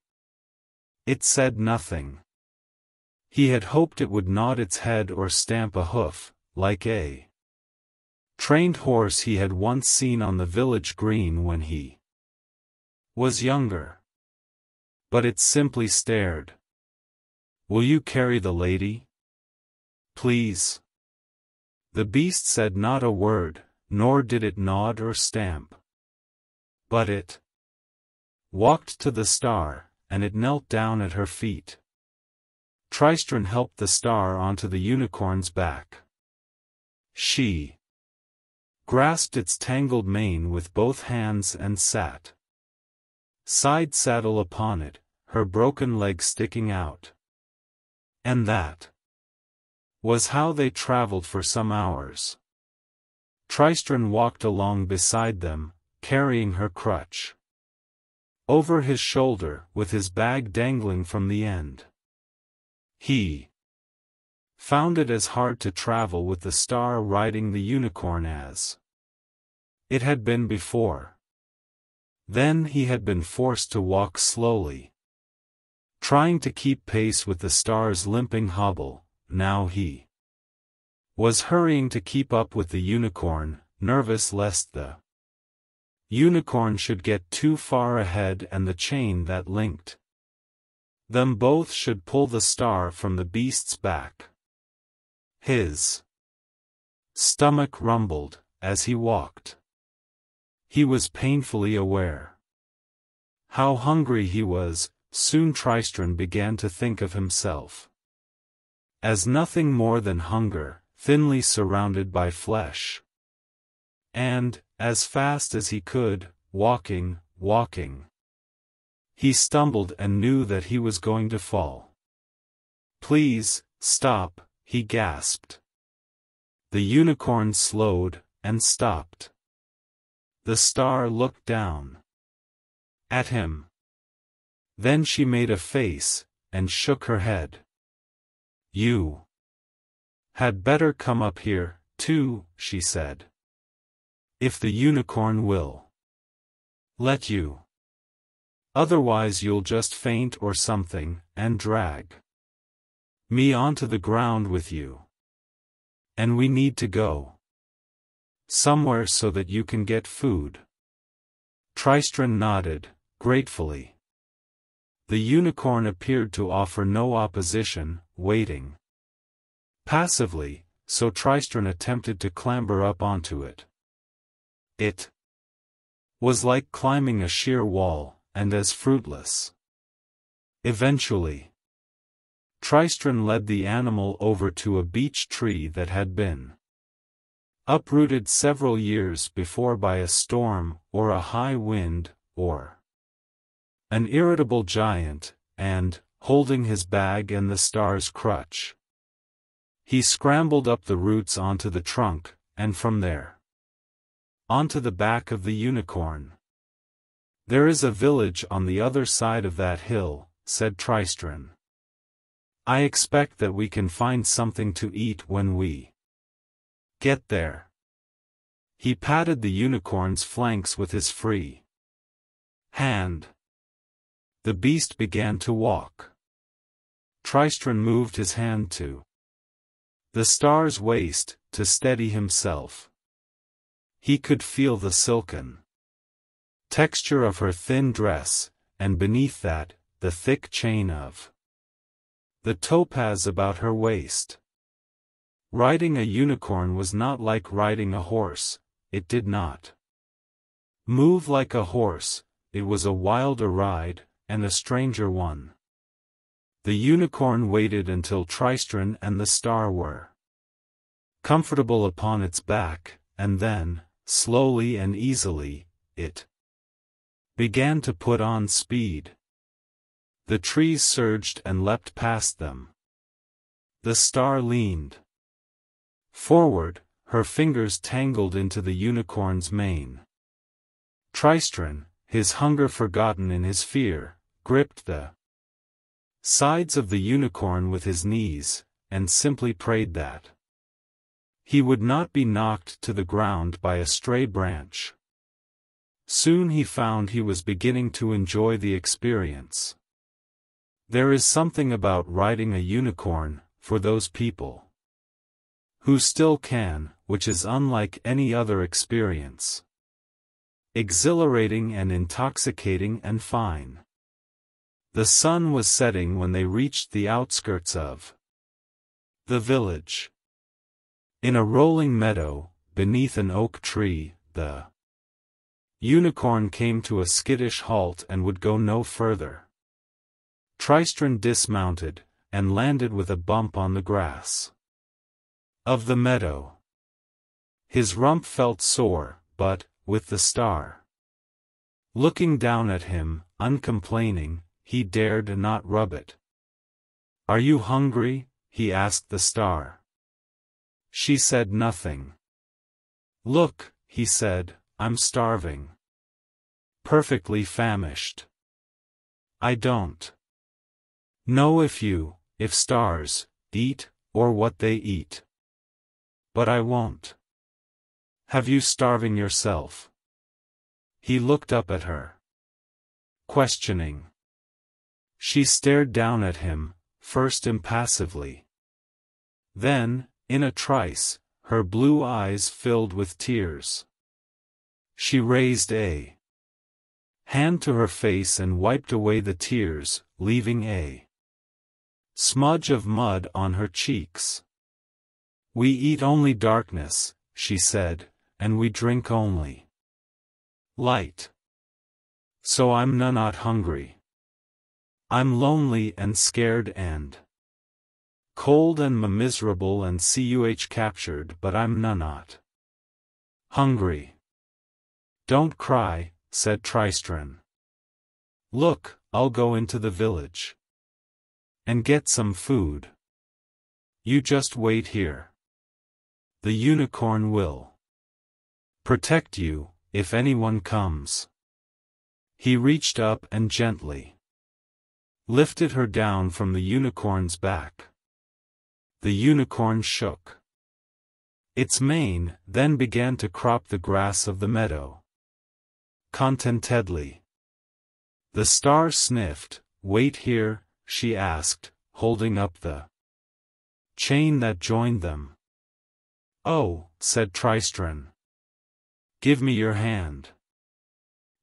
It said nothing. He had hoped it would nod its head or stamp a hoof, like a trained horse he had once seen on the village green when he was younger. But it simply stared. "Will you carry the lady? Please?" The beast said not a word, nor did it nod or stamp. But it walked to the star, and it knelt down at her feet. Tristran helped the star onto the unicorn's back. She grasped its tangled mane with both hands and sat side saddle upon it, her broken leg sticking out. And that was how they traveled for some hours. Tristran walked along beside them, carrying her crutch over his shoulder, with his bag dangling from the end. He found it as hard to travel with the star riding the unicorn as it had been before. Then he had been forced to walk slowly, trying to keep pace with the star's limping hobble. Now he was hurrying to keep up with the unicorn, nervous lest the unicorn should get too far ahead and the chain that linked them both should pull the star from the beast's back. His stomach rumbled as he walked. He was painfully aware how hungry he was. Soon Tristran began to think of himself as nothing more than hunger, thinly surrounded by flesh. And, as fast as he could, walking. He stumbled and knew that he was going to fall. "Please, stop," he gasped. The unicorn slowed, and stopped. The star looked down at him. Then she made a face, and shook her head. You had better come up here, too, she said. If the unicorn will let you. Otherwise you'll just faint or something, and drag me onto the ground with you. And we need to go somewhere so that you can get food. Tristran nodded, gratefully. The unicorn appeared to offer no opposition, waiting passively, so Tristran attempted to clamber up onto it. It was like climbing a sheer wall, and as fruitless. Eventually, Tristran led the animal over to a beech tree that had been uprooted several years before by a storm, or a high wind, or an irritable giant, and, holding his bag and the star's crutch, he scrambled up the roots onto the trunk, and from there onto the back of the unicorn. There is a village on the other side of that hill, said Tristran. I expect that we can find something to eat when we get there. He patted the unicorn's flanks with his free hand. The beast began to walk. Tristran moved his hand to the star's waist, to steady himself. He could feel the silken texture of her thin dress, and beneath that, the thick chain of the topaz about her waist. Riding a unicorn was not like riding a horse, it did not move like a horse, it was a wilder ride, and a stranger one. The unicorn waited until Tristran and the star were comfortable upon its back, and then, slowly and easily, it began to put on speed. The trees surged and leapt past them. The star leaned forward, her fingers tangled into the unicorn's mane. Tristran, his hunger forgotten in his fear, gripped the sides of the unicorn with his knees, and simply prayed that he would not be knocked to the ground by a stray branch. Soon he found he was beginning to enjoy the experience. There is something about riding a unicorn, for those people who still can, which is unlike any other experience. Exhilarating and intoxicating and fine. The sun was setting when they reached the outskirts of the village. In a rolling meadow, beneath an oak tree, the unicorn came to a skittish halt and would go no further. Tristran dismounted, and landed with a bump on the grass of the meadow. His rump felt sore, but, with the star looking down at him, uncomplaining, he dared not rub it. Are you hungry? He asked the star. She said nothing. Look, he said, I'm starving. Perfectly famished. I don't know if stars eat, or what they eat. But I won't have you starving yourself. He looked up at her, questioning. She stared down at him, first impassively. Then, in a trice, her blue eyes filled with tears. She raised a hand to her face and wiped away the tears, leaving a smudge of mud on her cheeks. We eat only darkness, she said, and we drink only light. So I'm not hungry. I'm lonely and scared and cold and miserable and captured, but I'm not hungry. Don't cry, said Tristran. Look, I'll go into the village and get some food. You just wait here. The unicorn will protect you, if anyone comes. He reached up and gently lifted her down from the unicorn's back. The unicorn shook its mane, then began to crop the grass of the meadow. Contentedly. The star sniffed. "Wait here," she asked, holding up the chain that joined them. "Oh," said Tristran. "Give me your hand."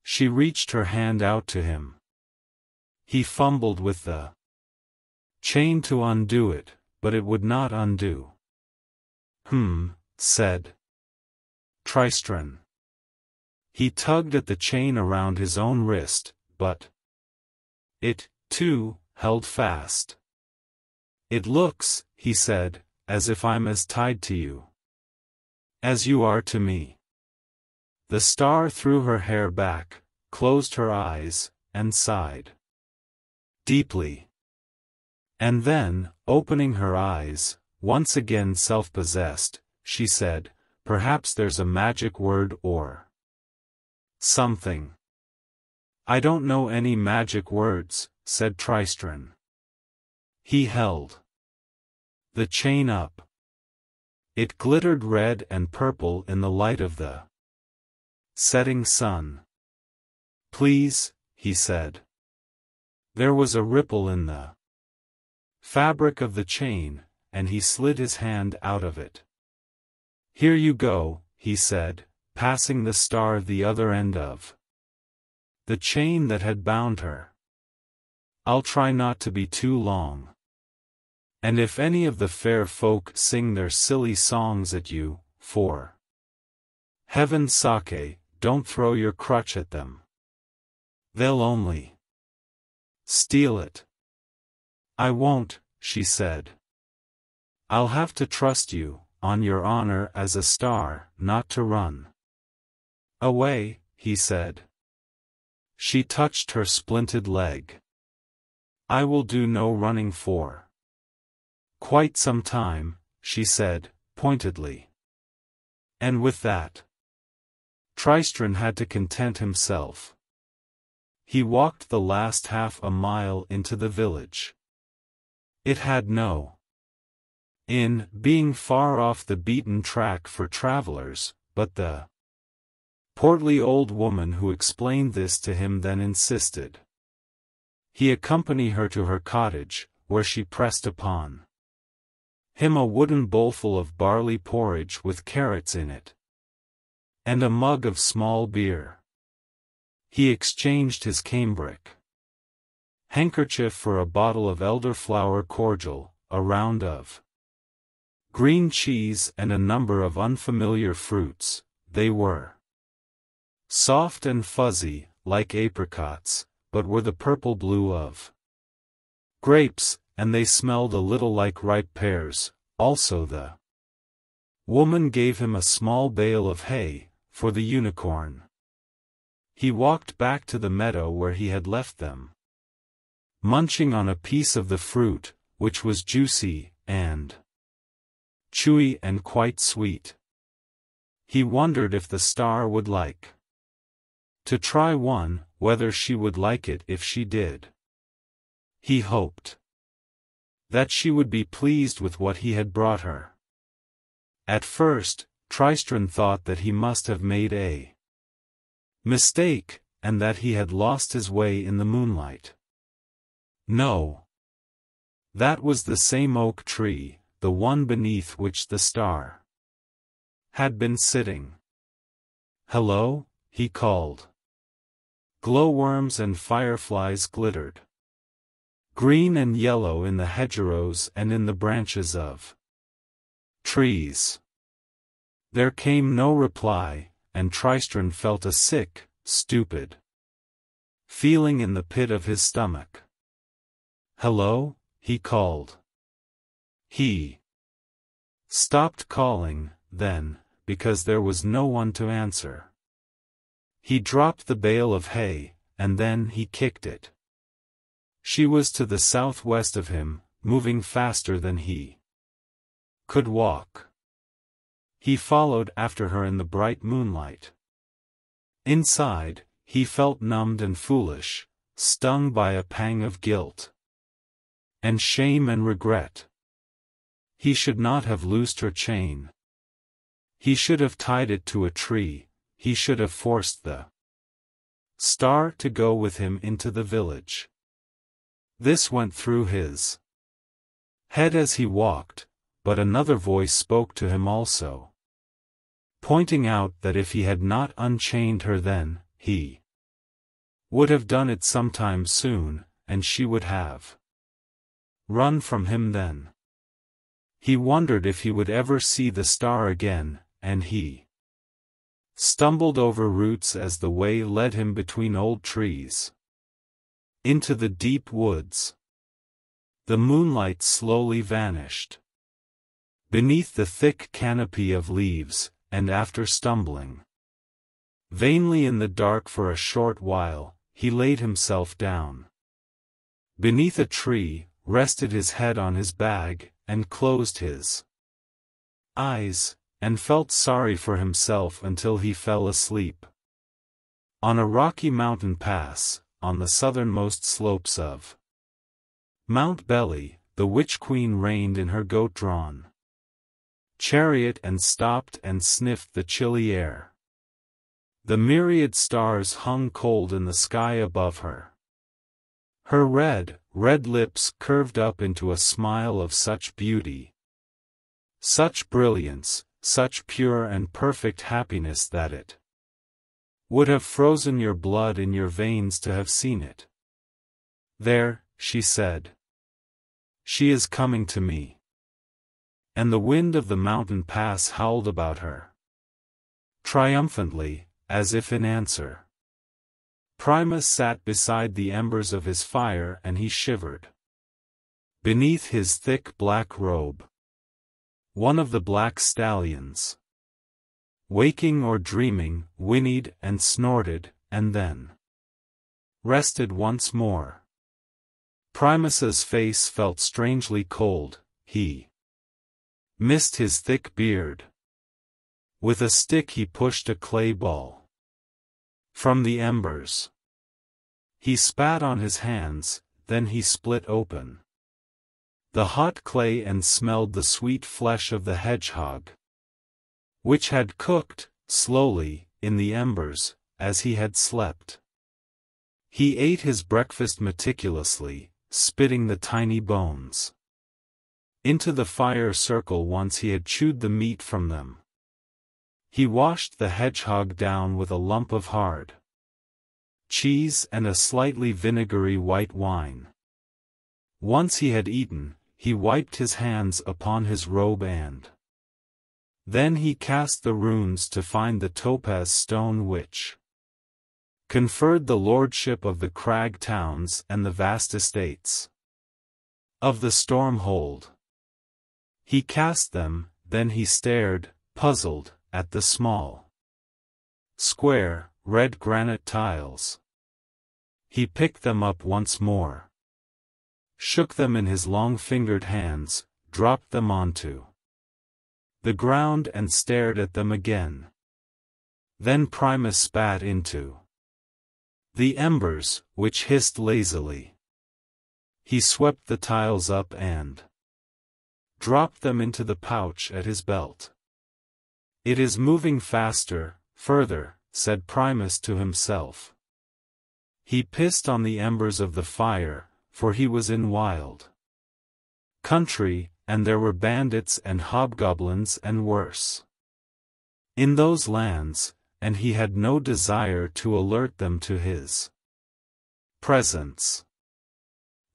She reached her hand out to him. He fumbled with the chain to undo it, but it would not undo. Said Tristran. He tugged at the chain around his own wrist, but it, too, held fast. "It looks," he said, "as if I'm as tied to you as you are to me." The star threw her hair back, closed her eyes, and sighed deeply. And then, opening her eyes, once again self-possessed, she said, "Perhaps there's a magic word or something." "I don't know any magic words," said Tristran. He held the chain up. It glittered red and purple in the light of the setting sun. "Please," he said. There was a ripple in the fabric of the chain, and he slid his hand out of it. "Here you go," he said, passing the star the other end of the chain that had bound her. "I'll try not to be too long. And if any of the fair folk sing their silly songs at you, for heaven's sake, don't throw your crutch at them. They'll only steal it." "I won't," she said. "I'll have to trust you, on your honor as a star, not to run away," he said. She touched her splinted leg. "I will do no running for quite some time," she said, pointedly. And with that, Tristran had to content himself. He walked the last half a mile into the village. It had no inn, being far off the beaten track for travelers, but the portly old woman who explained this to him then insisted he accompany her to her cottage, where she pressed upon him a wooden bowlful of barley porridge with carrots in it, and a mug of small beer. He exchanged his cambric handkerchief for a bottle of elderflower cordial, a round of green cheese and a number of unfamiliar fruits. They were soft and fuzzy, like apricots, but were the purple blue of grapes, and they smelled a little like ripe pears. Also the woman gave him a small bale of hay, for the unicorn. He walked back to the meadow where he had left them, munching on a piece of the fruit, which was juicy, and chewy and quite sweet. He wondered if the star would like to try one, whether she would like it if she did. He hoped that she would be pleased with what he had brought her. At first, Tristran thought that he must have made a mistake, and that he had lost his way in the moonlight. No. That was the same oak tree, the one beneath which the star had been sitting. "Hello?" he called. Glowworms and fireflies glittered green and yellow in the hedgerows and in the branches of trees. There came no reply, and Tristran felt a sick, stupid feeling in the pit of his stomach. "Hello?" he called. He stopped calling, then, because there was no one to answer. He dropped the bale of hay, and then he kicked it. She was to the southwest of him, moving faster than he could walk. He followed after her in the bright moonlight. Inside, he felt numbed and foolish, stung by a pang of guilt and shame and regret. He should not have loosed her chain. He should have tied it to a tree, he should have forced the star to go with him into the village. This went through his head as he walked, but another voice spoke to him also, pointing out that if he had not unchained her then, he would have done it sometime soon, and she would have run from him then. He wondered if he would ever see the star again, and he stumbled over roots as the way led him between old trees into the deep woods. The moonlight slowly vanished beneath the thick canopy of leaves, and after stumbling vainly in the dark for a short while, he laid himself down beneath a tree, rested his head on his bag, and closed his eyes, and felt sorry for himself until he fell asleep. On a rocky mountain pass, on the southernmost slopes of Mount Belly, the witch-queen reigned in her goat-drawn chariot and stopped and sniffed the chilly air. The myriad stars hung cold in the sky above her. Her red lips curved up into a smile of such beauty, such brilliance, such pure and perfect happiness that it would have frozen your blood in your veins to have seen it. "There," she said. "She is coming to me." And the wind of the mountain pass howled about her triumphantly, as if in answer. Primus sat beside the embers of his fire and he shivered beneath his thick black robe. One of the black stallions, waking or dreaming, whinnied and snorted, and then rested once more. Primus's face felt strangely cold, he missed his thick beard. With a stick he pushed a clay ball from the embers. He spat on his hands, then he split open the hot clay and smelled the sweet flesh of the hedgehog, which had cooked, slowly, in the embers, as he had slept. He ate his breakfast meticulously, spitting the tiny bones into the fire circle once he had chewed the meat from them. He washed the hedgehog down with a lump of hard cheese and a slightly vinegary white wine. Once he had eaten, he wiped his hands upon his robe and then he cast the runes to find the topaz stone which conferred the lordship of the crag towns and the vast estates of the Stormhold. He cast them, then he stared, puzzled, at the small, square, red granite tiles. He picked them up once more, shook them in his long-fingered hands, dropped them onto the ground and stared at them again. Then Primus spat into the embers, which hissed lazily. He swept the tiles up and dropped them into the pouch at his belt. "It is moving faster, further," said Primus to himself. He pissed on the embers of the fire, for he was in wild country, and there were bandits and hobgoblins and worse in those lands, and he had no desire to alert them to his presence.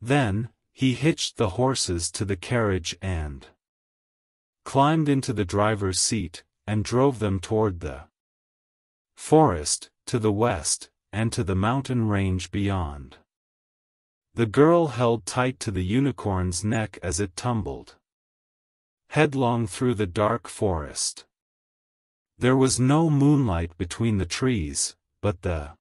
Then, he hitched the horses to the carriage and climbed into the driver's seat, and drove them toward the forest, to the west, and to the mountain range beyond. The girl held tight to the unicorn's neck as it tumbled headlong through the dark forest. There was no moonlight between the trees, but the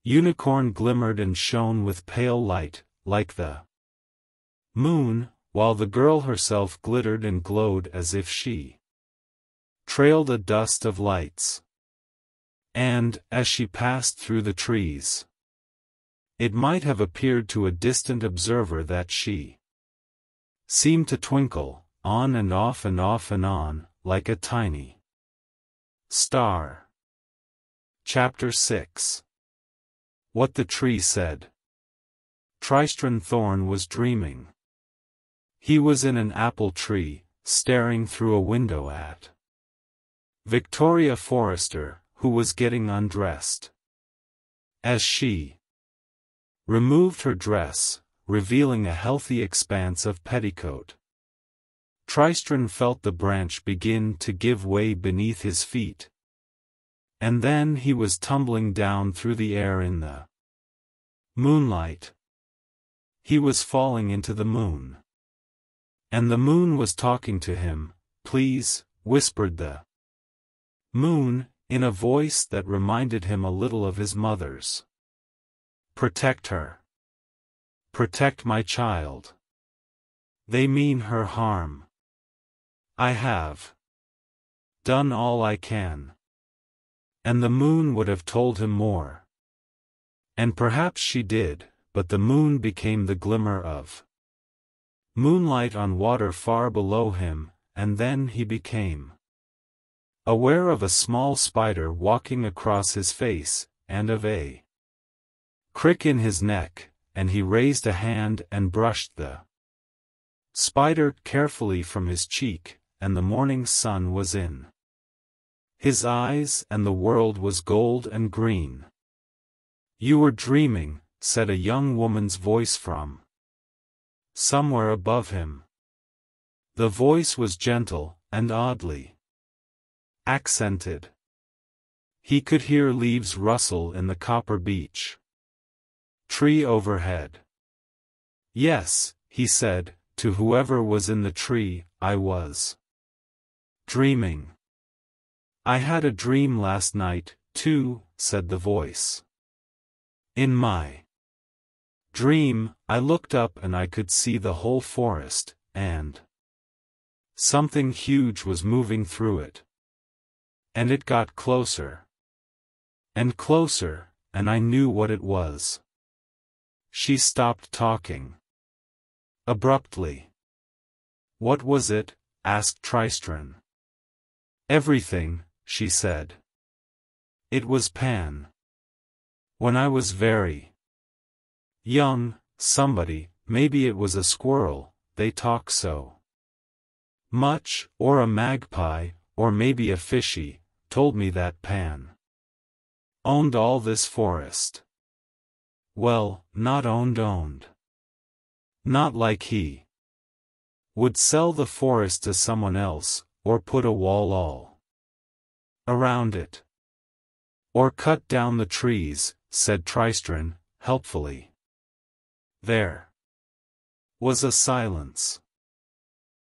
unicorn glimmered and shone with pale light, like the moon, while the girl herself glittered and glowed as if she trailed a dust of lights. And, as she passed through the trees, it might have appeared to a distant observer that she seemed to twinkle, on and off and off and on, like a tiny star. Chapter 6. What the Tree Said. Tristran Thorn was dreaming. He was in an apple tree, staring through a window at Vitória Forrester, who was getting undressed. As she removed her dress, revealing a healthy expanse of petticoat, Tristran felt the branch begin to give way beneath his feet. And then he was tumbling down through the air in the moonlight. He was falling into the moon. And the moon was talking to him. "Please," whispered the moon, in a voice that reminded him a little of his mother's. "Protect her. Protect my child. They mean her harm. I have done all I can." And the moon would have told him more. And perhaps she did, but the moon became the glimmer of moonlight on water far below him, and then he became aware of a small spider walking across his face, and of a crick in his neck, and he raised a hand and brushed the spider carefully from his cheek, and the morning sun was in his eyes and the world was gold and green. "You were dreaming," said a young woman's voice from somewhere above him. The voice was gentle, and oddly accented. He could hear leaves rustle in the copper beech tree overhead. "Yes," he said, to whoever was in the tree, "I was dreaming. I had a dream last night, too," said the voice. "In my dream, I looked up and I could see the whole forest, and something huge was moving through it. And it got closer and closer, and I knew what it was." She stopped talking abruptly. "What was it?" asked Tristran. "Everything," she said. "It was Pan. When I was very young, somebody, maybe it was a squirrel, they talk so much, or a magpie, or maybe a fishy, told me that Pan owned all this forest. Well, not owned. Not like he would sell the forest to someone else, or put a wall all around it. Or cut down the trees," said Tristran, helpfully. There was a silence.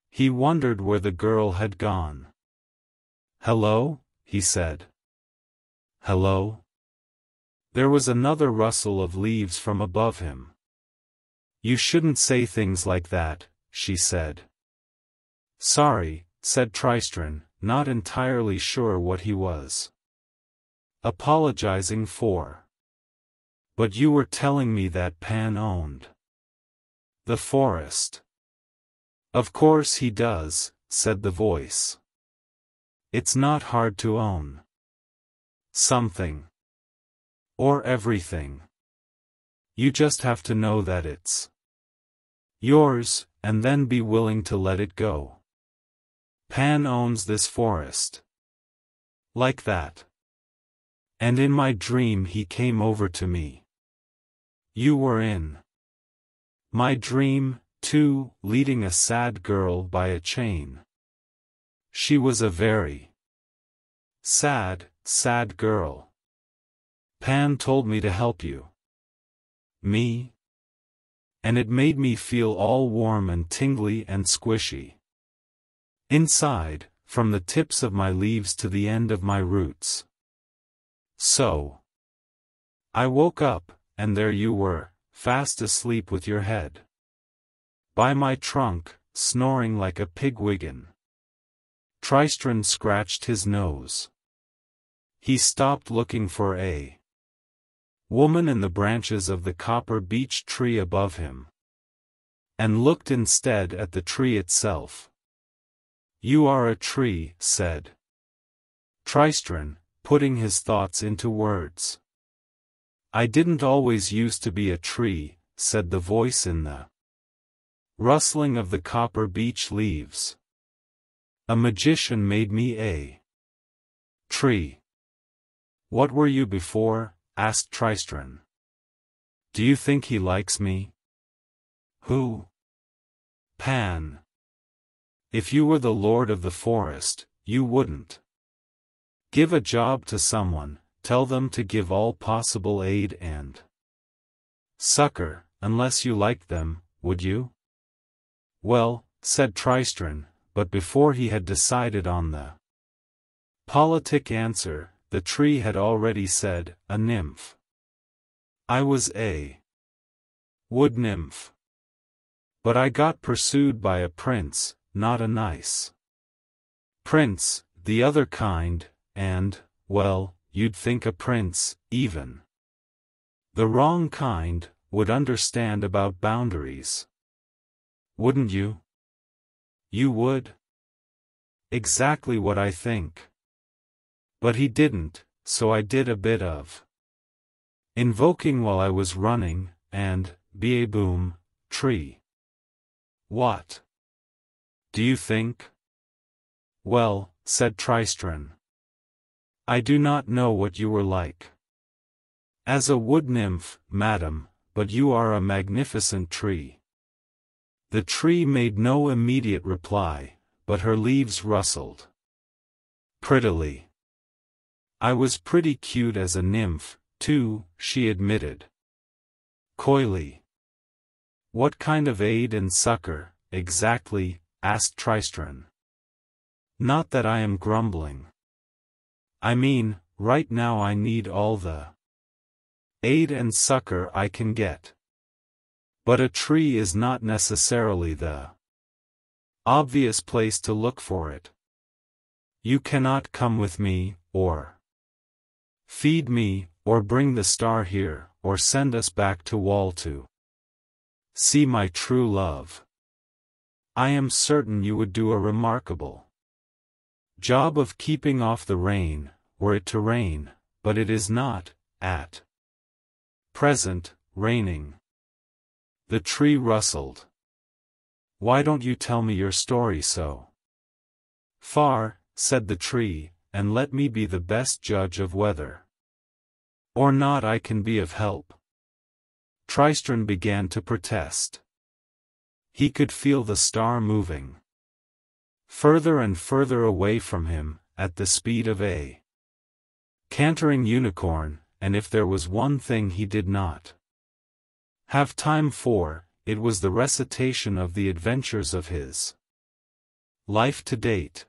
He wondered where the girl had gone. "Hello?" he said. "Hello?" There was another rustle of leaves from above him. "You shouldn't say things like that," she said. "Sorry," said Tristran, not entirely sure what he was apologizing for. "But you were telling me that Pan owned the forest." "Of course he does," said the voice. "It's not hard to own something. Or everything. You just have to know that it's yours, and then be willing to let it go. Pan owns this forest. Like that. And in my dream he came over to me. You were in my dream, too, leading a sad girl by a chain. She was a very sad girl. Pan told me to help you." "Me?" "And it made me feel all warm and tingly and squishy inside, from the tips of my leaves to the end of my roots. So I woke up, and there you were, fast asleep with your head by my trunk, snoring like a pigwidgeon." Tristran scratched his nose. He stopped looking for a woman in the branches of the copper beech tree above him, and looked instead at the tree itself. You are a tree, said Tristran, putting his thoughts into words. I didn't always used to be a tree, said the voice in the rustling of the copper beech leaves. A magician made me a tree. What were you before? Asked Tristran. Do you think he likes me? Who? Pan. If you were the lord of the forest, you wouldn't give a job to someone, tell them to give all possible aid and succor, unless you liked them, would you? Well, said Tristran, but before he had decided on the politic answer, the tree had already said, a nymph. I was a wood nymph. But I got pursued by a prince, not a nice prince, the other kind, and, well, you'd think a prince, even the wrong kind, would understand about boundaries. Wouldn't you? You would? Exactly what I think. But he didn't, so I did a bit of invoking while I was running, and, be-a-boom, tree. What? Do you think? Well, said Tristran. I do not know what you were like as a wood nymph, madam, but you are a magnificent tree. The tree made no immediate reply, but her leaves rustled prettily. I was pretty cute as a nymph, too, she admitted coyly. What kind of aid and succor, exactly? Asked Tristran. Not that I am grumbling. I mean, right now I need all the aid and succor I can get. But a tree is not necessarily the obvious place to look for it. You cannot come with me, or feed me, or bring the star here, or send us back to Wall to see my true love. I am certain you would do a remarkable job of keeping off the rain, were it to rain, but it is not, at present, raining. The tree rustled. Why don't you tell me your story so far, said the tree, and let me be the best judge of whether or not I can be of help. Tristran began to protest. He could feel the star moving further and further away from him, at the speed of a cantering unicorn, and if there was one thing he did not have time for, it was the recitation of the adventures of his life to date.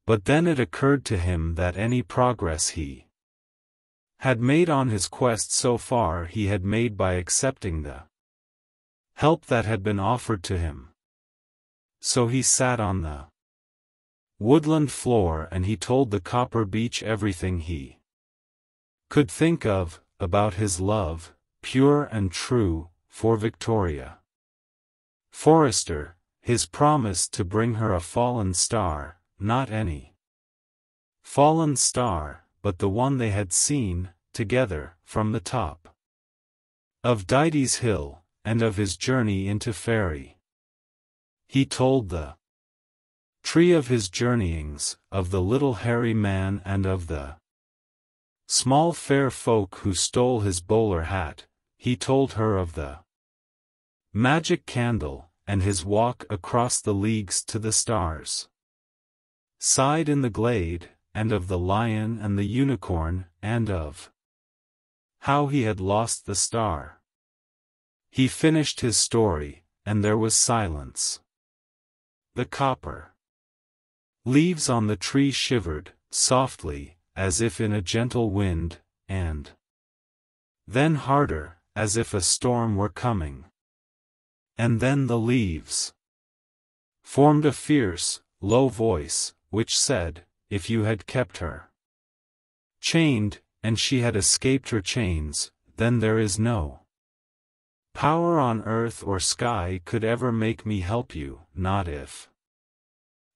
But then it occurred to him that any progress he had made on his quest so far he had made by accepting the help that had been offered to him. So he sat on the woodland floor and he told the copper beech everything he could think of, about his love, pure and true, for Vitória. Forester, his promise to bring her a fallen star, not any fallen star, but the one they had seen, together, from the top of Dides Hill, and of his journey into Fairy. He told the tree of his journeyings, of the little hairy man and of the small fair folk who stole his bowler hat. He told her of the magic candle, and his walk across the leagues to the stars side in the glade, and of the lion and the unicorn, and of how he had lost the star. He finished his story, and there was silence. The copper leaves on the tree shivered, softly, as if in a gentle wind, and then harder, as if a storm were coming. And then the leaves formed a fierce, low voice, which said, if you had kept her chained, and she had escaped her chains, then there is no power on earth or sky could ever make me help you, not if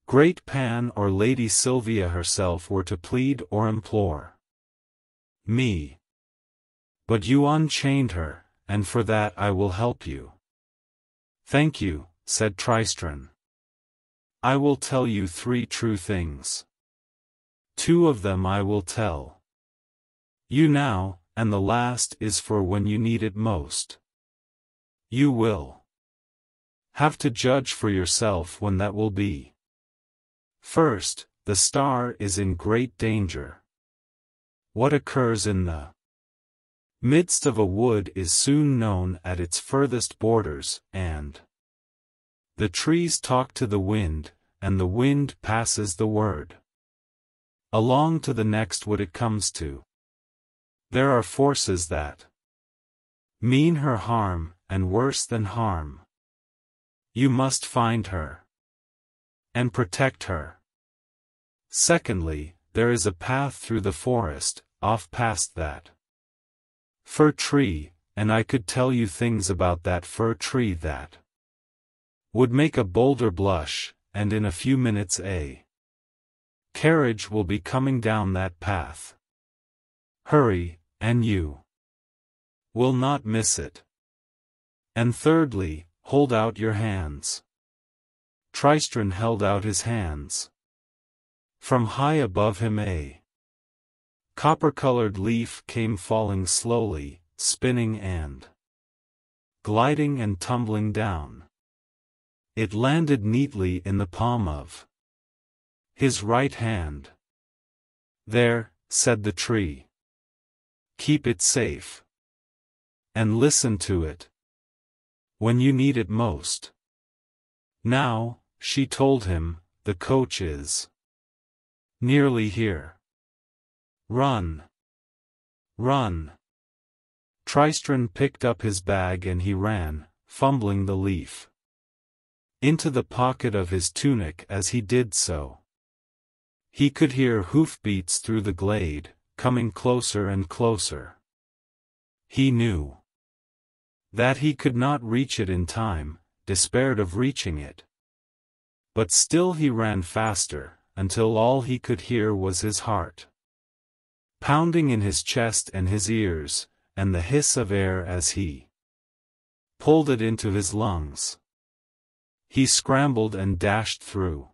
Great Pan or Lady Sylvia herself were to plead or implore me. But you unchained her, and for that I will help you. Thank you, said Tristran. I will tell you 3 true things. 2 of them I will tell you now, and the last is for when you need it most. You will have to judge for yourself when that will be. First, the star is in great danger. What occurs in the midst of a wood is soon known at its furthest borders, and the trees talk to the wind, and the wind passes the word along to the next wood it comes to. There are forces that mean her harm, and worse than harm. You must find her and protect her. Secondly, there is a path through the forest, off past that fir tree, and I could tell you things about that fir tree that would make a boulder blush, and in a few minutes a carriage will be coming down that path. Hurry, and you will not miss it. And thirdly, hold out your hands. Tristran held out his hands. From high above him a copper-colored leaf came falling slowly, spinning and gliding and tumbling down. It landed neatly in the palm of his right hand. There, said the tree. Keep it safe. And listen to it when you need it most. Now, she told him, the coach is nearly here. Run. Run. Tristran picked up his bag and he ran, fumbling the leaf into the pocket of his tunic as he did so. He could hear hoofbeats through the glade, coming closer and closer. He knew that he could not reach it in time, despaired of reaching it. But still he ran faster, until all he could hear was his heart pounding in his chest and his ears, and the hiss of air as he pulled it into his lungs. He scrambled and dashed through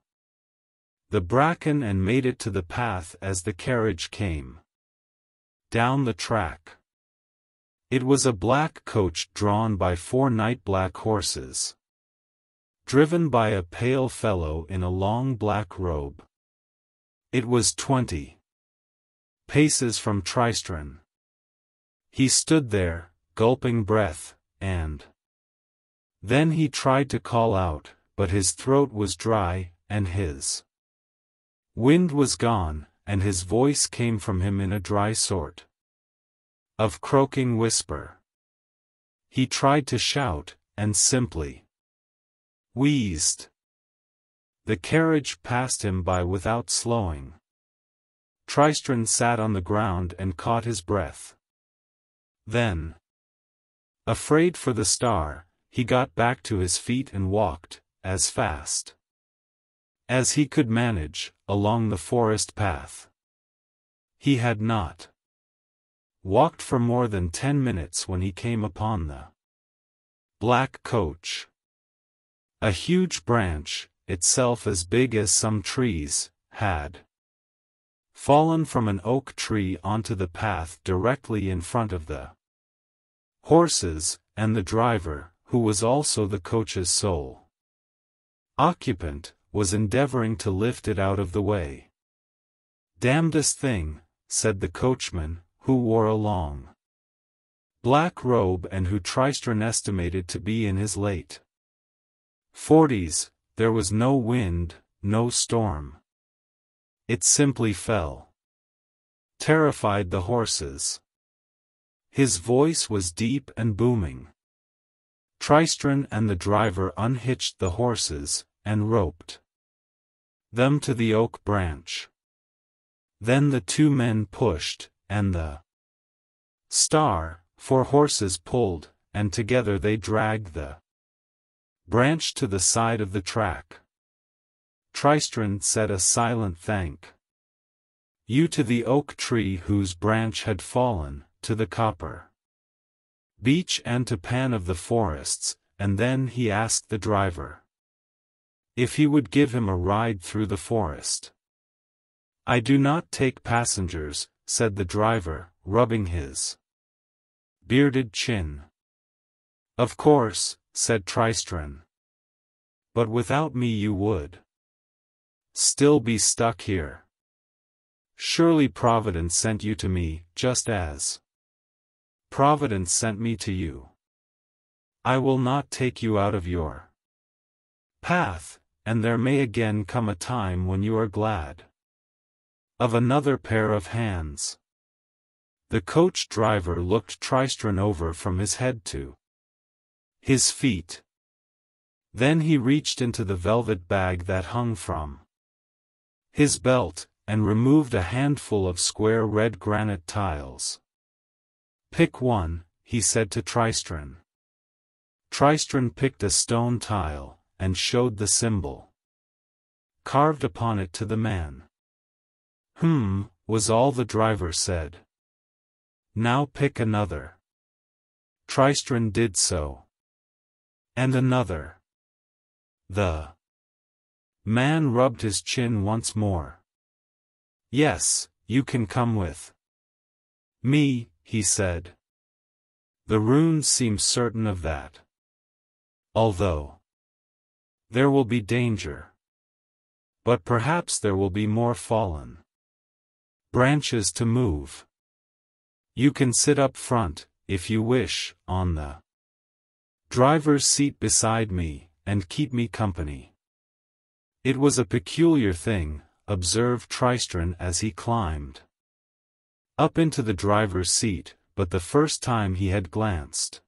the bracken and made it to the path as the carriage came down the track. It was a black coach drawn by 4 night-black horses, driven by a pale fellow in a long black robe. It was 20 paces from Tristran. He stood there, gulping breath, and then he tried to call out, but his throat was dry, and his wind was gone, and his voice came from him in a dry sort of croaking whisper. He tried to shout, and simply wheezed. The carriage passed him by without slowing. Tristran sat on the ground and caught his breath. Then, afraid for the star, he got back to his feet and walked, as fast as he could manage, along the forest path. He had not walked for more than 10 minutes when he came upon the black coach. A huge branch, itself as big as some trees, had fallen from an oak tree onto the path directly in front of the horses, and the driver, who was also the coach's sole occupant, was endeavoring to lift it out of the way. "Damnedest thing," said the coachman, who wore a long black robe and who Tristran estimated to be in his late 40s, there was no wind, no storm. It simply fell. Terrified the horses. His voice was deep and booming. Tristran and the driver unhitched the horses, and roped them to the oak branch. Then the 2 men pushed, and the star, 4 horses pulled, and together they dragged the branch to the side of the track. Tristran said a silent thank you to the oak tree whose branch had fallen, to the copper beech and to Pan of the forests, and then he asked the driver if he would give him a ride through the forest. "I do not take passengers," said the driver, rubbing his bearded chin. "Of course," said Tristran. "But without me you would still be stuck here. Surely Providence sent you to me, just as Providence sent me to you. I will not take you out of your path, and there may again come a time when you are glad of another pair of hands." The coach driver looked Tristran over from his head to his feet. Then he reached into the velvet bag that hung from his belt, and removed a handful of square red granite tiles. "Pick one," he said to Tristran. Tristran picked a stone tile, and showed the symbol carved upon it to the man. Was all the driver said. "Now pick another." Tristran did so. "And another." The man rubbed his chin once more. "Yes, you can come with me," he said. "The runes seem certain of that. Although there will be danger. But perhaps there will be more fallen branches to move. You can sit up front, if you wish, on the driver's seat beside me, and keep me company." It was a peculiar thing, observed Tristran as he climbed up into the driver's seat, but the first time he had glanced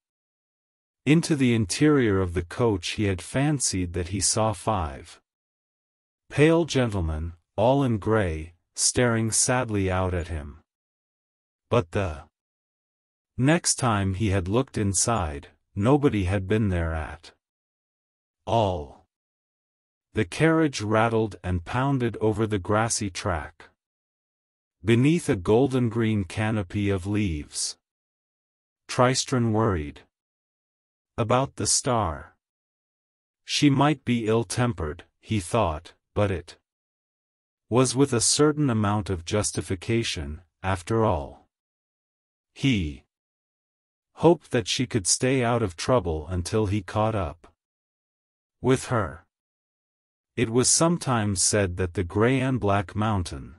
into the interior of the coach he had fancied that he saw 5 pale gentlemen, all in grey, staring sadly out at him. But the next time he had looked inside, nobody had been there at all. The carriage rattled and pounded over the grassy track beneath a golden-green canopy of leaves. Tristran worried about the star. She might be ill-tempered, he thought, but it was with a certain amount of justification, after all. He hoped that she could stay out of trouble until he caught up with her. It was sometimes said that the Grey and Black Mountain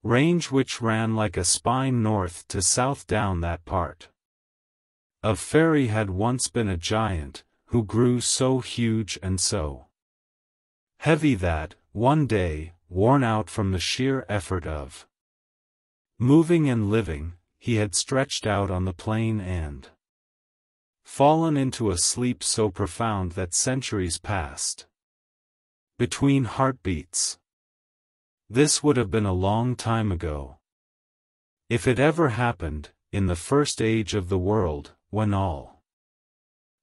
range, which ran like a spine north to south down that part of Fairy, had once been a giant, who grew so huge and so heavy that, one day, worn out from the sheer effort of moving and living, he had stretched out on the plain and fallen into a sleep so profound that centuries passed between heartbeats. This would have been a long time ago. If it ever happened, in the first age of the world, when all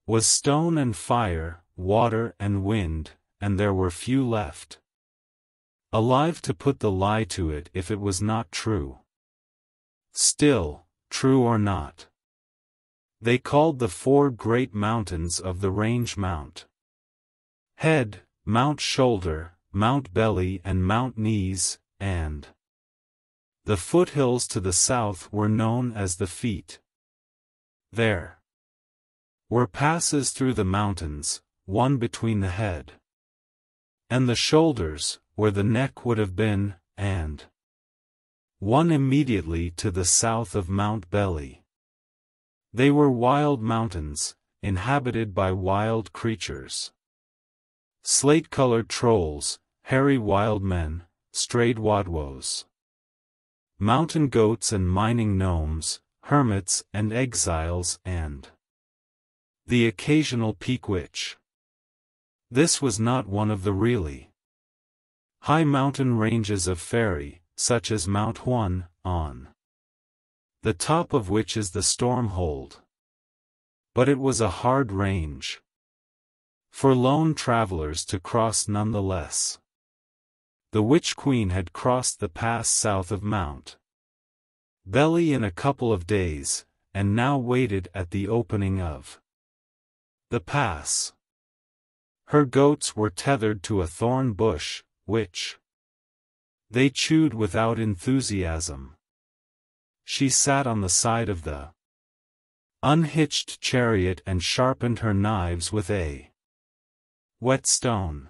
was stone and fire, water and wind, and there were few left alive to put the lie to it if it was not true. Still, true or not, they called the 4 great mountains of the range Mount Head, Mount Shoulder, Mount Belly and Mount Knees, and the foothills to the south were known as the Feet. There were passes through the mountains, one between the head and the shoulders, where the neck would have been, and one immediately to the south of Mount Belly. They were wild mountains, inhabited by wild creatures. Slate-colored trolls, hairy wild men, strayed wadwos, mountain goats and mining gnomes, hermits and exiles and the occasional peak-witch. This was not one of the really high mountain ranges of Fairy, such as Mount Huan, on the top of which is the Stormhold. But it was a hard range for lone travelers to cross nonetheless. The witch queen had crossed the pass south of Mount Belly in a couple of days, and now waited at the opening of the pass. Her goats were tethered to a thorn bush, which they chewed without enthusiasm. She sat on the side of the unhitched chariot and sharpened her knives with a whetstone.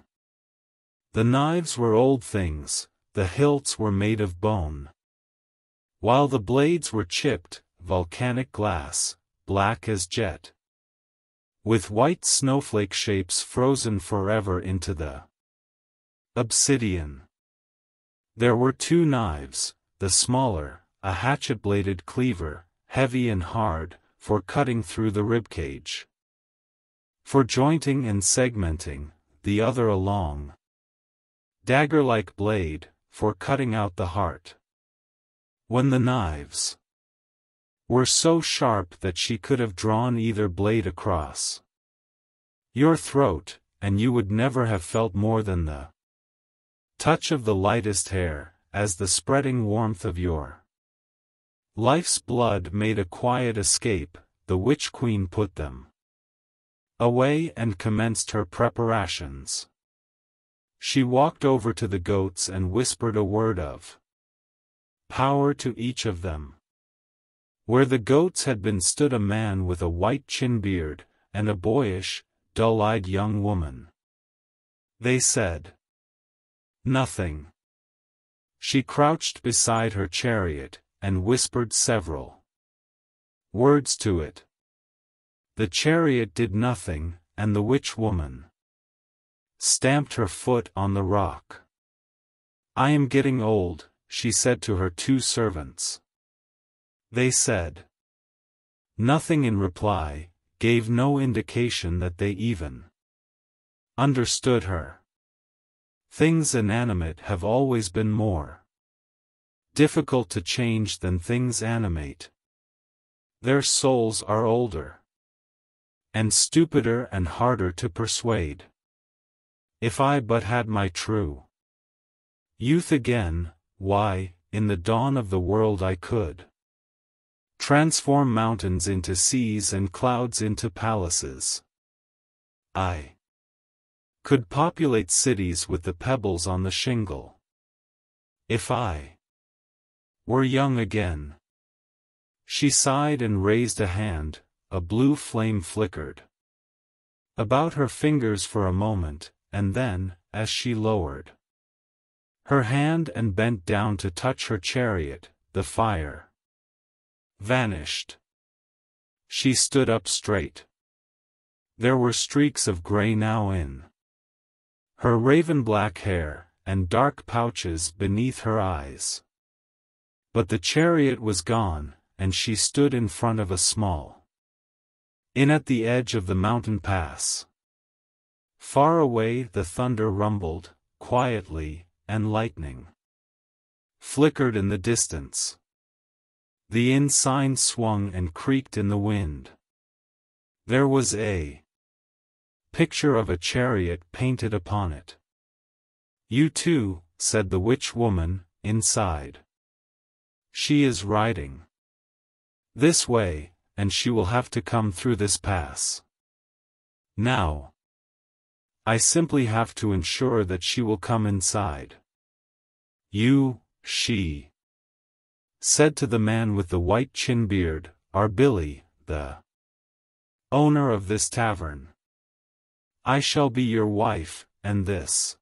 The knives were old things, the hilts were made of bone, while the blades were chipped, volcanic glass, black as jet, with white snowflake shapes frozen forever into the obsidian. There were two knives, the smaller, a hatchet-bladed cleaver, heavy and hard, for cutting through the ribcage, for jointing and segmenting, the other a long, dagger-like blade, for cutting out the heart. When the knives were so sharp that she could have drawn either blade across your throat, and you would never have felt more than the touch of the lightest hair, as the spreading warmth of your life's blood made a quiet escape, the witch queen put them away and commenced her preparations. She walked over to the goats and whispered a word of power to each of them. Where the goats had been stood a man with a white chin beard, and a boyish, dull-eyed young woman. They said nothing. She crouched beside her chariot, and whispered several words to it. The chariot did nothing, and the witch woman stamped her foot on the rock. "I am getting old," she said to her two servants. They said nothing in reply, gave no indication that they even understood her. Things inanimate have always been more difficult to change than things animate. Their souls are older, and stupider and harder to persuade. If I but had my true youth again, why, in the dawn of the world I could transform mountains into seas and clouds into palaces. I could populate cities with the pebbles on the shingle. If I were young again. She sighed and raised a hand, a blue flame flickered about her fingers for a moment, and then, as she lowered her hand and bent down to touch her chariot, the fire vanished. She stood up straight. There were streaks of gray now in her raven-black hair, and dark pouches beneath her eyes. But the chariot was gone, and she stood in front of a small inn at the edge of the mountain pass. Far away the thunder rumbled, quietly, and lightning flickered in the distance. The inn sign swung and creaked in the wind. There was a picture of a chariot painted upon it. "You too," said the witch woman, inside. "She is riding this way, and she will have to come through this pass. Now, I simply have to ensure that she will come inside." She said to the man with the white chin beard, "are Billy, the owner of this tavern. I shall be your wife, and this,"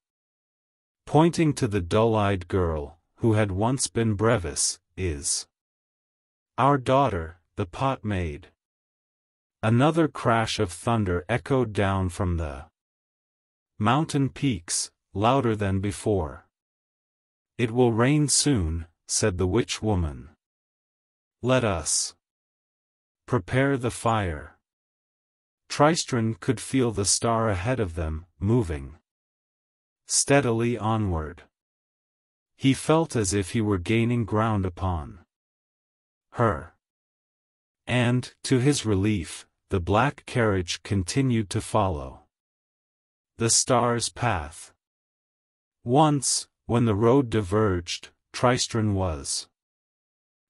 pointing to the dull-eyed girl, who had once been Brevis, "is our daughter, the pot maid." Another crash of thunder echoed down from the mountain peaks, louder than before. "It will rain soon," said the witch woman. "Let us prepare the fire." Tristran could feel the star ahead of them, moving steadily onward. He felt as if he were gaining ground upon her. And, to his relief, the black carriage continued to follow the star's path. Once, When the road diverged, Tristran was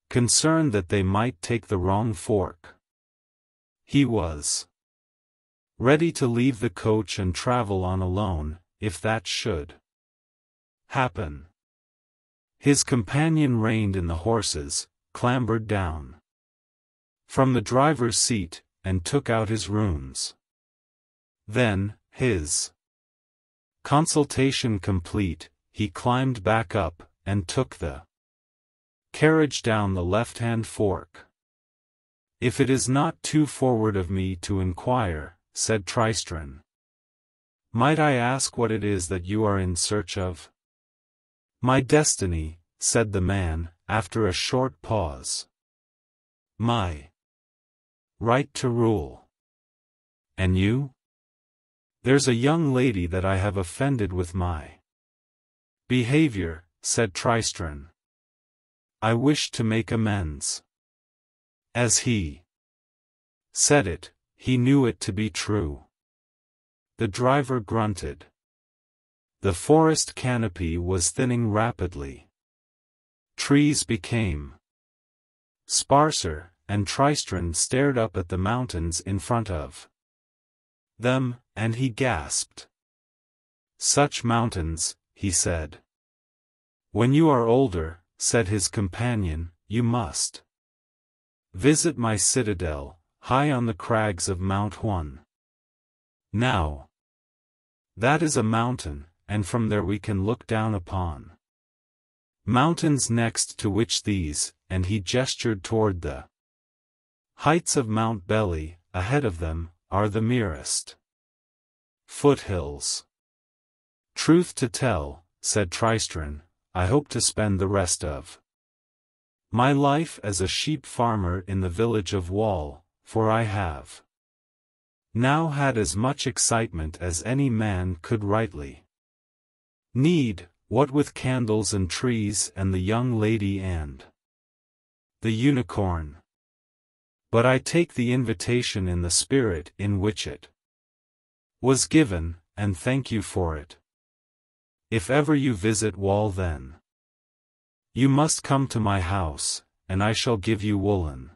concerned that they might take the wrong fork. He was ready to leave the coach and travel on alone, if that should happen. His companion reined in the horses, clambered down from the driver's seat, and took out his runes. Then, his consultation complete, he climbed back up, and took the carriage down the left-hand fork. "If it is not too forward of me to inquire," said Tristran, "might I ask what it is that you are in search of?" "My destiny," said the man, after a short pause. "My right to rule." "And you?" "There's a young lady that I have offended with my behavior," said Tristran. "I wish to make amends." As he said it, he knew it to be true. The driver grunted. The forest canopy was thinning rapidly. Trees became sparser, and Tristran stared up at the mountains in front of them, and he gasped. "Such mountains," he said. "When you are older," said his companion, "you must visit my citadel, high on the crags of Mount One. Now, that is a mountain, and from there we can look down upon mountains next to which these," and he gestured toward the heights of Mount Belly, ahead of them, "are the merest foothills." "Truth to tell," said Tristran, "I hope to spend the rest of my life as a sheep farmer in the village of Wall, for I have now had as much excitement as any man could rightly need, what with candles and trees and the young lady and the unicorn. But I take the invitation in the spirit in which it was given, and thank you for it. If ever you visit Wall, then you must come to my house, and I shall give you woolen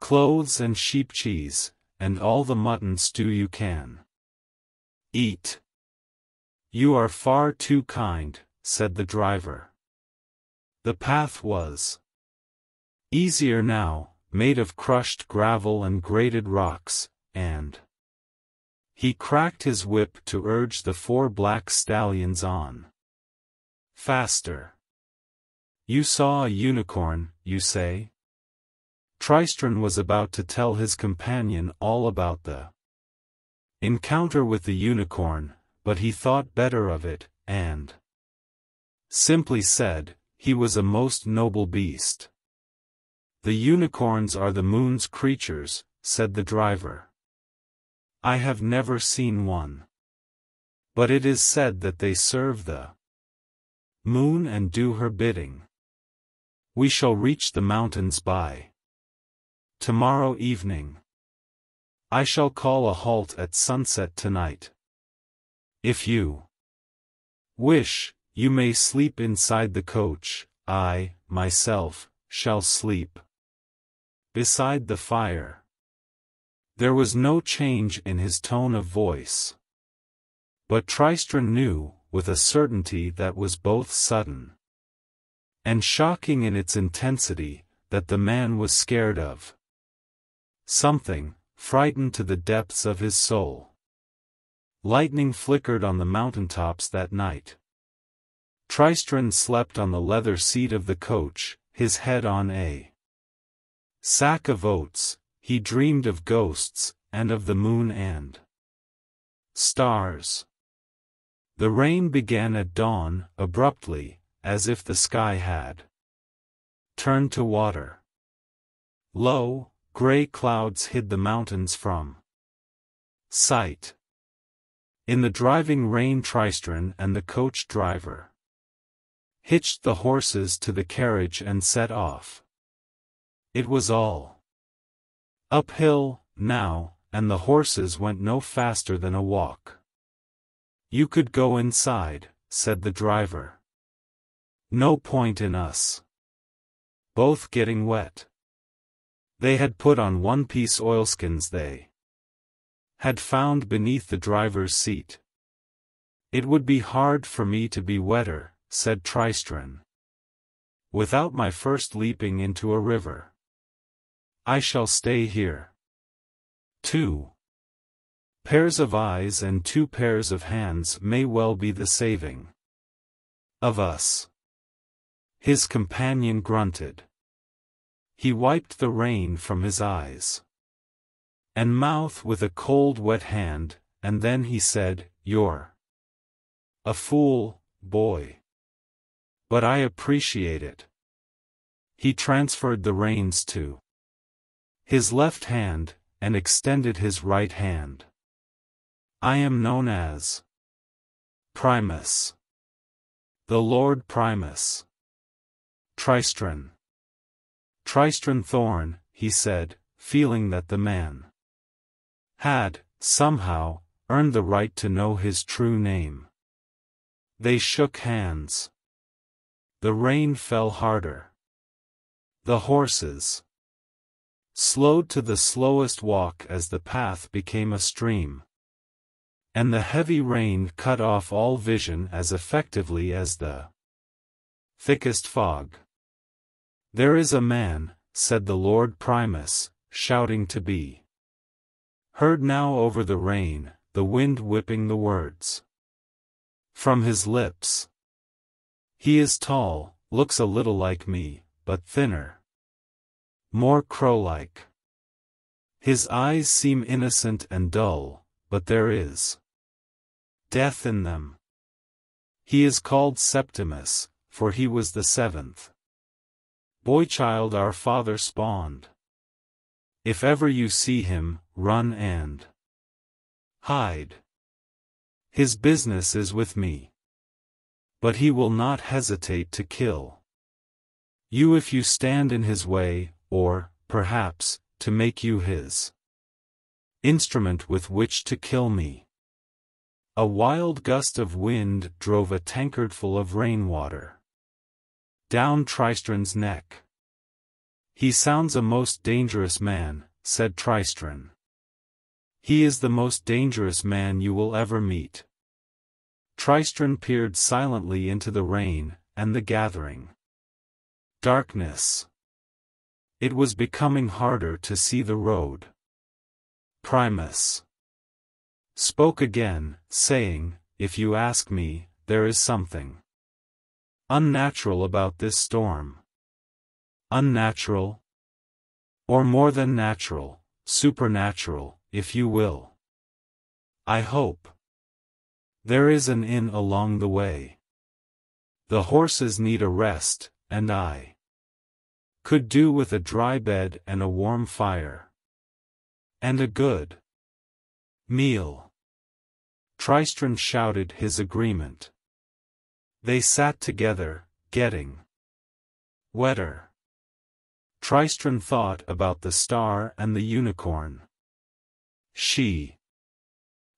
clothes and sheep cheese, and all the mutton stew you can eat." "You are far too kind," said the driver. The path was easier now, made of crushed gravel and grated rocks, and he cracked his whip to urge the 4 black stallions on faster. "You saw a unicorn, you say?" Tristran was about to tell his companion all about the encounter with the unicorn, but he thought better of it, and simply said, "He was a most noble beast." "The unicorns are the moon's creatures," said the driver. "I have never seen one. But it is said that they serve the moon and do her bidding. We shall reach the mountains by tomorrow evening. I shall call a halt at sunset tonight. If you wish, you may sleep inside the coach. I, myself, shall sleep beside the fire." There was no change in his tone of voice. But Tristran knew, with a certainty that was both sudden and shocking in its intensity, that the man was scared of something, frightened to the depths of his soul. Lightning flickered on the mountaintops that night. Tristran slept on the leather seat of the coach, his head on a sack of oats. He dreamed of ghosts, and of the moon and stars. The rain began at dawn, abruptly, as if the sky had turned to water. Low, gray clouds hid the mountains from sight. In the driving rain, Tristran and the coach driver hitched the horses to the carriage and set off. It was all uphill, now, and the horses went no faster than a walk. "You could go inside," said the driver. No point in us both getting wet. They had put on one-piece oilskins they had found beneath the driver's seat. It would be hard for me to be wetter, said Tristran, without my first leaping into a river. I shall stay here. 2 pairs of eyes and 2 pairs of hands may well be the saving of us. His companion grunted. He wiped the rain from his eyes and mouth with a cold wet hand, and then he said, "You're a fool, boy. But I appreciate it." He transferred the reins to his left hand, and extended his right hand. "I am known as Primus. The Lord Primus. Tristran. Tristran Thorn," he said, feeling that the man had, somehow, earned the right to know his true name. They shook hands. The rain fell harder. The horses slowed to the slowest walk as the path became a stream, and the heavy rain cut off all vision as effectively as the thickest fog. "There is a man," said the Lord Primus, shouting to be heard now over the rain, the wind whipping the words from his lips. "He is tall, looks a little like me, but thinner. More crow-like. His eyes seem innocent and dull, but there is death in them. He is called Septimus, for he was the 7th boy-child our father spawned. If ever you see him, run and hide. His business is with me. But he will not hesitate to kill you if you stand in his way, or, perhaps, to make you his instrument with which to kill me." A wild gust of wind drove a tankardful of rainwater down Tristran's neck. "He sounds a most dangerous man," said Tristran. "He is the most dangerous man you will ever meet." Tristran peered silently into the rain, and the gathering darkness. It was becoming harder to see the road. Primus spoke again, saying, "If you ask me, there is something unnatural about this storm." "Unnatural? Or more than natural, supernatural, if you will. I hope there is an inn along the way. The horses need a rest, and I could do with a dry bed and a warm fire. And a good meal." Tristran shouted his agreement. They sat together, getting wetter. Tristran thought about the star and the unicorn. She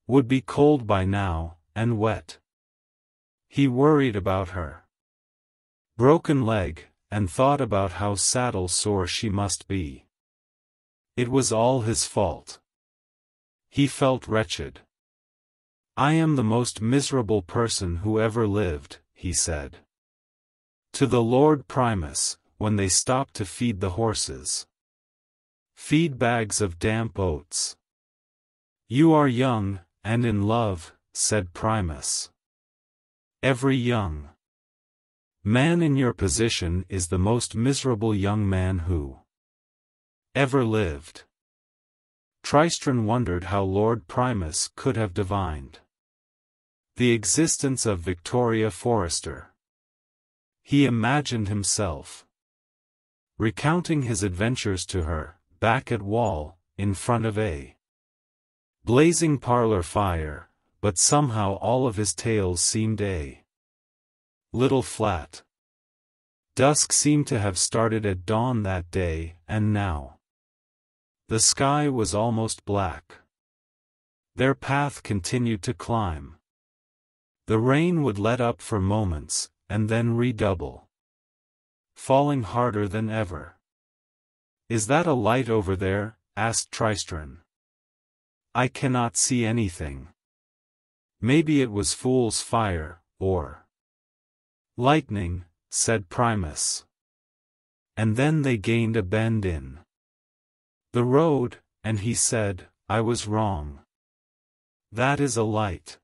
would be cold by now, and wet. He worried about her broken leg, and thought about how saddle sore she must be. It was all his fault. He felt wretched. "I am the most miserable person who ever lived," he said to the Lord Primus, when they stopped to feed the horses. "Feed bags of damp oats." "You are young, and in love," said Primus. "Every young man in your position is the most miserable young man who ever lived." Tristran wondered how Lord Primus could have divined the existence of Victoria Forrester. He imagined himself recounting his adventures to her, back at Wall, in front of a blazing parlor fire, but somehow all of his tales seemed a little flat. Dusk seemed to have started at dawn that day, and now the sky was almost black. Their path continued to climb. The rain would let up for moments, and then redouble. falling harder than ever. "Is that a light over there?" asked Tristran. "I cannot see anything." "Maybe it was fool's fire, or lightning," said Primus. And then they gained a bend in the road, and he said, "I was wrong. That is a light.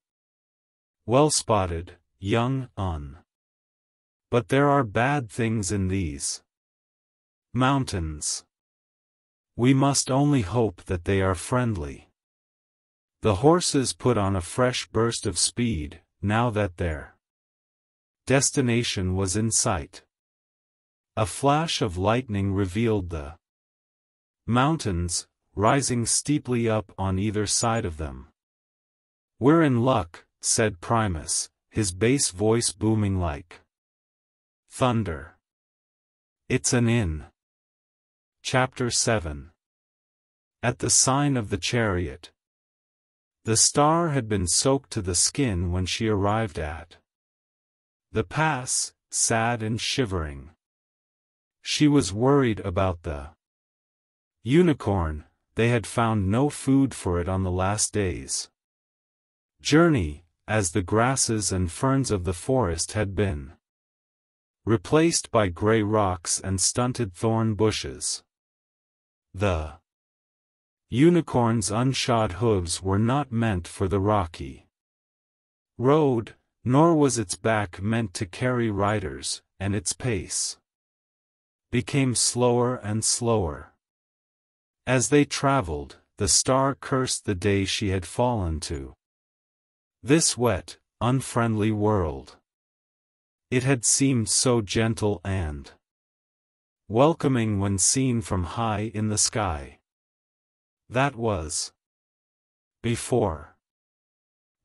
Well spotted, young un. But there are bad things in these mountains. We must only hope that they are friendly." The horses put on a fresh burst of speed, now that their destination was in sight. A flash of lightning revealed the mountains, rising steeply up on either side of them. "We're in luck," said Primus, his bass voice booming like thunder. "It's an inn." Chapter 7. At the sign of the chariot. The star had been soaked to the skin when she arrived at the pass, sad and shivering. She was worried about the unicorn. They had found no food for it on the last day's journey, as the grasses and ferns of the forest had been replaced by gray rocks and stunted thorn bushes. The unicorn's unshod hooves were not meant for the rocky road, nor was its back meant to carry riders, and its pace became slower and slower. As they traveled, the star cursed the day she had fallen to this wet, unfriendly world. It had seemed so gentle and welcoming when seen from high in the sky. That was before.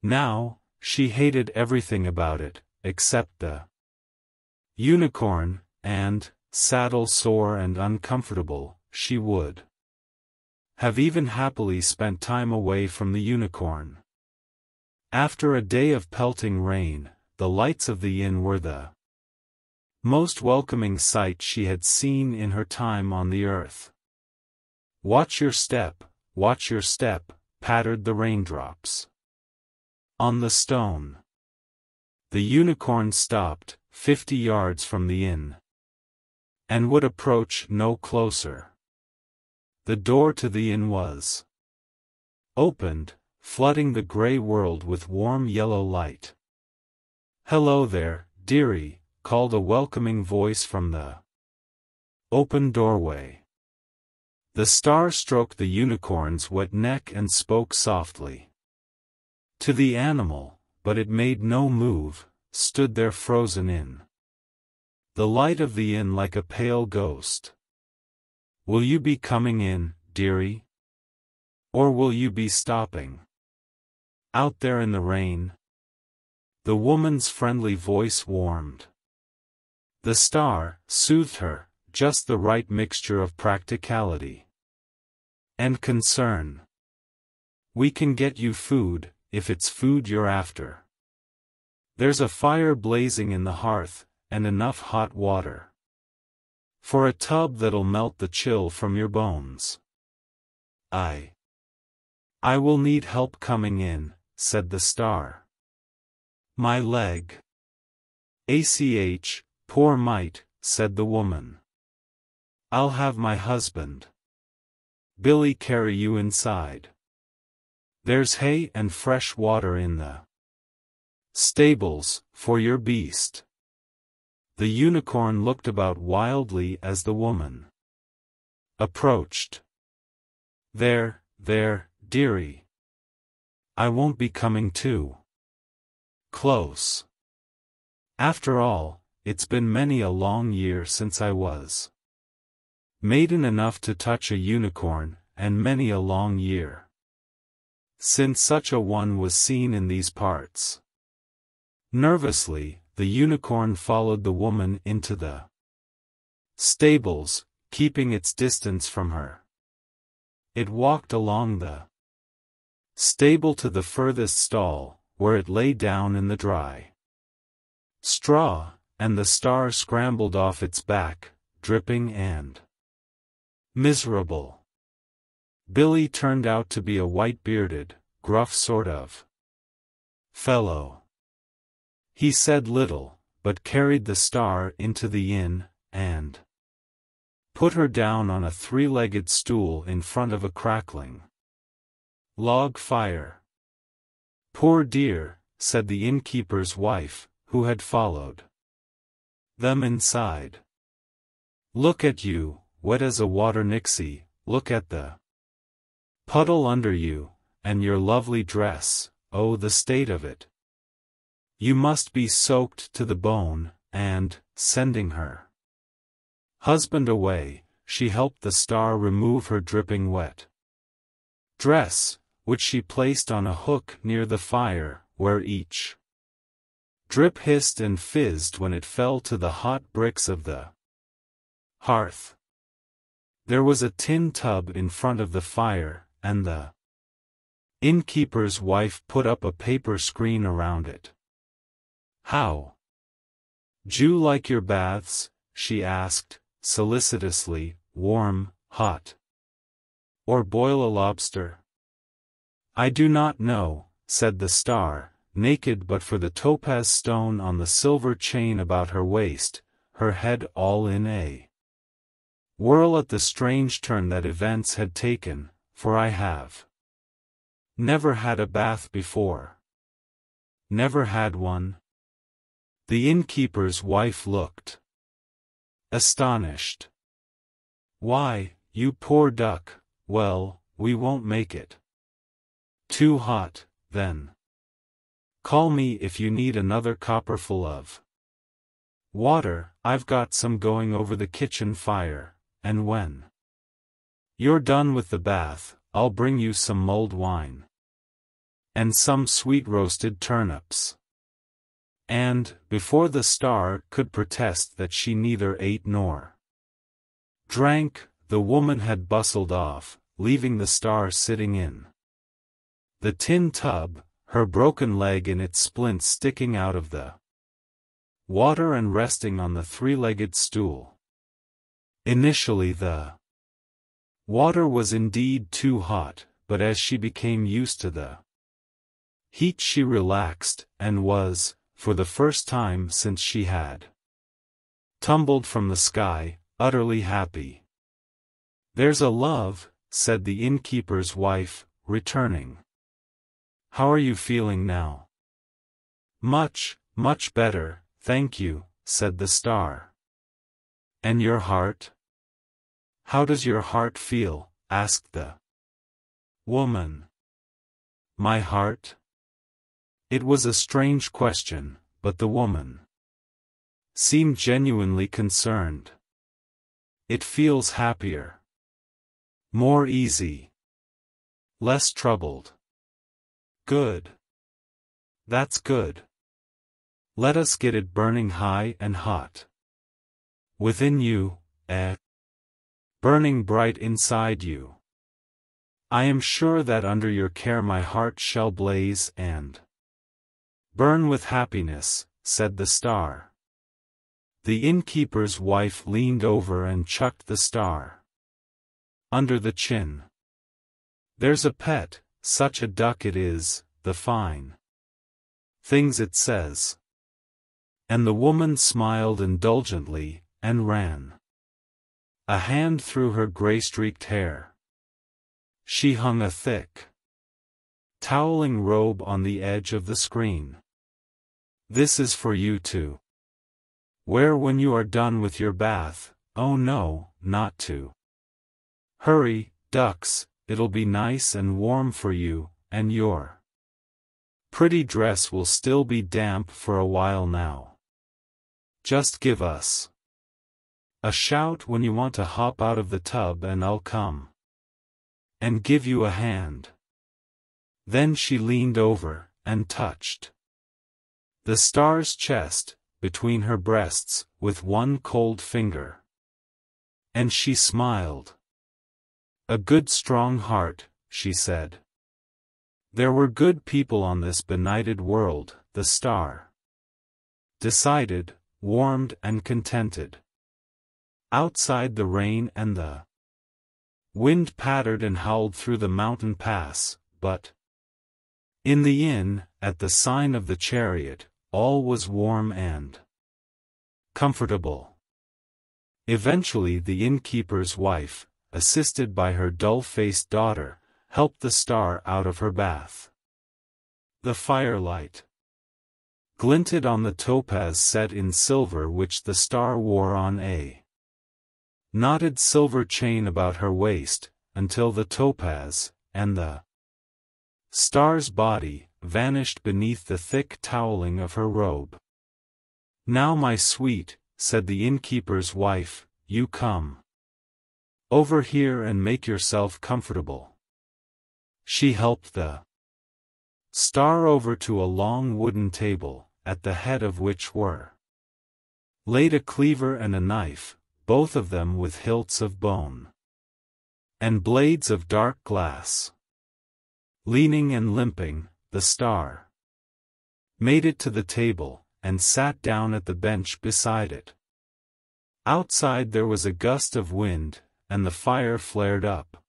Now, she hated everything about it, except the unicorn, and, saddle sore and uncomfortable, she would have even happily spent time away from the unicorn. After a day of pelting rain, the lights of the inn were the most welcoming sight she had seen in her time on the earth. "Watch your step, pattered the raindrops on the stone. The unicorn stopped, 50 yards from the inn, and would approach no closer. The door to the inn was opened, flooding the gray world with warm yellow light. "Hello there, dearie," called a welcoming voice from the open doorway. The star stroked the unicorn's wet neck and spoke softly to the animal, but it made no move, stood there frozen in the light of the inn like a pale ghost. "Will you be coming in, dearie? Or will you be stopping out there in the rain?" The woman's friendly voice warmed. The star soothed her, just the right mixture of practicality and concern. "We can get you food, if it's food you're after. There's a fire blazing in the hearth, and enough hot water for a tub that'll melt the chill from your bones." I will need help coming in," said the star. "My leg." Poor mite," said the woman. "I'll have my husband Billy carry you inside. There's hay and fresh water in the stables, for your beast." The unicorn looked about wildly as the woman approached. There, dearie. I won't be coming too close. After all, it's been many a long year since I was maiden enough to touch a unicorn, and many a long year since such a one was seen in these parts." Nervously, the unicorn followed the woman into the stables, keeping its distance from her. It walked along the stable to the furthest stall, where it lay down in the dry straw, and the star scrambled off its back, dripping and miserable. Billy turned out to be a white-bearded, gruff sort of fellow. He said little, but carried the star into the inn, and put her down on a three-legged stool in front of a crackling log fire. "Poor dear," said the innkeeper's wife, who had followed them inside. "Look at you, wet as a water nixie, look at the puddle under you, and your lovely dress, oh the state of it. You must be soaked to the bone," and, sending her husband away, she helped the star remove her dripping wet dress, which she placed on a hook near the fire, where each drip hissed and fizzed when it fell to the hot bricks of the hearth. There was a tin tub in front of the fire, and the innkeeper's wife put up a paper screen around it. "How d'you like your baths?" she asked, solicitously. "Warm, hot, or boil a lobster?" "I do not know," said the star, naked but for the topaz stone on the silver chain about her waist, her head all in a whirl at the strange turn that events had taken, "for I have never had a bath before." "Never had one?" The innkeeper's wife looked astonished. "Why, you poor duck, well, we won't make it too hot, then. Call me if you need another copperful of water, I've got some going over the kitchen fire, and when you're done with the bath, I'll bring you some mulled wine. And some sweet roasted turnips." And, before the star could protest that she neither ate nor drank, the woman had bustled off, leaving the star sitting in the tin tub, her broken leg in its splints sticking out of the water and resting on the three-legged stool. Initially the water was indeed too hot, but as she became used to the heat she relaxed, and was, for the first time since she had tumbled from the sky, utterly happy. "There's a love," said the innkeeper's wife, returning. "How are you feeling now?" "Much, much better, thank you," said the star. "And your heart? How does your heart feel?" asked the woman. "My heart?" It was a strange question, but the woman seemed genuinely concerned. "It feels happier. More easy. Less troubled." "Good. That's good. Let us get it burning high and hot within you, burning bright inside you. I am sure that under your care my heart shall blaze and burn with happiness," said the star. The innkeeper's wife leaned over and chucked the star under the chin. "There's a pet, such a duck it is, the fine things it says." And the woman smiled indulgently, and ran a hand through her gray-streaked hair. She hung a thick toweling robe on the edge of the screen. "This is for you to wear when you are done with your bath. Oh no, not to hurry, ducks, it'll be nice and warm for you, and your pretty dress will still be damp for a while now. Just give us a shout when you want to hop out of the tub and I'll come and give you a hand." Then she leaned over, and touched the star's chest, between her breasts, with one cold finger. And she smiled. "A good strong heart," she said. There were good people on this benighted world, the star decided, warmed and contented. Outside the rain and the wind pattered and howled through the mountain pass, but in the inn, at the sign of the chariot, all was warm and comfortable. Eventually the innkeeper's wife, assisted by her dull-faced daughter, helped the star out of her bath. The firelight glinted on the topaz set in silver which the star wore on a knotted silver chain about her waist, until the topaz, and the star's body, vanished beneath the thick toweling of her robe. "Now my sweet," said the innkeeper's wife, "you come over here and make yourself comfortable." She helped the star over to a long wooden table, at the head of which were laid a cleaver and a knife, both of them with hilts of bone and blades of dark glass. Leaning and limping, the star made it to the table, and sat down at the bench beside it. Outside there was a gust of wind, and the fire flared up,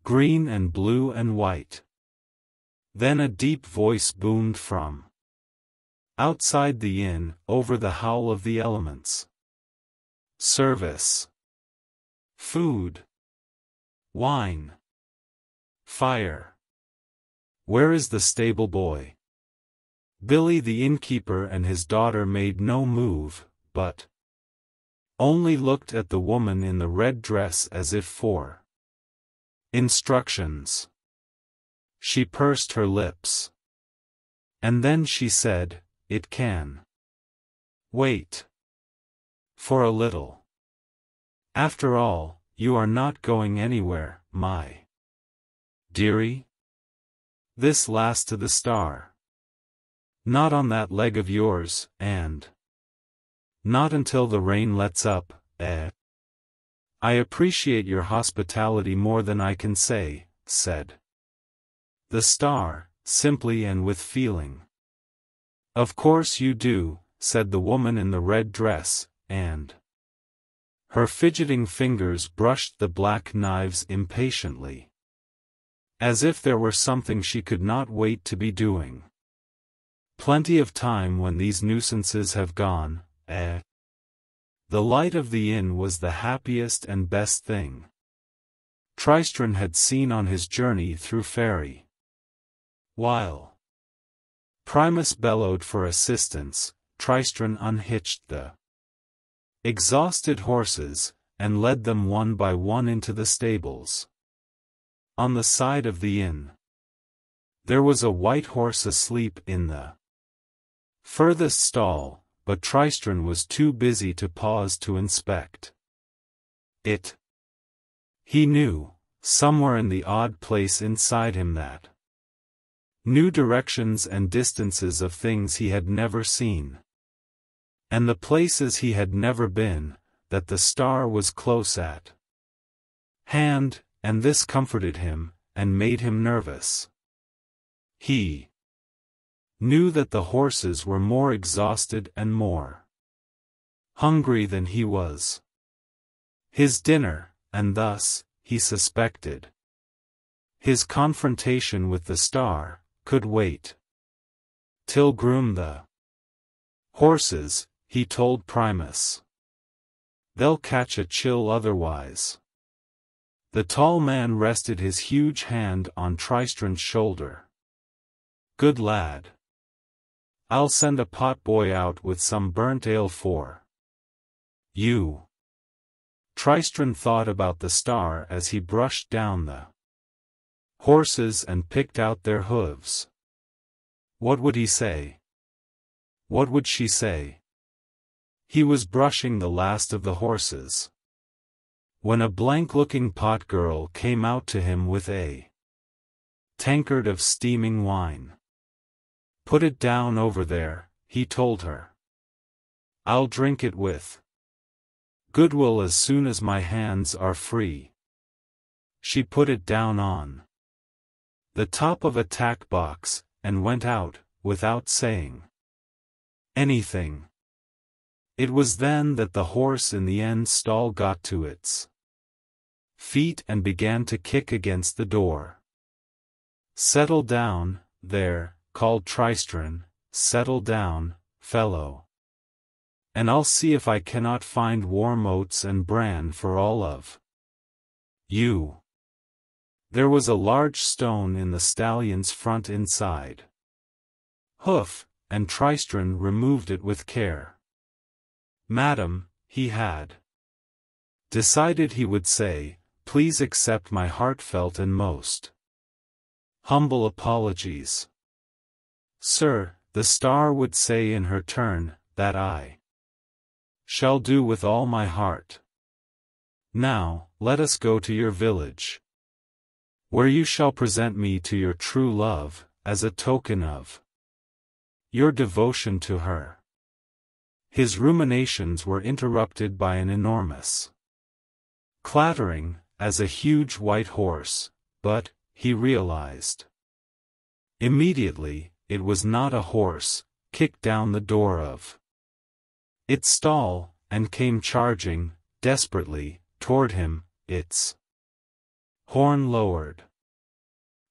green and blue and white. Then a deep voice boomed from outside the inn, over the howl of the elements. "Service. Food. Wine. Fire. Where is the stable boy?" Billy the innkeeper and his daughter made no move, but only looked at the woman in the red dress as if for instructions. She pursed her lips. And then she said, "It can wait for a little. After all, you are not going anywhere, my dearie. This last to the star. Not on that leg of yours, and not until the rain lets up, eh?" "I appreciate your hospitality more than I can say," said the star, simply and with feeling. "Of course you do," said the woman in the red dress, and her fidgeting fingers brushed the black knives impatiently, as if there were something she could not wait to be doing. "Plenty of time when these nuisances have gone, eh?" The light of the inn was the happiest and best thing Tristran had seen on his journey through Fairy. While Primus bellowed for assistance, Tristran unhitched the exhausted horses, and led them one by one into the stables. On the side of the inn, there was a white horse asleep in the furthest stall, but Tristran was too busy to pause to inspect it. He knew, somewhere in the odd place inside him, that knew directions and distances of things he had never seen, and the places he had never been, that the star was close at hand, and this comforted him, and made him nervous. He knew that the horses were more exhausted and more hungry than he was. His dinner, and thus, he suspected, his confrontation with the star, could wait till groom the horses, he told Primus. "They'll catch a chill otherwise." The tall man rested his huge hand on Tristran's shoulder. "Good lad. I'll send a potboy out with some burnt ale for you." Tristran thought about the star as he brushed down the horses and picked out their hooves. What would he say? What would she say? He was brushing the last of the horses, when a blank-looking pot girl came out to him with a tankard of steaming wine. "Put it down over there," he told her. "I'll drink it with goodwill as soon as my hands are free." She put it down on the top of a tack box, and went out, without saying anything. It was then that the horse in the end stall got to its feet and began to kick against the door. "Settle down, there," called Tristran, "settle down, fellow. And I'll see if I cannot find warm oats and bran for all of you." There was a large stone in the stallion's front inside hoof, and Tristran removed it with care. "Madam," he had decided he would say, "please accept my heartfelt and most humble apologies." "Sir," the star would say in her turn, "that I shall do with all my heart. Now, let us go to your village, where you shall present me to your true love, as a token of your devotion to her." His ruminations were interrupted by an enormous clattering, as a huge white horse, but, he realized immediately, it was not a horse, kicked down the door of its stall, and came charging, desperately, toward him, its horn lowered.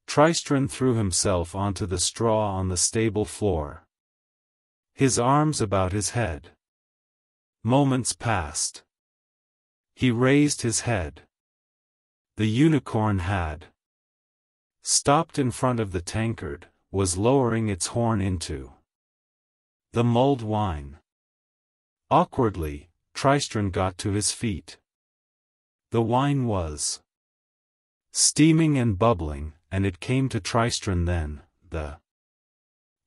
Tristran threw himself onto the straw on the stable floor, his arms about his head. Moments passed. He raised his head. The unicorn had stopped in front of the tankard, was lowering its horn into the mulled wine. Awkwardly, Tristran got to his feet. The wine was steaming and bubbling, and it came to Tristran then, the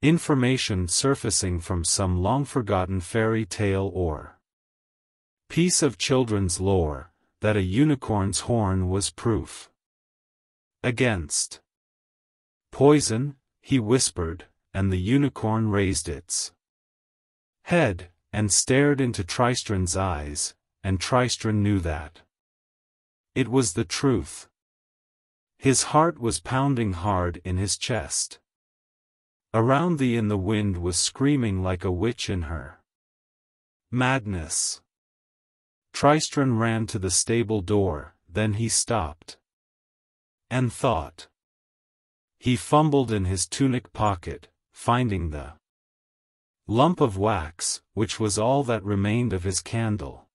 information surfacing from some long-forgotten fairy tale or piece of children's lore, that a unicorn's horn was proof against poison, he whispered, and the unicorn raised its head, and stared into Tristran's eyes, and Tristran knew that it was the truth. His heart was pounding hard in his chest. Around thee in the wind was screaming like a witch in her madness. Tristran ran to the stable door, then he stopped and thought. He fumbled in his tunic pocket, finding the lump of wax, which was all that remained of his candle,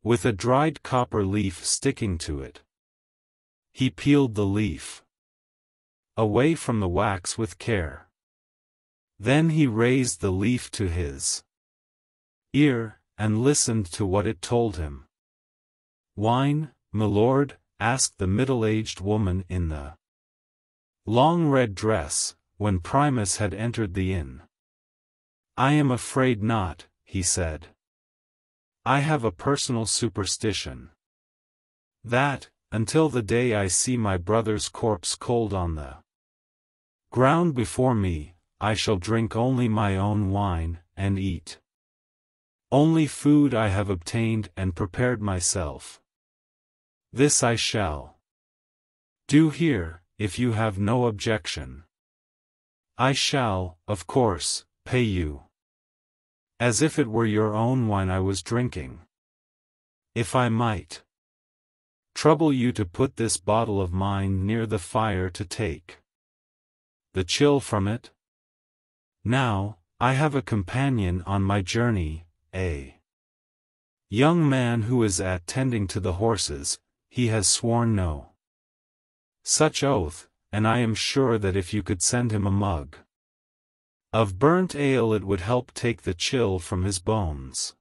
with a dried copper leaf sticking to it. He peeled the leaf away from the wax with care. Then he raised the leaf to his ear, and listened to what it told him. "Wine, milord?" asked the middle-aged woman in the long red dress, when Primus had entered the inn. "I am afraid not," he said. "I have a personal superstition that, until the day I see my brother's corpse cold on the ground before me, I shall drink only my own wine, and eat only food I have obtained and prepared myself. This I shall do here, if you have no objection. I shall, of course, pay you as if it were your own wine I was drinking. If I might trouble you to put this bottle of mine near the fire to take the chill from it. Now, I have a companion on my journey, a young man who is attending to the horses. He has sworn no such oath, and I am sure that if you could send him a mug of burnt ale it would help take the chill from his bones."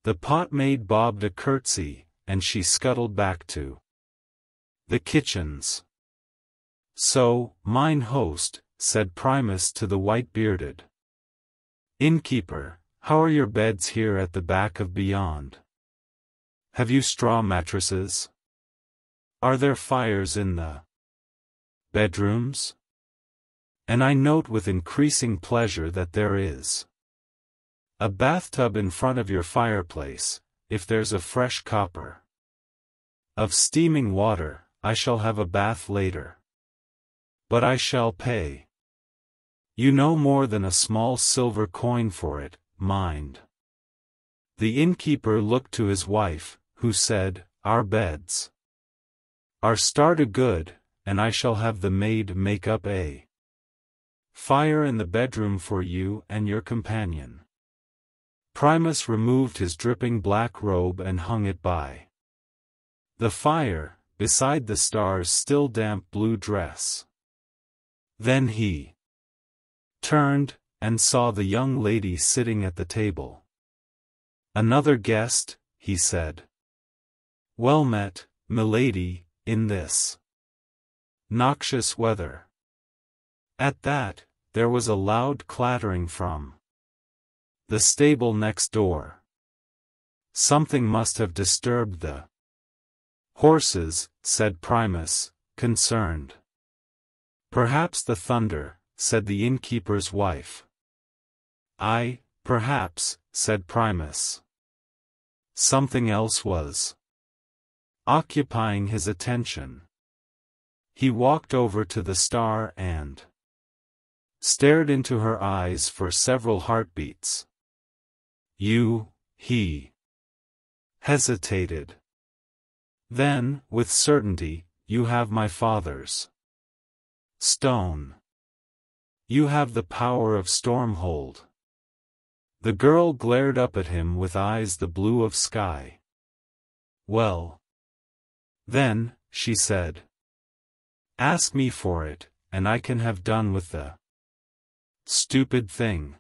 The pot maid bobbed a curtsy, and she scuttled back to the kitchens. "So, mine host," said Primus to the white-bearded innkeeper, "how are your beds here at the back of beyond? Have you straw mattresses? Are there fires in the bedrooms?" And I note with increasing pleasure that there is a bathtub in front of your fireplace. If there's a fresh copper of steaming water, I shall have a bath later. But I shall pay you no more than a small silver coin for it, mind." The innkeeper looked to his wife, who said, "Our beds are started good, and I shall have the maid make up a fire in the bedroom for you and your companion." Primus removed his dripping black robe and hung it by the fire, beside the star's still damp blue dress. Then he turned, and saw the young lady sitting at the table. "Another guest," he said. "Well met, milady, in this noxious weather." At that, there was a loud clattering from the stable next door. "Something must have disturbed the horses," said Primus, concerned. "Perhaps the thunder," said the innkeeper's wife. "Aye, perhaps," said Primus. Something else was occupying his attention. He walked over to the star and stared into her eyes for several heartbeats. He hesitated. Then, with certainty, "You have my father's stone. You have the power of Stormhold." The girl glared up at him with eyes the blue of sky. "Well, then," she said, "ask me for it, and I can have done with the stupid thing."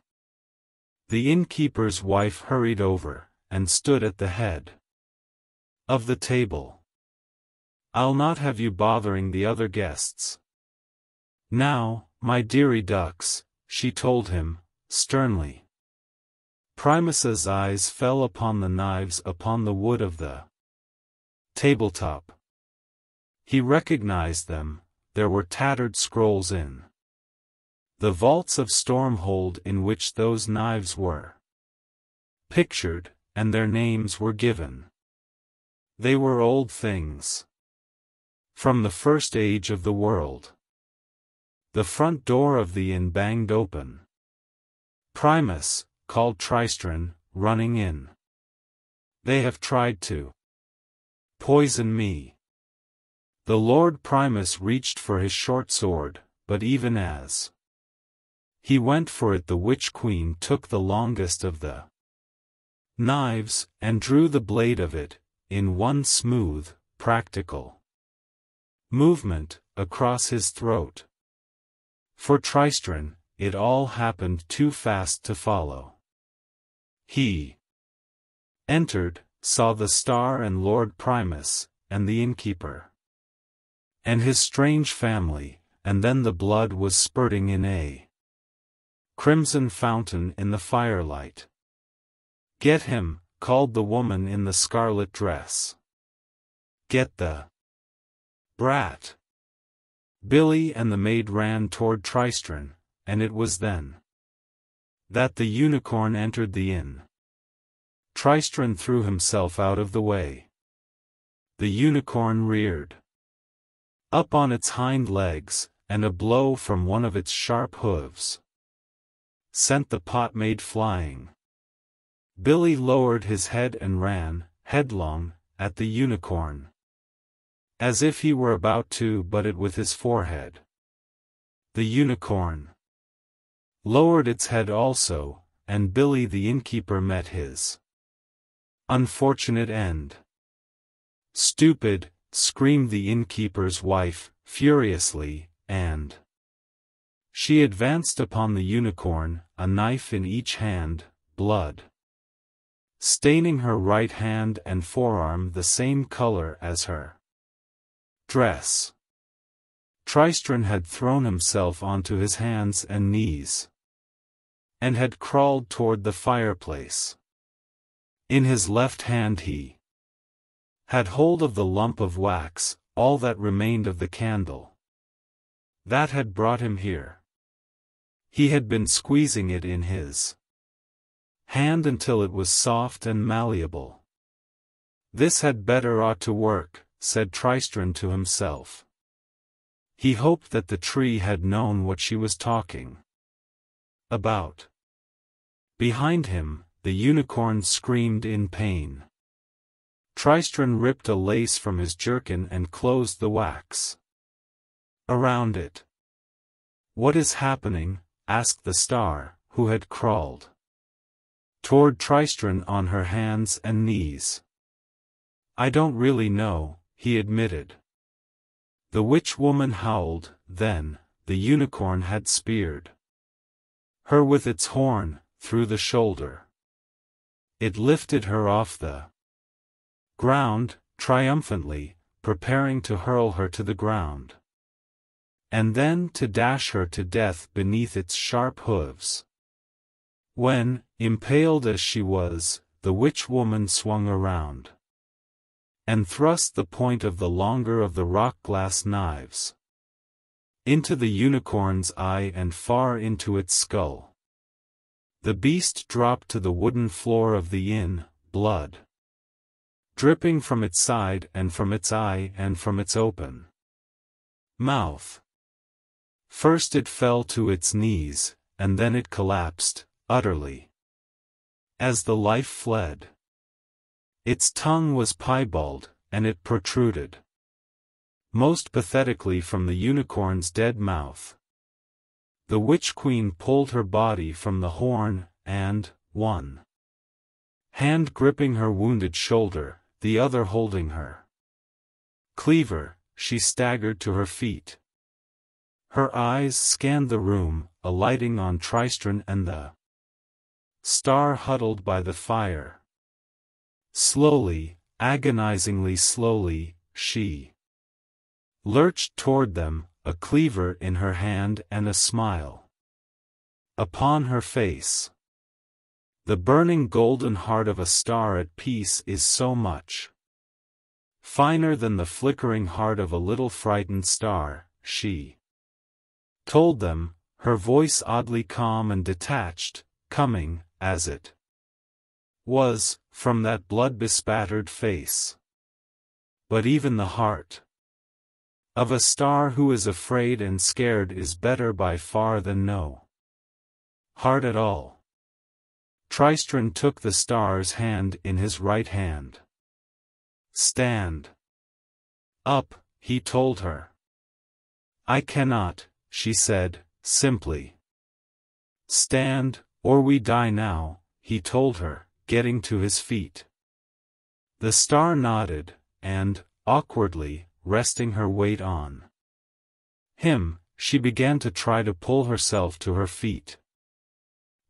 The innkeeper's wife hurried over, and stood at the head of the table. "I'll not have you bothering the other guests. Now, my dearie ducks," she told him, sternly. Primus's eyes fell upon the knives upon the wood of the tabletop. He recognized them. There were tattered scrolls in the vaults of Stormhold in which those knives were pictured, and their names were given. They were old things from the first age of the world. The front door of the inn banged open. "Primus," called Tristran, running in. "They have tried to poison me." The Lord Primus reached for his short sword, but even as he went for it the witch-queen took the longest of the knives, and drew the blade of it, in one smooth, practical movement, across his throat. For Tristran, it all happened too fast to follow. He entered, saw the star and Lord Primus, and the innkeeper, and his strange family, and then the blood was spurting in a crimson fountain in the firelight. "Get him," called the woman in the scarlet dress. "Get the brat." Billy and the maid ran toward Tristran, and it was then that the unicorn entered the inn. Tristran threw himself out of the way. The unicorn reared up on its hind legs, and a blow from one of its sharp hooves sent the pot-maid flying. Billy lowered his head and ran, headlong, at the unicorn, as if he were about to butt it with his forehead. The unicorn lowered its head also, and Billy the innkeeper met his unfortunate end. "Stupid!" screamed the innkeeper's wife, furiously, and she advanced upon the unicorn, a knife in each hand, blood staining her right hand and forearm the same color as her dress. Tristran had thrown himself onto his hands and knees, and had crawled toward the fireplace. In his left hand he had hold of the lump of wax, all that remained of the candle that had brought him here. He had been squeezing it in his hand until it was soft and malleable. "This had better ought to work," said Tristran to himself. He hoped that the tree had known what she was talking about. Behind him, the unicorn screamed in pain. Tristran ripped a lace from his jerkin and closed the wax around it. "What is happening?" asked the star, who had crawled toward Tristran on her hands and knees. "I don't really know," he admitted. The witch woman howled. Then the unicorn had speared her with its horn, through the shoulder. It lifted her off the ground, triumphantly, preparing to hurl her to the ground, and then to dash her to death beneath its sharp hooves. When, impaled as she was, the witch woman swung around and thrust the point of the longer of the rock-glass knives into the unicorn's eye and far into its skull. The beast dropped to the wooden floor of the inn, blood dripping from its side and from its eye and from its open mouth. First it fell to its knees, and then it collapsed, utterly, as the life fled. Its tongue was piebald, and it protruded most pathetically from the unicorn's dead mouth. The witch queen pulled her body from the horn, and, one hand gripping her wounded shoulder, the other holding her cleaver, she staggered to her feet. Her eyes scanned the room, alighting on Tristran and the star huddled by the fire. Slowly, agonizingly slowly, she lurched toward them, a cleaver in her hand and a smile upon her face. The burning golden heart of a star at peace is so much finer than the flickering heart of a little frightened star, she told them, her voice oddly calm and detached, coming, as it was, from that blood-bespattered face. But even the heart of a star who is afraid and scared is better by far than no heart at all. Tristran took the star's hand in his right hand. "Stand up," he told her. "I cannot," she said, simply. "Stand, or we die now," he told her, getting to his feet. The star nodded, and, awkwardly, resting her weight on him, she began to try to pull herself to her feet.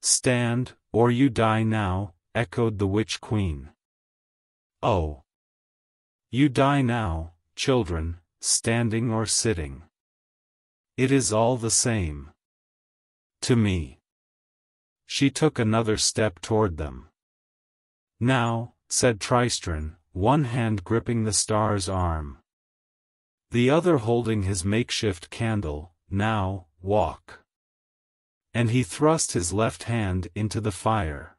"Stand, or you die now," echoed the witch queen. "Oh. You die now, children, standing or sitting. It is all the same to me." She took another step toward them. "Now," said Tristran, one hand gripping the star's arm, the other holding his makeshift candle, "now, walk." And he thrust his left hand into the fire.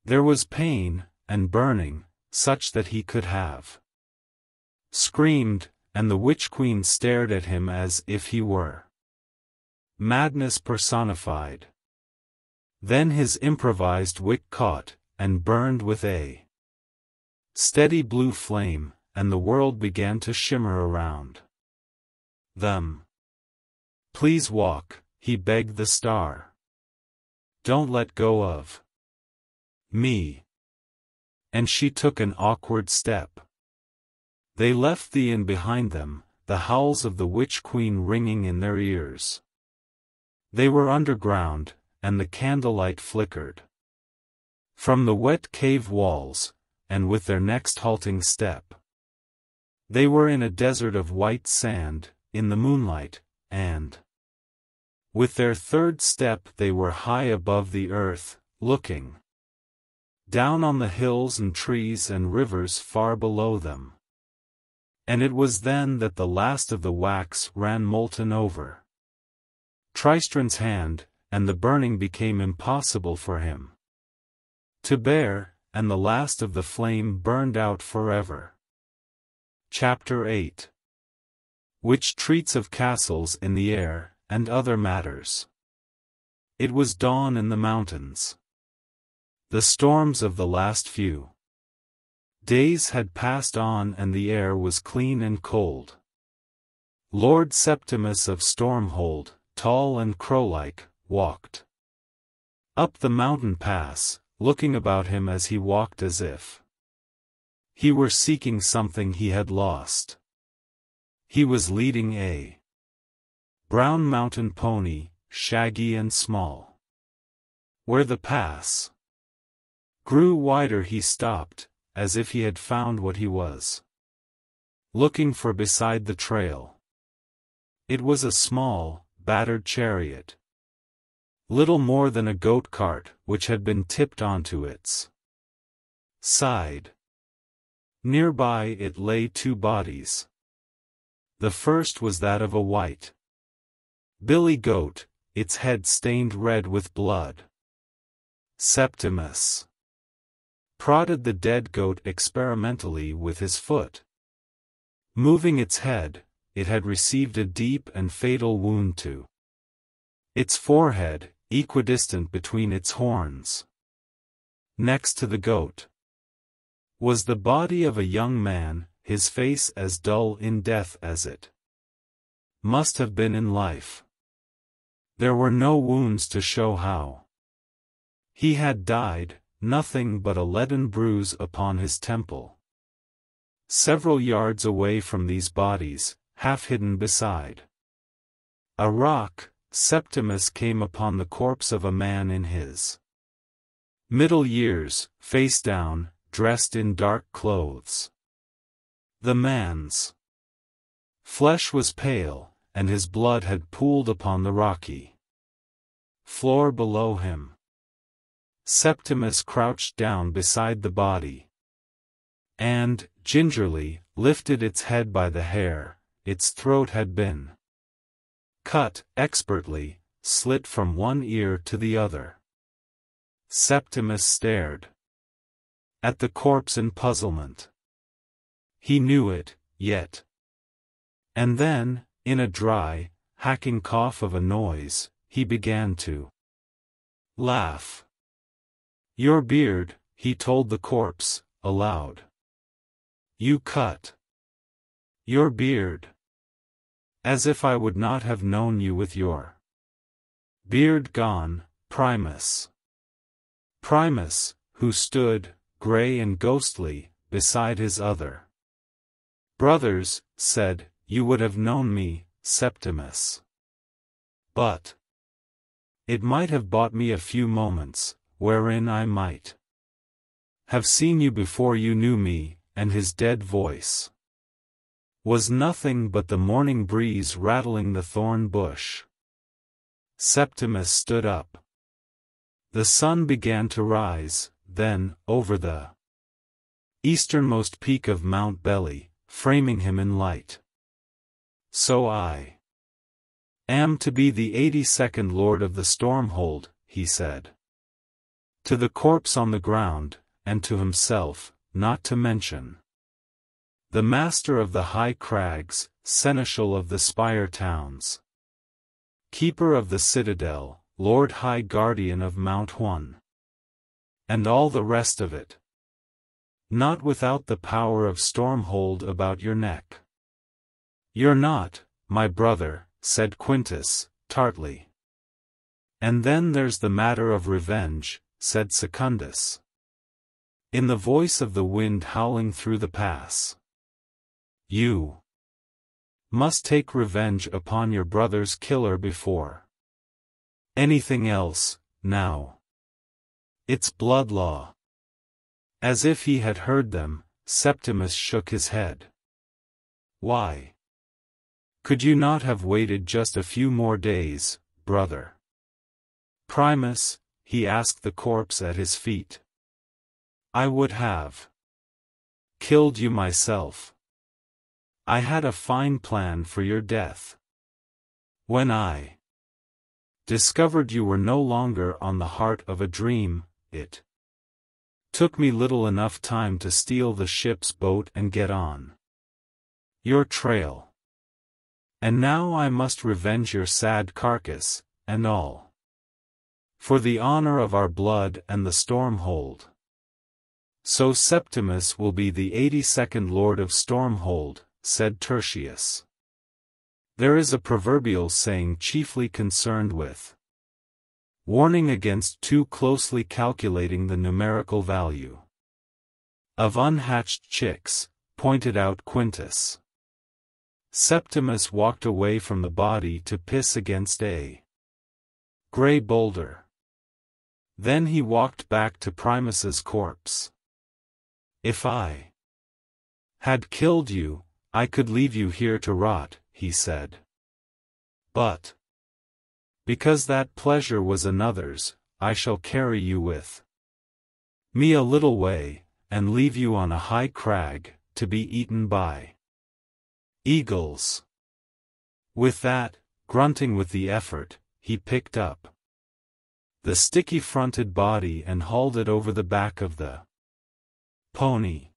There was pain, and burning, such that he could have screamed, and the witch queen stared at him as if he were madness personified. Then his improvised wick caught, and burned with a steady blue flame, and the world began to shimmer around them. "Please walk," he begged the star. "Don't let go of me." And she took an awkward step. They left the inn behind them, the howls of the witch queen ringing in their ears. They were underground, and the candlelight flickered from the wet cave walls, and with their next halting step, they were in a desert of white sand, in the moonlight, and with their third step they were high above the earth, looking down on the hills and trees and rivers far below them. And it was then that the last of the wax ran molten over Tristran's hand, and the burning became impossible for him to bear, and the last of the flame burned out forever. Chapter 8. Which treats of castles in the air, and other matters. It was dawn in the mountains. The storms of the last few days had passed on and the air was clean and cold. Lord Septimus of Stormhold, tall and crow-like, walked up the mountain pass, looking about him as he walked as if he were seeking something he had lost. He was leading a brown mountain pony, shaggy and small. Where the pass grew wider he stopped, as if he had found what he was looking for beside the trail. It was a small, battered chariot. Little more than a goat cart, which had been tipped onto its side. Nearby it lay two bodies. The first was that of a white billy goat, its head stained red with blood. Septimus prodded the dead goat experimentally with his foot. Moving its head, it had received a deep and fatal wound to its forehead, equidistant between its horns. Next to the goat was the body of a young man, his face as dull in death as it must have been in life. There were no wounds to show how he had died, nothing but a leaden bruise upon his temple. Several yards away from these bodies, half hidden beside a rock, Septimus came upon the corpse of a man in his middle years, face down, dressed in dark clothes. The man's flesh was pale, and his blood had pooled upon the rocky floor below him. Septimus crouched down beside the body, and, gingerly, lifted its head by the hair. Its throat had been cut, expertly, slit from one ear to the other. Septimus stared at the corpse in puzzlement. He knew it, yet. And then, in a dry, hacking cough of a noise, he began to laugh. "Your beard," he told the corpse, aloud. "You cut your beard. As if I would not have known you with your beard gone, Primus." Primus, who stood, grey and ghostly, beside his other brothers, said, "You would have known me, Septimus. But it might have bought me a few moments, wherein I might have seen you before you knew me," and his dead voice was nothing but the morning breeze rattling the thorn bush. Septimus stood up. The sun began to rise, then, over the easternmost peak of Mount Belly, framing him in light. "So I am to be the 82nd Lord of the Stormhold," he said. To the corpse on the ground, and to himself, not to mention the master of the high crags, seneschal of the spire towns, keeper of the citadel, Lord High Guardian of Mount One, and all the rest of it. Not without the power of Stormhold about your neck. "You're not, my brother," said Quintus, tartly. "And then there's the matter of revenge," said Secundus, in the voice of the wind howling through the pass. "You must take revenge upon your brother's killer before anything else, now. It's blood law." As if he had heard them, Septimus shook his head. "Why? Could you not have waited just a few more days, brother Primus?" he asked the corpse at his feet. "I would have killed you myself. I had a fine plan for your death. When I discovered you were no longer on the heart of a dream, it took me little enough time to steal the ship's boat and get on your trail. And now I must revenge your sad carcass, and all For the honor of our blood and the Stormhold. So Septimus will be the 82nd Lord of Stormhold, said Tertius. There is a proverbial saying chiefly concerned with warning against too closely calculating the numerical value of unhatched chicks, pointed out Quintus. Septimus walked away from the body to piss against a gray boulder. Then he walked back to Primus's corpse. If I had killed you, I could leave you here to rot, he said. But because that pleasure was another's, I shall carry you with me a little way, and leave you on a high crag, to be eaten by eagles. With that, grunting with the effort, he picked up the sticky-fronted body and hauled it over the back of the pony.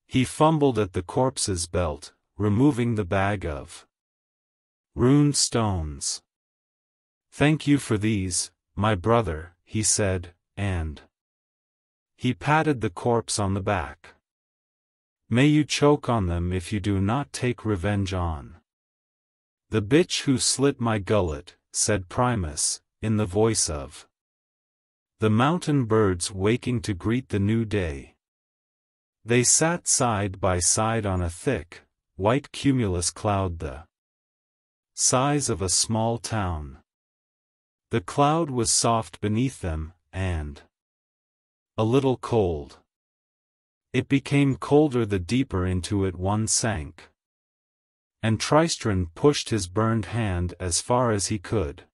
He fumbled at the corpse's belt, removing the bag of runed stones. Thank you for these, my brother, he said, and he patted the corpse on the back. May you choke on them if you do not take revenge on the bitch who slit my gullet, said Primus, in the voice of the mountain birds waking to greet the new day. They sat side by side on a thick, white cumulus cloud the size of a small town. The cloud was soft beneath them, and a little cold. It became colder the deeper into it one sank. And Tristran pushed his burned hand as far as he could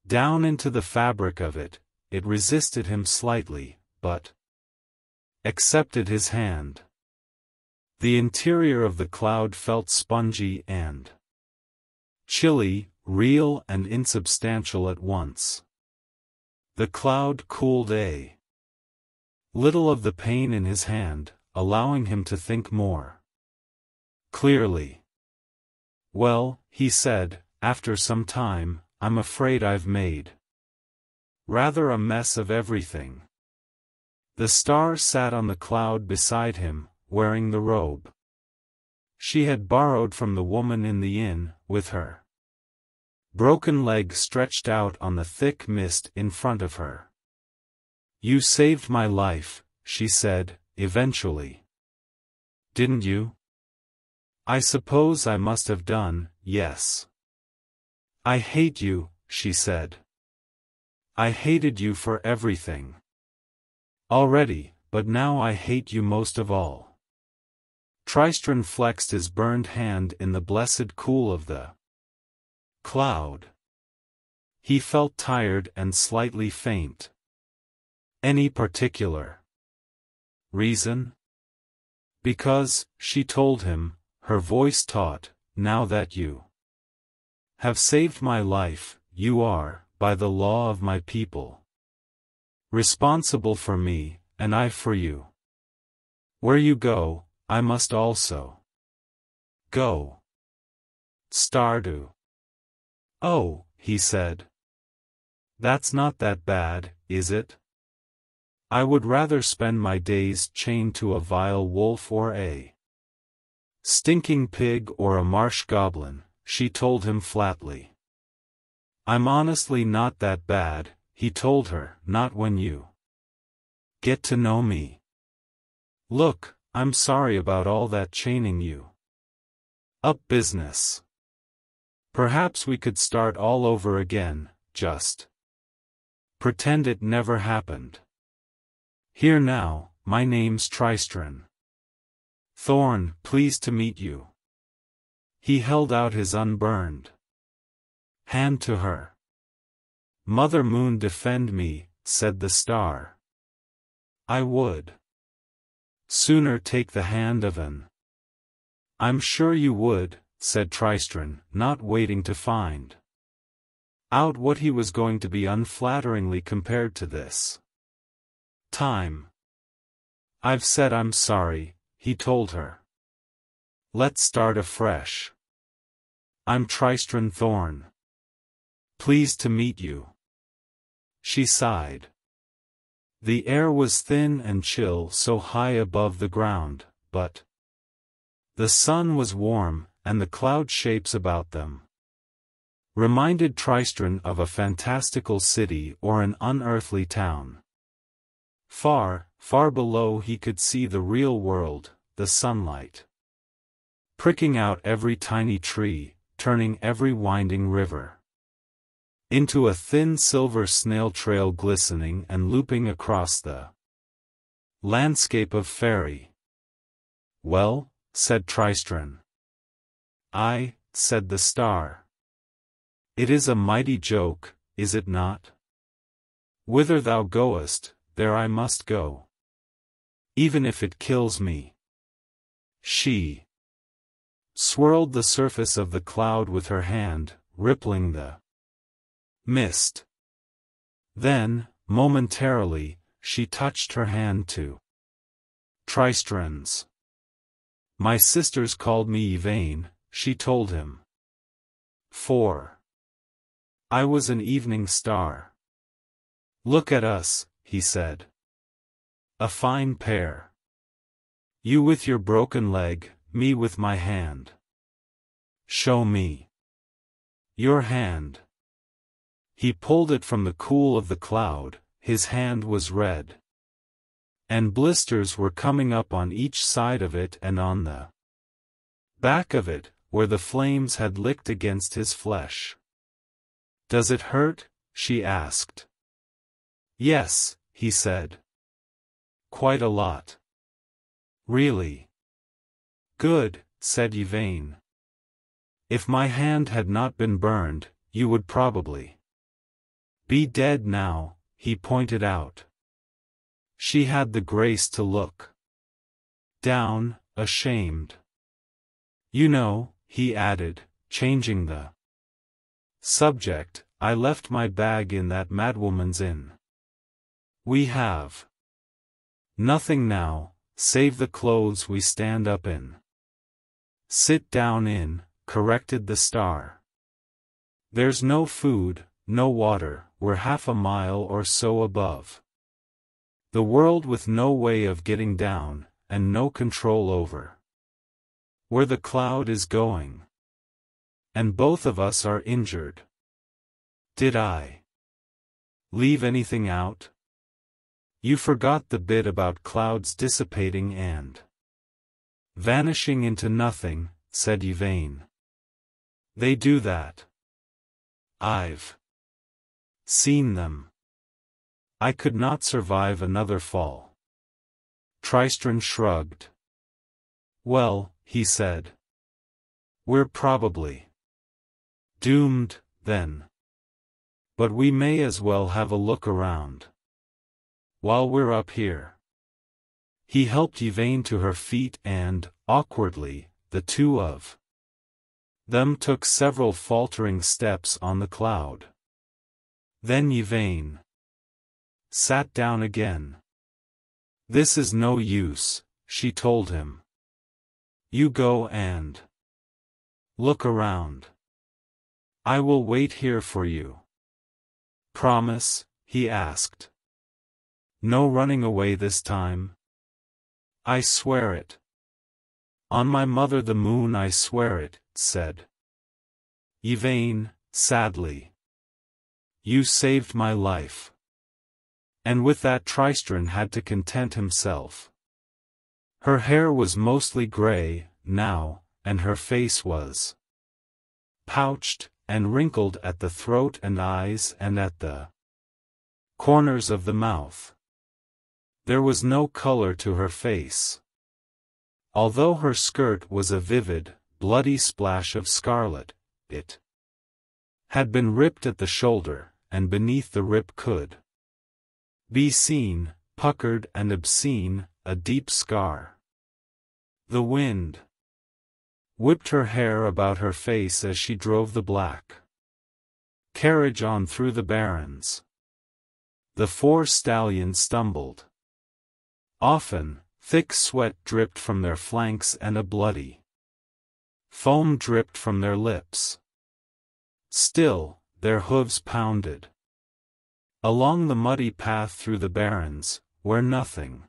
down into the fabric of it. It resisted him slightly, but accepted his hand. The interior of the cloud felt spongy and chilly, real and insubstantial at once. The cloud cooled a little of the pain in his hand, allowing him to think more clearly. Well, he said, after some time, I'm afraid I've made rather a mess of everything. The star sat on the cloud beside him, wearing the robe she had borrowed from the woman in the inn, with her broken leg stretched out on the thick mist in front of her. You saved my life, she said, eventually. Didn't you? I suppose I must have done, yes. I hate you, she said. I hated you for everything already, but now I hate you most of all. Tristran flexed his burned hand in the blessed cool of the cloud. He felt tired and slightly faint. Any particular reason? Because, she told him, her voice taut, now that you have saved my life, you are, by the law of my people, responsible for me, and I for you. Where you go, I must also go. Stardew. Oh, he said. That's not that bad, is it? I would rather spend my days chained to a vile wolf or a stinking pig or a marsh goblin, she told him flatly. I'm honestly not that bad, he told her, not when you get to know me. Look, I'm sorry about all that chaining you up business. Perhaps we could start all over again, just pretend it never happened. Here now, my name's Tristran. Thorn, pleased to meet you. He held out his unburned hand to her. Mother Moon defend me, said the star. I would sooner take the hand of an. I'm sure you would, said Tristran, not waiting to find out what he was going to be unflatteringly compared to this time. I've said I'm sorry, he told her. Let's start afresh. I'm Tristran Thorn. Pleased to meet you. she sighed. The air was thin and chill so high above the ground, but the sun was warm, and the cloud shapes about them reminded Tristran of a fantastical city or an unearthly town. Far, far below he could see the real world, the sunlight pricking out every tiny tree, turning every winding river into a thin silver snail trail glistening and looping across the landscape of fairy. "Well," said Tristran. "Aye," said the star. "It is a mighty joke, is it not? Whither thou goest, there I must go. Even if it kills me." She swirled the surface of the cloud with her hand, rippling the mist. Then, momentarily, she touched her hand to Tristran's. "My sisters called me Yvain," she told him. "For I was an evening star." "Look at us," he said. "A fine pair. You with your broken leg, me with my hand. Show me your hand." He pulled it from the cool of the cloud. His hand was red, and blisters were coming up on each side of it and on the back of it, where the flames had licked against his flesh. "Does it hurt?" she asked. "Yes," he said. "Quite a lot." "Really?" "Good," said Yvain. "If my hand had not been burned, you would probably be dead now," he pointed out. She had the grace to look down, ashamed. "You know," he added, changing the subject, "I left my bag in that madwoman's inn. We have nothing now, save the clothes we stand up in." "Sit down in," corrected the star. "There's no food, no water, we're half a mile or so above the world with no way of getting down, and no control over where the cloud is going. And both of us are injured. Did I leave anything out? You forgot the bit about clouds dissipating and vanishing into nothing," said Yvain. "They do that. I've seen them. I could not survive another fall." Tristran shrugged. "Well," he said, "we're probably doomed, then. But we may as well have a look around while we're up here." He helped Yvain to her feet and, awkwardly, the two of them took several faltering steps on the cloud. Then Yvain sat down again. "This is no use," she told him. "You go and look around. I will wait here for you." "Promise?" he asked. "No running away this time?" "I swear it. On my mother the moon I swear it," said Yvain, sadly. "You saved my life." And with that Tristran had to content himself. Her hair was mostly gray, now, and her face was pouched, and wrinkled at the throat and eyes and at the corners of the mouth. There was no color to her face. Although her skirt was a vivid, bloody splash of scarlet, it had been ripped at the shoulder, and beneath the rip could be seen, puckered and obscene, a deep scar. The wind whipped her hair about her face as she drove the black carriage on through the barrens. The 4 stallions stumbled. Often, thick sweat dripped from their flanks and a bloody foam dripped from their lips. Still, their hooves pounded along the muddy path through the barrens, where nothing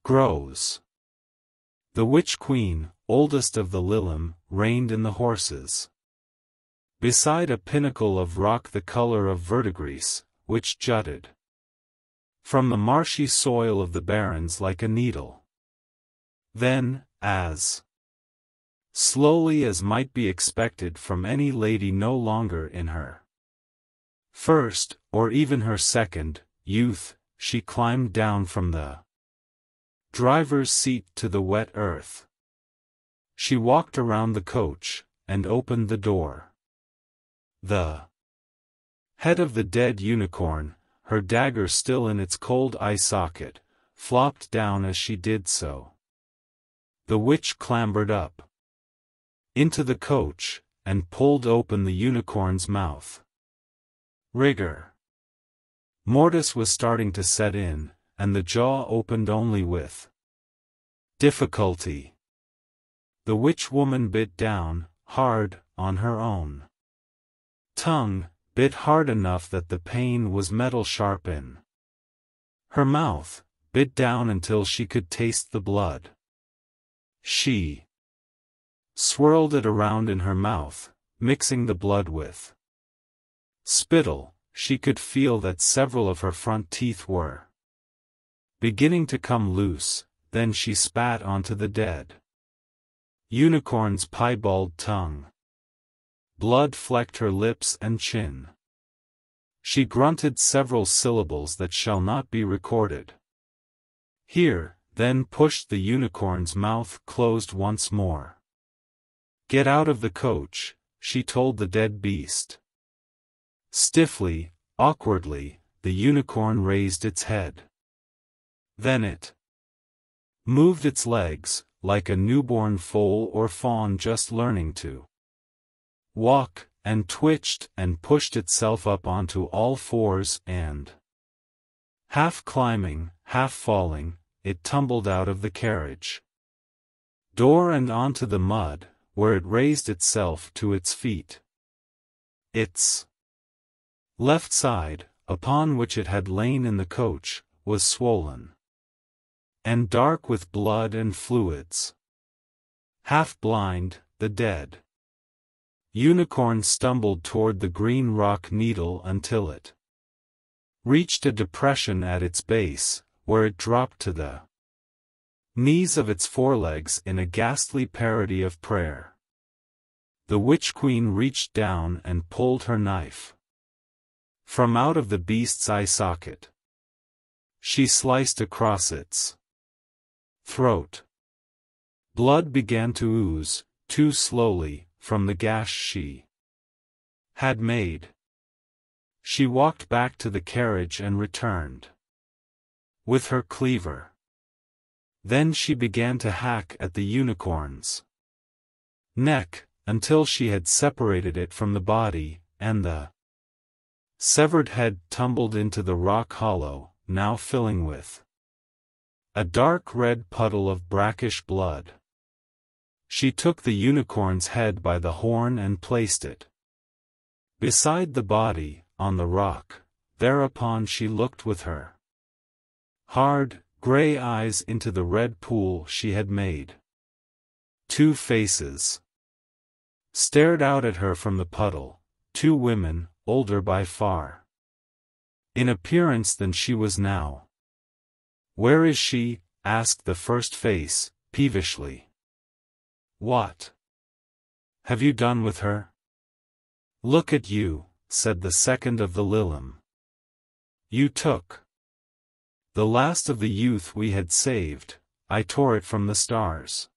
grows. The witch-queen, oldest of the Lilim, reigned in the horses. Beside a pinnacle of rock the color of verdigris, which jutted from the marshy soil of the barrens like a needle. Then, as slowly as might be expected from any lady no longer in her first, or even her second, youth, she climbed down from the driver's seat to the wet earth. She walked around the coach, and opened the door. The head of the dead unicorn, her dagger still in its cold eye socket, flopped down as she did so. The witch clambered up into the coach, and pulled open the unicorn's mouth. Rigor mortis was starting to set in, and the jaw opened only with difficulty. The witch-woman bit down, hard, on her own tongue, bit hard enough that the pain was metal-sharp in her mouth, bit down until she could taste the blood. She swirled it around in her mouth, mixing the blood with spittle. She could feel that several of her front teeth were beginning to come loose. Then she spat onto the dead unicorn's piebald tongue. Blood flecked her lips and chin. She grunted several syllables that shall not be recorded here, then pushed the unicorn's mouth closed once more. "Get out of the coach," she told the dead beast. Stiffly, awkwardly, the unicorn raised its head. Then it moved its legs, like a newborn foal or fawn just learning to walk, and twitched and pushed itself up onto all fours and, half climbing, half falling, it tumbled out of the carriage door and onto the mud, where it raised itself to its feet. Its left side, upon which it had lain in the coach, was swollen and dark with blood and fluids. Half blind, the dead unicorn stumbled toward the green rock needle until it reached a depression at its base, where it dropped to the knees of its forelegs in a ghastly parody of prayer. The witch-queen reached down and pulled her knife from out of the beast's eye socket. She sliced across its throat. Blood began to ooze, too slowly, from the gash she had made. She walked back to the carriage and returned with her cleaver. Then she began to hack at the unicorn's neck, until she had separated it from the body, and the severed head tumbled into the rock hollow, now filling with a dark red puddle of brackish blood. She took the unicorn's head by the horn and placed it beside the body, on the rock. Thereupon she looked with her hard, gray eyes into the red pool she had made. Two faces stared out at her from the puddle, two women, older by far in appearance than she was now. "Where is she?" asked the first face, peevishly. "What have you done with her?" "Look at you," said the second of the Lilim. "You took the last of the youth we had saved. I tore it from the stars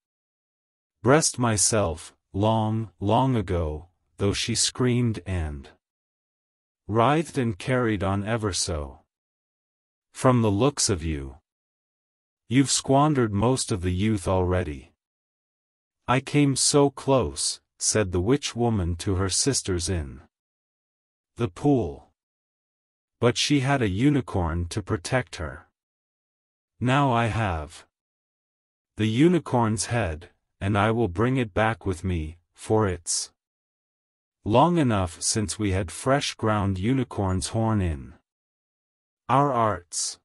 breast myself, long, long ago," though she screamed and writhed and carried on ever so. "From the looks of you, you've squandered most of the youth already." "I came so close," said the witch-woman to her sisters in the pool. "But she had a unicorn to protect her. Now I have the unicorn's head, and I will bring it back with me, for it's long enough since we had fresh ground unicorn's horn in Our arts.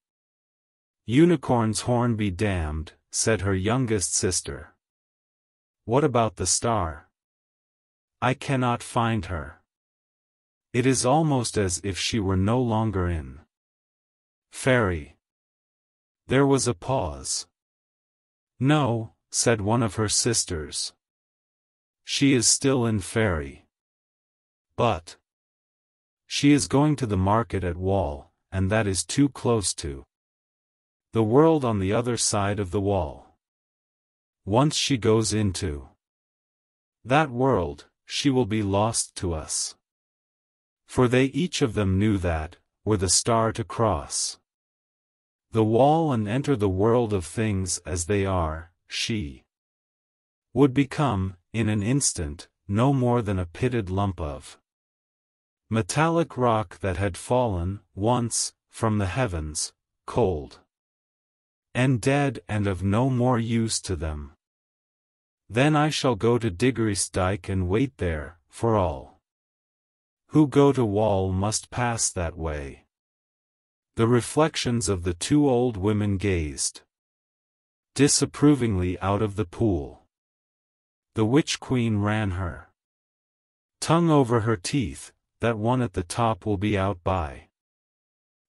Unicorn's horn be damned, said her youngest sister. What about the star? I cannot find her. It is almost as if she were no longer in fairy. There was a pause. No, said one of her sisters. She is still in fairy. But she is going to the market at Wall, and that is too close to the world on the other side of the wall. Once she goes into that world, she will be lost to us. For they each of them knew that, were the star to cross the wall and enter the world of things as they are, she would become, in an instant, no more than a pitted lump of metallic rock that had fallen, once, from the heavens, cold and dead and of no more use to them. Then I shall go to Diggory's Dyke and wait there, for all who go to Wall must pass that way. The reflections of the two old women gazed disapprovingly out of the pool. The witch queen ran her tongue over her teeth. That one at the top will be out by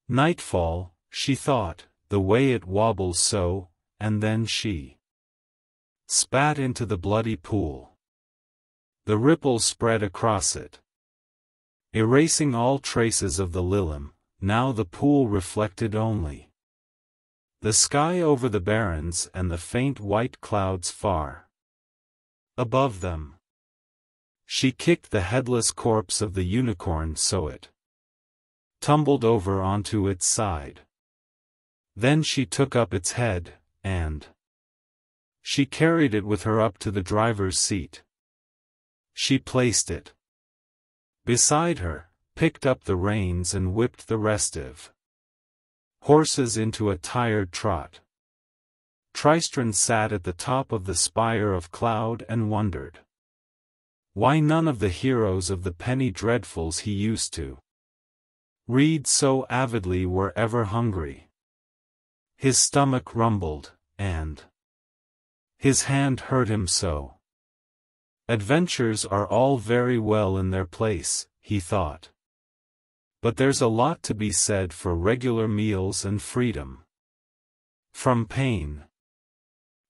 nightfall, she thought, the way it wobbles so, and then she spat into the bloody pool. The ripples spread across it, erasing all traces of the Lilim. Now the pool reflected only the sky over the barrens and the faint white clouds far above them. She kicked the headless corpse of the unicorn so it tumbled over onto its side. Then she took up its head, and she carried it with her up to the driver's seat. She placed it beside her, picked up the reins and whipped the restive horses into a tired trot. Tristran sat at the top of the spire of cloud and wondered why none of the heroes of the penny dreadfuls he used to read so avidly were ever hungry. His stomach rumbled, and his hand hurt him so. Adventures are all very well in their place, he thought. But there's a lot to be said for regular meals and freedom from pain.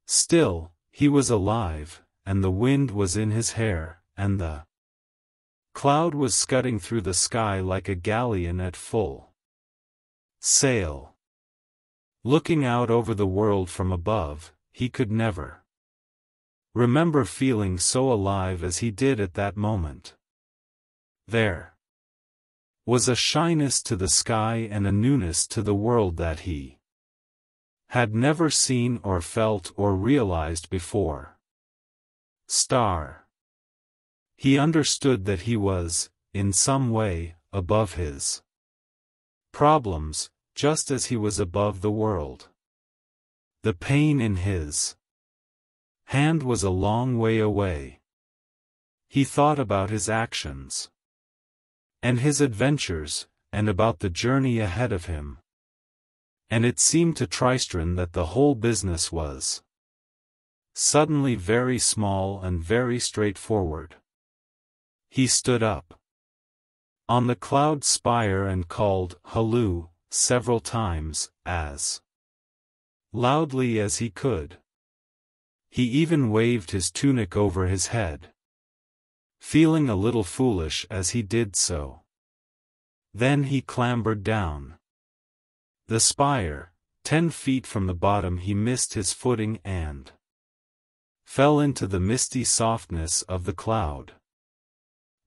Still, he was alive, and the wind was in his hair, and the cloud was scudding through the sky like a galleon at full sail. Looking out over the world from above, he could never remember feeling so alive as he did at that moment. There was a shyness to the sky and a newness to the world that he had never seen or felt or realized before. Star. He understood that he was, in some way, above his problems, just as he was above the world. The pain in his hand was a long way away. He thought about his actions and his adventures, and about the journey ahead of him. And it seemed to Tristran that the whole business was suddenly very small and very straightforward. He stood up on the cloud spire and called "Halloo" several times, as loudly as he could. He even waved his tunic over his head, feeling a little foolish as he did so. Then he clambered down the spire. 10 feet from the bottom he missed his footing and fell into the misty softness of the cloud.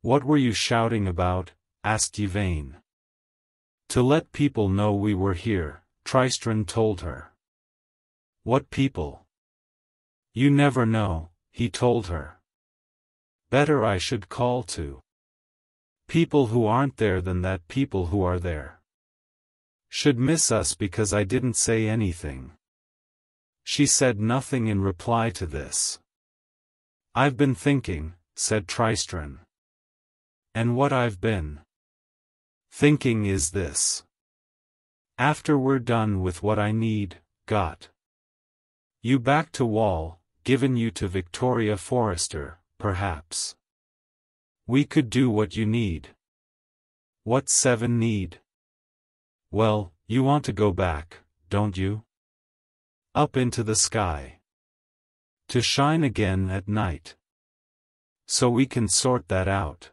"What were you shouting about?" asked Yvain. "To let people know we were here," Tristran told her. "What people?" "You never know," he told her. "Better I should call to people who aren't there than that people who are there should miss us because I didn't say anything." She said nothing in reply to this. "I've been thinking," said Tristran. "And what I've been thinking is this. After we're done with what I need, got you back to Wall, given you to Victoria Forrester, perhaps. We could do what you need. What 7 need? Well, you want to go back, don't you? Up into the sky. To shine again at night. So we can sort that out.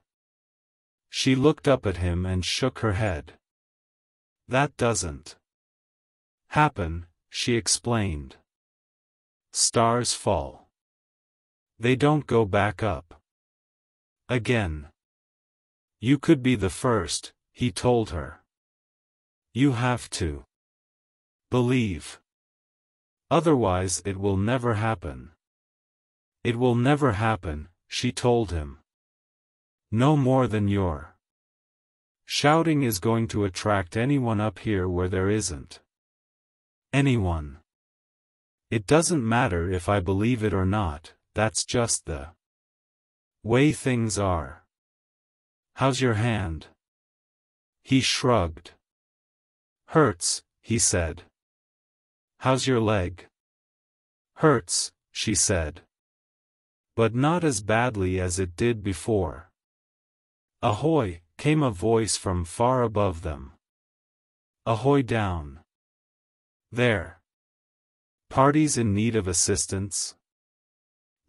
She looked up at him and shook her head. That doesn't happen, she explained. Stars fall. They don't go back up again. You could be the first, he told her. You have to believe. Otherwise it will never happen. It will never happen, she told him. No more than your shouting is going to attract anyone up here where there isn't anyone. It doesn't matter if I believe it or not, that's just the way things are. How's your hand? He shrugged. Hurts, he said. How's your leg? Hurts, she said. But not as badly as it did before. Ahoy, came a voice from far above them. Ahoy down there. Parties in need of assistance?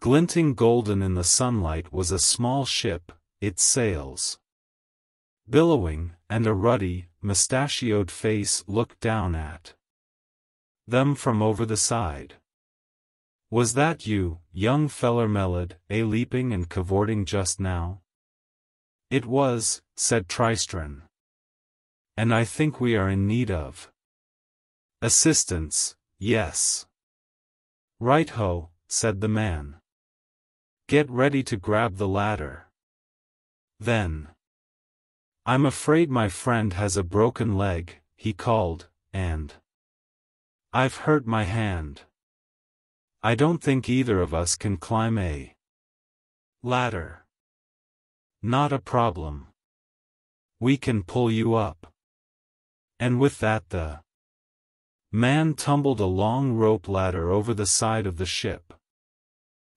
Glinting golden in the sunlight was a small ship, its sails billowing, and a ruddy, mustachioed face looked down at them from over the side. Was that you, young feller Melod, leaping and cavorting just now? It was, said Tristran. And I think we are in need of assistance, yes. Right ho, said the man. Get ready to grab the ladder. Then. I'm afraid my friend has a broken leg, he called, and I've hurt my hand. I don't think either of us can climb a ladder. Not a problem. We can pull you up. And with that the man tumbled a long rope ladder over the side of the ship.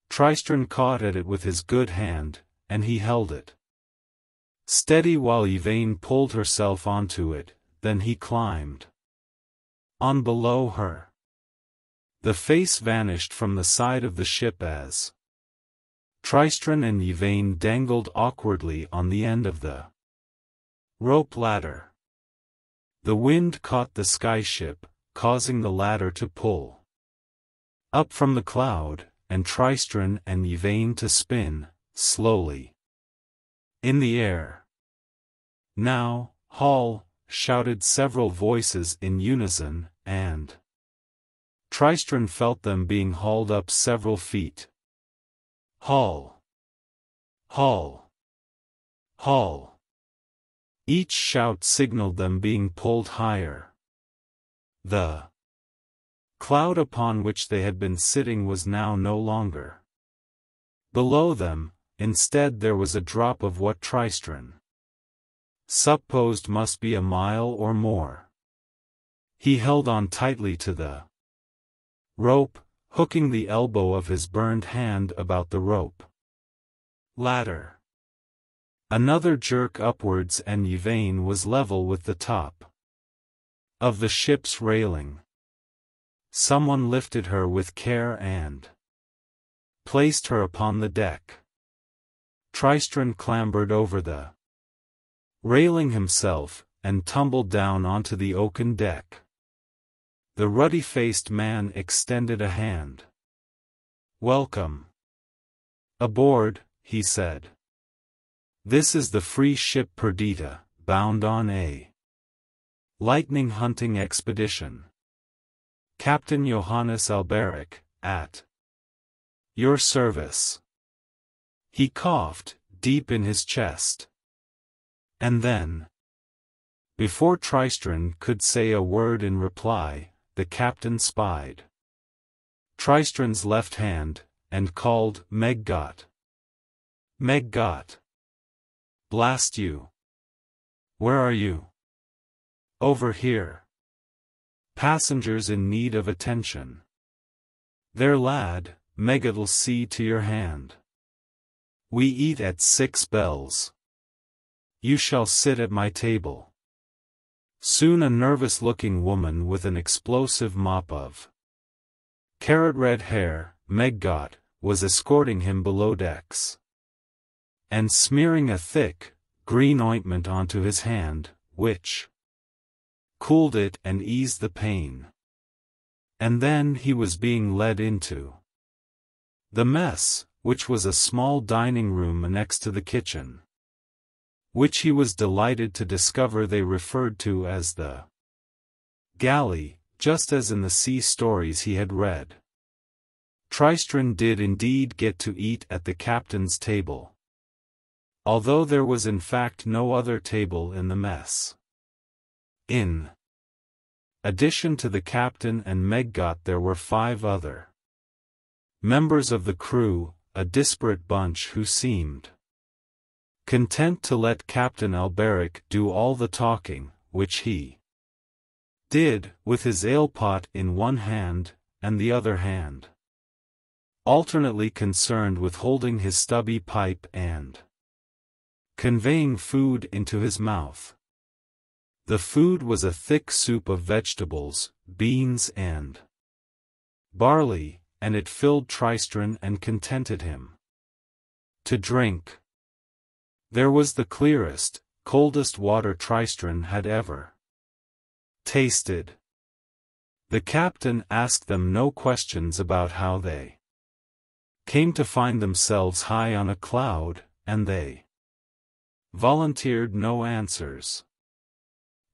Tristran caught at it with his good hand, and he held it steady while Yvain pulled herself onto it, then he climbed on below her. The face vanished from the side of the ship as Tristran and Yvain dangled awkwardly on the end of the rope ladder. The wind caught the skyship, causing the ladder to pull up from the cloud, and Tristran and Yvain to spin, slowly, in the air. Now, haul, shouted several voices in unison, and Tristran felt them being hauled up several feet. Haul! Haul! Haul! Each shout signaled them being pulled higher. The cloud upon which they had been sitting was now no longer below them, instead there was a drop of what Tristran supposed must be a mile or more. He held on tightly to the rope, hooking the elbow of his burned hand about the rope ladder. Another jerk upwards and Yvain was level with the top of the ship's railing. Someone lifted her with care and placed her upon the deck. Tristran clambered over the railing himself, and tumbled down onto the oaken deck. The ruddy-faced man extended a hand. Welcome aboard, he said. This is the free ship Perdita, bound on a lightning hunting expedition. Captain Johannes Alberic, at your service. He coughed, deep in his chest. And then, before Tristran could say a word in reply, the captain spied Tristran's left hand, and called, Meggot. Meggot. Blast you. Where are you? Over here. passengers in need of attention. There lad, Meggat'll see to your hand. We eat at 6 bells. You shall sit at my table. Soon a nervous-looking woman with an explosive mop of carrot-red hair, Meggat, was escorting him below decks, and smearing a thick, green ointment onto his hand, which cooled it and eased the pain. And then he was being led into the mess, which was a small dining room next to the kitchen, which he was delighted to discover they referred to as the galley, just as in the sea stories he had read. Tristran did indeed get to eat at the captain's table, although there was in fact no other table in the mess. In addition to the captain and Meggat, there were 5 other members of the crew, a disparate bunch who seemed content to let Captain Alberic do all the talking, which he did, with his ale-pot in one hand, and the other hand alternately concerned with holding his stubby pipe and conveying food into his mouth. The food was a thick soup of vegetables, beans and barley, and it filled Tristran and contented him. To drink, there was the clearest, coldest water Tristran had ever tasted. The captain asked them no questions about how they came to find themselves high on a cloud, and they volunteered no answers.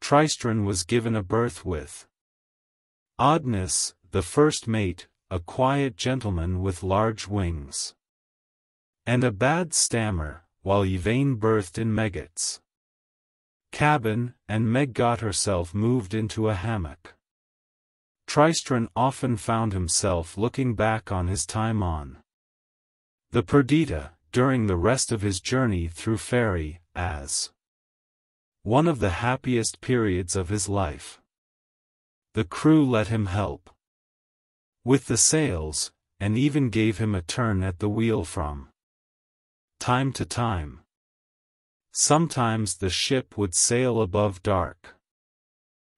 Tristran was given a berth with Oddness, the first mate, a quiet gentleman with large wings, and a bad stammer, while Yvain berthed in Meggat's cabin, and Meggat herself moved into a hammock. Tristran often found himself looking back on his time on the Perdita, during the rest of his journey through Faerie, as one of the happiest periods of his life. The crew let him help with the sails, and even gave him a turn at the wheel from time to time. Sometimes the ship would sail above dark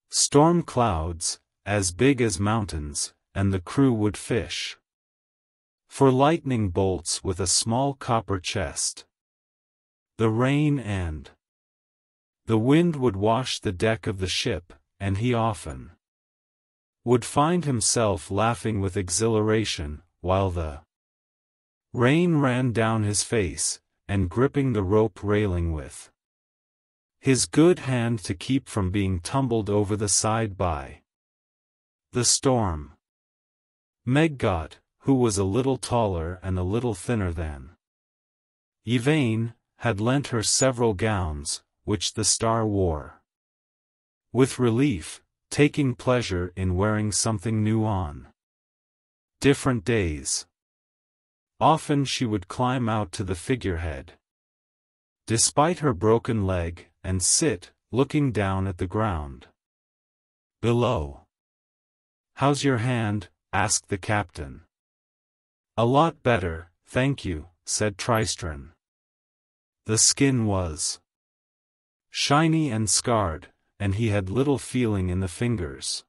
storm clouds, as big as mountains, and the crew would fish for lightning bolts with a small copper chest. The rain and the wind would wash the deck of the ship, and he often would find himself laughing with exhilaration, while the rain ran down his face, and gripping the rope railing with his good hand to keep from being tumbled over the side by the storm. Meggat, who was a little taller and a little thinner than Yvain, had lent her several gowns, which the star wore with relief, taking pleasure in wearing something new on different days. Often she would climb out to the figurehead, despite her broken leg, and sit, looking down at the ground below. "How's your hand?" asked the captain. "A lot better, thank you," said Tristran. The skin was shiny and scarred, and he had little feeling in the fingers.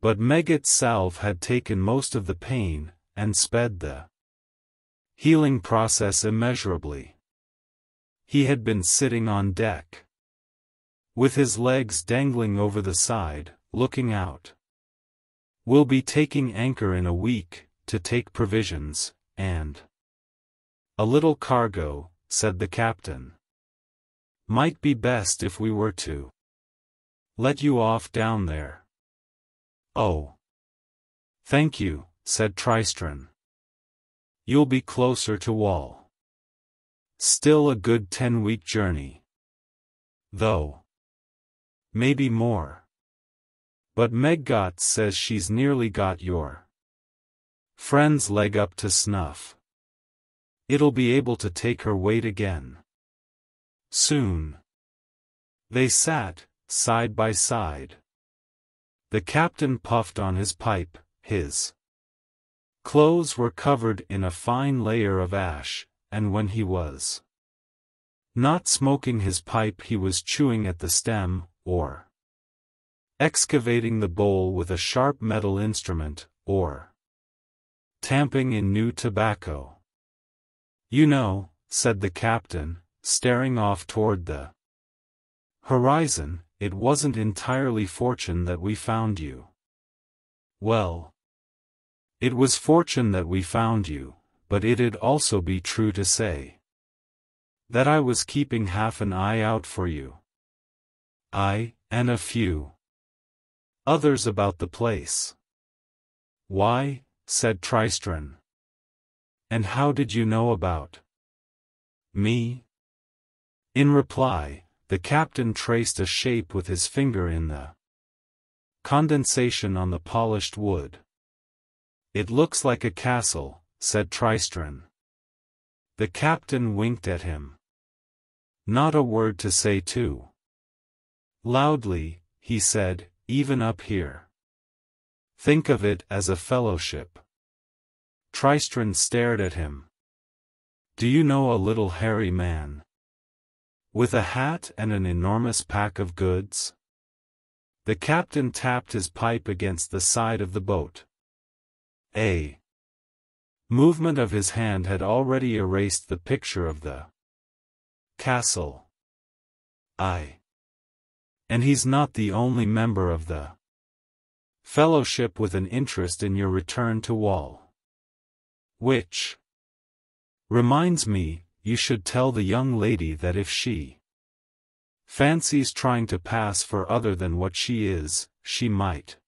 But Meggat's salve had taken most of the pain, and sped the healing process immeasurably. He had been sitting on deck, with his legs dangling over the side, looking out. "We'll be taking anchor in a week, to take provisions, and a little cargo," said the captain. "Might be best if we were to let you off down there." "Oh, thank you," said Tristran. "You'll be closer to Wall. Still a good 10-week journey, though. Maybe more. But Meggat says she's nearly got your friend's leg up to snuff. It'll be able to take her weight again soon." They sat, side by side. The captain puffed on his pipe. His clothes were covered in a fine layer of ash, and when he was not smoking his pipe he was chewing at the stem, or excavating the bowl with a sharp metal instrument, or tamping in new tobacco. "You know," said the captain, staring off toward the horizon, "it wasn't entirely fortune that we found you." "Well, it was fortune that we found you, but it'd also be true to say that I was keeping half an eye out for you. I, and a few others about the place." "Why?" said Tristran. "And how did you know about me?" In reply, the captain traced a shape with his finger in the condensation on the polished wood. "It looks like a castle," said Tristran. The captain winked at him. "Not a word to say too loudly," he said, "even up here. Think of it as a fellowship." Tristran stared at him. "Do you know a little hairy man with a hat and an enormous pack of goods?" The captain tapped his pipe against the side of the boat. A movement of his hand had already erased the picture of the castle. And he's not the only member of the fellowship with an interest in your return to Wall. Which reminds me, you should tell the young lady that if she fancies trying to pass for other than what she is, she might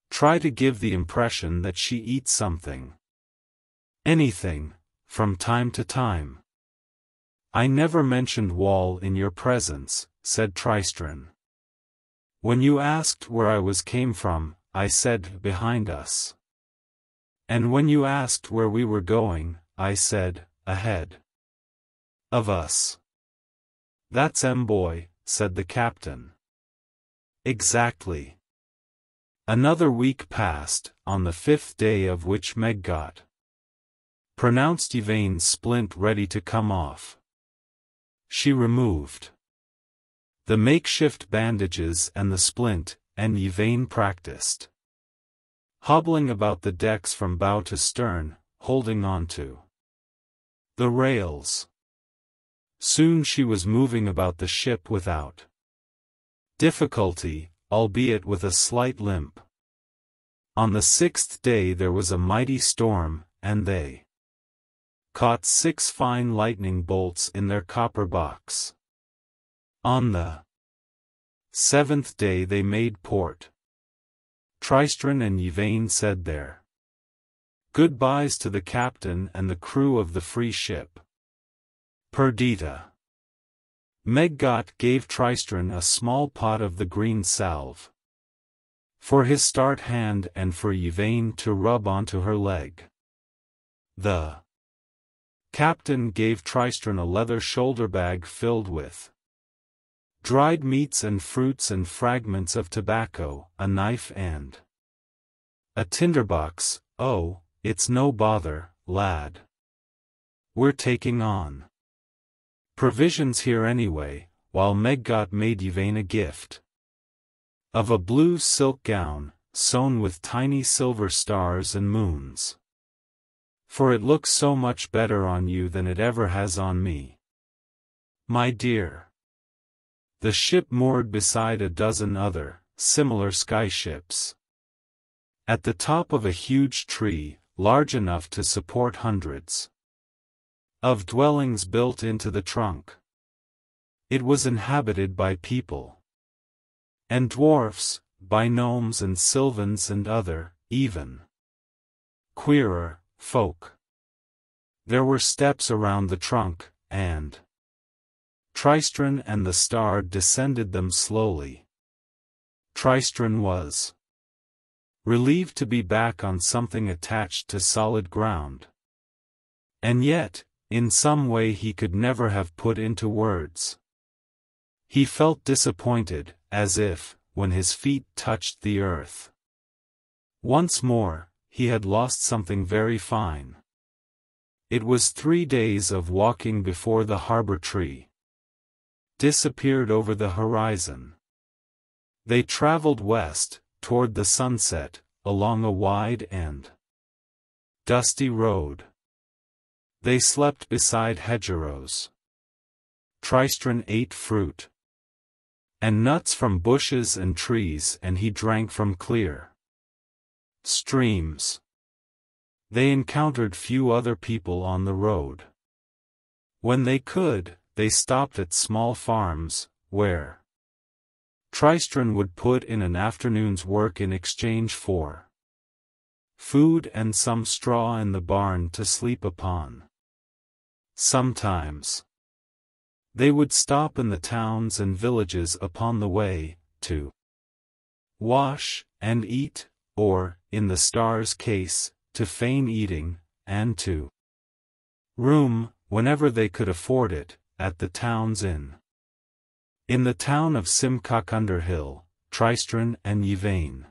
try to give the impression that she eats something, anything, from time to time." "I never mentioned Wall in your presence," said Tristran. "When you asked where I came from, I said behind us. And when you asked where we were going, I said ahead of us." "That's boy," said the captain. "Exactly." Another week passed, on the 5th day of which Meg got pronounced Yvain's splint ready to come off. She removed the makeshift bandages and the splint, and Yvain practiced hobbling about the decks from bow to stern, holding on to the rails. Soon she was moving about the ship without difficulty, albeit with a slight limp. On the 6th day there was a mighty storm, and they caught 6 fine lightning bolts in their copper box. On the 7th day they made port. Tristran and Yvain said their goodbyes to the captain and the crew of the free ship. Perdita. Meggot gave Tristran a small pot of the green salve for his start hand and for Yvain to rub onto her leg. The captain gave Tristran a leather shoulder bag filled with dried meats and fruits and fragments of tobacco, a knife and a tinderbox. "Oh, it's no bother, lad. We're taking on provisions here anyway," while Meggot made Yvain a gift of a blue silk gown, sewn with tiny silver stars and moons. "For it looks so much better on you than it ever has on me, my dear." The ship moored beside a dozen other, similar skyships. At the top of a huge tree, large enough to support hundreds of dwellings built into the trunk. It was inhabited by people and dwarfs, by gnomes and sylvans and other, even queerer, folk. There were steps around the trunk, and Tristran and the star descended them slowly. Tristran was relieved to be back on something attached to solid ground. And yet, in some way he could never have put into words. He felt disappointed, as if, when his feet touched the earth. Once more, he had lost something very fine. It was 3 days of walking before the harbor tree disappeared over the horizon. They traveled west, toward the sunset, along a wide and dusty road. They slept beside hedgerows. Tristran ate fruit and nuts from bushes and trees, and he drank from clear streams. They encountered few other people on the road. When they could, they stopped at small farms, where Tristran would put in an afternoon's work in exchange for food and some straw in the barn to sleep upon. Sometimes they would stop in the towns and villages upon the way, to wash and eat, or, in the Star's case, to feign eating, and to room, whenever they could afford it, at the town's inn. In the town of Simcock-under-Hill, Tristran and Yvain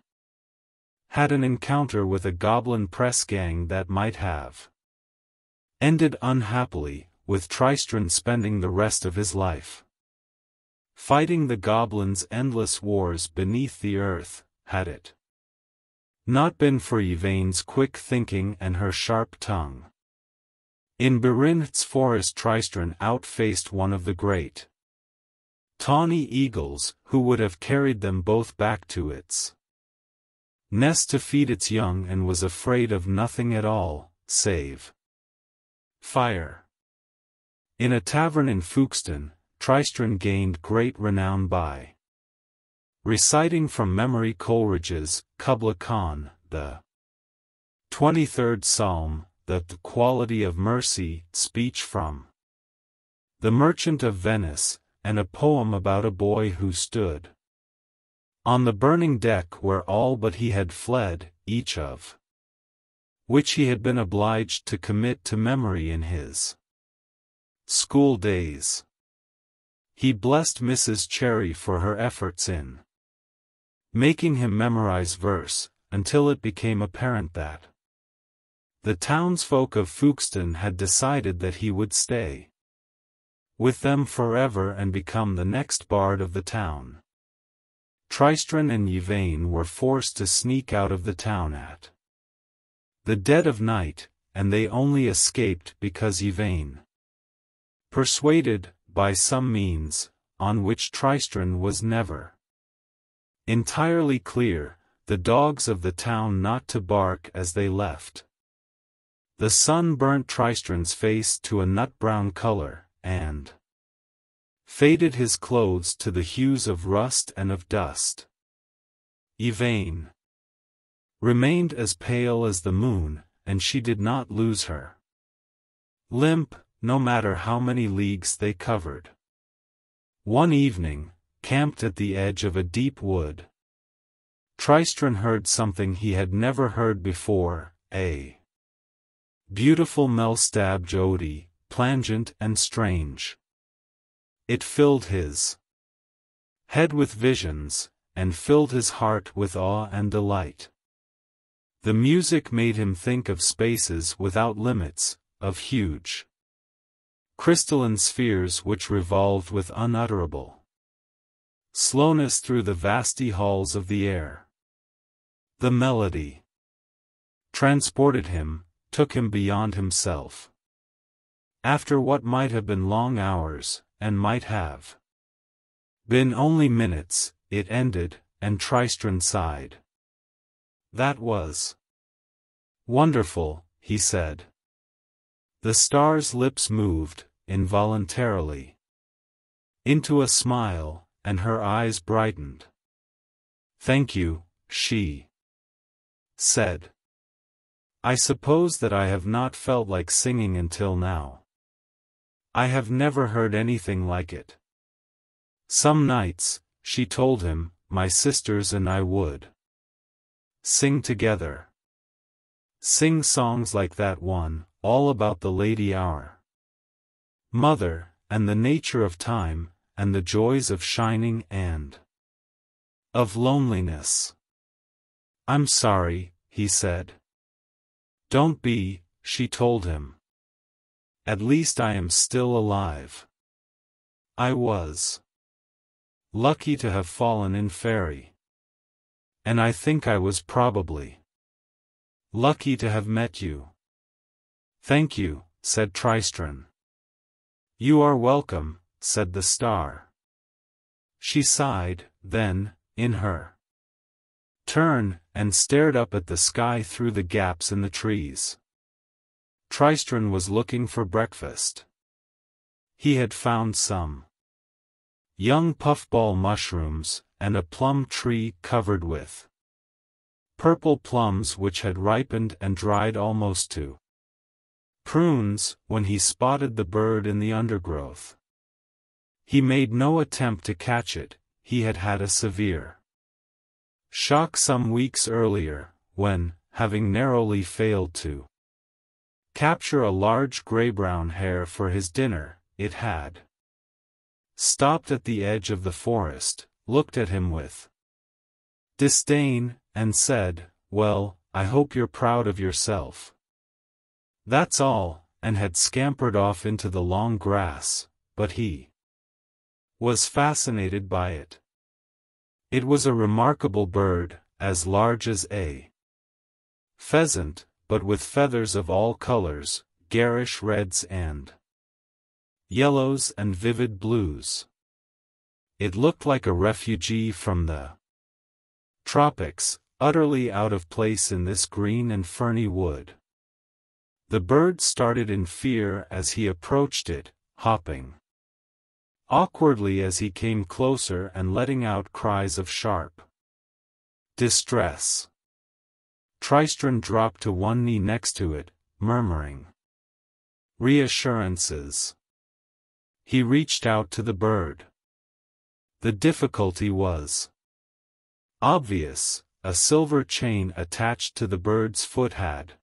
had an encounter with a goblin press gang that might have ended unhappily, with Tristran spending the rest of his life fighting the goblins' endless wars beneath the earth, had it not been for Yvain's quick thinking and her sharp tongue. In Berinth's forest Tristran outfaced one of the great tawny eagles, who would have carried them both back to its nest to feed its young, and was afraid of nothing at all, save fire. In a tavern in Fuxton, Tristran gained great renown by reciting from memory Coleridge's Kubla Khan, the 23rd Psalm, the quality of mercy speech from The Merchant of Venice, and a poem about a boy who stood on the burning deck where all but he had fled, each of which he had been obliged to commit to memory in his school days. He blessed Mrs. Cherry for her efforts in making him memorize verse, until it became apparent that the townsfolk of Fuxton had decided that he would stay with them forever and become the next bard of the town. Tristran and Yvain were forced to sneak out of the town at the dead of night, and they only escaped because Yvain persuaded, by some means, on which Tristran was never entirely clear, the dogs of the town not to bark as they left. The sun burnt Tristran's face to a nut-brown color, and faded his clothes to the hues of rust and of dust. Yvain remained as pale as the moon, and she did not lose her limp, no matter how many leagues they covered. One evening, camped at the edge of a deep wood, Tristran heard something he had never heard before, a beautiful Melstabge ode, plangent and strange. It filled his head with visions, and filled his heart with awe and delight. The music made him think of spaces without limits, of huge crystalline spheres which revolved with unutterable slowness through the vasty halls of the air. The melody transported him, took him beyond himself. After what might have been long hours, and might have been only minutes, it ended, and Tristran sighed. That was wonderful, he said. The star's lips moved, involuntarily, into a smile, and her eyes brightened. Thank you, she said. I suppose that I have not felt like singing until now. I have never heard anything like it. Some nights, she told him, my sisters and I would sing together. Sing songs like that one, all about the Lady Our Mother, and the nature of time, and the joys of shining and Of loneliness. I'm sorry, he said. Don't be, she told him. At least I am still alive. I was lucky to have fallen in fairy. And I think I was probably lucky to have met you. Thank you, said Tristran. You are welcome, said the star. She sighed, then, in her turn, and stared up at the sky through the gaps in the trees. Tristran was looking for breakfast. He had found some young puffball mushrooms, and a plum tree covered with purple plums which had ripened and dried almost to prunes, when he spotted the bird in the undergrowth. He made no attempt to catch it. He had had a severe shock some weeks earlier, when, having narrowly failed to capture a large gray-brown hare for his dinner, it had stopped at the edge of the forest, looked at him with disdain, and said, "Well, I hope you're proud of yourself. That's all," and had scampered off into the long grass, but he was fascinated by it. It was a remarkable bird, as large as a pheasant, but with feathers of all colors, garish reds and yellows and vivid blues. It looked like a refugee from the tropics, utterly out of place in this green and ferny wood. The bird started in fear as he approached it, hopping awkwardly as he came closer and letting out cries of sharp distress. Tristran dropped to one knee next to it, murmuring reassurances. He reached out to the bird. The difficulty was obvious. A silver chain attached to the bird's foot had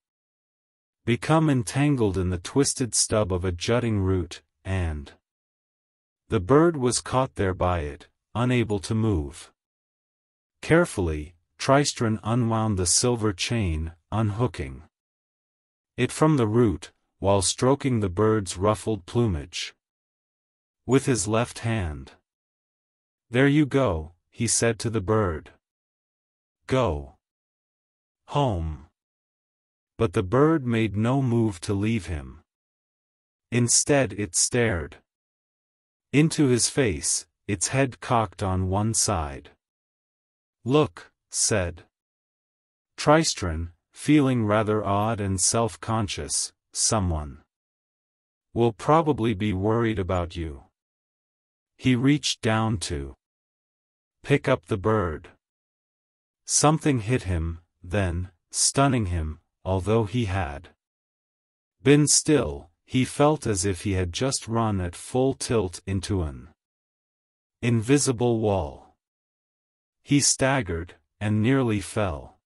become entangled in the twisted stub of a jutting root, and the bird was caught there by it, unable to move. Carefully, Tristran unwound the silver chain, unhooking it from the root, while stroking the bird's ruffled plumage with his left hand. "There you go," he said to the bird. "Go home." But the bird made no move to leave him. Instead it stared into his face, its head cocked on one side. "Look," said Tristran, feeling rather odd and self-conscious, "someone will probably be worried about you." He reached down to pick up the bird. Something hit him, then, stunning him, although he had been still, he felt as if he had just run at full tilt into an invisible wall. He staggered, and nearly fell.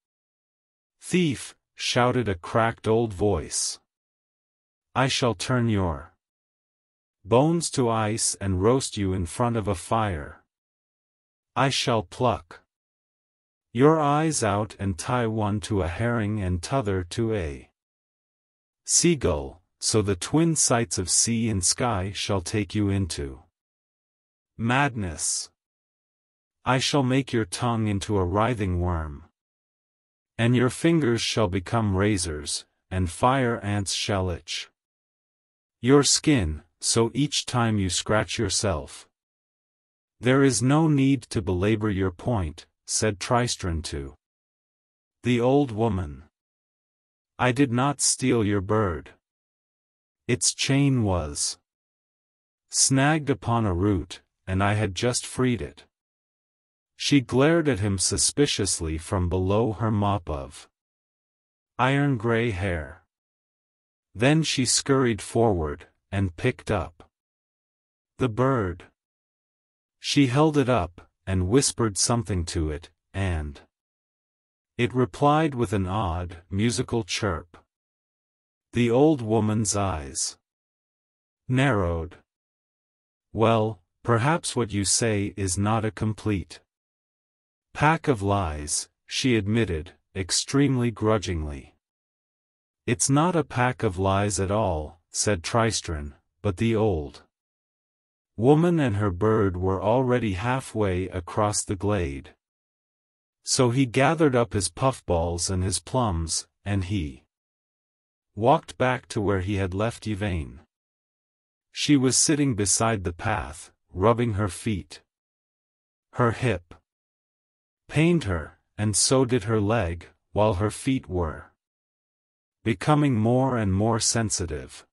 "Thief!" shouted a cracked old voice. "I shall turn your bones to ice and roast you in front of a fire. I shall pluck your eyes out and tie one to a herring and t'other to a seagull, so the twin sights of sea and sky shall take you into madness. I shall make your tongue into a writhing worm, and your fingers shall become razors, and fire ants shall itch your skin, so each time you scratch yourself." "There is no need to belabor your point," said Tristran to the old woman. "I did not steal your bird. Its chain was snagged upon a root, and I had just freed it." She glared at him suspiciously from below her mop of iron-gray hair. Then she scurried forward, and picked up the bird. She held it up, and whispered something to it, and it replied with an odd, musical chirp. The old woman's eyes narrowed. "Well, perhaps what you say is not a complete Pack of lies, she admitted, extremely grudgingly. It's not a pack of lies at all, said Tristran, but the old woman and her bird were already halfway across the glade. So he gathered up his puffballs and his plums, and he walked back to where he had left Yvain. She was sitting beside the path, rubbing her feet. Her hip pained her, and so did her leg, while her feet were becoming more and more sensitive.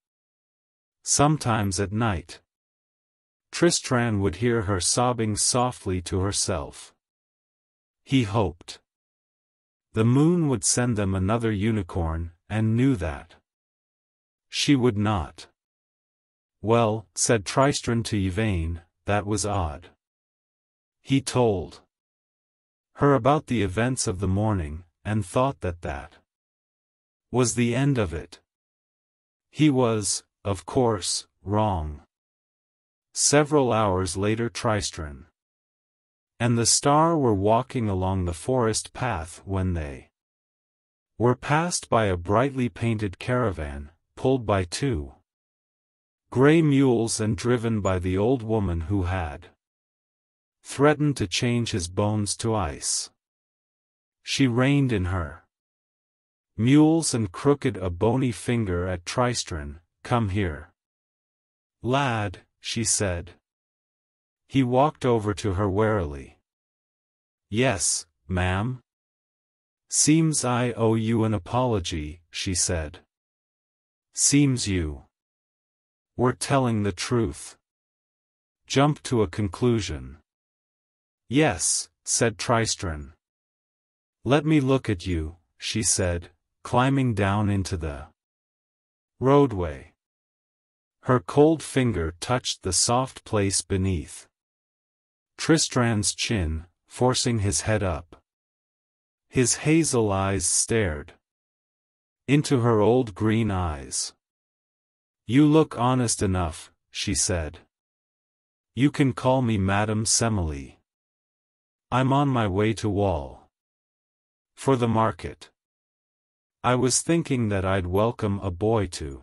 Sometimes at night, Tristran would hear her sobbing softly to herself. He hoped the moon would send them another unicorn, and knew that she would not. Well, said Tristran to Yvain, that was odd. He told her about the events of the morning, and thought that that was the end of it. He was, of course, wrong. Several hours later Tristran and the star were walking along the forest path when they were passed by a brightly painted caravan, pulled by two gray mules and driven by the old woman who had threatened to change his bones to ice. She reined in her mules and crooked a bony finger at Tristran. Come here, lad, she said. He walked over to her warily. Yes, ma'am. Seems I owe you an apology, she said. Seems you were telling the truth. Jump to a conclusion. Yes, said Tristran. Let me look at you, she said, climbing down into the roadway. Her cold finger touched the soft place beneath Tristran's chin, forcing his head up. His hazel eyes stared into her old green eyes. You look honest enough, she said. You can call me Madame Semele. I'm on my way to Wall for the market. I was thinking that I'd welcome a boy to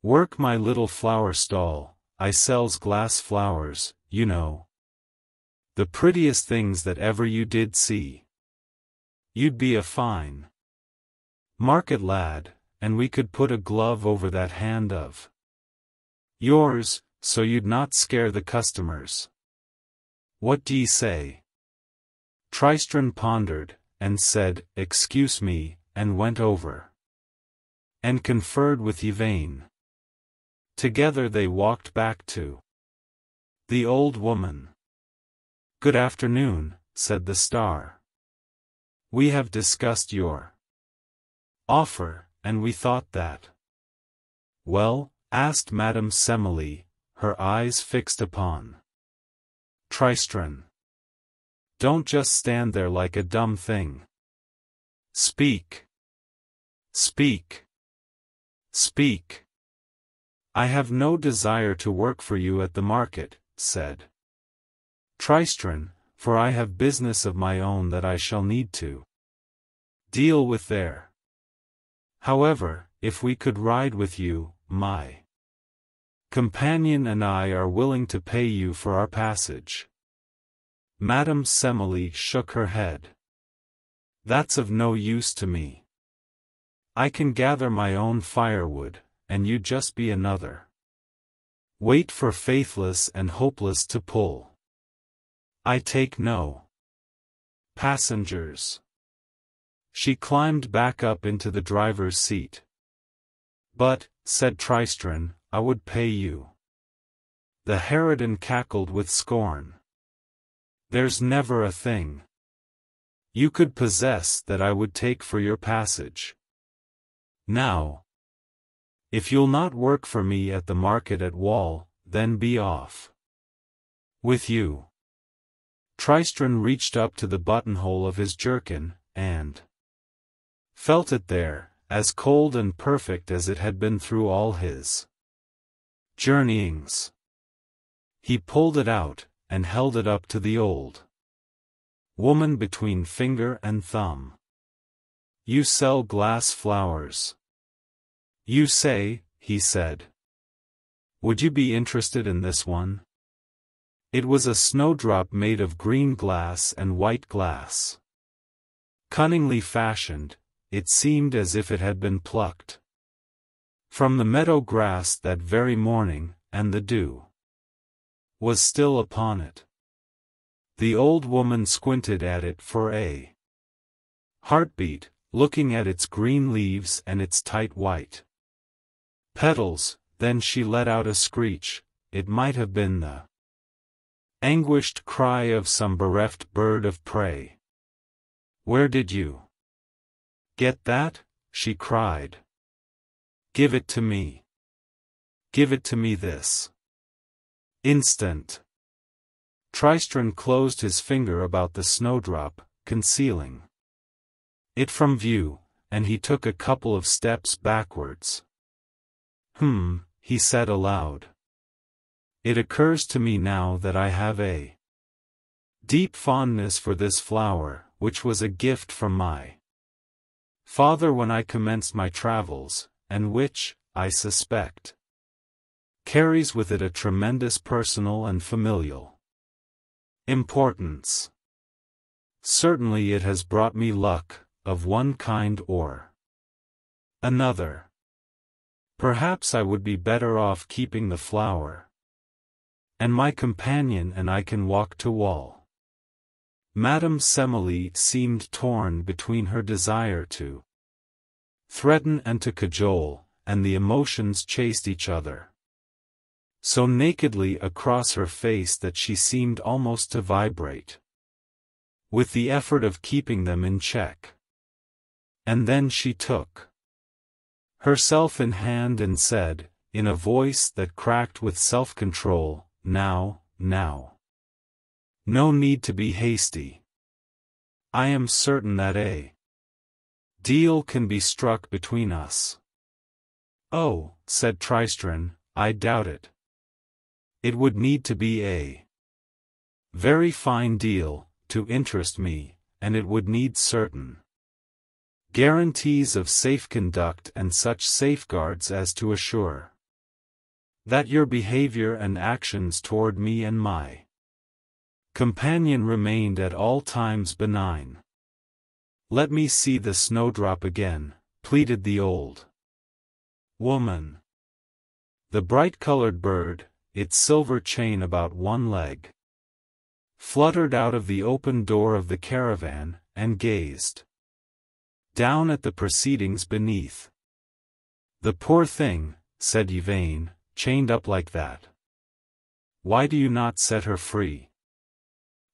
work my little flower stall. I sells glass flowers, you know. The prettiest things that ever you did see. You'd be a fine market lad, and we could put a glove over that hand of yours, so you'd not scare the customers. What d'ye say? Tristran pondered, and said, Excuse me, and went over and conferred with Yvain. Together they walked back to the old woman. Good afternoon, said the star. We have discussed your offer, and we thought that. Well, asked Madame Semele, her eyes fixed upon Tristran. Don't just stand there like a dumb thing. Speak. Speak. Speak. I have no desire to work for you at the market, said Tristran, for I have business of my own that I shall need to deal with there. However, if we could ride with you, my companion and I are willing to pay you for our passage. Madame Semele shook her head. That's of no use to me. I can gather my own firewood, and you just be another weight for faithless and hopeless to pull. I take no passengers. She climbed back up into the driver's seat. But, said Tristran, I would pay you. The harridan cackled with scorn. There's never a thing you could possess that I would take for your passage. Now, if you'll not work for me at the market at Wall, then be off with you. Tristran reached up to the buttonhole of his jerkin, and felt it there, as cold and perfect as it had been through all his journeyings. He pulled it out, and held it up to the old Woman between finger and thumb. You sell glass flowers. You say, he said. Would you be interested in this one? It was a snowdrop made of green glass and white glass. Cunningly fashioned, it seemed as if it had been plucked from the meadow grass that very morning, and the dew was still upon it. The old woman squinted at it for a heartbeat, looking at its green leaves and its tight white petals, then she let out a screech. It might have been the anguished cry of some bereft bird of prey. Where did you get that? She cried. Give it to me. Give it to me this instant. Tristran closed his finger about the snowdrop, concealing it from view, and he took a couple of steps backwards. He said aloud. It occurs to me now that I have a deep fondness for this flower, which was a gift from my father when I commenced my travels, and which, I suspect, carries with it a tremendous personal and familial importance. Certainly it has brought me luck, of one kind or another. Perhaps I would be better off keeping the flower, and my companion and I can walk to wall. Madame Semele seemed torn between her desire to threaten and to cajole, and the emotions chased each other so nakedly across her face that she seemed almost to vibrate with the effort of keeping them in check. And then she took herself in hand and said, in a voice that cracked with self-control, Now. No need to be hasty. I am certain that a deal can be struck between us. Oh, said Tristran, I doubt it. It would need to be a very fine deal, to interest me, and it would need certain guarantees of safe conduct and such safeguards as to assure that your behavior and actions toward me and my companion remained at all times benign. Let me see the snowdrop again, pleaded the old woman. The bright-colored bird, its silver chain about one leg, fluttered out of the open door of the caravan, and gazed down at the proceedings beneath. The poor thing, said Yvain, chained up like that. Why do you not set her free?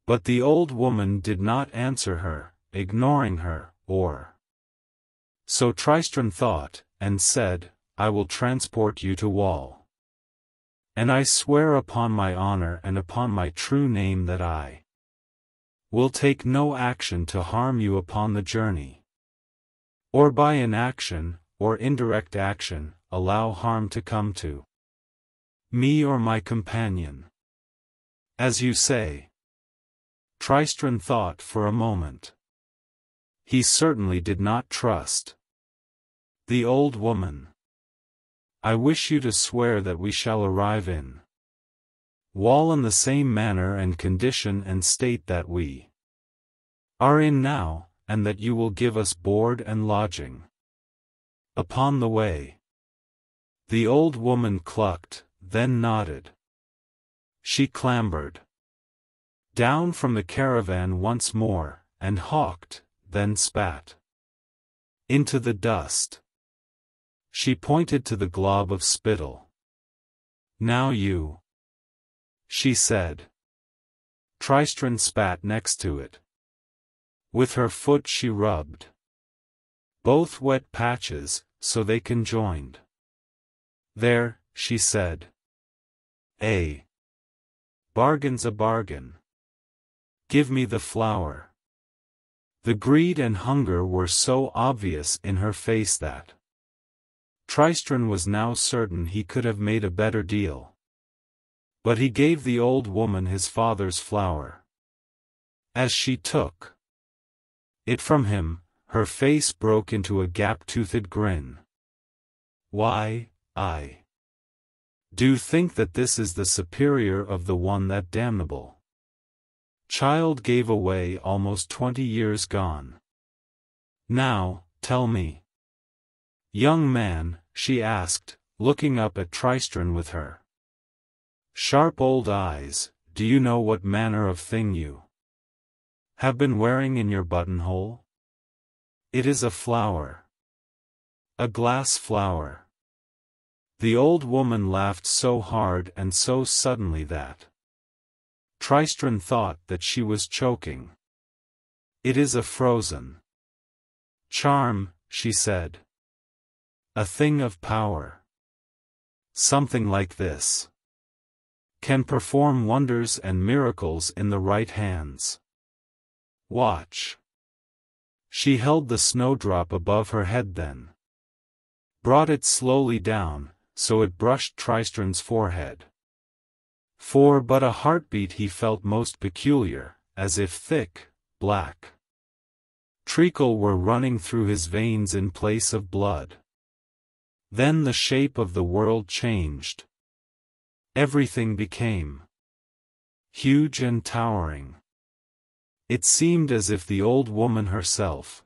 But the old woman did not answer her, ignoring her, or so Tristran thought, and said, I will transport you to Wall. And I swear upon my honor and upon my true name that I will take no action to harm you upon the journey, or by inaction, or indirect action, allow harm to come to me or my companion. As you say. Tristran thought for a moment. He certainly did not trust the old woman. I wish you to swear that we shall arrive in Wall in the same manner and condition and state that we are in now, and that you will give us board and lodging upon the way. The old woman clucked, then nodded. She clambered down from the caravan once more, and hawked, then spat into the dust. She pointed to the glob of spittle. Now you, she said. Tristran spat next to it. With her foot she rubbed both wet patches, so they conjoined. There, she said. A bargain's a bargain. Give me the flower. The greed and hunger were so obvious in her face that Tristran was now certain he could have made a better deal. But he gave the old woman his father's flower. As she took it from him, her face broke into a gap-toothed grin. Why, I do think that this is the superior of the one that damnable child gave away almost 20 years gone. Now, tell me, young man, she asked, looking up at Tristran with her sharp old eyes, do you know what manner of thing you have been wearing in your buttonhole? It is a flower. A glass flower. The old woman laughed so hard and so suddenly that Tristran thought that she was choking. It is a frozen charm, she said. A thing of power. Something like this can perform wonders and miracles in the right hands. Watch. She held the snowdrop above her head then brought it slowly down, so it brushed Tristran's forehead. For but a heartbeat he felt most peculiar, as if thick, black treacle were running through his veins in place of blood. Then the shape of the world changed. Everything became huge and towering. It seemed as if the old woman herself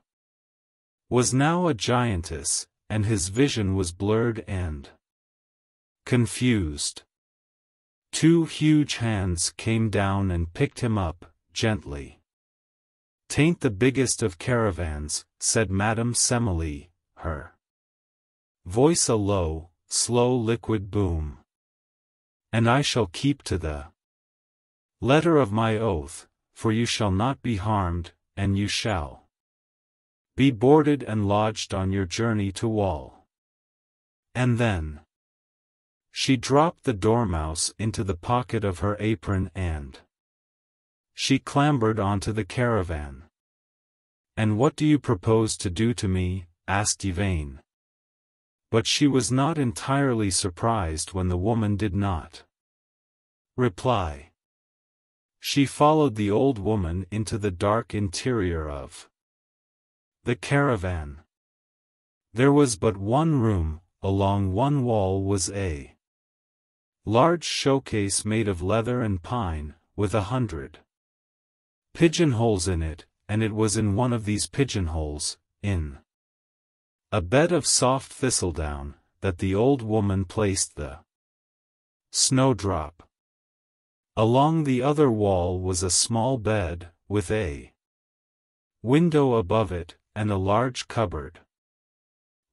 was now a giantess, and his vision was blurred and confused. Two huge hands came down and picked him up, gently. "'Tain't the biggest of caravans," said Madame Semele, her voice a low, slow liquid boom. "And I shall keep to the letter of my oath, for you shall not be harmed, and you shall be boarded and lodged on your journey to Wall." And then she dropped the dormouse into the pocket of her apron and she clambered onto the caravan. "And what do you propose to do to me?" asked Yvain. But she was not entirely surprised when the woman did not reply. She followed the old woman into the dark interior of the caravan. There was but one room. Along one wall was a large showcase made of leather and pine, with 100 pigeonholes in it, and it was in one of these pigeonholes, in a bed of soft thistledown, that the old woman placed the snowdrop. Along the other wall was a small bed, with a window above it, and a large cupboard.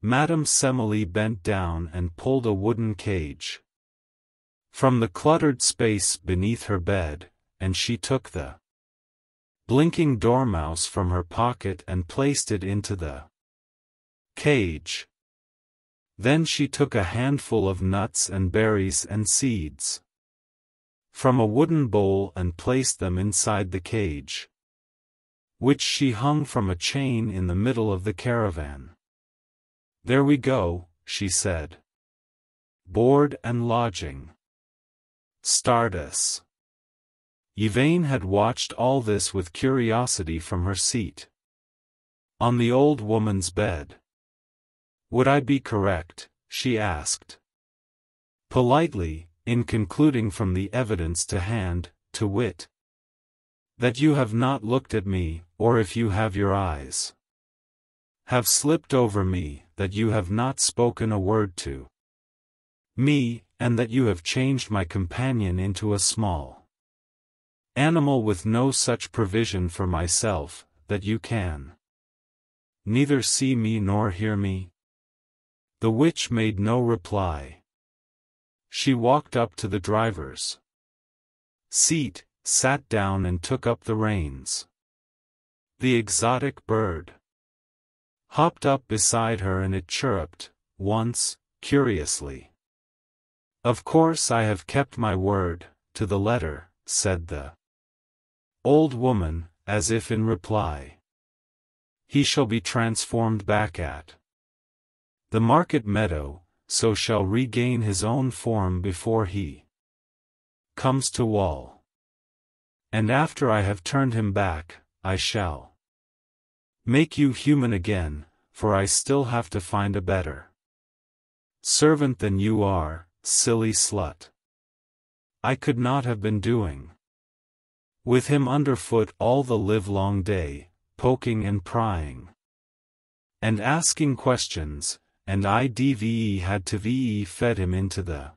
Madame Semele bent down and pulled a wooden cage from the cluttered space beneath her bed, and she took the blinking dormouse from her pocket and placed it into the cage. Then she took a handful of nuts and berries and seeds from a wooden bowl and placed them inside the cage, which she hung from a chain in the middle of the caravan. "There we go," she said. "Board and lodging. Stardust." Yvain had watched all this with curiosity from her seat on the old woman's bed. "Would I be correct," she asked politely, "in concluding from the evidence to hand, to wit, that you have not looked at me, or if you have, your eyes have slipped over me, that you have not spoken a word to me, and that you have changed my companion into a small animal with no such provision for myself, that you can neither see me nor hear me?" The witch made no reply. She walked up to the driver's seat, sat down and took up the reins. The exotic bird hopped up beside her and it chirruped, once, curiously. "Of course I have kept my word, to the letter," said the old woman, as if in reply. "He shall be transformed back at the market meadow, so shall regain his own form before he comes to Wall." And after I have turned him back, I shall make you human again, for I still have to find a better servant than you are, silly slut. I could not have been doing with him underfoot all the livelong day, poking and prying, and asking questions, and IDVE had to VE fed him into the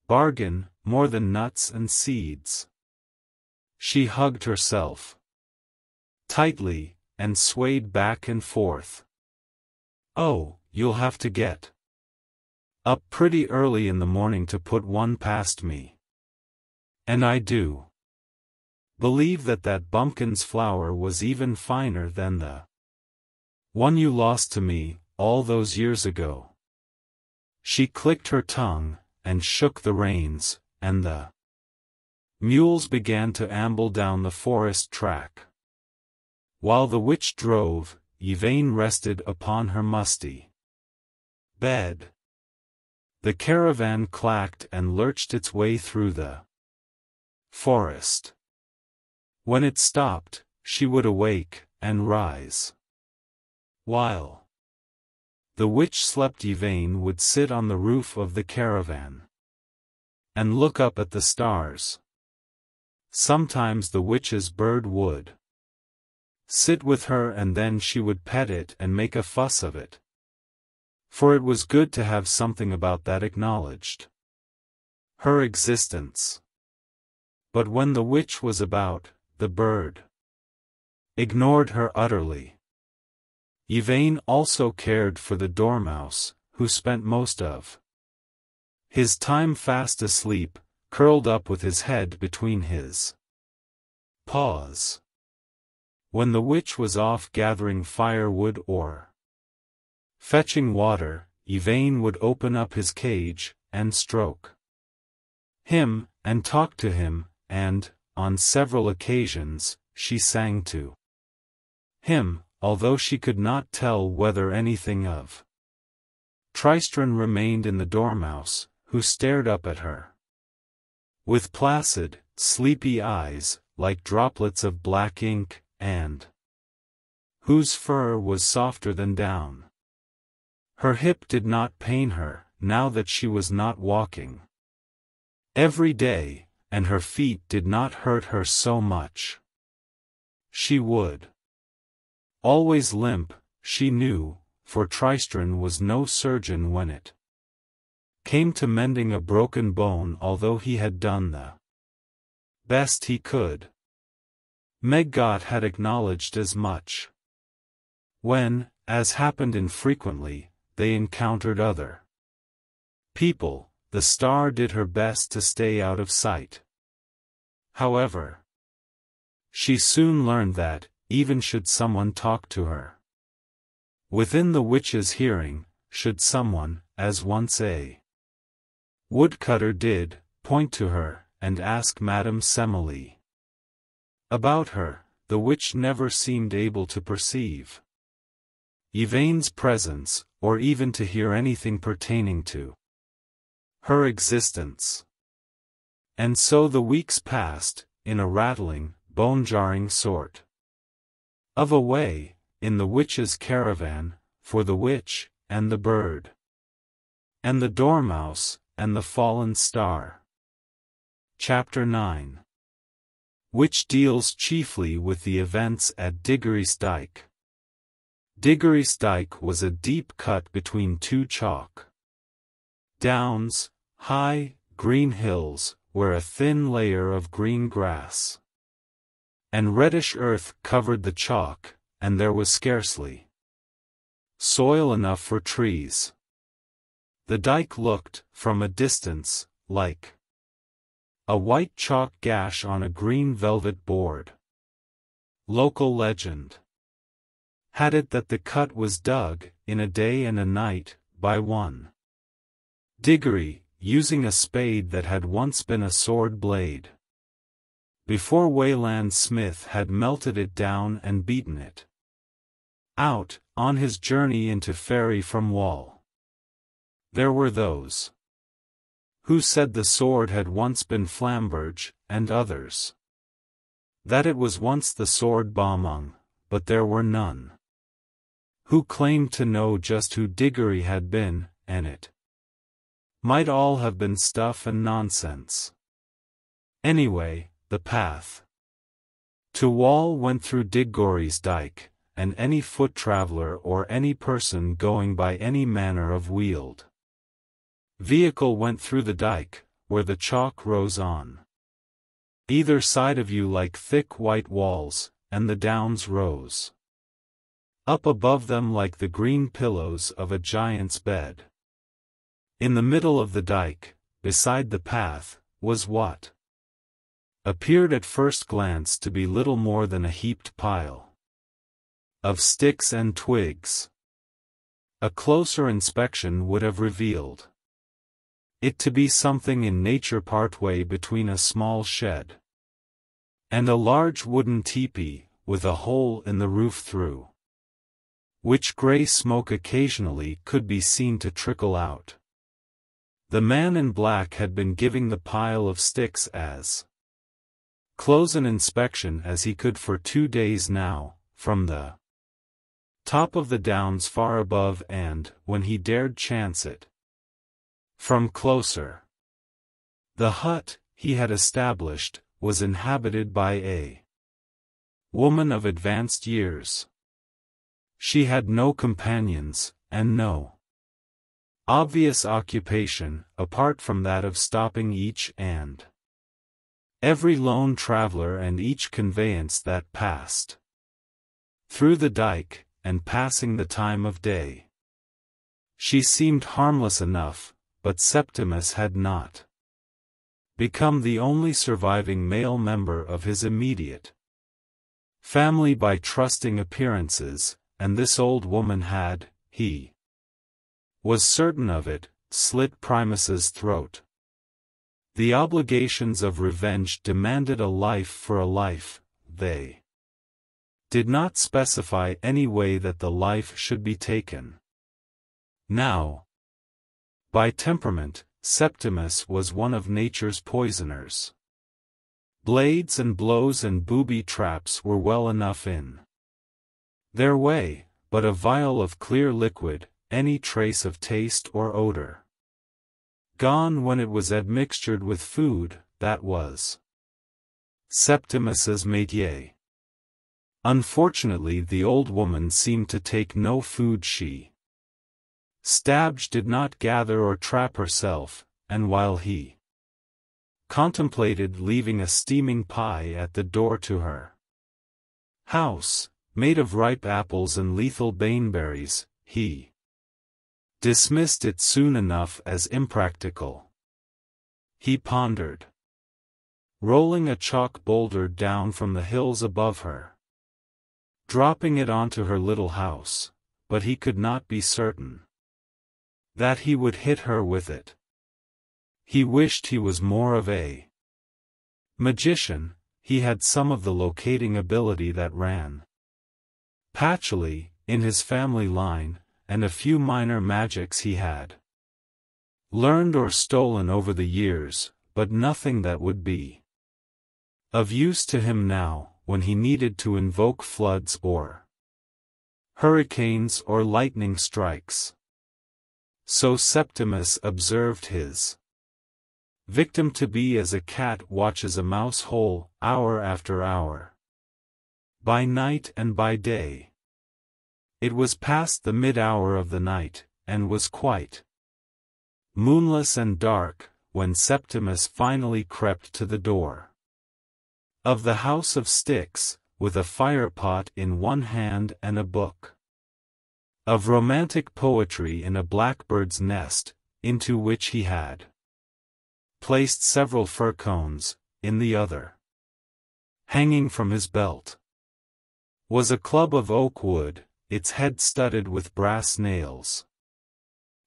bargain, more than nuts and seeds. She hugged herself tightly, and swayed back and forth. Oh, you'll have to get up pretty early in the morning to put one past me. And I do believe that bumpkin's flower was even finer than the one you lost to me, all those years ago. She clicked her tongue, and shook the reins, and the mules began to amble down the forest track. While the witch drove, Yvain rested upon her musty bed. The caravan clacked and lurched its way through the forest. When it stopped, she would awake, and rise. While the witch slept, Yvain would sit on the roof of the caravan and look up at the stars. Sometimes the witch's bird would sit with her, and then she would pet it and make a fuss of it. For it was good to have something about that acknowledged her existence. But when the witch was about, the bird ignored her utterly. Yvain also cared for the dormouse, who spent most of his time fast asleep, curled up with his head between his paws. When the witch was off gathering firewood or fetching water, Yvain would open up his cage, and stroke him, and talk to him, and, on several occasions, she sang to him, although she could not tell whether anything of Tristran remained in the dormouse, who stared up at her with placid, sleepy eyes, like droplets of black ink, and whose fur was softer than down. Her hip did not pain her, now that she was not walking every day, and her feet did not hurt her so much. She would always limp, she knew, for Tristran was no surgeon when it came to mending a broken bone, although he had done the best he could. Meggot had acknowledged as much when, as happened infrequently, they encountered other people. The star did her best to stay out of sight. However, she soon learned that, even should someone talk to her within the witch's hearing, should someone, as once a woodcutter did, point to her, and ask Madame Semele about her, the witch never seemed able to perceive Yvain's presence, or even to hear anything pertaining to her existence. And so the weeks passed, in a rattling, bone-jarring sort of a way, in the witch's caravan, for the witch, and the bird, and the dormouse, and the fallen star. Chapter 9. Which deals chiefly with the events at Diggory's Dyke. Diggory's Dyke was a deep cut between two chalk downs, high, green hills, where a thin layer of green grass and reddish earth covered the chalk, and there was scarcely soil enough for trees. The dike looked, from a distance, like a white chalk gash on a green velvet board. Local legend had it that the cut was dug, in a day and a night, by one Diggory, using a spade that had once been a sword blade, before Wayland Smith had melted it down and beaten it out, on his journey into Ferry from Wall. There were those who said the sword had once been Flamberge, and others That it was once the sword Balmung, but there were none who claimed to know just who Diggory had been, and it might all have been stuff and nonsense. Anyway, the path to Wall went through Diggory's dyke, and any foot traveler or any person going by any manner of wheeled vehicle went through the dyke, where the chalk rose on either side of you like thick white walls, and the downs rose up above them like the green pillows of a giant's bed. In the middle of the dyke, beside the path, was what appeared at first glance to be little more than a heaped pile of sticks and twigs. A closer inspection would have revealed it to be something in nature partway between a small shed and a large wooden teepee, with a hole in the roof through which gray smoke occasionally could be seen to trickle out. The man in black had been giving the pile of sticks as close an inspection as he could for 2 days now, from the top of the downs far above and, when he dared chance it, from closer. The hut, he had established, was inhabited by a woman of advanced years. She had no companions, and no obvious occupation, apart from that of stopping each and every lone traveler and each conveyance that passed through the dyke, and passing the time of day. She seemed harmless enough, but Septimus had not become the only surviving male member of his immediate family by trusting appearances, and this old woman had, he was certain of it, slit Primus's throat. The obligations of revenge demanded a life for a life. They did not specify any way that the life should be taken. Now, by temperament, Septimus was one of nature's poisoners. Blades and blows and booby traps were well enough in their way, but a vial of clear liquid, any trace of taste or odor gone when it was admixtured with food, that was Septimus's métier. Unfortunately, the old woman seemed to take no food. She stabbed did not gather or trap herself, and while he contemplated leaving a steaming pie at the door to her house, made of ripe apples and lethal baneberries, he dismissed it soon enough as impractical. He pondered rolling a chalk boulder down from the hills above her, dropping it onto her little house, but he could not be certain that he would hit her with it. He wished he was more of a magician. He had some of the locating ability that ran patchily in his family line, and a few minor magics he had learned or stolen over the years, but nothing that would be of use to him now, when he needed to invoke floods or hurricanes or lightning strikes. So Septimus observed his victim to be as a cat watches a mouse hole, hour after hour, by night and by day. It was past the mid-hour of the night, and was quite moonless and dark, when Septimus finally crept to the door of the house of sticks, with a fire-pot in one hand and a book of romantic poetry in a blackbird's nest, into which he had placed several fir cones, in the other, hanging from his belt, was a club of oak wood, its head studded with brass nails.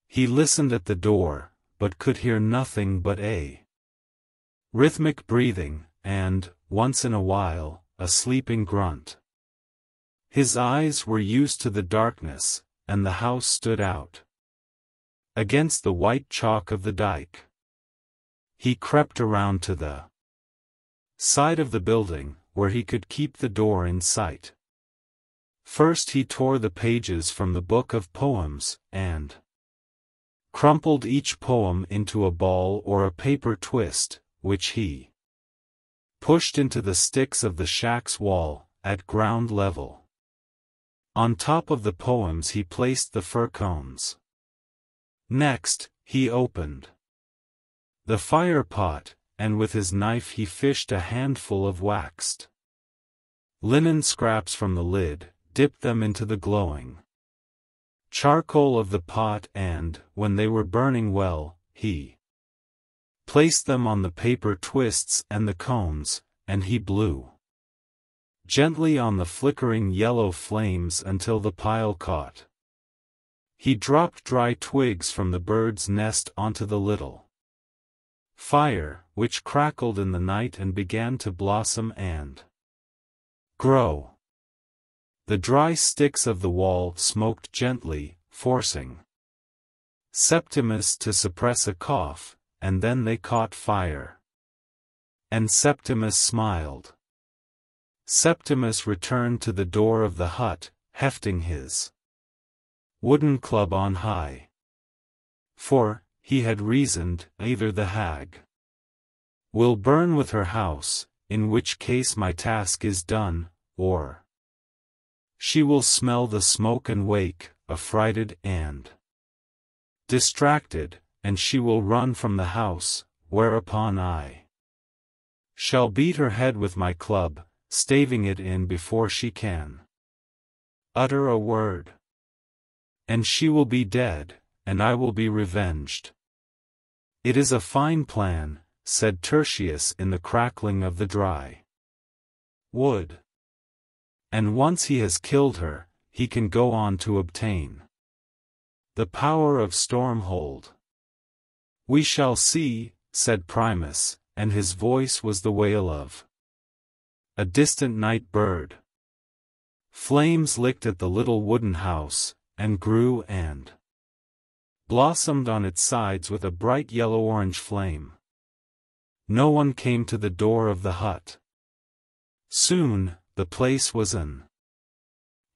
He listened at the door, but could hear nothing but a rhythmic breathing, and, once in a while, a sleeping grunt. His eyes were used to the darkness, and the house stood out against the white chalk of the dyke. He crept around to the side of the building, where he could keep the door in sight. First he tore the pages from the book of poems, and crumpled each poem into a ball or a paper twist, which he pushed into the sticks of the shack's wall, at ground level. On top of the poems he placed the fir cones. Next, he opened the fire pot, and with his knife he fished a handful of waxed linen scraps from the lid, dipped them into the glowing charcoal of the pot and, when they were burning well, he placed them on the paper twists and the cones, and he blew gently on the flickering yellow flames until the pile caught. He dropped dry twigs from the bird's nest onto the little fire, which crackled in the night and began to blossom and grow. The dry sticks of the wall smoked gently, forcing Septimus to suppress a cough, and then they caught fire. And Septimus smiled. Septimus returned to the door of the hut, hefting his wooden club on high. For, he had reasoned, either the hag will burn with her house, in which case my task is done, or she will smell the smoke and wake, affrighted and distracted, and she will run from the house, whereupon I shall beat her head with my club, staving it in before she can utter a word. And she will be dead, and I will be revenged. It is a fine plan, said Tertius in the crackling of the dry wood. And once he has killed her, he can go on to obtain the power of Stormhold. We shall see, said Primus, and his voice was the wail of a distant night bird. Flames licked at the little wooden house, and grew and blossomed on its sides with a bright yellow-orange flame. No one came to the door of the hut. Soon, the place was an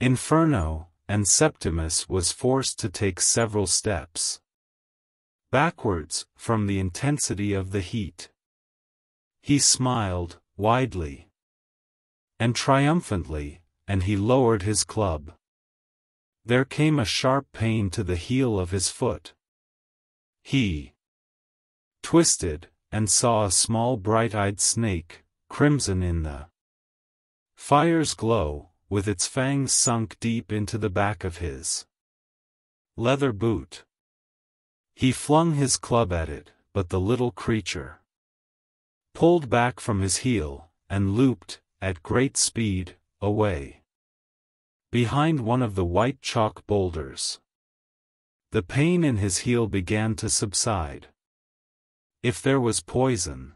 inferno, and Septimus was forced to take several steps backwards, from the intensity of the heat. He smiled, widely and triumphantly, and he lowered his club. There came a sharp pain to the heel of his foot. He twisted, and saw a small bright-eyed snake, crimson in the fire's glow, with its fangs sunk deep into the back of his leather boot. He flung his club at it, but the little creature pulled back from his heel, and looped, at great speed, away behind one of the white chalk boulders. The pain in his heel began to subside. If there was poison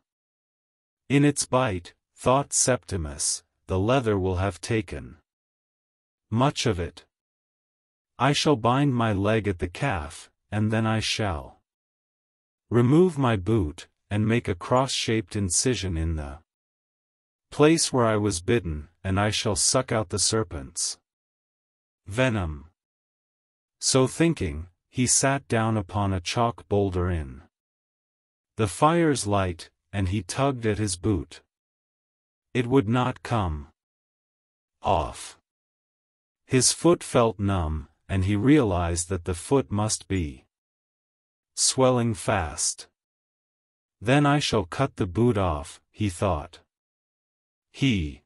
in its bite, thought Septimus, the leather will have taken much of it. I shall bind my leg at the calf, and then I shall remove my boot, and make a cross-shaped incision in the place where I was bitten, and I shall suck out the serpent's venom. So thinking, he sat down upon a chalk boulder in the fire's light, and he tugged at his boot. It would not come off. His foot felt numb, and he realized that the foot must be swelling fast. Then I shall cut the boot off, he thought. He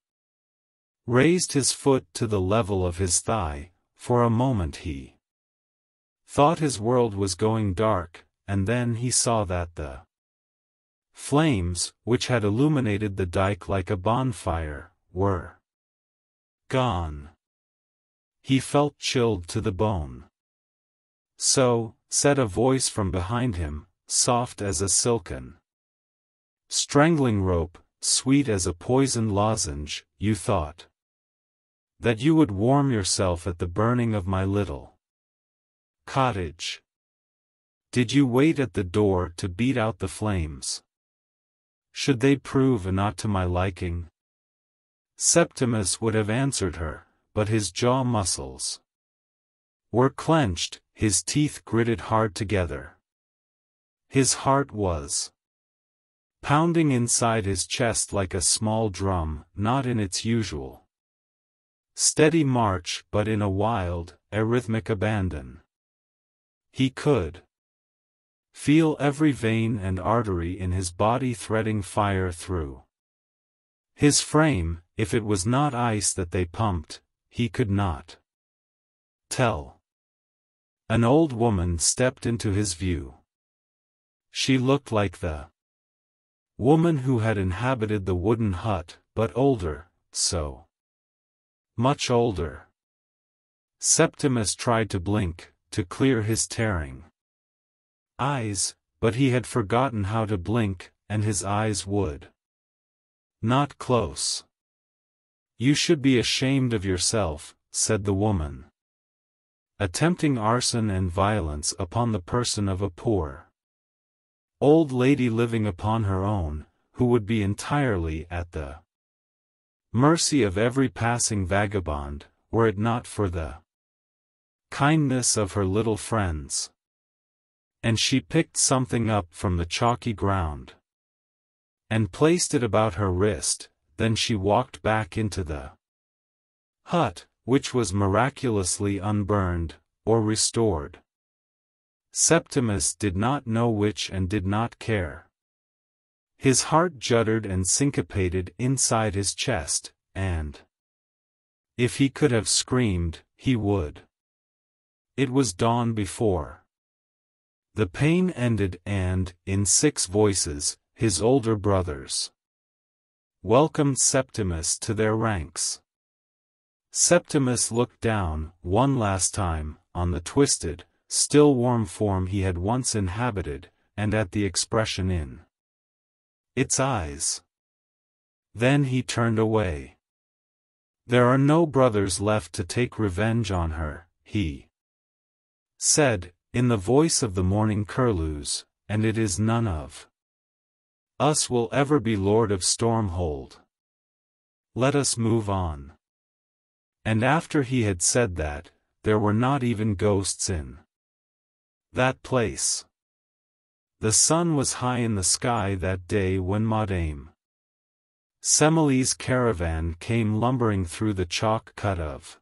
raised his foot to the level of his thigh. For a moment he thought his world was going dark, and then he saw that the flames, which had illuminated the dike like a bonfire, were gone. He felt chilled to the bone. So, said a voice from behind him, soft as a silken strangling rope, sweet as a poisoned lozenge, you thought that you would warm yourself at the burning of my little cottage. Did you wait at the door to beat out the flames? Should they prove not to my liking? Septimus would have answered her, but his jaw muscles were clenched, his teeth gritted hard together. His heart was pounding inside his chest like a small drum, not in its usual steady march but in a wild, arrhythmic abandon. He could feel every vein and artery in his body threading fire through his frame. If it was not ice that they pumped, he could not tell. An old woman stepped into his view. She looked like the woman who had inhabited the wooden hut, but older, so much older. Septimus tried to blink, to clear his tearing eyes, but he had forgotten how to blink, and his eyes would not close. "You should be ashamed of yourself," said the woman. "Attempting arson and violence upon the person of a poor old lady living upon her own, who would be entirely at the mercy of every passing vagabond, were it not for the kindness of her little friends." And she picked something up from the chalky ground and placed it about her wrist. Then she walked back into the hut, which was miraculously unburned, or restored. Septimus did not know which and did not care. His heart juddered and syncopated inside his chest, and if he could have screamed, he would. It was dawn before the pain ended, and, in 6 voices, his older brothers welcomed Septimus to their ranks. Septimus looked down, one last time, on the twisted, still warm form he had once inhabited, and at the expression in its eyes. Then he turned away. "There are no brothers left to take revenge on her," he said, in the voice of the morning curlews, "and it is none of us will ever be Lord of Stormhold. Let us move on." And after he had said that, there were not even ghosts in that place. The sun was high in the sky that day when Madame Semele's caravan came lumbering through the chalk cut of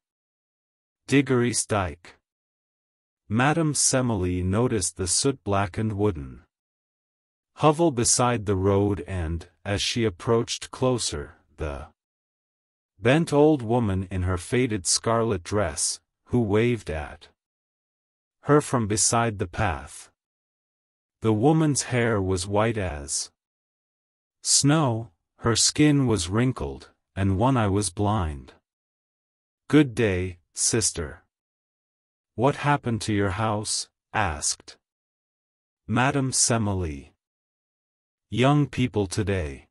Diggory's dike. Madame Semele noticed the soot-blackened wooden hovel beside the road and, as she approached closer, the bent old woman in her faded scarlet dress, who waved at her from beside the path. The woman's hair was white as snow, her skin was wrinkled, and one eye was blind. "Good day, sister. What happened to your house?" asked Madame Semele. "Young people today.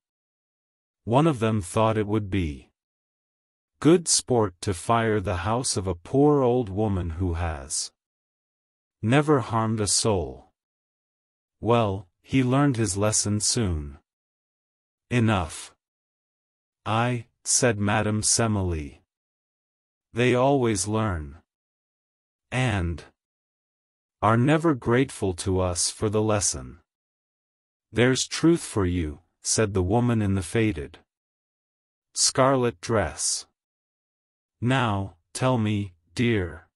One of them thought it would be good sport to fire the house of a poor old woman who has never harmed a soul. Well, he learned his lesson soon enough." "I," said Madame Semele. "They always learn. And are never grateful to us for the lesson." "There's truth for you," said the woman in the faded scarlet dress. "Now, tell me, dear,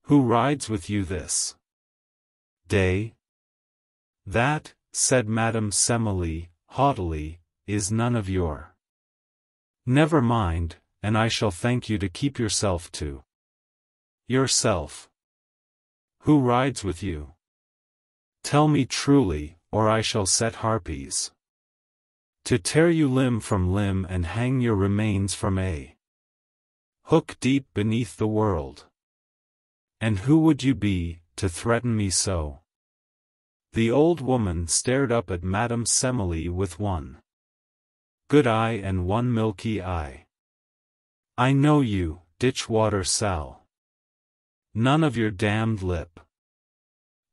who rides with you this day?" "That," said Madame Semele, haughtily, "is none of your never mind, and I shall thank you to keep yourself to yourself. Who rides with you? Tell me truly, or I shall set harpies to tear you limb from limb and hang your remains from a hook deep beneath the world. And who would you be, to threaten me so?" The old woman stared up at Madame Semele with one good eye and one milky eye. "I know you, Ditchwater Sal. None of your damned lip.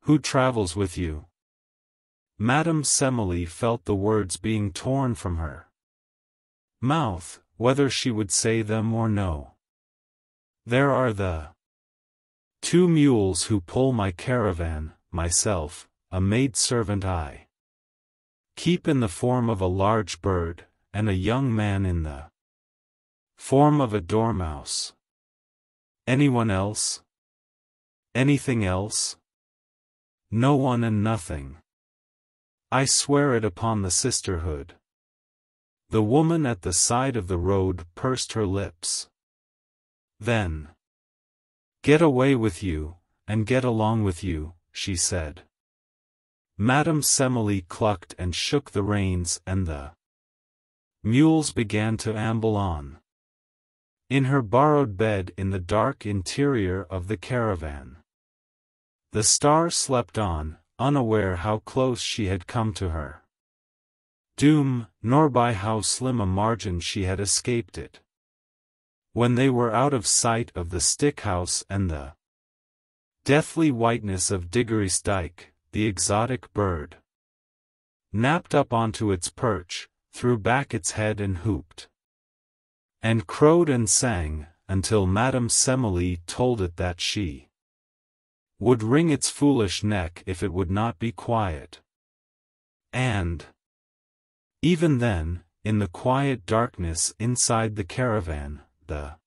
Who travels with you?" Madame Semele felt the words being torn from her mouth, whether she would say them or no. There are the 2 mules who pull my caravan, myself, a maid-servant I keep in the form of a large bird, and a young man in the form of a dormouse. Anyone else? Anything else? No one and nothing. I swear it upon the sisterhood. The woman at the side of the road pursed her lips. Then, "Get away with you, and get along with you," she said. Madame Semele clucked and shook the reins, and the mules began to amble on. In her borrowed bed in the dark interior of the caravan, the star slept on, unaware how close she had come to her doom, nor by how slim a margin she had escaped it. When they were out of sight of the stick house and the deathly whiteness of Diggory's Dyke, the exotic bird napped up onto its perch, threw back its head and hooped, and crowed and sang, until Madame Semele told it that she would wring its foolish neck if it would not be quiet. And even then, in the quiet darkness inside the caravan, the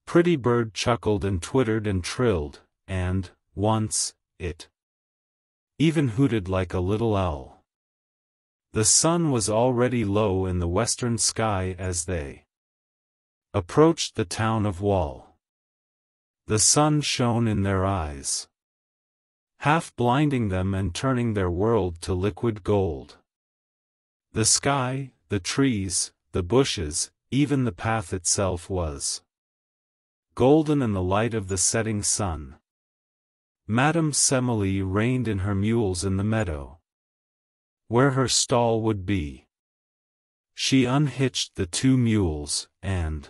pretty bird chuckled and twittered and trilled, and, once, it even hooted like a little owl. The sun was already low in the western sky as they approached the town of Wall. The sun shone in their eyes, half blinding them and turning their world to liquid gold. The sky, the trees, the bushes, even the path itself was golden in the light of the setting sun. Madame Semele reined in her mules in the meadow, where her stall would be. She unhitched the 2 mules, and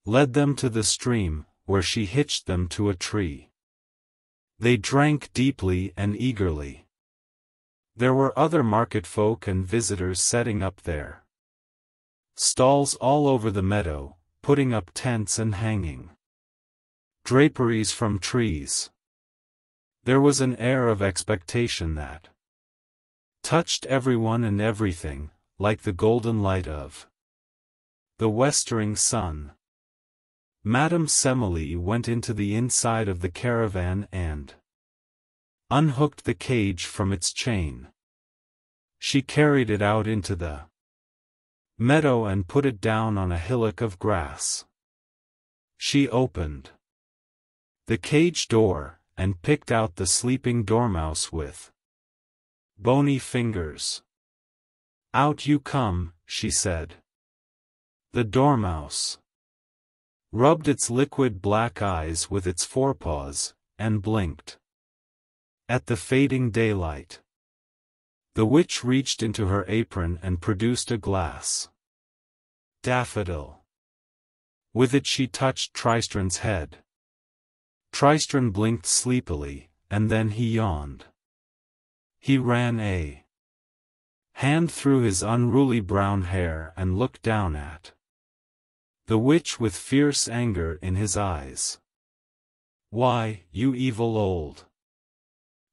led them to the stream, where she hitched them to a tree. They drank deeply and eagerly. There were other market folk and visitors setting up their stalls all over the meadow, putting up tents and hanging draperies from trees. There was an air of expectation that touched everyone and everything, like the golden light of the westering sun. Madame Semele went into the inside of the caravan and unhooked the cage from its chain. She carried it out into the meadow and put it down on a hillock of grass. She opened the cage door, and picked out the sleeping dormouse with bony fingers. "Out you come," she said. The dormouse rubbed its liquid black eyes with its forepaws, and blinked at the fading daylight. The witch reached into her apron and produced a glass daffodil. With it she touched Tristran's head. Tristran blinked sleepily, and then he yawned. He ran a hand through his unruly brown hair and looked down at the witch with fierce anger in his eyes. "Why, you evil old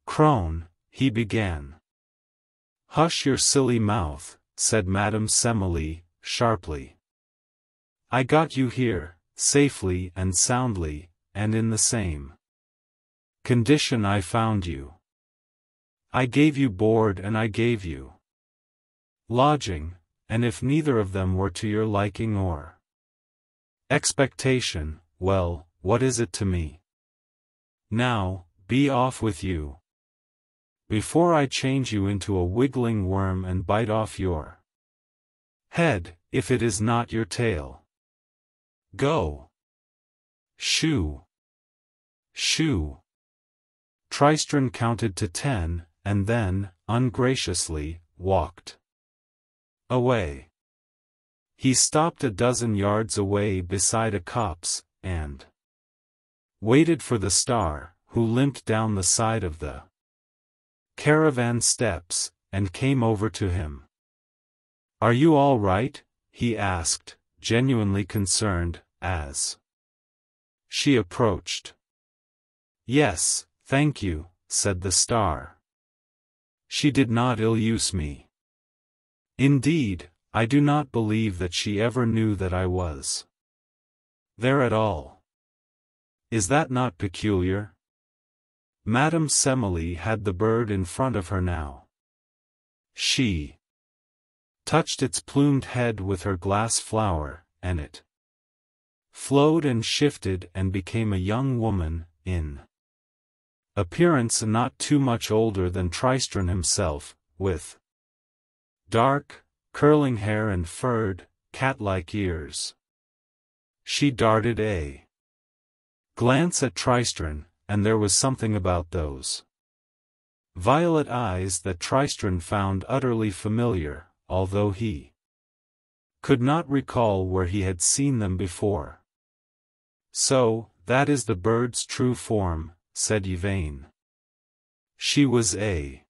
crone," he began. "Hush your silly mouth," said Madame Semele, sharply. "I got you here, safely and soundly, and in the same condition I found you. I gave you board and I gave you lodging, and if neither of them were to your liking or expectation, well, what is it to me? Now, be off with you, before I change you into a wiggling worm and bite off your head, if it is not your tail. Go. Shoo. Shoo." Tristran counted to 10, and then, ungraciously, walked away. He stopped a dozen yards away beside a copse, and waited for the star, who limped down the side of the caravan steps, and came over to him. "Are you all right?" he asked, genuinely concerned, as she approached. "Yes, thank you," said the star. "She did not ill-use me. Indeed, I do not believe that she ever knew that I was there at all. Is that not peculiar?" Madame Semele had the bird in front of her now. She touched its plumed head with her glass flower, and it flowed and shifted and became a young woman, in appearance not too much older than Tristran himself, with dark, curling hair and furred, cat-like ears. She darted a glance at Tristran, and there was something about those violet eyes that Tristran found utterly familiar, although he could not recall where he had seen them before. "So, that is the bird's true form," said Yvain. "She was a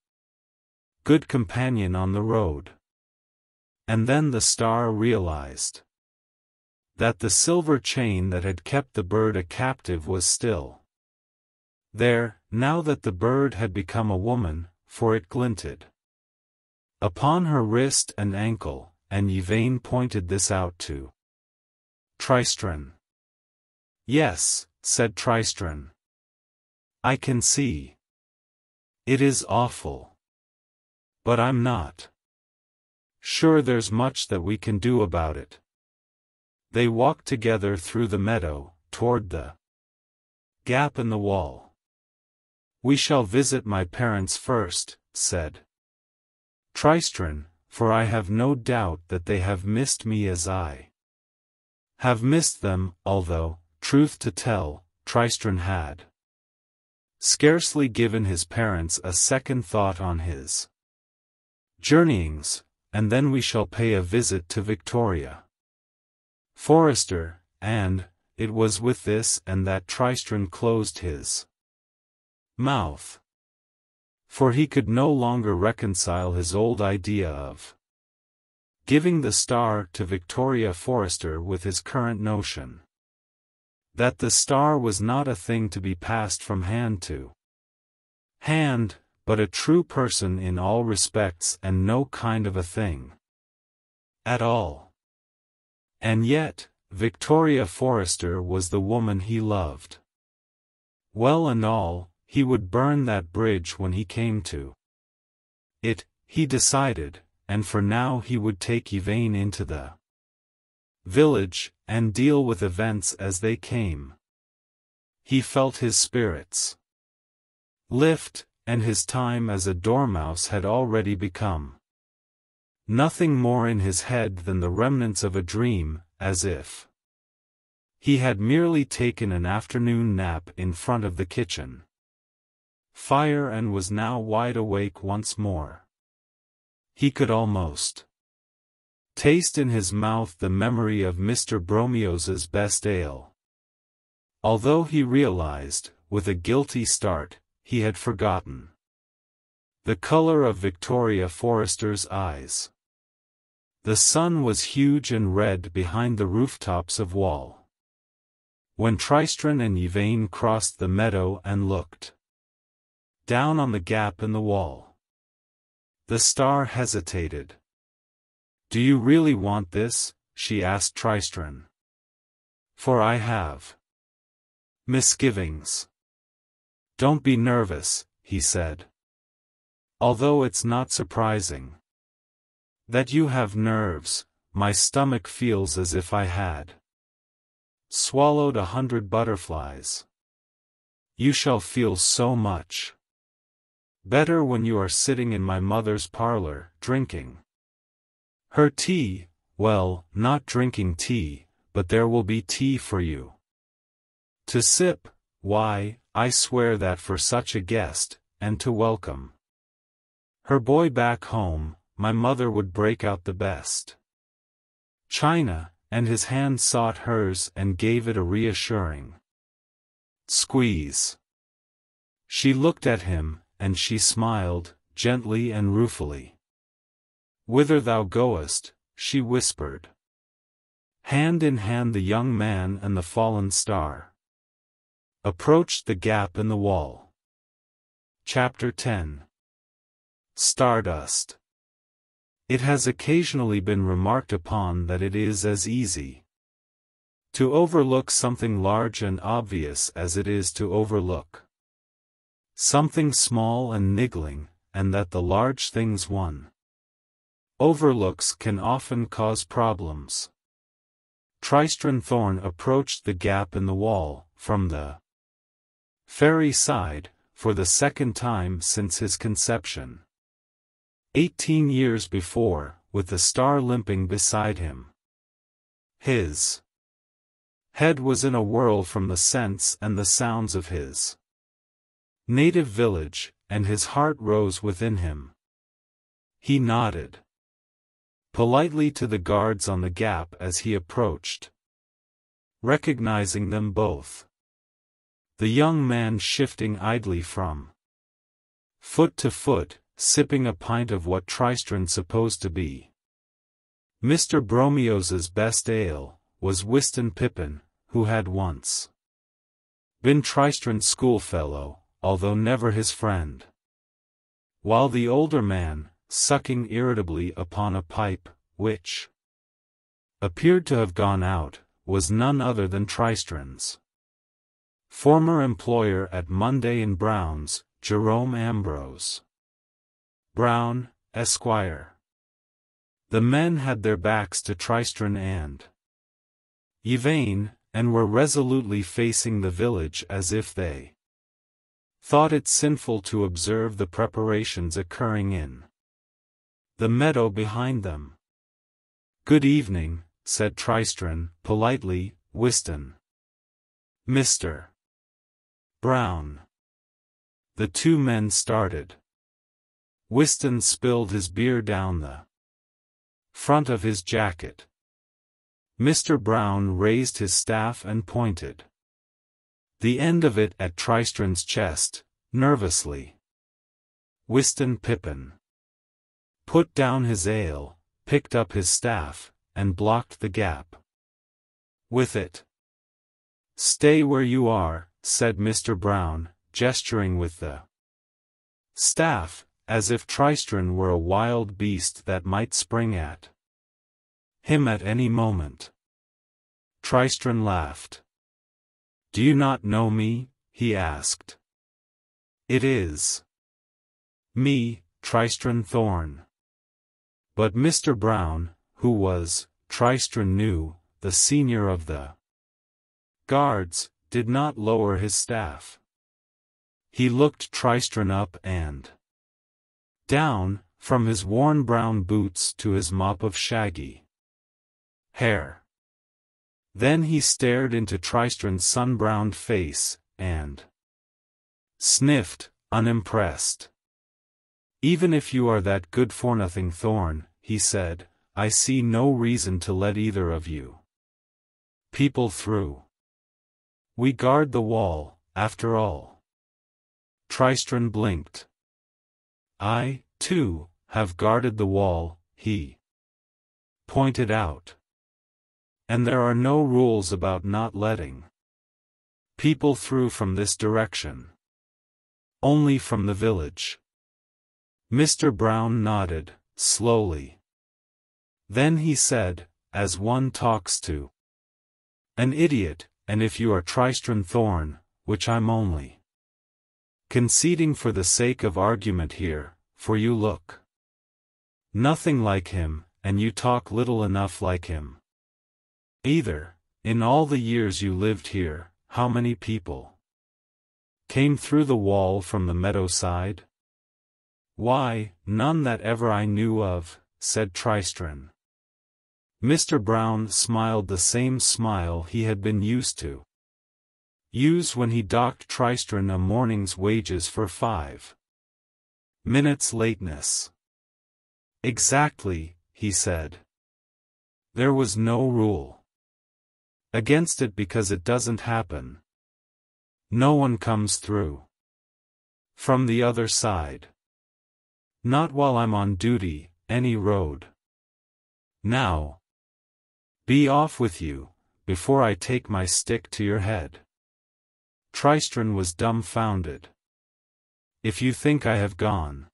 good companion on the road." And then the star realized that the silver chain that had kept the bird a captive was still there, now that the bird had become a woman, for it glinted upon her wrist and ankle, and Yvain pointed this out to Tristran. "Yes," said Tristran. "I can see. It is awful. But I'm not sure there's much that we can do about it." They walked together through the meadow, toward the gap in the wall. "We shall visit my parents first," said Tristran, "for I have no doubt that they have missed me as I have missed them, although, truth to tell, Tristran had scarcely given his parents a second thought on his journeyings. And then we shall pay a visit to Vitória Forester, and it was with this and that Tristran closed his mouth, for he could no longer reconcile his old idea of giving the star to Vitória Forester with his current notion that the star was not a thing to be passed from hand to hand, but a true person in all respects and no kind of a thing at all. And yet, Vitória Forester was the woman he loved. Well and all, he would burn that bridge when he came to it, he decided, and for now he would take Yvain into the village, and deal with events as they came. He felt his spirits lift, and his time as a dormouse had already become nothing more in his head than the remnants of a dream, as if he had merely taken an afternoon nap in front of the kitchen fire and was now wide awake once more. He could almost taste in his mouth the memory of Mr. Bromios's best ale, although he realized, with a guilty start, he had forgotten the color of Vitória Forester's eyes. The sun was huge and red behind the rooftops of Wall. When Tristran and Yvain crossed the meadow and looked down on the gap in the wall, the star hesitated. "Do you really want this?" she asked Tristran. "For I have misgivings." "Don't be nervous," he said. "Although it's not surprising that you have nerves, my stomach feels as if I had swallowed 100 butterflies. You shall feel so much better when you are sitting in my mother's parlor, drinking her tea, well, not drinking tea, but there will be tea for you to sip. Why, I swear that for such a guest, and to welcome her boy back home, my mother would break out the best china," and his hand sought hers and gave it a reassuring squeeze. She looked at him, and she smiled, gently and ruefully. "Whither thou goest," she whispered. Hand in hand the young man and the fallen star approached the gap in the wall. Chapter 10. Stardust. It has occasionally been remarked upon that it is as easy to overlook something large and obvious as it is to overlook something small and niggling, and that the large things one overlooks can often cause problems. Tristran Thorn approached the gap in the wall, from the fairy side, for the second time since his conception. 18 years before, with the star limping beside him. His head was in a whirl from the scents and the sounds of his native village, and his heart rose within him. He nodded politely to the guards on the gap as he approached, recognizing them both. The young man shifting idly from foot to foot, sipping a pint of what Tristran supposed to be Mr. Bromios's best ale, was Wystan Pippin, who had once been Tristran's schoolfellow, although never his friend. While the older man, sucking irritably upon a pipe, which appeared to have gone out, was none other than Tristran's former employer at Monday and Brown's, Jerome Ambrose Brown, Esquire. The men had their backs to Tristran and Yvain, and were resolutely facing the village as if they thought it sinful to observe the preparations occurring in the meadow behind them. "Good evening," said Tristran, politely, "Wystan." "Mr. Brown." The two men started. Wystan spilled his beer down the front of his jacket. Mr. Brown raised his staff and pointed the end of it at Tristran's chest, nervously. Wystan Pippin put down his ale, picked up his staff, and blocked the gap with it. "Stay where you are," said Mr. Brown, gesturing with the staff, as if Tristran were a wild beast that might spring at him at any moment. Tristran laughed. "Do you not know me?" he asked. "It is me, Tristran Thorn." But Mr. Brown, who was, Tristran knew, the senior of the guards, did not lower his staff. He looked Tristran up and down, from his worn brown boots to his mop of shaggy hair. Then he stared into Tristran's sun-browned face, and sniffed, unimpressed. "Even if you are that good-for-nothing Thorn," he said, "I see no reason to let either of you people through. We guard the wall, after all." Tristran blinked. "I, too, have guarded the wall," he pointed out. "And there are no rules about not letting people through from this direction. Only from the village." Mr. Brown nodded, slowly. Then he said, as one talks to an idiot, "And if you are Tristran Thorn, which I'm only conceding for the sake of argument here, for you look nothing like him, and you talk little enough like him either, in all the years you lived here, how many people came through the wall from the meadow side?" "Why, none that ever I knew of," said Tristran. Mr. Brown smiled the same smile he had been used to use when he docked Tristran a morning's wages for 5 minutes lateness. "Exactly," he said. "There was no rule against it because it doesn't happen. No one comes through from the other side. Not while I'm on duty, any road. Now, Be off with you, before I take my stick to your head. Tristran was dumbfounded. If you think I have gone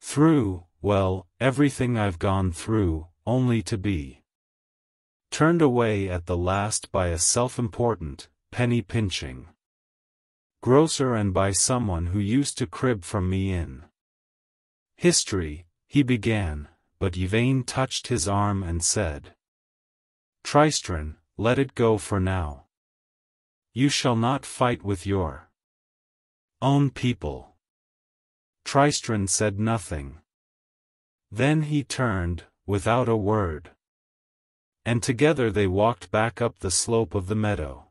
through, well, everything I've gone through, only to be turned away at the last by a self-important, penny-pinching grocer and by someone who used to crib from me in history, he began, but Yvain touched his arm and said, Tristran, let it go for now. You shall not fight with your own people. Tristran said nothing. Then he turned, without a word. And together they walked back up the slope of the meadow.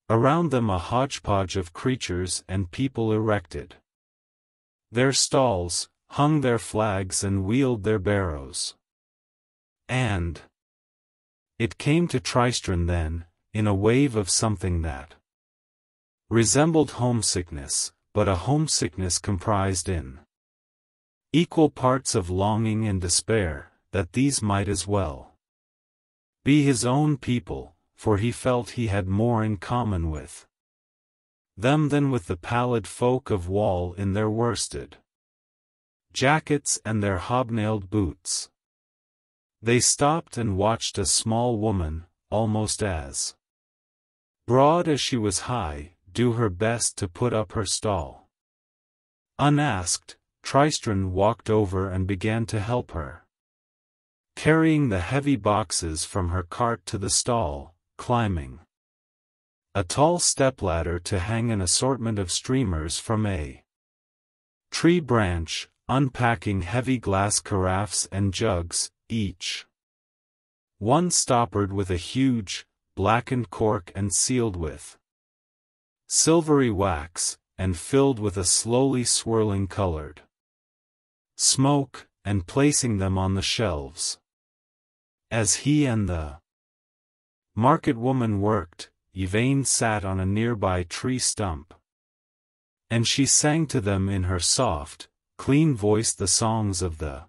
Around them a hodgepodge of creatures and people erected their stalls, hung their flags and wheeled their barrows. And it came to Tristran then, in a wave of something that resembled homesickness, but a homesickness comprised in equal parts of longing and despair, that these might as well be his own people, for he felt he had more in common with them than with the pallid folk of Wall in their worsted jackets and their hobnailed boots. They stopped and watched a small woman, almost as broad as she was high, do her best to put up her stall. Unasked, Tristran walked over and began to help her, carrying the heavy boxes from her cart to the stall, climbing a tall stepladder to hang an assortment of streamers from a tree branch, unpacking heavy glass carafes and jugs, each one stoppered with a huge, blackened cork and sealed with silvery wax, and filled with a slowly swirling colored smoke, and placing them on the shelves. As he and the market woman worked, Yvain sat on a nearby tree stump, and she sang to them in her soft, clean voice the songs of the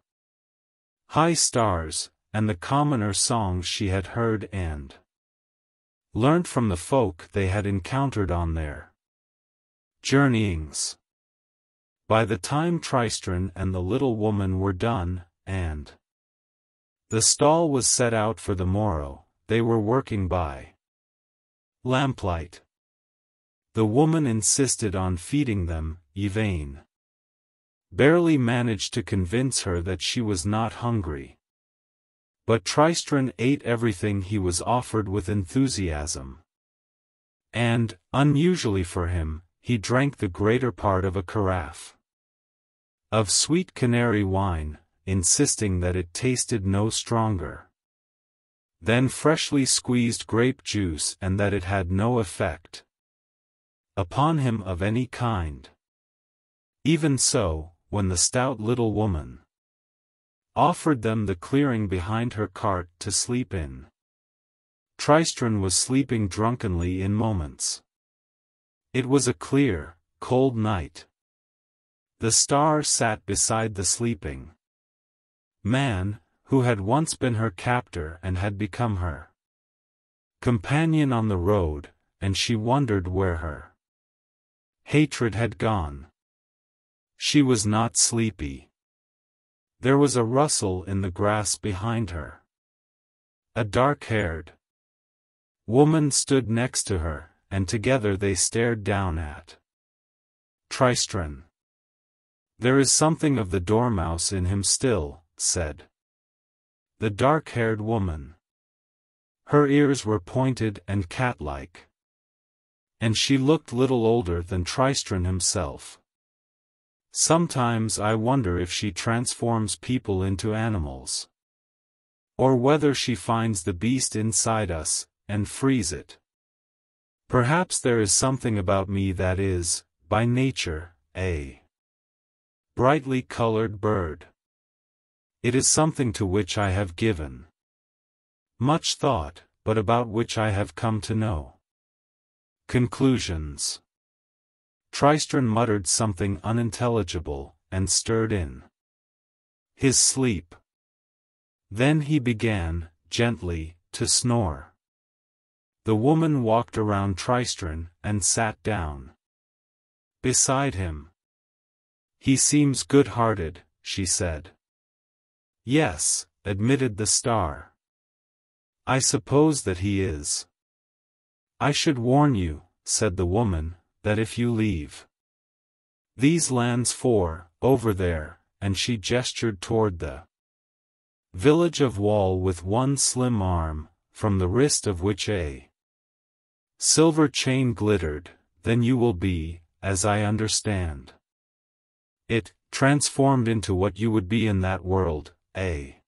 high stars, and the commoner songs she had heard and learnt from the folk they had encountered on their journeyings. By the time Tristran and the little woman were done, and the stall was set out for the morrow, they were working by lamplight. The woman insisted on feeding them. Yvain barely managed to convince her that she was not hungry. But Tristran ate everything he was offered with enthusiasm. And, unusually for him, he drank the greater part of a carafe of sweet canary wine, insisting that it tasted no stronger than freshly squeezed grape juice and that it had no effect upon him of any kind. Even so, when the stout little woman offered them the clearing behind her cart to sleep in, Tristran was sleeping drunkenly in moments. It was a clear, cold night. The star sat beside the sleeping man, who had once been her captor and had become her companion on the road, and she wondered where her hatred had gone. She was not sleepy. There was a rustle in the grass behind her. A dark-haired woman stood next to her, and together they stared down at Tristran. There is something of the dormouse in him still, said the dark-haired woman. Her ears were pointed and cat-like, and she looked little older than Tristran himself. Sometimes I wonder if she transforms people into animals, or whether she finds the beast inside us, and frees it. Perhaps there is something about me that is, by nature, a brightly colored bird. It is something to which I have given much thought, but about which I have come to know conclusions. Tristran muttered something unintelligible, and stirred in his sleep. Then he began, gently, to snore. The woman walked around Tristran and sat down beside him. "He seems good-hearted," she said. "Yes," admitted the star. "I suppose that he is." "I should warn you," said the woman, "that if you leave these lands for, over there," and she gestured toward the village of Wall with one slim arm, from the wrist of which a silver chain glittered, "then you will be, as I understand it, transformed into what you would be in that world, a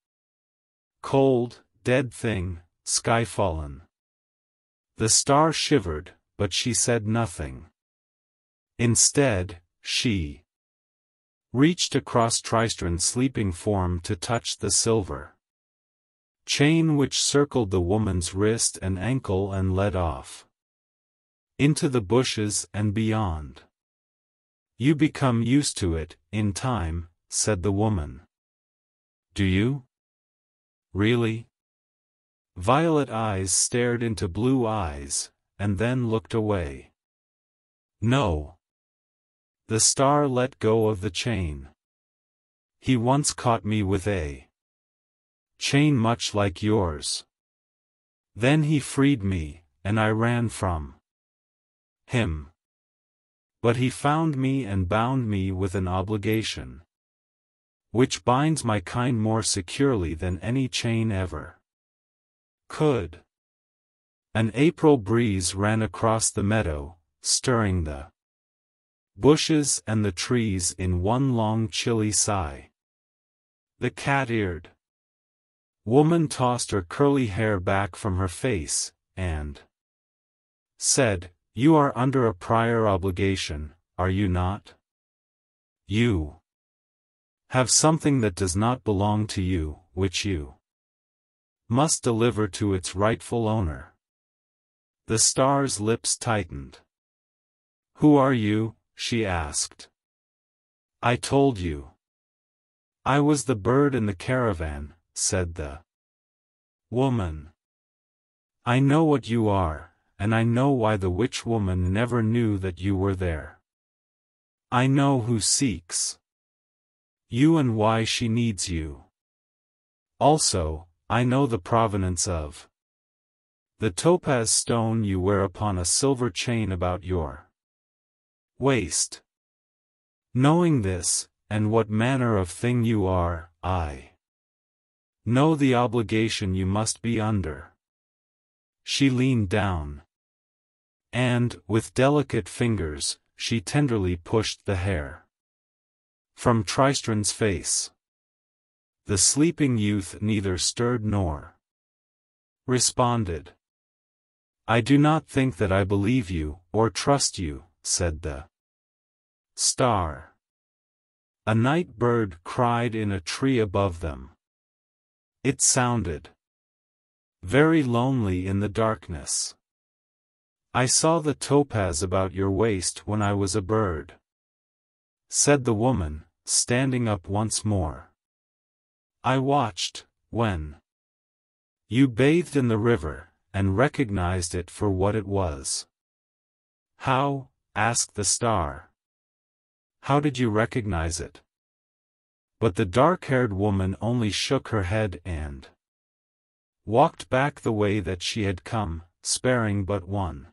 cold, dead thing, sky-fallen." The star shivered, but she said nothing. Instead, she reached across Tristran's sleeping form to touch the silver chain which circled the woman's wrist and ankle and led off into the bushes and beyond. "You become used to it, in time," said the woman. "Do you? Really?" Violet eyes stared into blue eyes, and then looked away. "No." The star let go of the chain. "He once caught me with a chain much like yours. Then he freed me, and I ran from him. But he found me and bound me with an obligation which binds my kind more securely than any chain ever could." An April breeze ran across the meadow, stirring the bushes and the trees in one long chilly sigh. The cat-eared woman tossed her curly hair back from her face, and said, "You are under a prior obligation, are you not? You have something that does not belong to you, which you must deliver to its rightful owner." The star's lips tightened. "Who are you?" she asked. "I told you. I was the bird in the caravan," said the woman. "I know what you are, and I know why the witch woman never knew that you were there. I know who seeks you and why she needs you. Also, I know the provenance of the topaz stone you wear upon a silver chain about your waist. Knowing this, and what manner of thing you are, I know the obligation you must be under." She leaned down, and, with delicate fingers, she tenderly pushed the hair from Tristran's face. The sleeping youth neither stirred nor responded. "I do not think that I believe you, or trust you," said the star. A night bird cried in a tree above them. It sounded very lonely in the darkness. "I saw the topaz about your waist when I was a bird," said the woman, standing up once more. "I watched, when you bathed in the river, and recognized it for what it was." "How?" asked the star. "How did you recognize it?" But the dark-haired woman only shook her head and walked back the way that she had come, sparing but one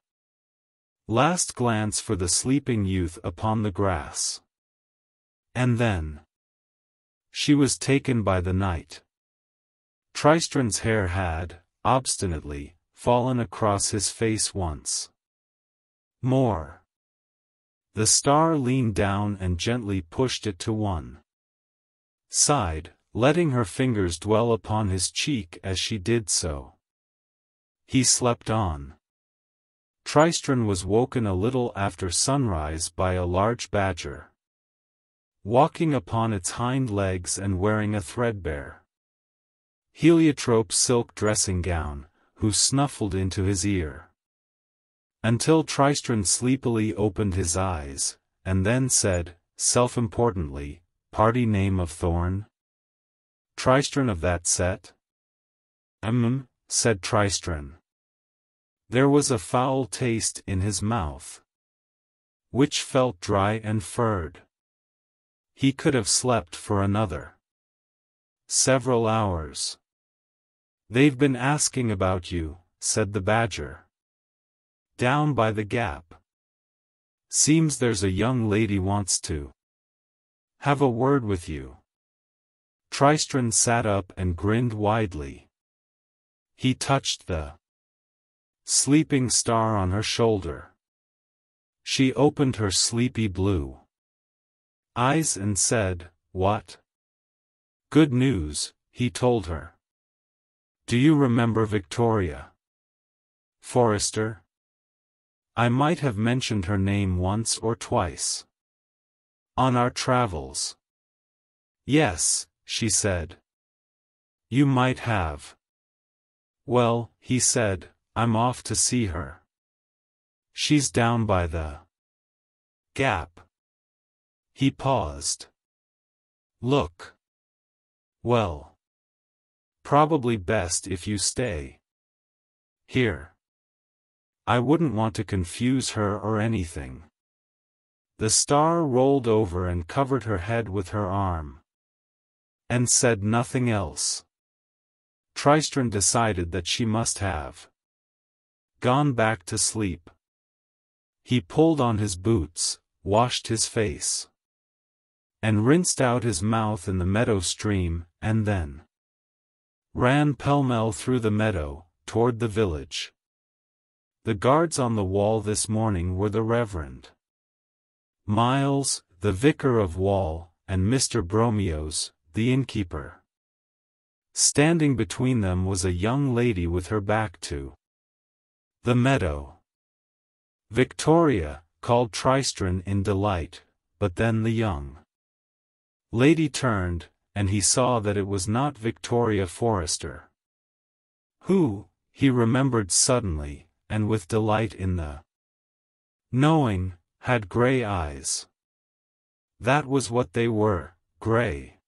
last glance for the sleeping youth upon the grass. And then she was taken by the night. Tristran's hair had, obstinately, fallen across his face once more. The star leaned down and gently pushed it to one side, letting her fingers dwell upon his cheek as she did so. He slept on. Tristran was woken a little after sunrise by a large badger, walking upon its hind legs and wearing a threadbare heliotrope silk dressing gown, who snuffled into his ear. Until Tristran sleepily opened his eyes, and then said, self-importantly, "Party name of Thorn? Tristran of that set?" Said Tristran. There was a foul taste in his mouth, which felt dry and furred. He could have slept for another several hours. They've been asking about you, said the Badger. Down by the gap. Seems there's a young lady wants to have a word with you. Tristran sat up and grinned widely. He touched the sleeping star on her shoulder. She opened her sleepy blue eyes and said, "What?" "Good news," he told her. "Do you remember Vitória Forrester? I might have mentioned her name once or twice on our travels." "Yes," she said. "You might have." "Well," he said, "I'm off to see her. She's down by the gap." He paused. "Look. Well, probably best if you stay here. I wouldn't want to confuse her or anything." The star rolled over and covered her head with her arm, and said nothing else. Tristran decided that she must have gone back to sleep. He pulled on his boots, washed his face, and rinsed out his mouth in the meadow stream, and then ran pell-mell through the meadow, toward the village. The guards on the wall this morning were the Reverend Miles, the vicar of Wall, and Mr. Bromios, the innkeeper. Standing between them was a young lady with her back to the meadow. "Vitória," called Tristran in delight, but then the young lady turned, and he saw that it was not Vitória Forrester. Who, he remembered suddenly, and with delight in the knowing, had gray eyes. That was what they were, gray.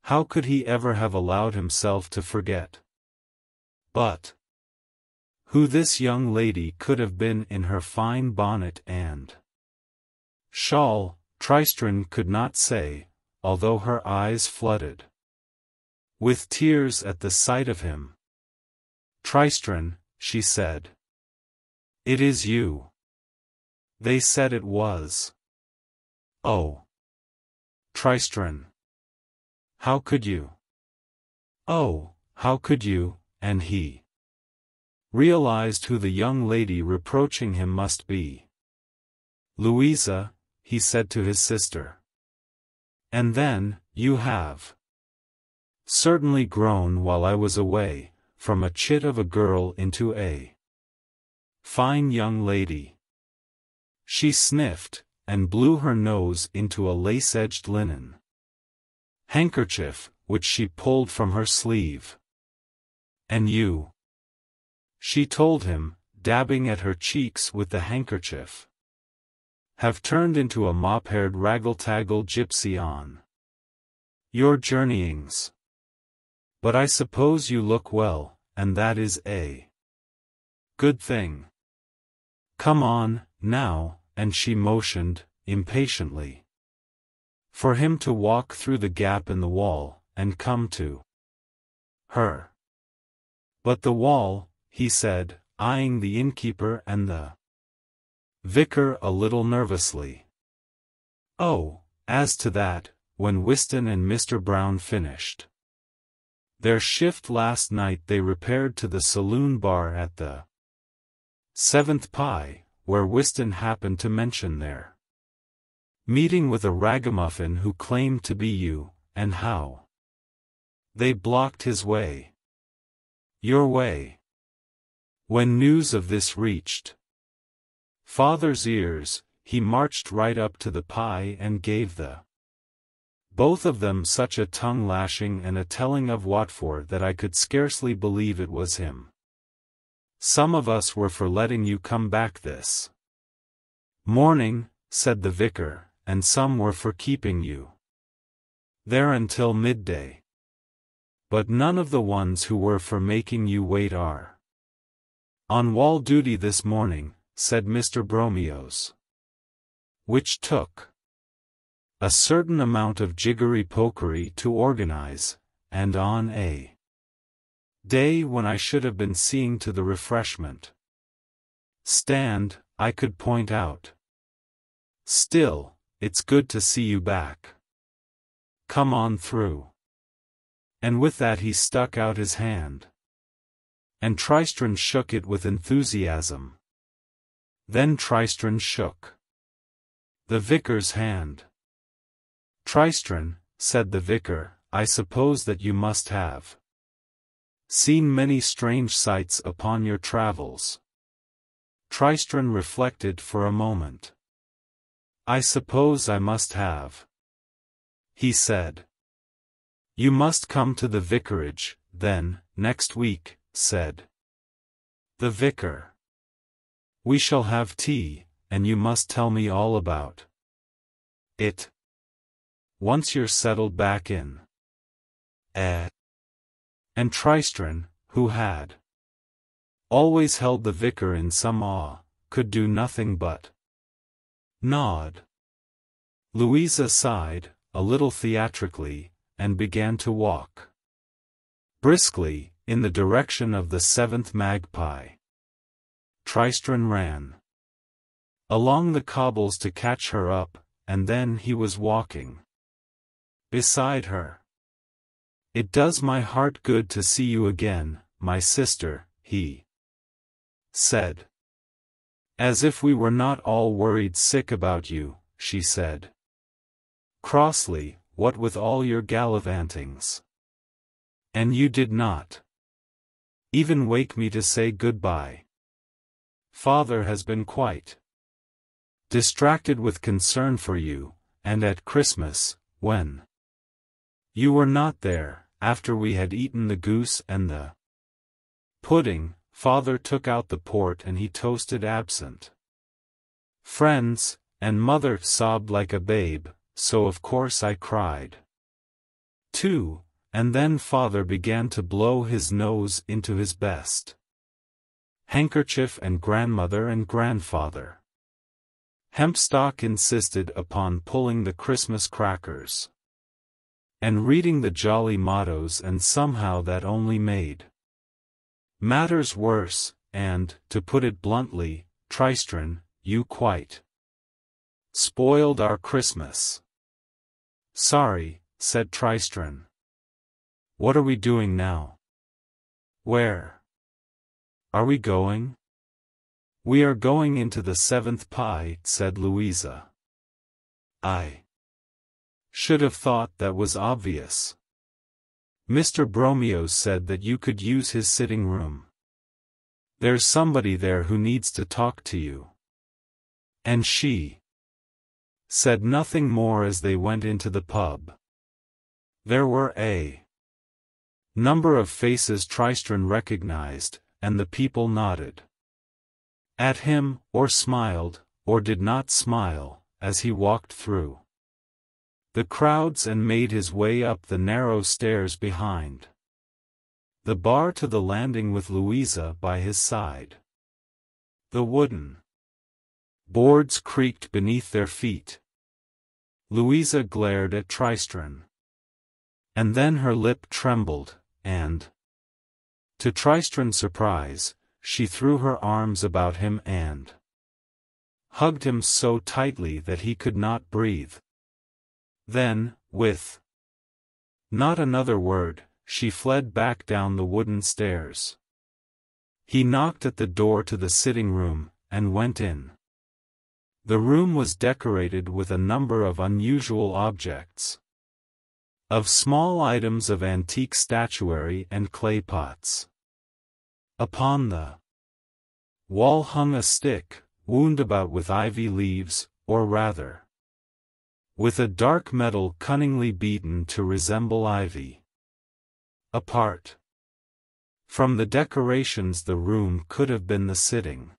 How could he ever have allowed himself to forget? But who this young lady could have been in her fine bonnet and shawl, Tristran could not say, although her eyes flooded with tears at the sight of him. "Tristran," she said. "It is you." They said it was. "Oh, Tristran. How could you?" "Oh, how could you?" and he realized who the young lady reproaching him must be. "Louisa," he said to his sister. "And then, you have certainly grown while I was away, from a chit of a girl into a fine young lady." She sniffed, and blew her nose into a lace-edged linen handkerchief, which she pulled from her sleeve. "And you," she told him, dabbing at her cheeks with the handkerchief, "have turned into a mop-haired raggle-taggle gypsy on your journeyings. But I suppose you look well, and that is a good thing. Come on, now," and she motioned, impatiently, for him to walk through the gap in the wall, and come to her. "But the wall," he said, eyeing the innkeeper and the vicar a little nervously. "Oh, as to that, when Whiston and Mr. Brown finished their shift last night they repaired to the saloon bar at the 7th Pie, where Whiston happened to mention their meeting with a ragamuffin who claimed to be you, and how they blocked his way. Your way. When news of this reached Father's ears, he marched right up to the pie and gave the both of them such a tongue-lashing and a telling of what for that I could scarcely believe it was him. Some of us were for letting you come back this morning," said the vicar, "and some were for keeping you there until midday." but none of the ones who were for making you wait are on wall duty this morning, said Mr. Bromios. Which took a certain amount of jiggery-pokery to organize, and on a day when I should have been seeing to the refreshment stand, I could point out. Still, it's good to see you back. Come on through. And with that he stuck out his hand. And Tristran shook it with enthusiasm. Then Tristran shook the vicar's hand. Tristran, said the vicar, I suppose that you must have seen many strange sights upon your travels. Tristran reflected for a moment. I suppose I must have, he said. You must come to the vicarage, then, next week, said the vicar. We shall have tea, and you must tell me all about it once you're settled back in. And Tristran, who had always held the vicar in some awe, could do nothing but nod. Louisa sighed, a little theatrically, and began to walk briskly in the direction of the seventh magpie. Tristran ran along the cobbles to catch her up, and then he was walking beside her. It does my heart good to see you again, my sister, he said. As if we were not all worried sick about you, she said crossly, what with all your gallivantings. And you did not even wake me to say good-bye. Father has been quite distracted with concern for you, and at Christmas, when you were not there, after we had eaten the goose and the pudding, Father took out the port and he toasted absent friends, and Mother sobbed like a babe, so of course I cried too, and then Father began to blow his nose into his best handkerchief, and Grandmother and Grandfather Hempstock insisted upon pulling the Christmas crackers and reading the jolly mottos, and somehow that only made matters worse, and, to put it bluntly, Tristran, you quite spoiled our Christmas. Sorry, said Tristran. What are we doing now? Where are we going? We are going into the seventh pie, said Louisa. I should have thought that was obvious. Mr. Bromios said that you could use his sitting room. There's somebody there who needs to talk to you. And she said nothing more as they went into the pub. There were a number of faces Tristran recognized, and the people nodded at him, or smiled, or did not smile, as he walked through the crowds and made his way up the narrow stairs behind the bar to the landing with Louisa by his side. The wooden boards creaked beneath their feet. Louisa glared at Tristran. And then her lip trembled, and, to Tristran's surprise, she threw her arms about him and hugged him so tightly that he could not breathe. Then, with not another word, she fled back down the wooden stairs. He knocked at the door to the sitting room, and went in. The room was decorated with a number of unusual objects, of small items of antique statuary and clay pots. Upon the wall hung a stick, wound about with ivy leaves, or rather, with a dark metal cunningly beaten to resemble ivy. Apart from the decorations, the room could have been the sitting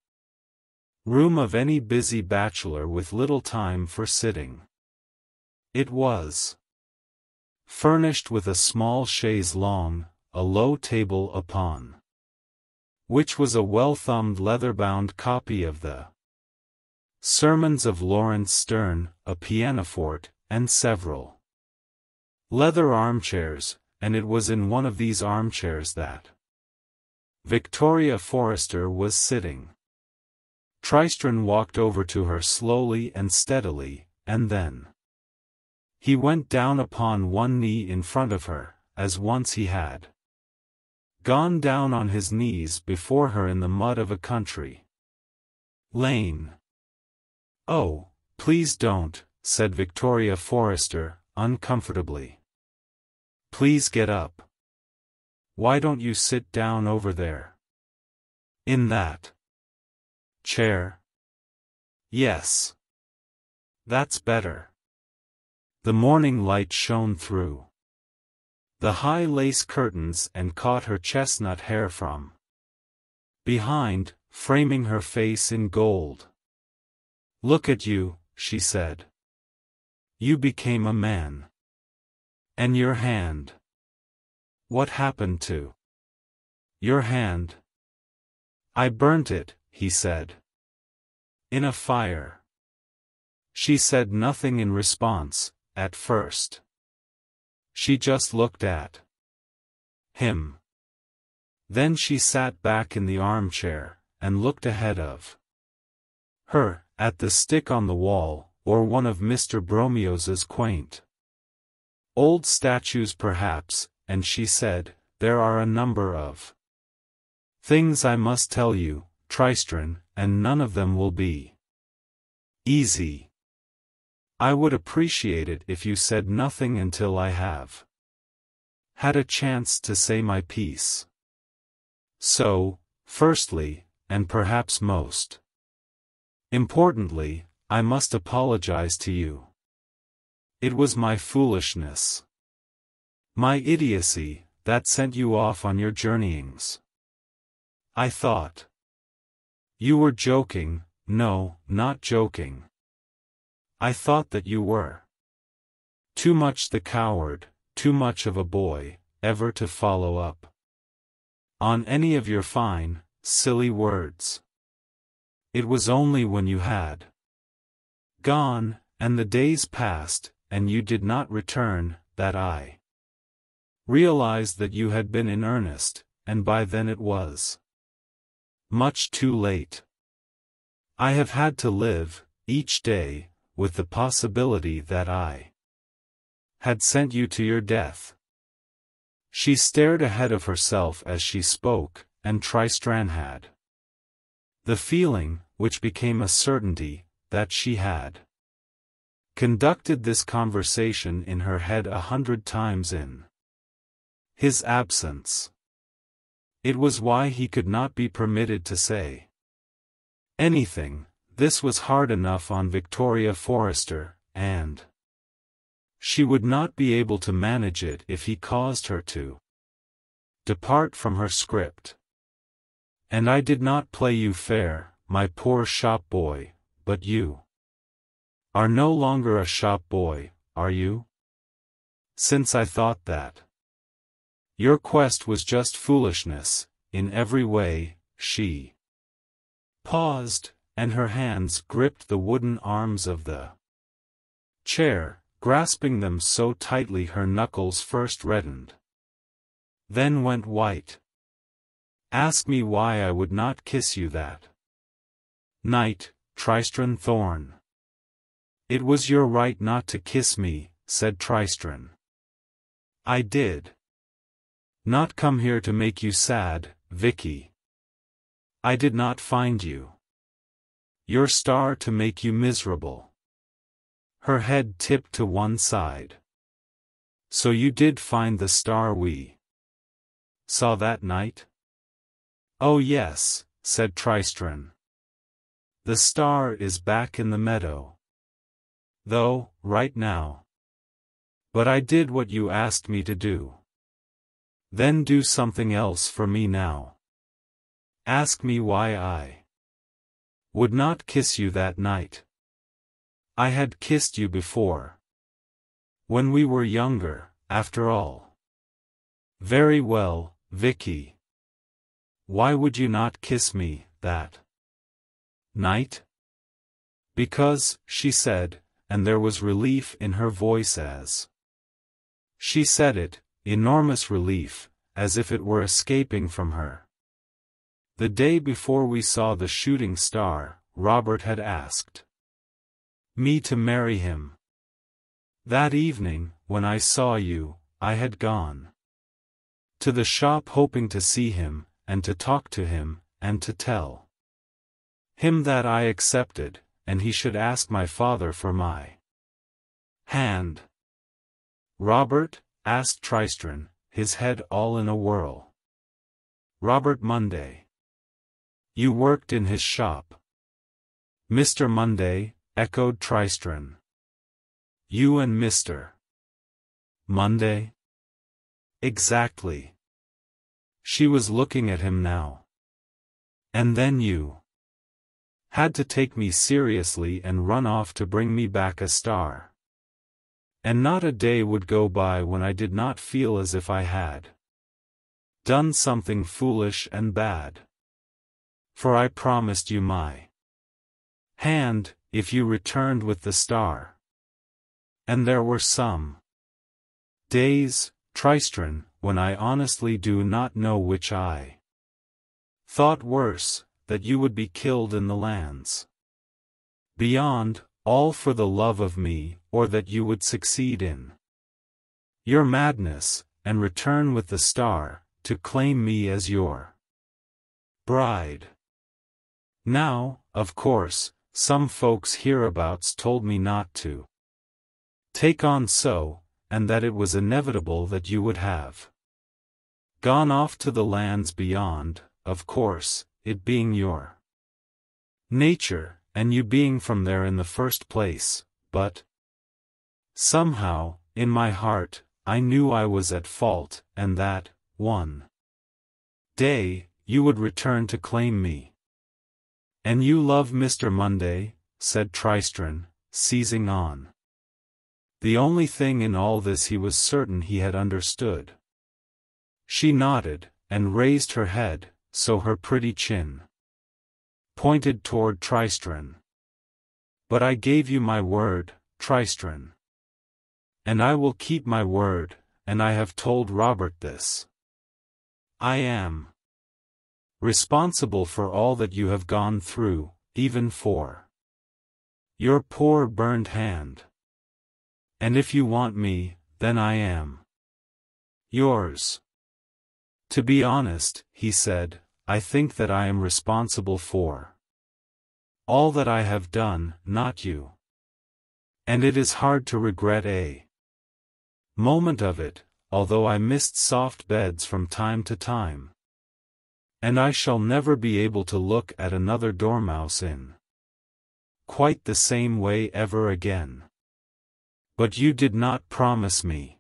room of any busy bachelor with little time for sitting. It was furnished with a small chaise longue, a low table upon which was a well-thumbed leather-bound copy of the Sermons of Lawrence Sterne, a pianoforte, and several leather armchairs, and it was in one of these armchairs that Victoria Forrester was sitting. Tristran walked over to her slowly and steadily, and then he went down upon one knee in front of her, as once he had gone down on his knees before her in the mud of a country lane. "Oh, please don't," said Victoria Forrester, uncomfortably. "Please get up. Why don't you sit down over there? In that chair? Yes. That's better." The morning light shone through the high lace curtains and caught her chestnut hair from behind, framing her face in gold. "Look at you," she said. "You became a man. And your hand. What happened to your hand?" "I burnt it," he said. "In a fire." She said nothing in response, at first. She just looked at him. Then she sat back in the armchair, and looked ahead of her, at the stick on the wall, or one of Mr. Bromios's quaint old statues perhaps, and she said, "There are a number of things I must tell you, Tristran, and none of them will be easy. I would appreciate it if you said nothing until I have had a chance to say my piece. So, firstly, and perhaps most importantly, I must apologize to you. It was my foolishness, my idiocy, that sent you off on your journeyings. I thought you were joking. No, not joking. I thought that you were too much the coward, too much of a boy, ever to follow up on any of your fine, silly words. It was only when you had gone, and the days passed, and you did not return, that I realized that you had been in earnest, and by then it was much too late. I have had to live, each day, with the possibility that I had sent you to your death." She stared ahead of herself as she spoke, and Tristran had the feeling, which became a certainty, that she had conducted this conversation in her head 100 times in his absence. It was why he could not be permitted to say anything. This was hard enough on Victoria Forrester, and she would not be able to manage it if he caused her to depart from her script. "And I did not play you fair, my poor shop boy, but you are no longer a shop boy, are you? Since I thought that your quest was just foolishness, in every way." She paused, and her hands gripped the wooden arms of the chair, grasping them so tightly her knuckles first reddened, then went white. "Ask me why I would not kiss you that night, Tristran Thorn." "It was your right not to kiss me," said Tristran. "I did not come here to make you sad, Vicky. I did not find your star to make you miserable." Her head tipped to one side. "So you did find the star we saw that night?" "Oh yes," said Tristran. "The star is back in the meadow, though, right now. But I did what you asked me to do. Then do something else for me now. Ask me why I would not kiss you that night. I had kissed you before. When we were younger, after all. Very well, Vicky. Why would you not kiss me, that night? Because, she said, and there was relief in her voice as she said it, enormous relief, as if it were escaping from her. The day before we saw the shooting star, Robert had asked me to marry him. That evening, when I saw you, I had gone to the shop hoping to see him, and to talk to him, and to tell him that I accepted, and he should ask my father for my hand. Robert? Asked Tristran, his head all in a whirl. Robert Munday. You worked in his shop. Mr. Munday, echoed Tristran. You and Mr. Munday? Exactly. She was looking at him now. And then you had to take me seriously and run off to bring me back a star. And not a day would go by when I did not feel as if I had done something foolish and bad. For I promised you my hand, if you returned with the star. And there were some days, Tristran, when I honestly do not know which I thought worse, that you would be killed in the lands beyond, all for the love of me, or that you would succeed in your madness, and return with the star, to claim me as your bride. Now, of course, some folks hereabouts told me not to take on so, and that it was inevitable that you would have gone off to the lands beyond, of course, it being your nature, and you being from there in the first place, but somehow, in my heart, I knew I was at fault, and that, one day, you would return to claim me. And you love Mr. Munday, said Tristran, seizing on the only thing in all this he was certain he had understood. She nodded, and raised her head, so her pretty chin pointed toward Tristran. But I gave you my word, Tristran. And I will keep my word, and I have told Robert this. I am responsible for all that you have gone through, even for your poor burned hand. And if you want me, then I am yours. To be honest, he said, I think that I am responsible for all that I have done, not you. And it is hard to regret a moment of it, although I missed soft beds from time to time. And I shall never be able to look at another dormouse in quite the same way ever again. But you did not promise me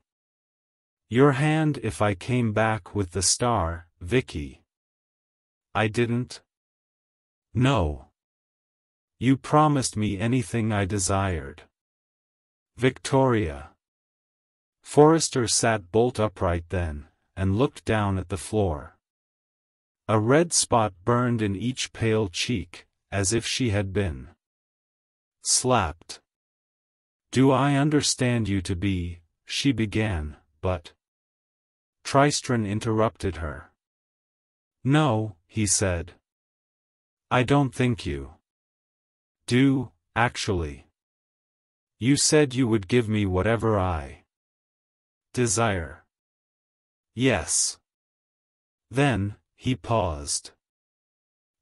your hand if I came back with the star, Vicky. I didn't? No. You promised me anything I desired. Victoria. Forrester sat bolt upright then, and looked down at the floor. A red spot burned in each pale cheek, as if she had been slapped. Do I understand you to be, she began, but Tristran interrupted her. No, he said. I don't think you do, actually. You said you would give me whatever I desire. Yes. Then, he paused.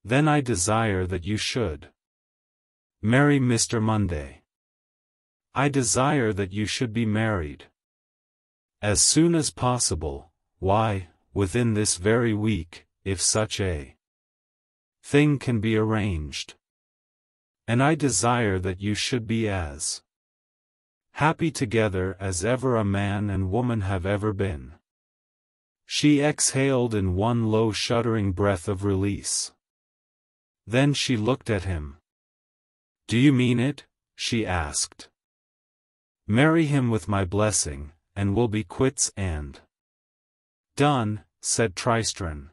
Then I desire that you should marry Mr. Munday. I desire that you should be married as soon as possible, why, within this very week, if such a thing can be arranged. And I desire that you should be as happy together as ever a man and woman have ever been. She exhaled in one low shuddering breath of release. Then she looked at him. Do you mean it? She asked. Marry him with my blessing, and we'll be quits and done, said Tristran.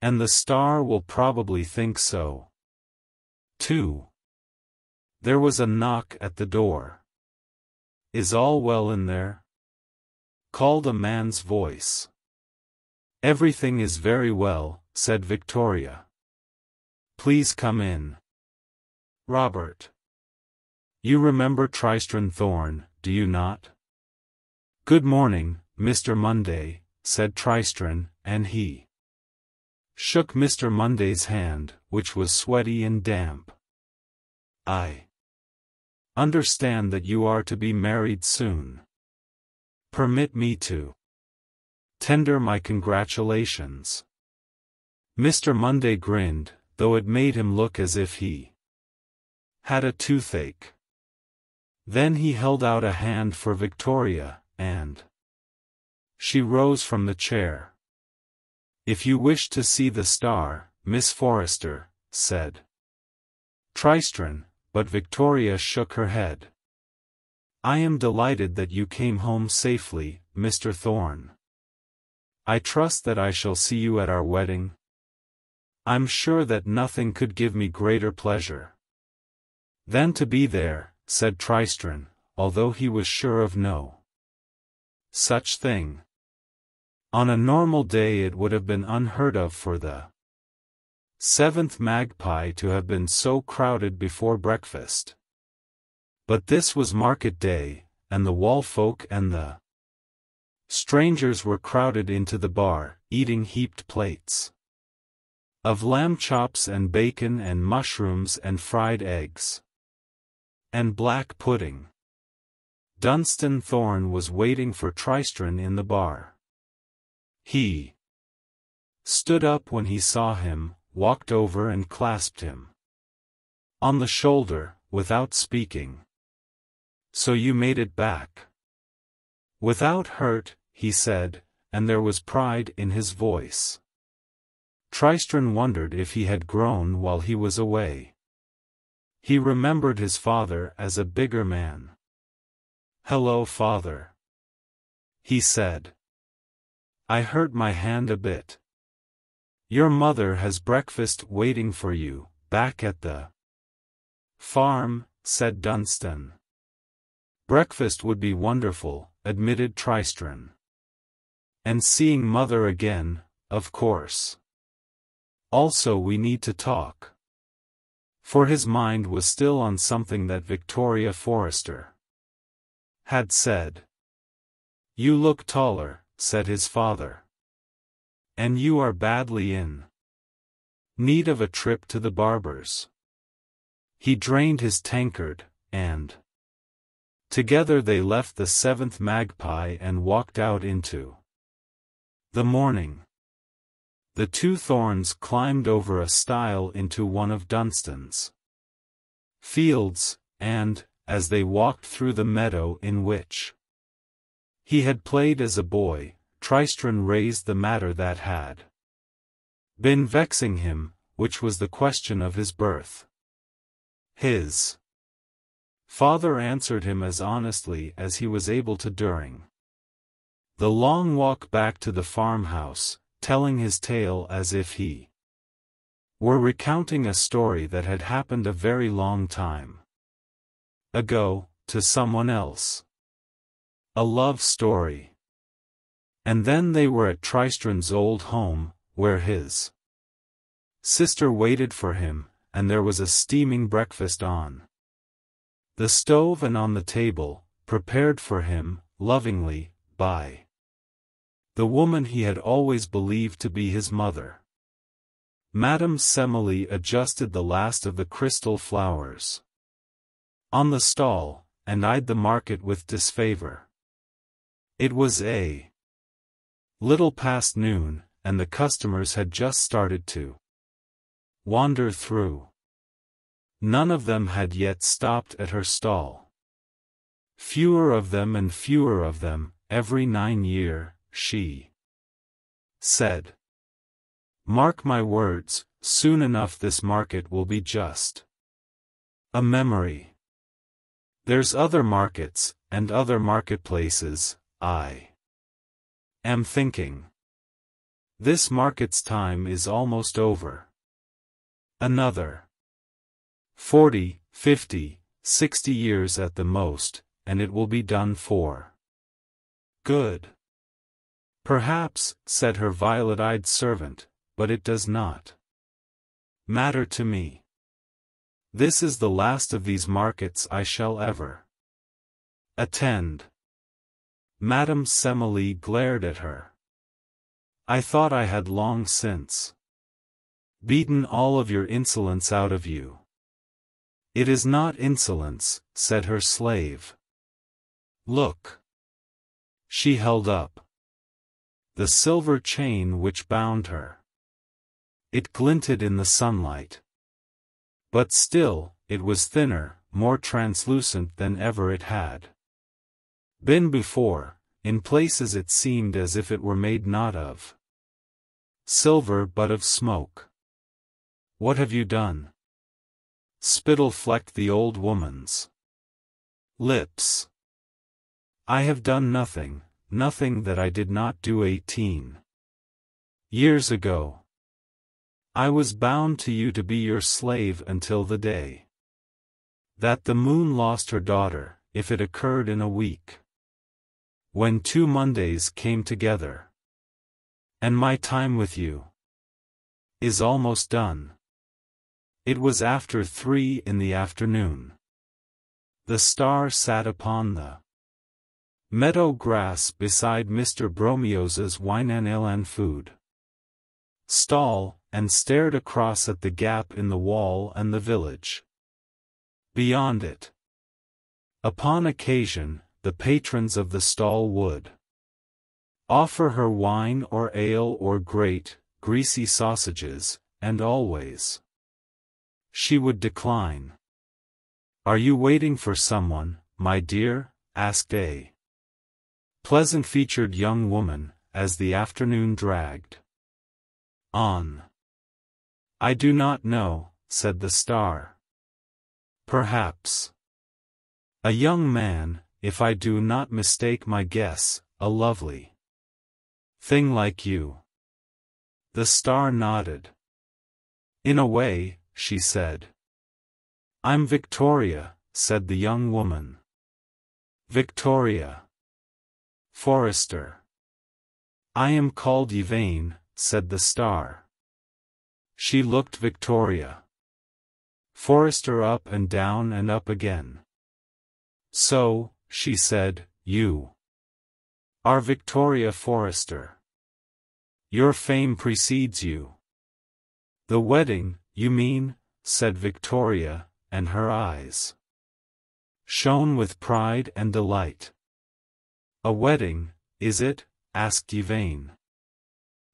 And the star will probably think so, too. There was a knock at the door. Is all well in there? Called a man's voice. Everything is very well, said Vitória. Please come in. Robert. You remember Tristran Thorn, do you not? Good morning, Mr. Monday, said Tristran, and he shook Mr. Monday's hand, which was sweaty and damp. I understand that you are to be married soon. Permit me to tender my congratulations. Mr. Monday grinned, though it made him look as if he had a toothache. Then he held out a hand for Vitória, and she rose from the chair. If you wish to see the star, Miss Forrester, said Tristran, but Vitória shook her head. I am delighted that you came home safely, Mr. Thorn. I trust that I shall see you at our wedding. I'm sure that nothing could give me greater pleasure than to be there, said Tristran, although he was sure of no such thing. On a normal day it would have been unheard of for the seventh magpie to have been so crowded before breakfast. But this was market day, and the wall folk and the strangers were crowded into the bar, eating heaped plates of lamb chops and bacon and mushrooms and fried eggs and black pudding. Dunstan Thorn was waiting for Tristran in the bar. He stood up when he saw him, walked over and clasped him on the shoulder, without speaking. So you made it back without hurt, he said, and there was pride in his voice. Tristran wondered if he had grown while he was away. He remembered his father as a bigger man. Hello, father, he said. I hurt my hand a bit. Your mother has breakfast waiting for you, back at the farm, said Dunstan. Breakfast would be wonderful, admitted Tristran. And seeing mother again, of course. Also we need to talk. For his mind was still on something that Vitória Forrester had said. You look taller, said his father. And you are badly in need of a trip to the barber's. He drained his tankard, and together they left the seventh magpie and walked out into the morning. The two Thorns climbed over a stile into one of Dunstan's fields, and, as they walked through the meadow in which he had played as a boy, Tristran raised the matter that had been vexing him, which was the question of his birth. His father answered him as honestly as he was able to during the long walk back to the farmhouse, telling his tale as if he were recounting a story that had happened a very long time ago, to someone else. A love story. And then they were at Tristran's old home, where his sister waited for him, and there was a steaming breakfast on the stove and on the table, prepared for him, lovingly, by the woman he had always believed to be his mother. Madame Semele adjusted the last of the crystal flowers on the stall, and eyed the market with disfavor. It was a little past noon, and the customers had just started to wander through. None of them had yet stopped at her stall. Fewer of them and fewer of them, every 9 year, she said. Mark my words, soon enough this market will be just a memory. There's other markets, and other marketplaces, I am thinking. This market's time is almost over. Another 40, 50, 60 years at the most, and it will be done for good. Perhaps, said her violet-eyed servant, but it does not matter to me. This is the last of these markets I shall ever attend. Madame Semele glared at her. I thought I had long since beaten all of your insolence out of you. It is not insolence, said her slave. Look. She held up the silver chain which bound her. It glinted in the sunlight. But still, it was thinner, more translucent than ever it had been before. In places it seemed as if it were made not of silver but of smoke. What have you done? Spittle flecked the old woman's lips. I have done nothing, nothing that I did not do 18 years ago. I was bound to you to be your slave until the day that the moon lost her daughter, if it occurred in a week, when 2 Mondays came together. And my time with you is almost done. It was after 3 in the afternoon. The star sat upon the meadow grass beside Mr. Bromios's wine and ale and food stall, and stared across at the gap in the wall and the village beyond it. Upon occasion, the patrons of the stall would offer her wine or ale or great, greasy sausages, and always she would decline. Are you waiting for someone, my dear? Asked a pleasant-featured young woman, as the afternoon dragged on. I do not know, said the star. Perhaps a young man, if I do not mistake my guess, a lovely thing like you. The star nodded. In a way, she said. I'm Victoria, said the young woman. Victoria Forrester. I am called Yvain, said the star. She looked Victoria Forrester up and down and up again. So, she said, you are Victoria Forrester. Your fame precedes you. The wedding, you mean, said Victoria, and her eyes shone with pride and delight. A wedding, is it? Asked Yvain.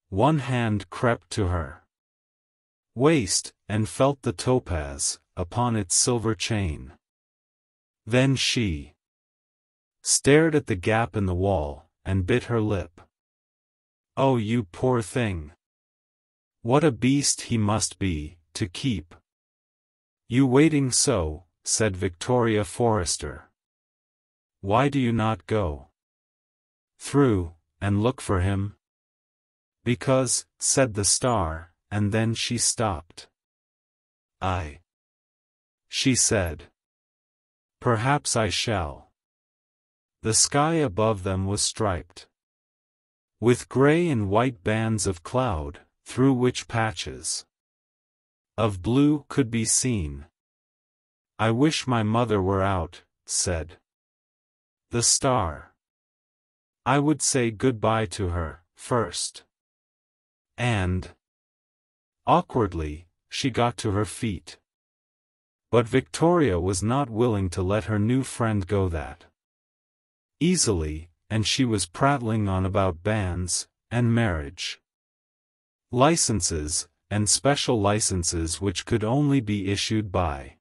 One hand crept to her waist, and felt the topaz upon its silver chain. Then she stared at the gap in the wall, and bit her lip. Oh, you poor thing! What a beast he must be, to keep you waiting so, said Victoria Forrester. Why do you not go through, and look for him? Because, said the star, and then she stopped. She said. Perhaps I shall. The sky above them was striped with gray and white bands of cloud, through which patches of blue could be seen. I wish my mother were out, said the star. I would say good-bye to her, first. And awkwardly, she got to her feet. But Victoria was not willing to let her new friend go that easily, and she was prattling on about banns, and marriage licenses, and special licenses which could only be issued by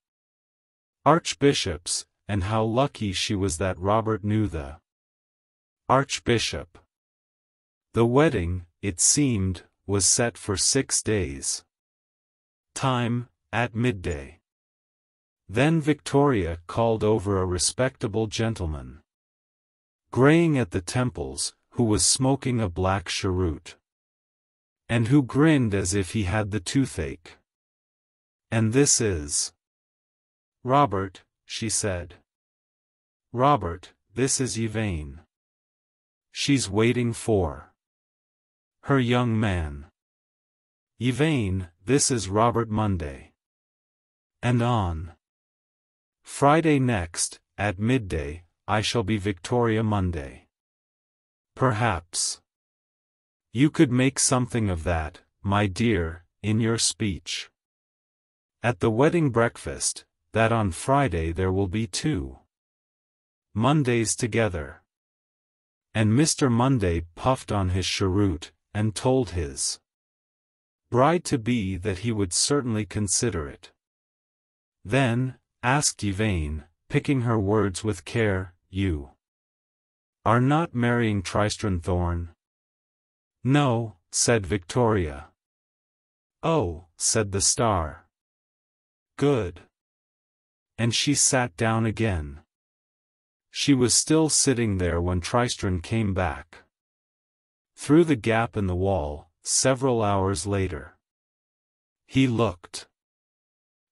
archbishops, and how lucky she was that Robert knew the archbishop. The wedding, it seemed, was set for 6 days. Time, at midday. Then Victoria called over a respectable gentleman. graying at the temples, who was smoking a black cheroot. And who grinned as if he had the toothache. "And this is Robert," she said. "Robert, this is Yvain. She's waiting for her young man. Yvain, this is Robert Monday. And on Friday next, at midday, I shall be Vitória Monday. Perhaps you could make something of that, my dear, in your speech. At the wedding breakfast, that on Friday there will be 2 Mondays together." And Mr. Monday puffed on his cheroot, and told his bride-to-be that he would certainly consider it. Then, asked Yvain, picking her words with care, "You are not marrying Tristran Thorn?" "No," said Vitória. "Oh," said the star. "Good." And she sat down again. She was still sitting there when Tristran came back through the gap in the wall, several hours later. He looked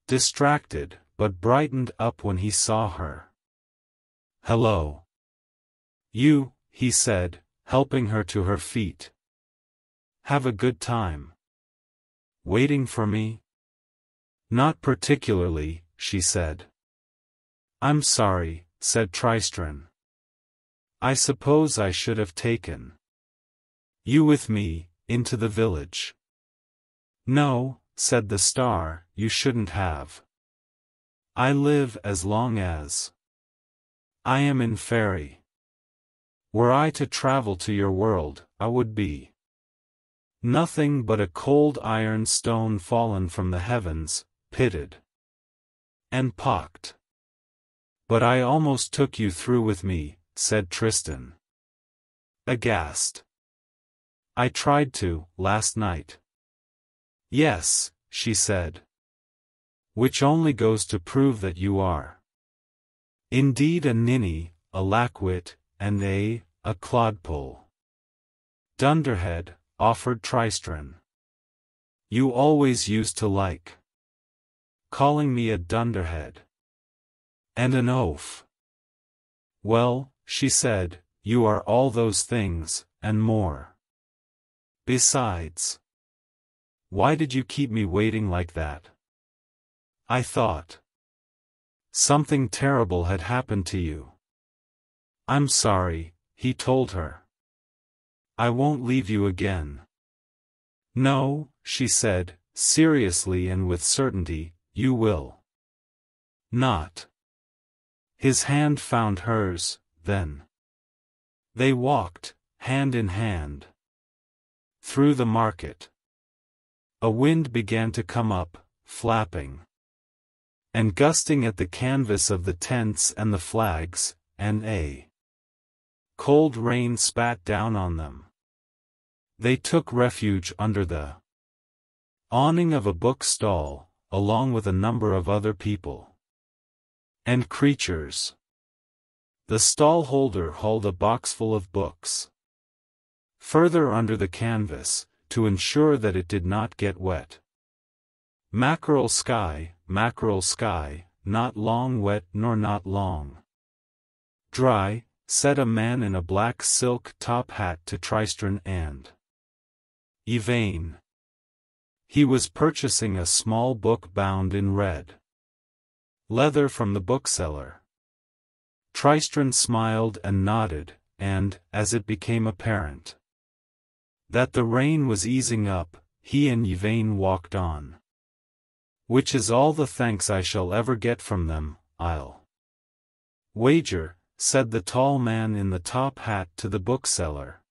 distracted, but brightened up when he saw her. "Hello. You," he said, helping her to her feet. "Have a good time. Waiting for me?" "Not particularly," she said. "I'm sorry," said Tristran. "I suppose I should have taken you with me, into the village." "No," said the star, "you shouldn't have. I live as long as I am in fairy. Were I to travel to your world, I would be nothing but a cold iron stone fallen from the heavens, pitted and pocked." "But I almost took you through with me," said Tristran, aghast. "I tried to, last night." "Yes," she said. "Which only goes to prove that you are indeed a ninny, a lackwit, and a clodpole." "Dunderhead," offered Tristran. "You always used to like calling me a dunderhead. And an oaf." "Well," she said, "you are all those things, and more. Besides, why did you keep me waiting like that? I thought something terrible had happened to you." "I'm sorry," he told her. "I won't leave you again." "No," she said, seriously and with certainty, "you will not." His hand found hers, then they walked, hand in hand, through the market. A wind began to come up, flapping and gusting at the canvas of the tents and the flags, and a cold rain spat down on them. They took refuge under the awning of a book stall, along with a number of other people and creatures. The stall-holder hauled a box full of books further under the canvas, to ensure that it did not get wet. Mackerel sky, not long wet nor not long dry," said a man in a black silk top hat to Tristran and Yvain. He was purchasing a small book bound in red leather from the bookseller. Tristran smiled and nodded, and, as it became apparent that the rain was easing up, he and Yvain walked on. "Which is all the thanks I shall ever get from them, I'll wager," said the tall man in the top hat to the bookseller,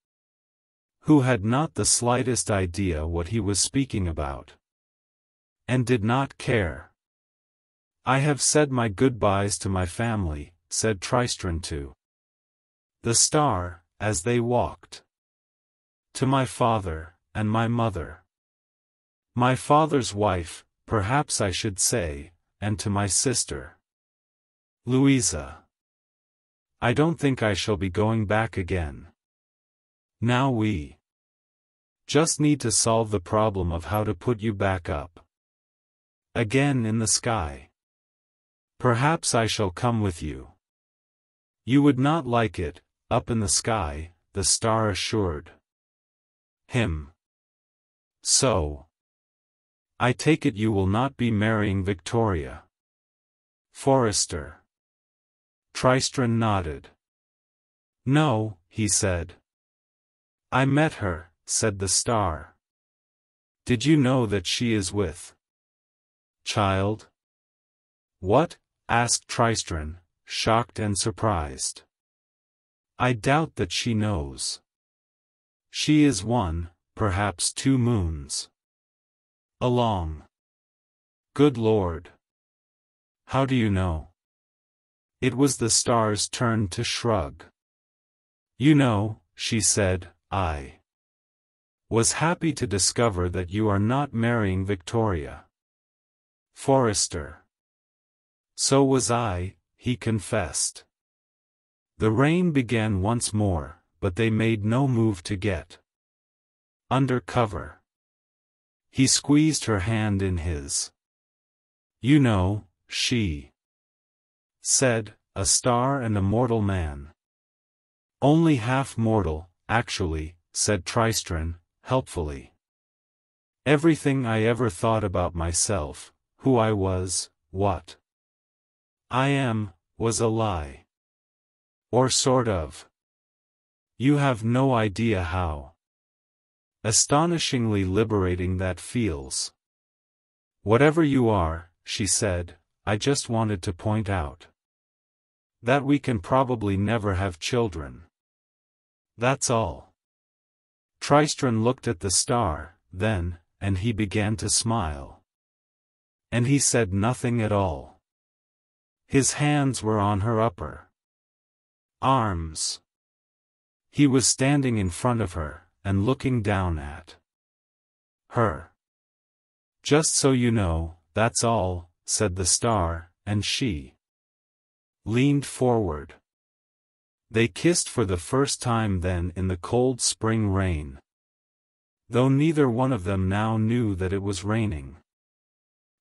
who had not the slightest idea what he was speaking about, and did not care. "I have said my goodbyes to my family," said Tristran to the star, as they walked. "To my father, and my mother. My father's wife, perhaps I should say, and to my sister Louisa. I don't think I shall be going back again. Now we just need to solve the problem of how to put you back up again in the sky. Perhaps I shall come with you. You would not like it, up in the sky, the star assured him. So, I take it you will not be marrying Victoria. Forrester. Tristran nodded. No, he said. I met her, said the star. Did you know that she is with child? What? Asked Tristran, shocked and surprised. I doubt that she knows. She is one, perhaps 2 moons along. Good Lord. How do you know? It was the star's turn to shrug. You know, she said, I was happy to discover that you are not marrying Victoria. Forrester. So was I, he confessed. The rain began once more, but they made no move to get under cover. He squeezed her hand in his. You know, she said, a star and a mortal man. Only half mortal, actually, said Tristran, helpfully. Everything I ever thought about myself, who I was, what I am, was a lie. Or sort of. You have no idea how astonishingly liberating that feels. Whatever you are, she said, I just wanted to point out that we can probably never have children. That's all. Tristran looked at the star, then, and he began to smile. And he said nothing at all. His hands were on her upper arms. He was standing in front of her, and looking down at her. Just so you know, that's all, said the star, and she leaned forward. They kissed for the first time then in the cold spring rain. Though neither one of them now knew that it was raining.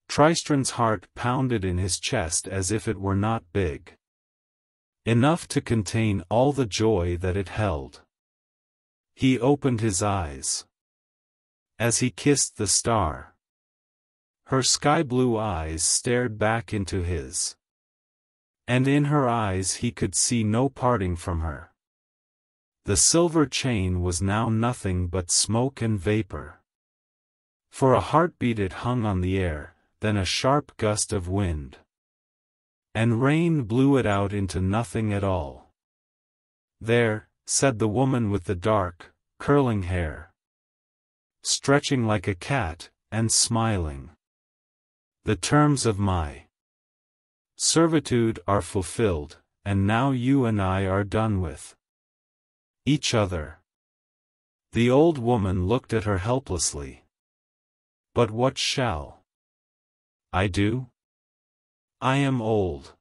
Tristran's heart pounded in his chest as if it were not big enough to contain all the joy that it held. He opened his eyes as he kissed the star. Her sky-blue eyes stared back into his. And in her eyes he could see no parting from her. The silver chain was now nothing but smoke and vapor. For a heartbeat it hung on the air, then a sharp gust of wind. And rain blew it out into nothing at all. There, said the woman with the dark, curling hair, stretching like a cat, and smiling. The terms of my servitude are fulfilled, and now you and I are done with each other. The old woman looked at her helplessly. But what shall I do? I am old.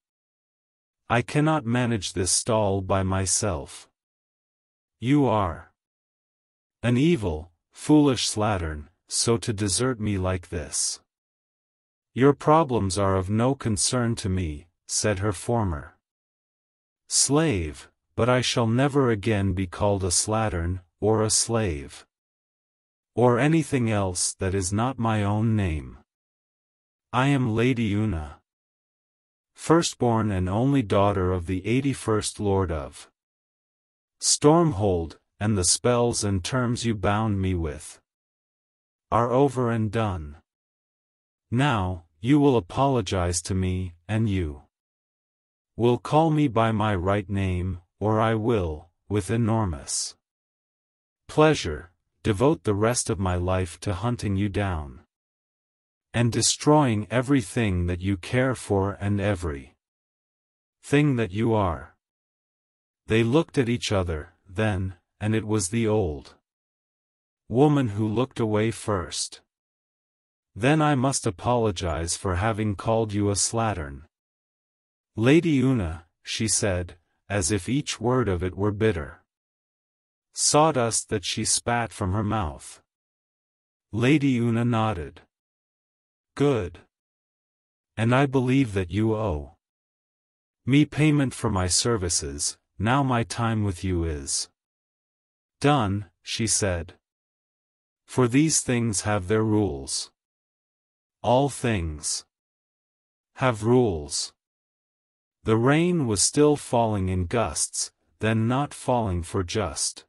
I cannot manage this stall by myself. You are an evil, foolish slattern, so to desert me like this. Your problems are of no concern to me, said her former slave, but I shall never again be called a slattern, or a slave, or anything else that is not my own name. I am Lady Una, firstborn and only daughter of the 81st Lord of Stormhold, and the spells and terms you bound me with are over and done. Now, you will apologize to me, and you will call me by my right name, or I will, with enormous pleasure, devote the rest of my life to hunting you down and destroying everything that you care for and every thing that you are. They looked at each other, then, and it was the old woman who looked away first. Then I must apologize for having called you a slattern. Lady Una, she said, as if each word of it were bitter. Sawdust that she spat from her mouth. Lady Una nodded. Good. And I believe that you owe me payment for my services. Now my time with you is done, she said. For these things have their rules. All things have rules. The rain was still falling in gusts, then not falling for just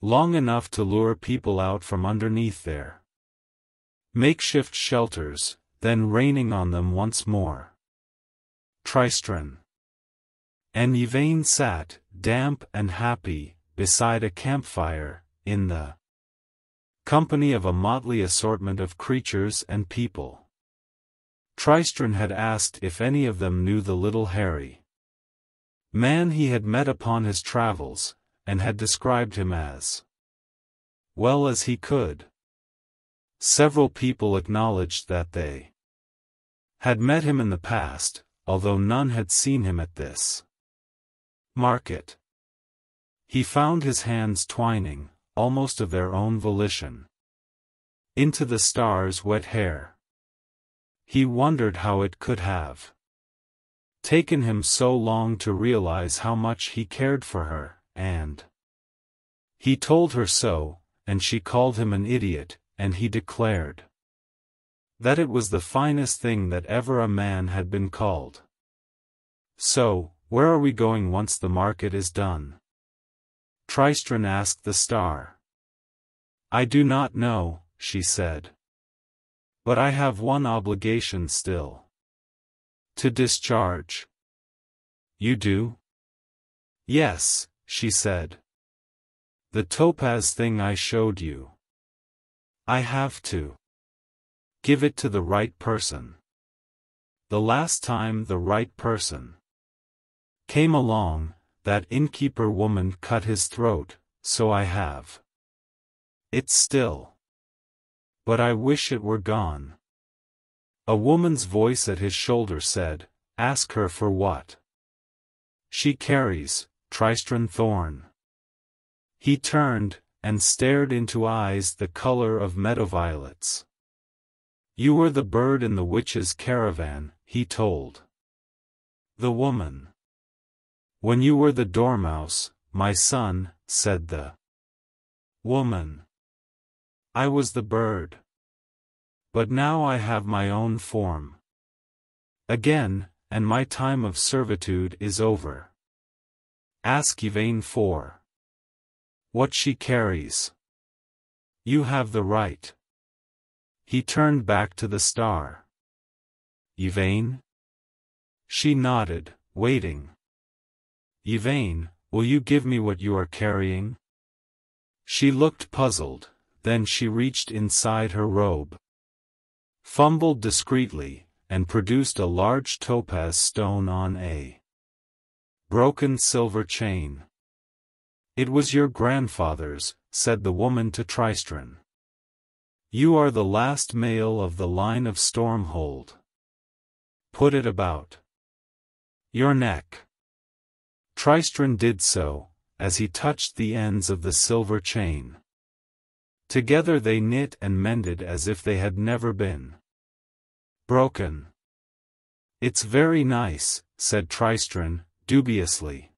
long enough to lure people out from underneath their makeshift shelters, then raining on them once more. Tristran and Yvain sat, damp and happy, beside a campfire, in the company of a motley assortment of creatures and people. Tristran had asked if any of them knew the little hairy man he had met upon his travels, and had described him as well as he could. Several people acknowledged that they had met him in the past, although none had seen him at this market. He found his hands twining, almost of their own volition, into the star's wet hair. He wondered how it could have taken him so long to realize how much he cared for her, and he told her so, and she called him an idiot, and he declared that it was the finest thing that ever a man had been called. So, where are we going once the market is done? Tristran asked the star. I do not know, she said. But I have one obligation still to discharge. You do? Yes, she said. The topaz thing I showed you. I have to give it to the right person. The last time the right person came along, that innkeeper woman cut his throat, so I have it still. But I wish it were gone. A woman's voice at his shoulder said, Ask her for what she carries, Tristran Thorn. He turned, and stared into eyes the color of meadow violets. You were the bird in the witch's caravan, he told the woman. When you were the dormouse, my son, said the woman. I was the bird. But now I have my own form again, and my time of servitude is over. Ask Yvain for what she carries. You have the right. He turned back to the star. Yvain? She nodded, waiting. Yvain, will you give me what you are carrying? She looked puzzled, then she reached inside her robe, fumbled discreetly, and produced a large topaz stone on a broken silver chain. It was your grandfather's, said the woman to Tristran. You are the last male of the line of Stormhold. Put it about your neck. Tristran did so, as he touched the ends of the silver chain. Together they knit and mended as if they had never been broken. It's very nice, said Tristran, dubiously.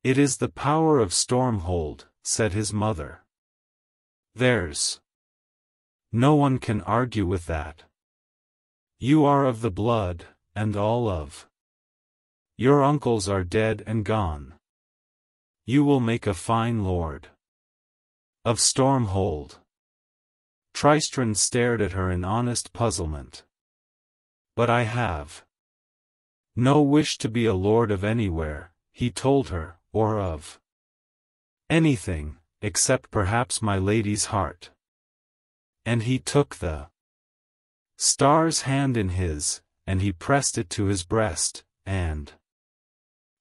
It is the power of Stormhold, said his mother. There's no one can argue with that. You are of the blood, and all of your uncles are dead and gone. You will make a fine lord of Stormhold. Tristran stared at her in honest puzzlement. But I have no wish to be a lord of anywhere, he told her, or of anything, except perhaps my lady's heart. And he took the star's hand in his, and he pressed it to his breast, and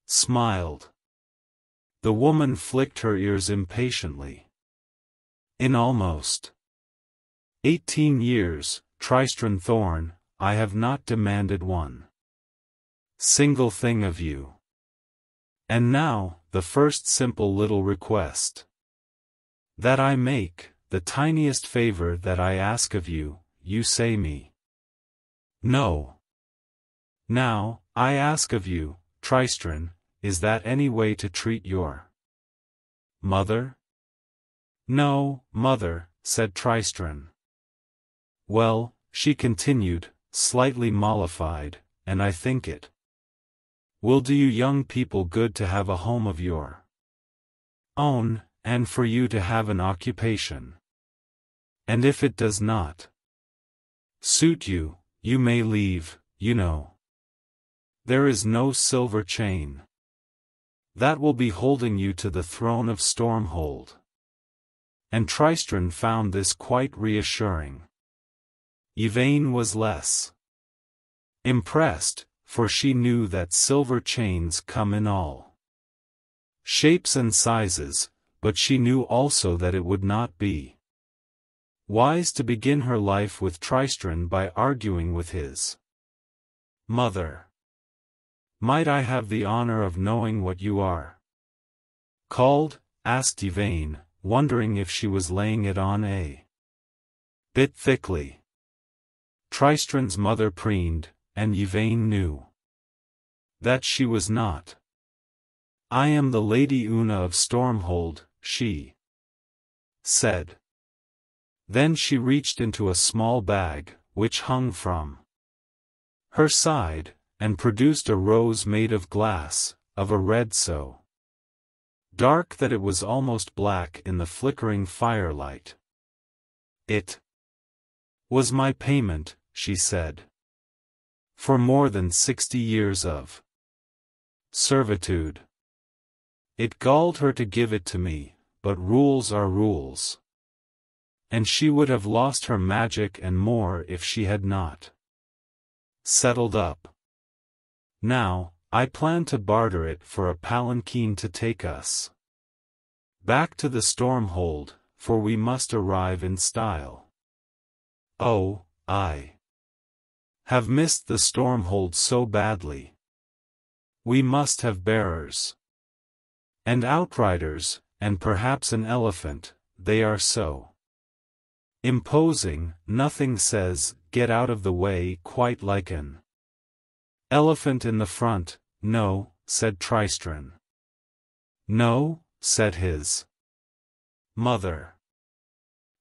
smiled. The woman flicked her ears impatiently. In almost 18 years, Tristran Thorn, I have not demanded one single thing of you. And now, the first simple little request that I make, the tiniest favor that I ask of you, you say me. No. Now, I ask of you, Tristran, is that any way to treat your mother? No, mother, said Tristran. Well, she continued, slightly mollified, and I think it will do you young people good to have a home of your own, and for you to have an occupation. And if it does not suit you, you may leave, you know. There is no silver chain that will be holding you to the throne of Stormhold. And Tristran found this quite reassuring. Yvain was less impressed, for she knew that silver chains come in all shapes and sizes, but she knew also that it would not be wise to begin her life with Tristran by arguing with his mother. Might I have the honor of knowing what you are called? Asked Yvain, wondering if she was laying it on a bit thickly. Tristran's mother preened, and Yvain knew that she was not. I am the Lady Una of Stormhold, she said. Then she reached into a small bag, which hung from her side, and produced a rose made of glass, of a red so dark that it was almost black in the flickering firelight. It was my payment, she said, for more than 60 years of servitude. It galled her to give it to me, but rules are rules. And she would have lost her magic and more if she had not settled up. Now, I plan to barter it for a palanquin to take us back to the Stormhold, for we must arrive in style. Oh, I have missed the Stormhold so badly. We must have bearers and outriders, and perhaps an elephant, they are so imposing. Nothing says, get out of the way, quite like an elephant in the front. No, said Tristran. No, said his mother.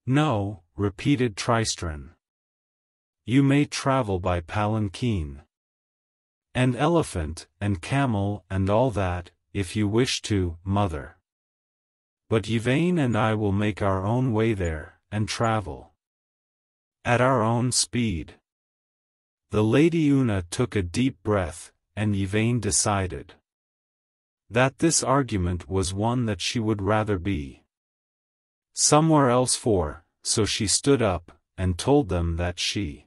No, repeated Tristran. You may travel by palanquin and elephant and camel and all that, if you wish to, mother. But Yvain and I will make our own way there, and travel at our own speed. The Lady Una took a deep breath, and Yvain decided that this argument was one that she would rather be somewhere else for, so she stood up, and told them that she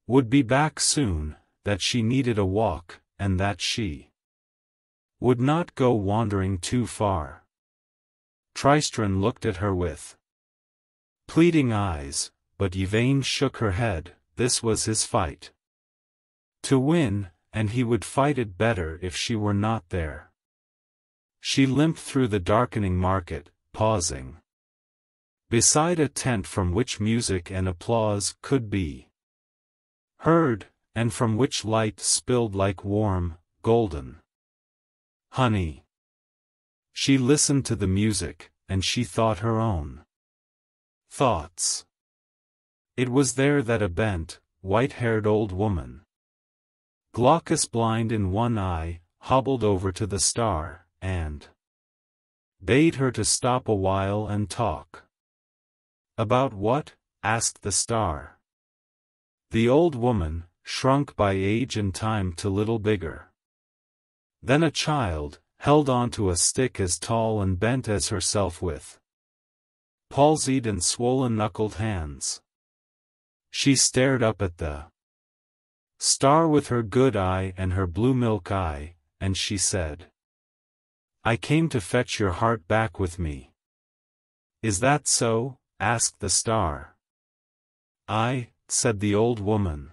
would be back soon, that she needed a walk, and that she would not go wandering too far. Tristran looked at her with pleading eyes, but Yvain shook her head. This was his fight to win, and he would fight it better if she were not there. She limped through the darkening market, pausing beside a tent from which music and applause could be heard, and from which light spilled like warm, golden honey. She listened to the music, and she thought her own thoughts. It was there that a bent, white-haired old woman, glaucous blind in one eye, hobbled over to the star, and bade her to stop a while and talk. About what? Asked the star. The old woman, shrunk by age and time to little bigger than a child, held on to a stick as tall and bent as herself with palsied and swollen-knuckled hands. She stared up at the star with her good eye and her blue milk eye, and she said, I came to fetch your heart back with me. Is that so? Asked the star. Aye, said the old woman.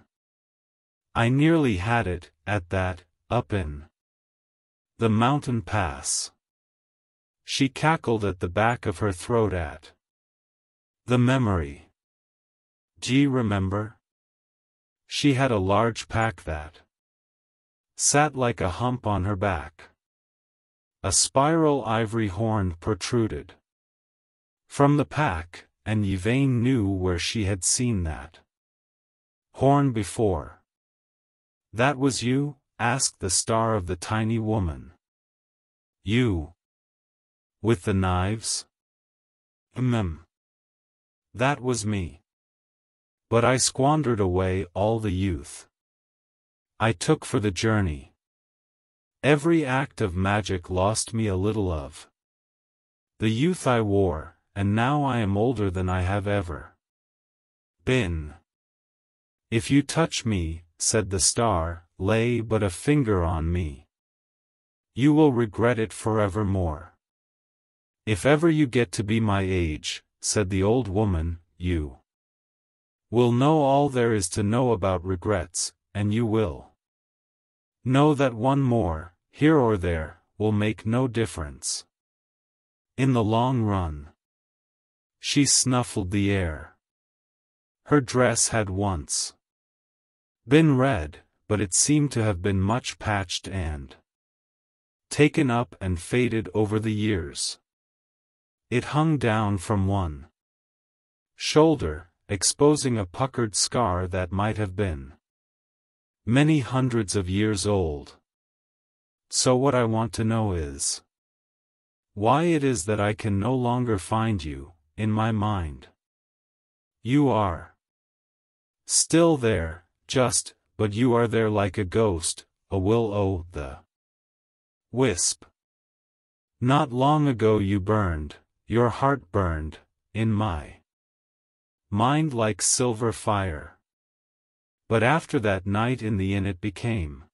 I nearly had it, at that, up in The mountain pass. She cackled at the back of her throat at the memory. D'ye remember? She had a large pack that sat like a hump on her back. A spiral ivory horn protruded from the pack, and Yvain knew where she had seen that horn before. "That was you?" asked the star of the tiny woman. "You? With the knives?" That was me. But I squandered away all the youth I took for the journey. Every act of magic lost me a little of the youth I wore, and now I am older than I have ever been. If you touch me," said the star, "lay but a finger on me. You will regret it forevermore. If ever you get to be my age," said the old woman, "you will know all there is to know about regrets, and you will know that one more, here or there, will make no difference in the long run." She snuffled the air. Her dress had once been red, but it seemed to have been much patched and taken up and faded over the years. It hung down from one shoulder, exposing a puckered scar that might have been many hundreds of years old. "So what I want to know is why it is that I can no longer find you, in my mind. You are still there, but you are there like a ghost, a will-o'-the wisp. Not long ago you burned, your heart burned, in my mind like silver fire. But after that night in the inn it became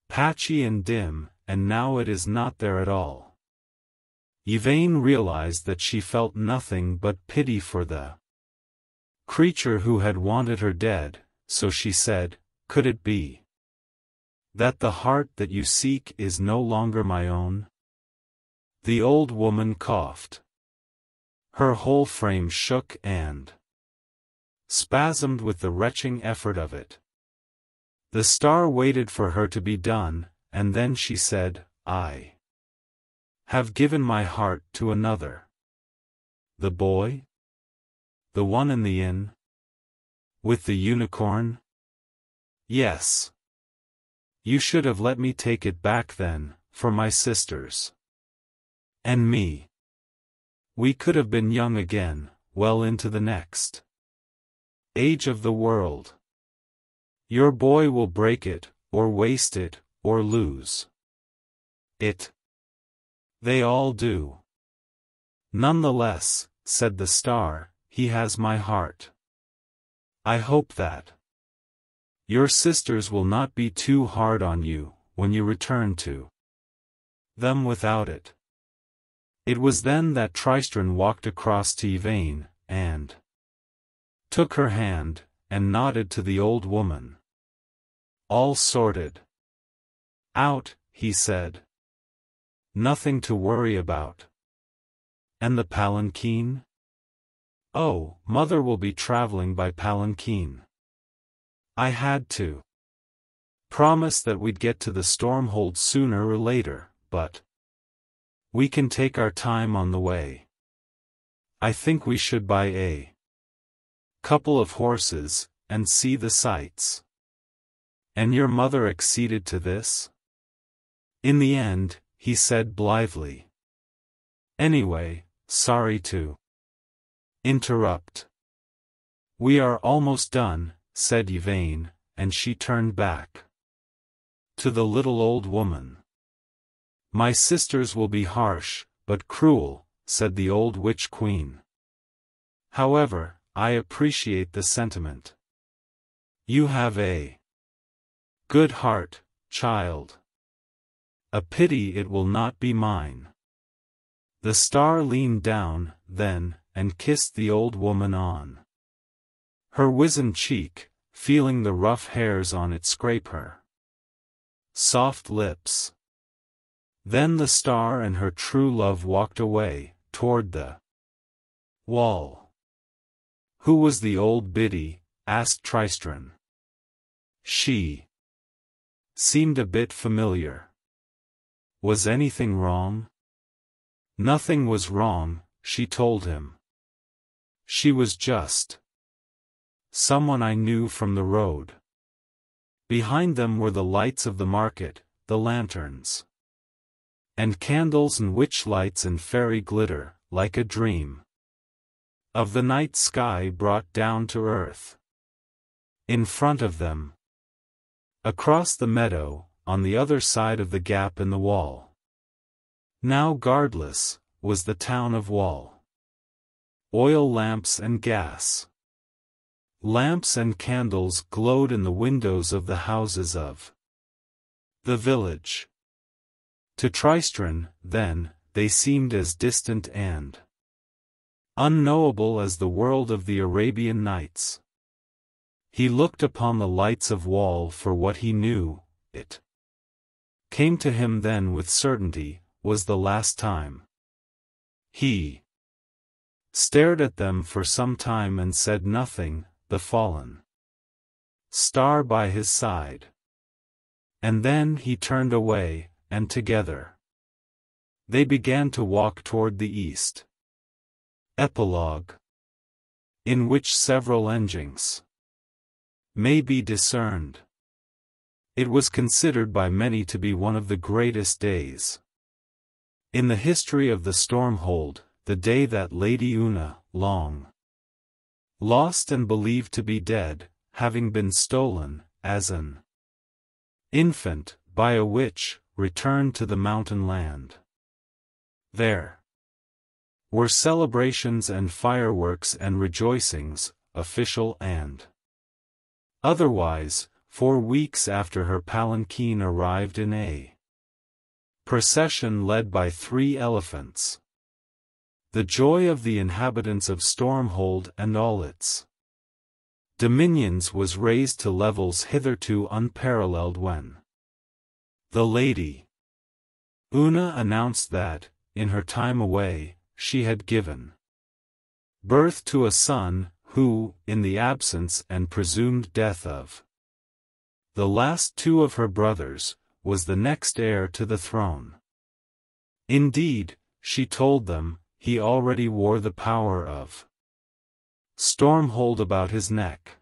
patchy and dim, and now it is not there at all." Yvain realized that she felt nothing but pity for the creature who had wanted her dead, so she said, "Could it be that the heart that you seek is no longer my own?" The old woman coughed. Her whole frame shook and spasmed with the retching effort of it. The star waited for her to be done, and then she said, "I have given my heart to another." "The boy? The one in the inn? With the unicorn?" "Yes. You should have let me take it back then, for my sisters and me. We could have been young again, well into the next age of the world. Your boy will break it, or waste it, or lose it. They all do." "Nonetheless," said the star, "he has my heart. I hope that your sisters will not be too hard on you, when you return to them without it." It was then that Tristran walked across to Yvain, and took her hand, and nodded to the old woman. "All sorted out," he said. "Nothing to worry about." "And the palanquin?" "Oh, mother will be traveling by palanquin. I had to promise that we'd get to the Stormhold sooner or later, but we can take our time on the way. I think we should buy a couple of horses, and see the sights." "And your mother acceded to this?" "In the end," he said blithely. "Anyway, sorry to interrupt." "We are almost done," said Yvain, and she turned back to the little old woman. "My sisters will be harsh, but cruel," said the old witch queen. "However, I appreciate the sentiment. You have a good heart, child. A pity it will not be mine." The star leaned down, then, and kissed the old woman on her wizened cheek, feeling the rough hairs on it scrape her soft lips. Then the star and her true love walked away, toward the wall. "Who was the old biddy?" asked Tristran. "She seemed a bit familiar. Was anything wrong?" "Nothing was wrong," she told him. "She was just someone I knew from the road." Behind them were the lights of the market, the lanterns and candles and witch lights and fairy glitter, like a dream of the night sky brought down to earth. In front of them, across the meadow, on the other side of the gap in the wall, now guardless, was the town of Wall. Oil lamps and gas lamps and candles glowed in the windows of the houses of the village. To Tristran, then, they seemed as distant and unknowable as the world of the Arabian Nights. He looked upon the lights of Wall for what he knew. It came to him then with certainty, was the last time. He stared at them for some time and said nothing, the fallen star by his side. And then he turned away, and together they began to walk toward the east. Epilogue, in which several endings may be discerned. It was considered by many to be one of the greatest days in the history of the Stormhold, the day that Lady Una, long lost and believed to be dead, having been stolen, as an infant, by a witch, returned to the mountain land. There were celebrations and fireworks and rejoicings, official and otherwise, 4 weeks after her palanquin arrived in a procession led by 3 elephants. The joy of the inhabitants of Stormhold and all its dominions was raised to levels hitherto unparalleled when the Lady Una announced that, in her time away, she had given birth to a son, who, in the absence and presumed death of the last 2 of her brothers, was the next heir to the throne. Indeed, she told them, he already wore the power of Stormhold about his neck.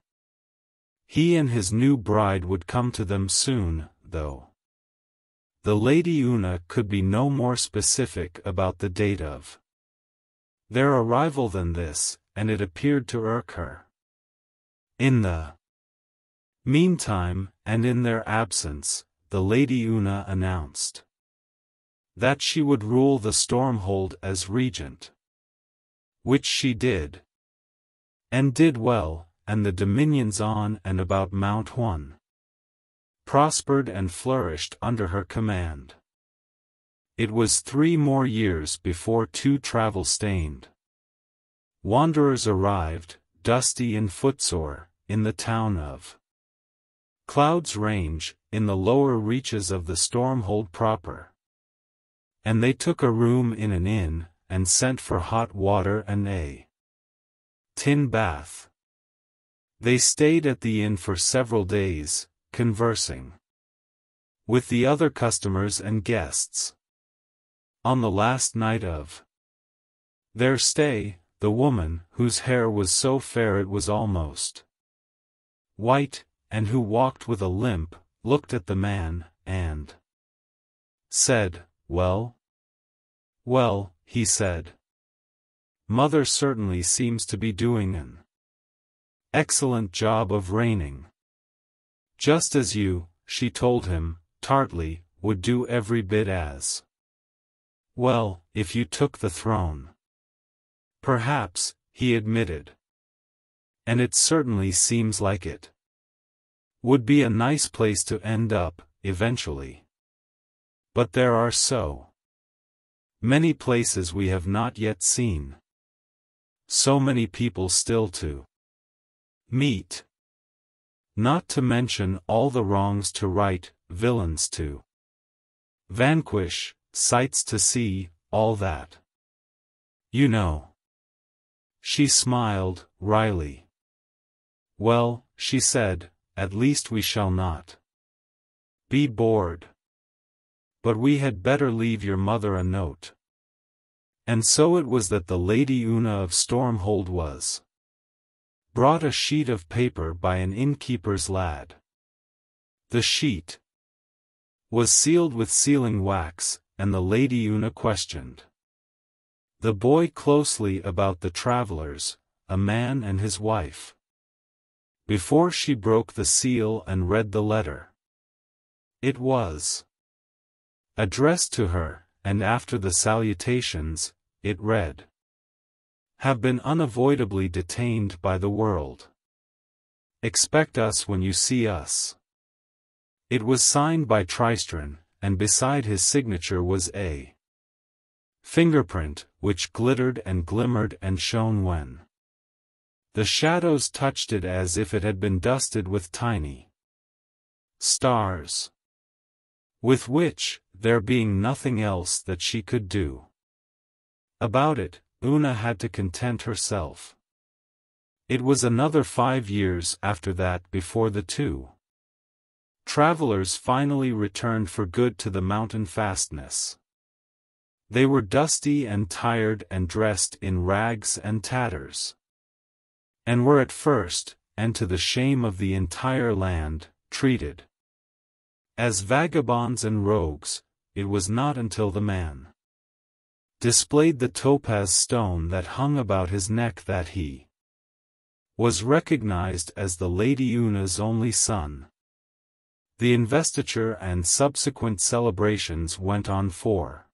He and his new bride would come to them soon, though the Lady Una could be no more specific about the date of their arrival than this, and it appeared to irk her. In the meantime, and in their absence, the Lady Una announced that she would rule the Stormhold as regent. Which she did. And did well, and the dominions on and about Mount One prospered and flourished under her command. It was 3 more years before 2 travel-stained wanderers arrived, dusty and footsore, in the town of Cloud's Range, in the lower reaches of the Stormhold proper. And they took a room in an inn, and sent for hot water and a tin bath. They stayed at the inn for several days, conversing with the other customers and guests. On the last night of their stay, the woman, whose hair was so fair it was almost white, and who walked with a limp, looked at the man, and said, "Well?" "Well," he said. "Mother certainly seems to be doing an excellent job of reigning. Just as you," she told him, tartly, "would do every bit as well, if you took the throne." "Perhaps," he admitted. "And it certainly seems like it would be a nice place to end up, eventually. But there are so many places we have not yet seen. So many people still to meet. Not to mention all the wrongs to right, villains to vanquish, sights to see, all that. You know. She smiled, wryly. Well, she said, at least we shall not be bored. But we had better leave your mother a note. And so it was that the Lady Una of Stormhold was brought a sheet of paper by an innkeeper's lad. The sheet was sealed with sealing wax, and the Lady Una questioned the boy closely about the travelers, a man and his wife, before she broke the seal and read the letter. It was addressed to her, and after the salutations, it read, "Have been unavoidably detained by the world. Expect us when you see us." It was signed by Tristran, and beside his signature was a fingerprint, which glittered and glimmered and shone when the shadows touched it, as if it had been dusted with tiny stars, with which, there being nothing else that she could do about it, Una had to content herself. It was another 5 years after that before the two travelers finally returned for good to the mountain fastness. They were dusty and tired and dressed in rags and tatters, and were at first, and to the shame of the entire land, treated as vagabonds and rogues. It was not until the man displayed the topaz stone that hung about his neck that he was recognized as the Lady Una's only son. The investiture and subsequent celebrations went on for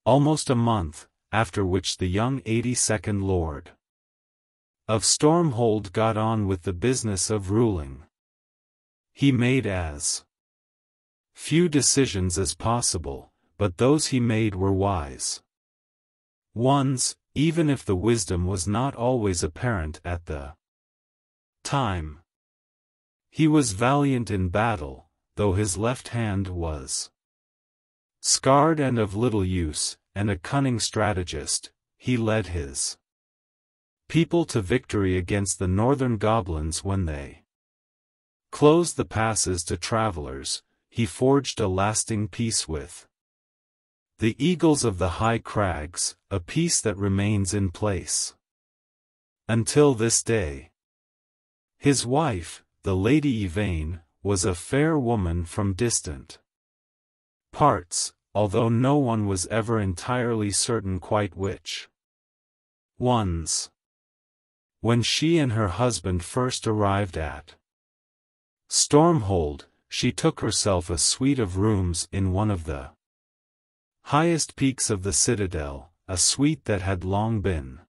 almost a month, after which the young 82nd Lord of Stormhold got on with the business of ruling. He made as few decisions as possible, but those he made were wise ones, even if the wisdom was not always apparent at the time. He was valiant in battle, though his left hand was scarred and of little use, and a cunning strategist. He led his people to victory against the northern goblins when they closed the passes to travelers. He forged a lasting peace with the eagles of the high crags, a peace that remains in place until this day. His wife, the Lady Yvain, was a fair woman from distant parts, although no one was ever entirely certain quite which ones. When she and her husband first arrived at Stormhold, she took herself a suite of rooms in one of the highest peaks of the citadel, a suite that had long been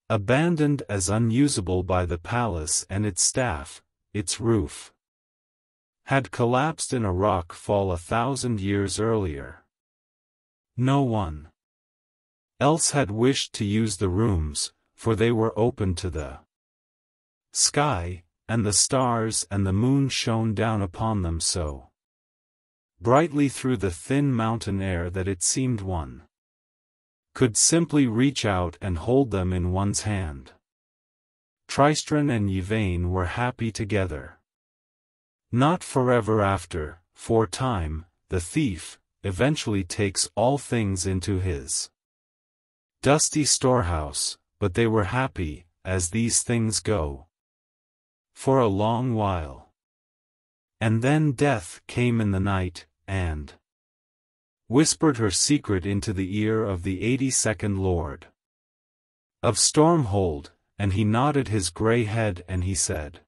abandoned as unusable by the palace and its staff. Its roof had collapsed in a rock fall 1,000 years earlier. No one else had wished to use the rooms, for they were open to the sky, and the stars and the moon shone down upon them so brightly through the thin mountain air that it seemed one could simply reach out and hold them in one's hand. Tristran and Yvain were happy together. Not forever after, for time, the thief, eventually takes all things into his dusty storehouse, but they were happy, as these things go, for a long while. And then death came in the night, and whispered her secret into the ear of the 82nd Lord of Stormhold, and he nodded his grey head and he said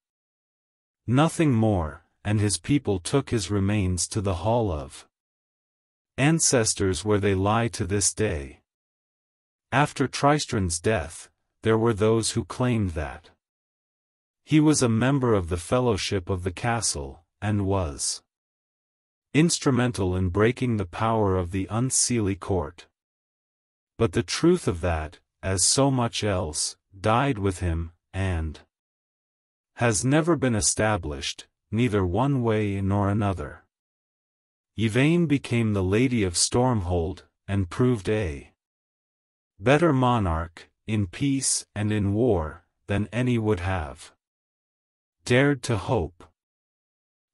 nothing more, and his people took his remains to the Hall of Ancestors where they lie to this day. After Tristran's death, there were those who claimed that he was a member of the Fellowship of the Castle, and was instrumental in breaking the power of the Unseelie Court. But the truth of that, as so much else, died with him, and has never been established, neither one way nor another. Yvain became the Lady of Stormhold, and proved a better monarch, in peace and in war, than any would have dared to hope.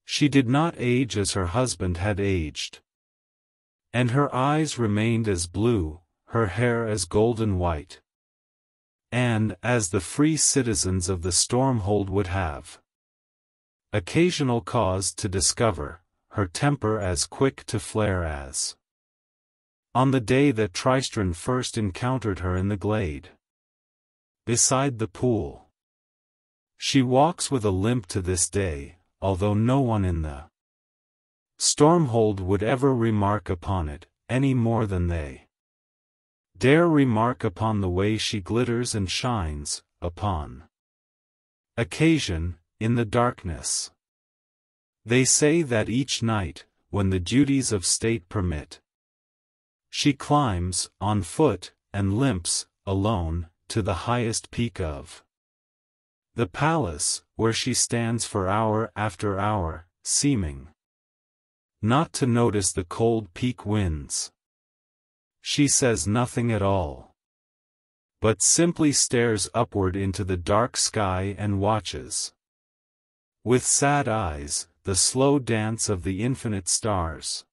She did not age as her husband had aged, and her eyes remained as blue, her hair as golden white, and, as the free citizens of the Stormhold would have occasional cause to discover, her temper as quick to flare as on the day that Tristran first encountered her in the glade beside the pool. She walks with a limp to this day, although no one in the Stormhold would ever remark upon it, any more than they dare remark upon the way she glitters and shines, upon occasion, in the darkness. They say that each night, when the duties of state permit, she climbs, on foot, and limps, alone, to the highest peak of the palace, where she stands for hour after hour, seeming not to notice the cold peak winds. She says nothing at all, but simply stares upward into the dark sky and watches with sad eyes the slow dance of the infinite stars.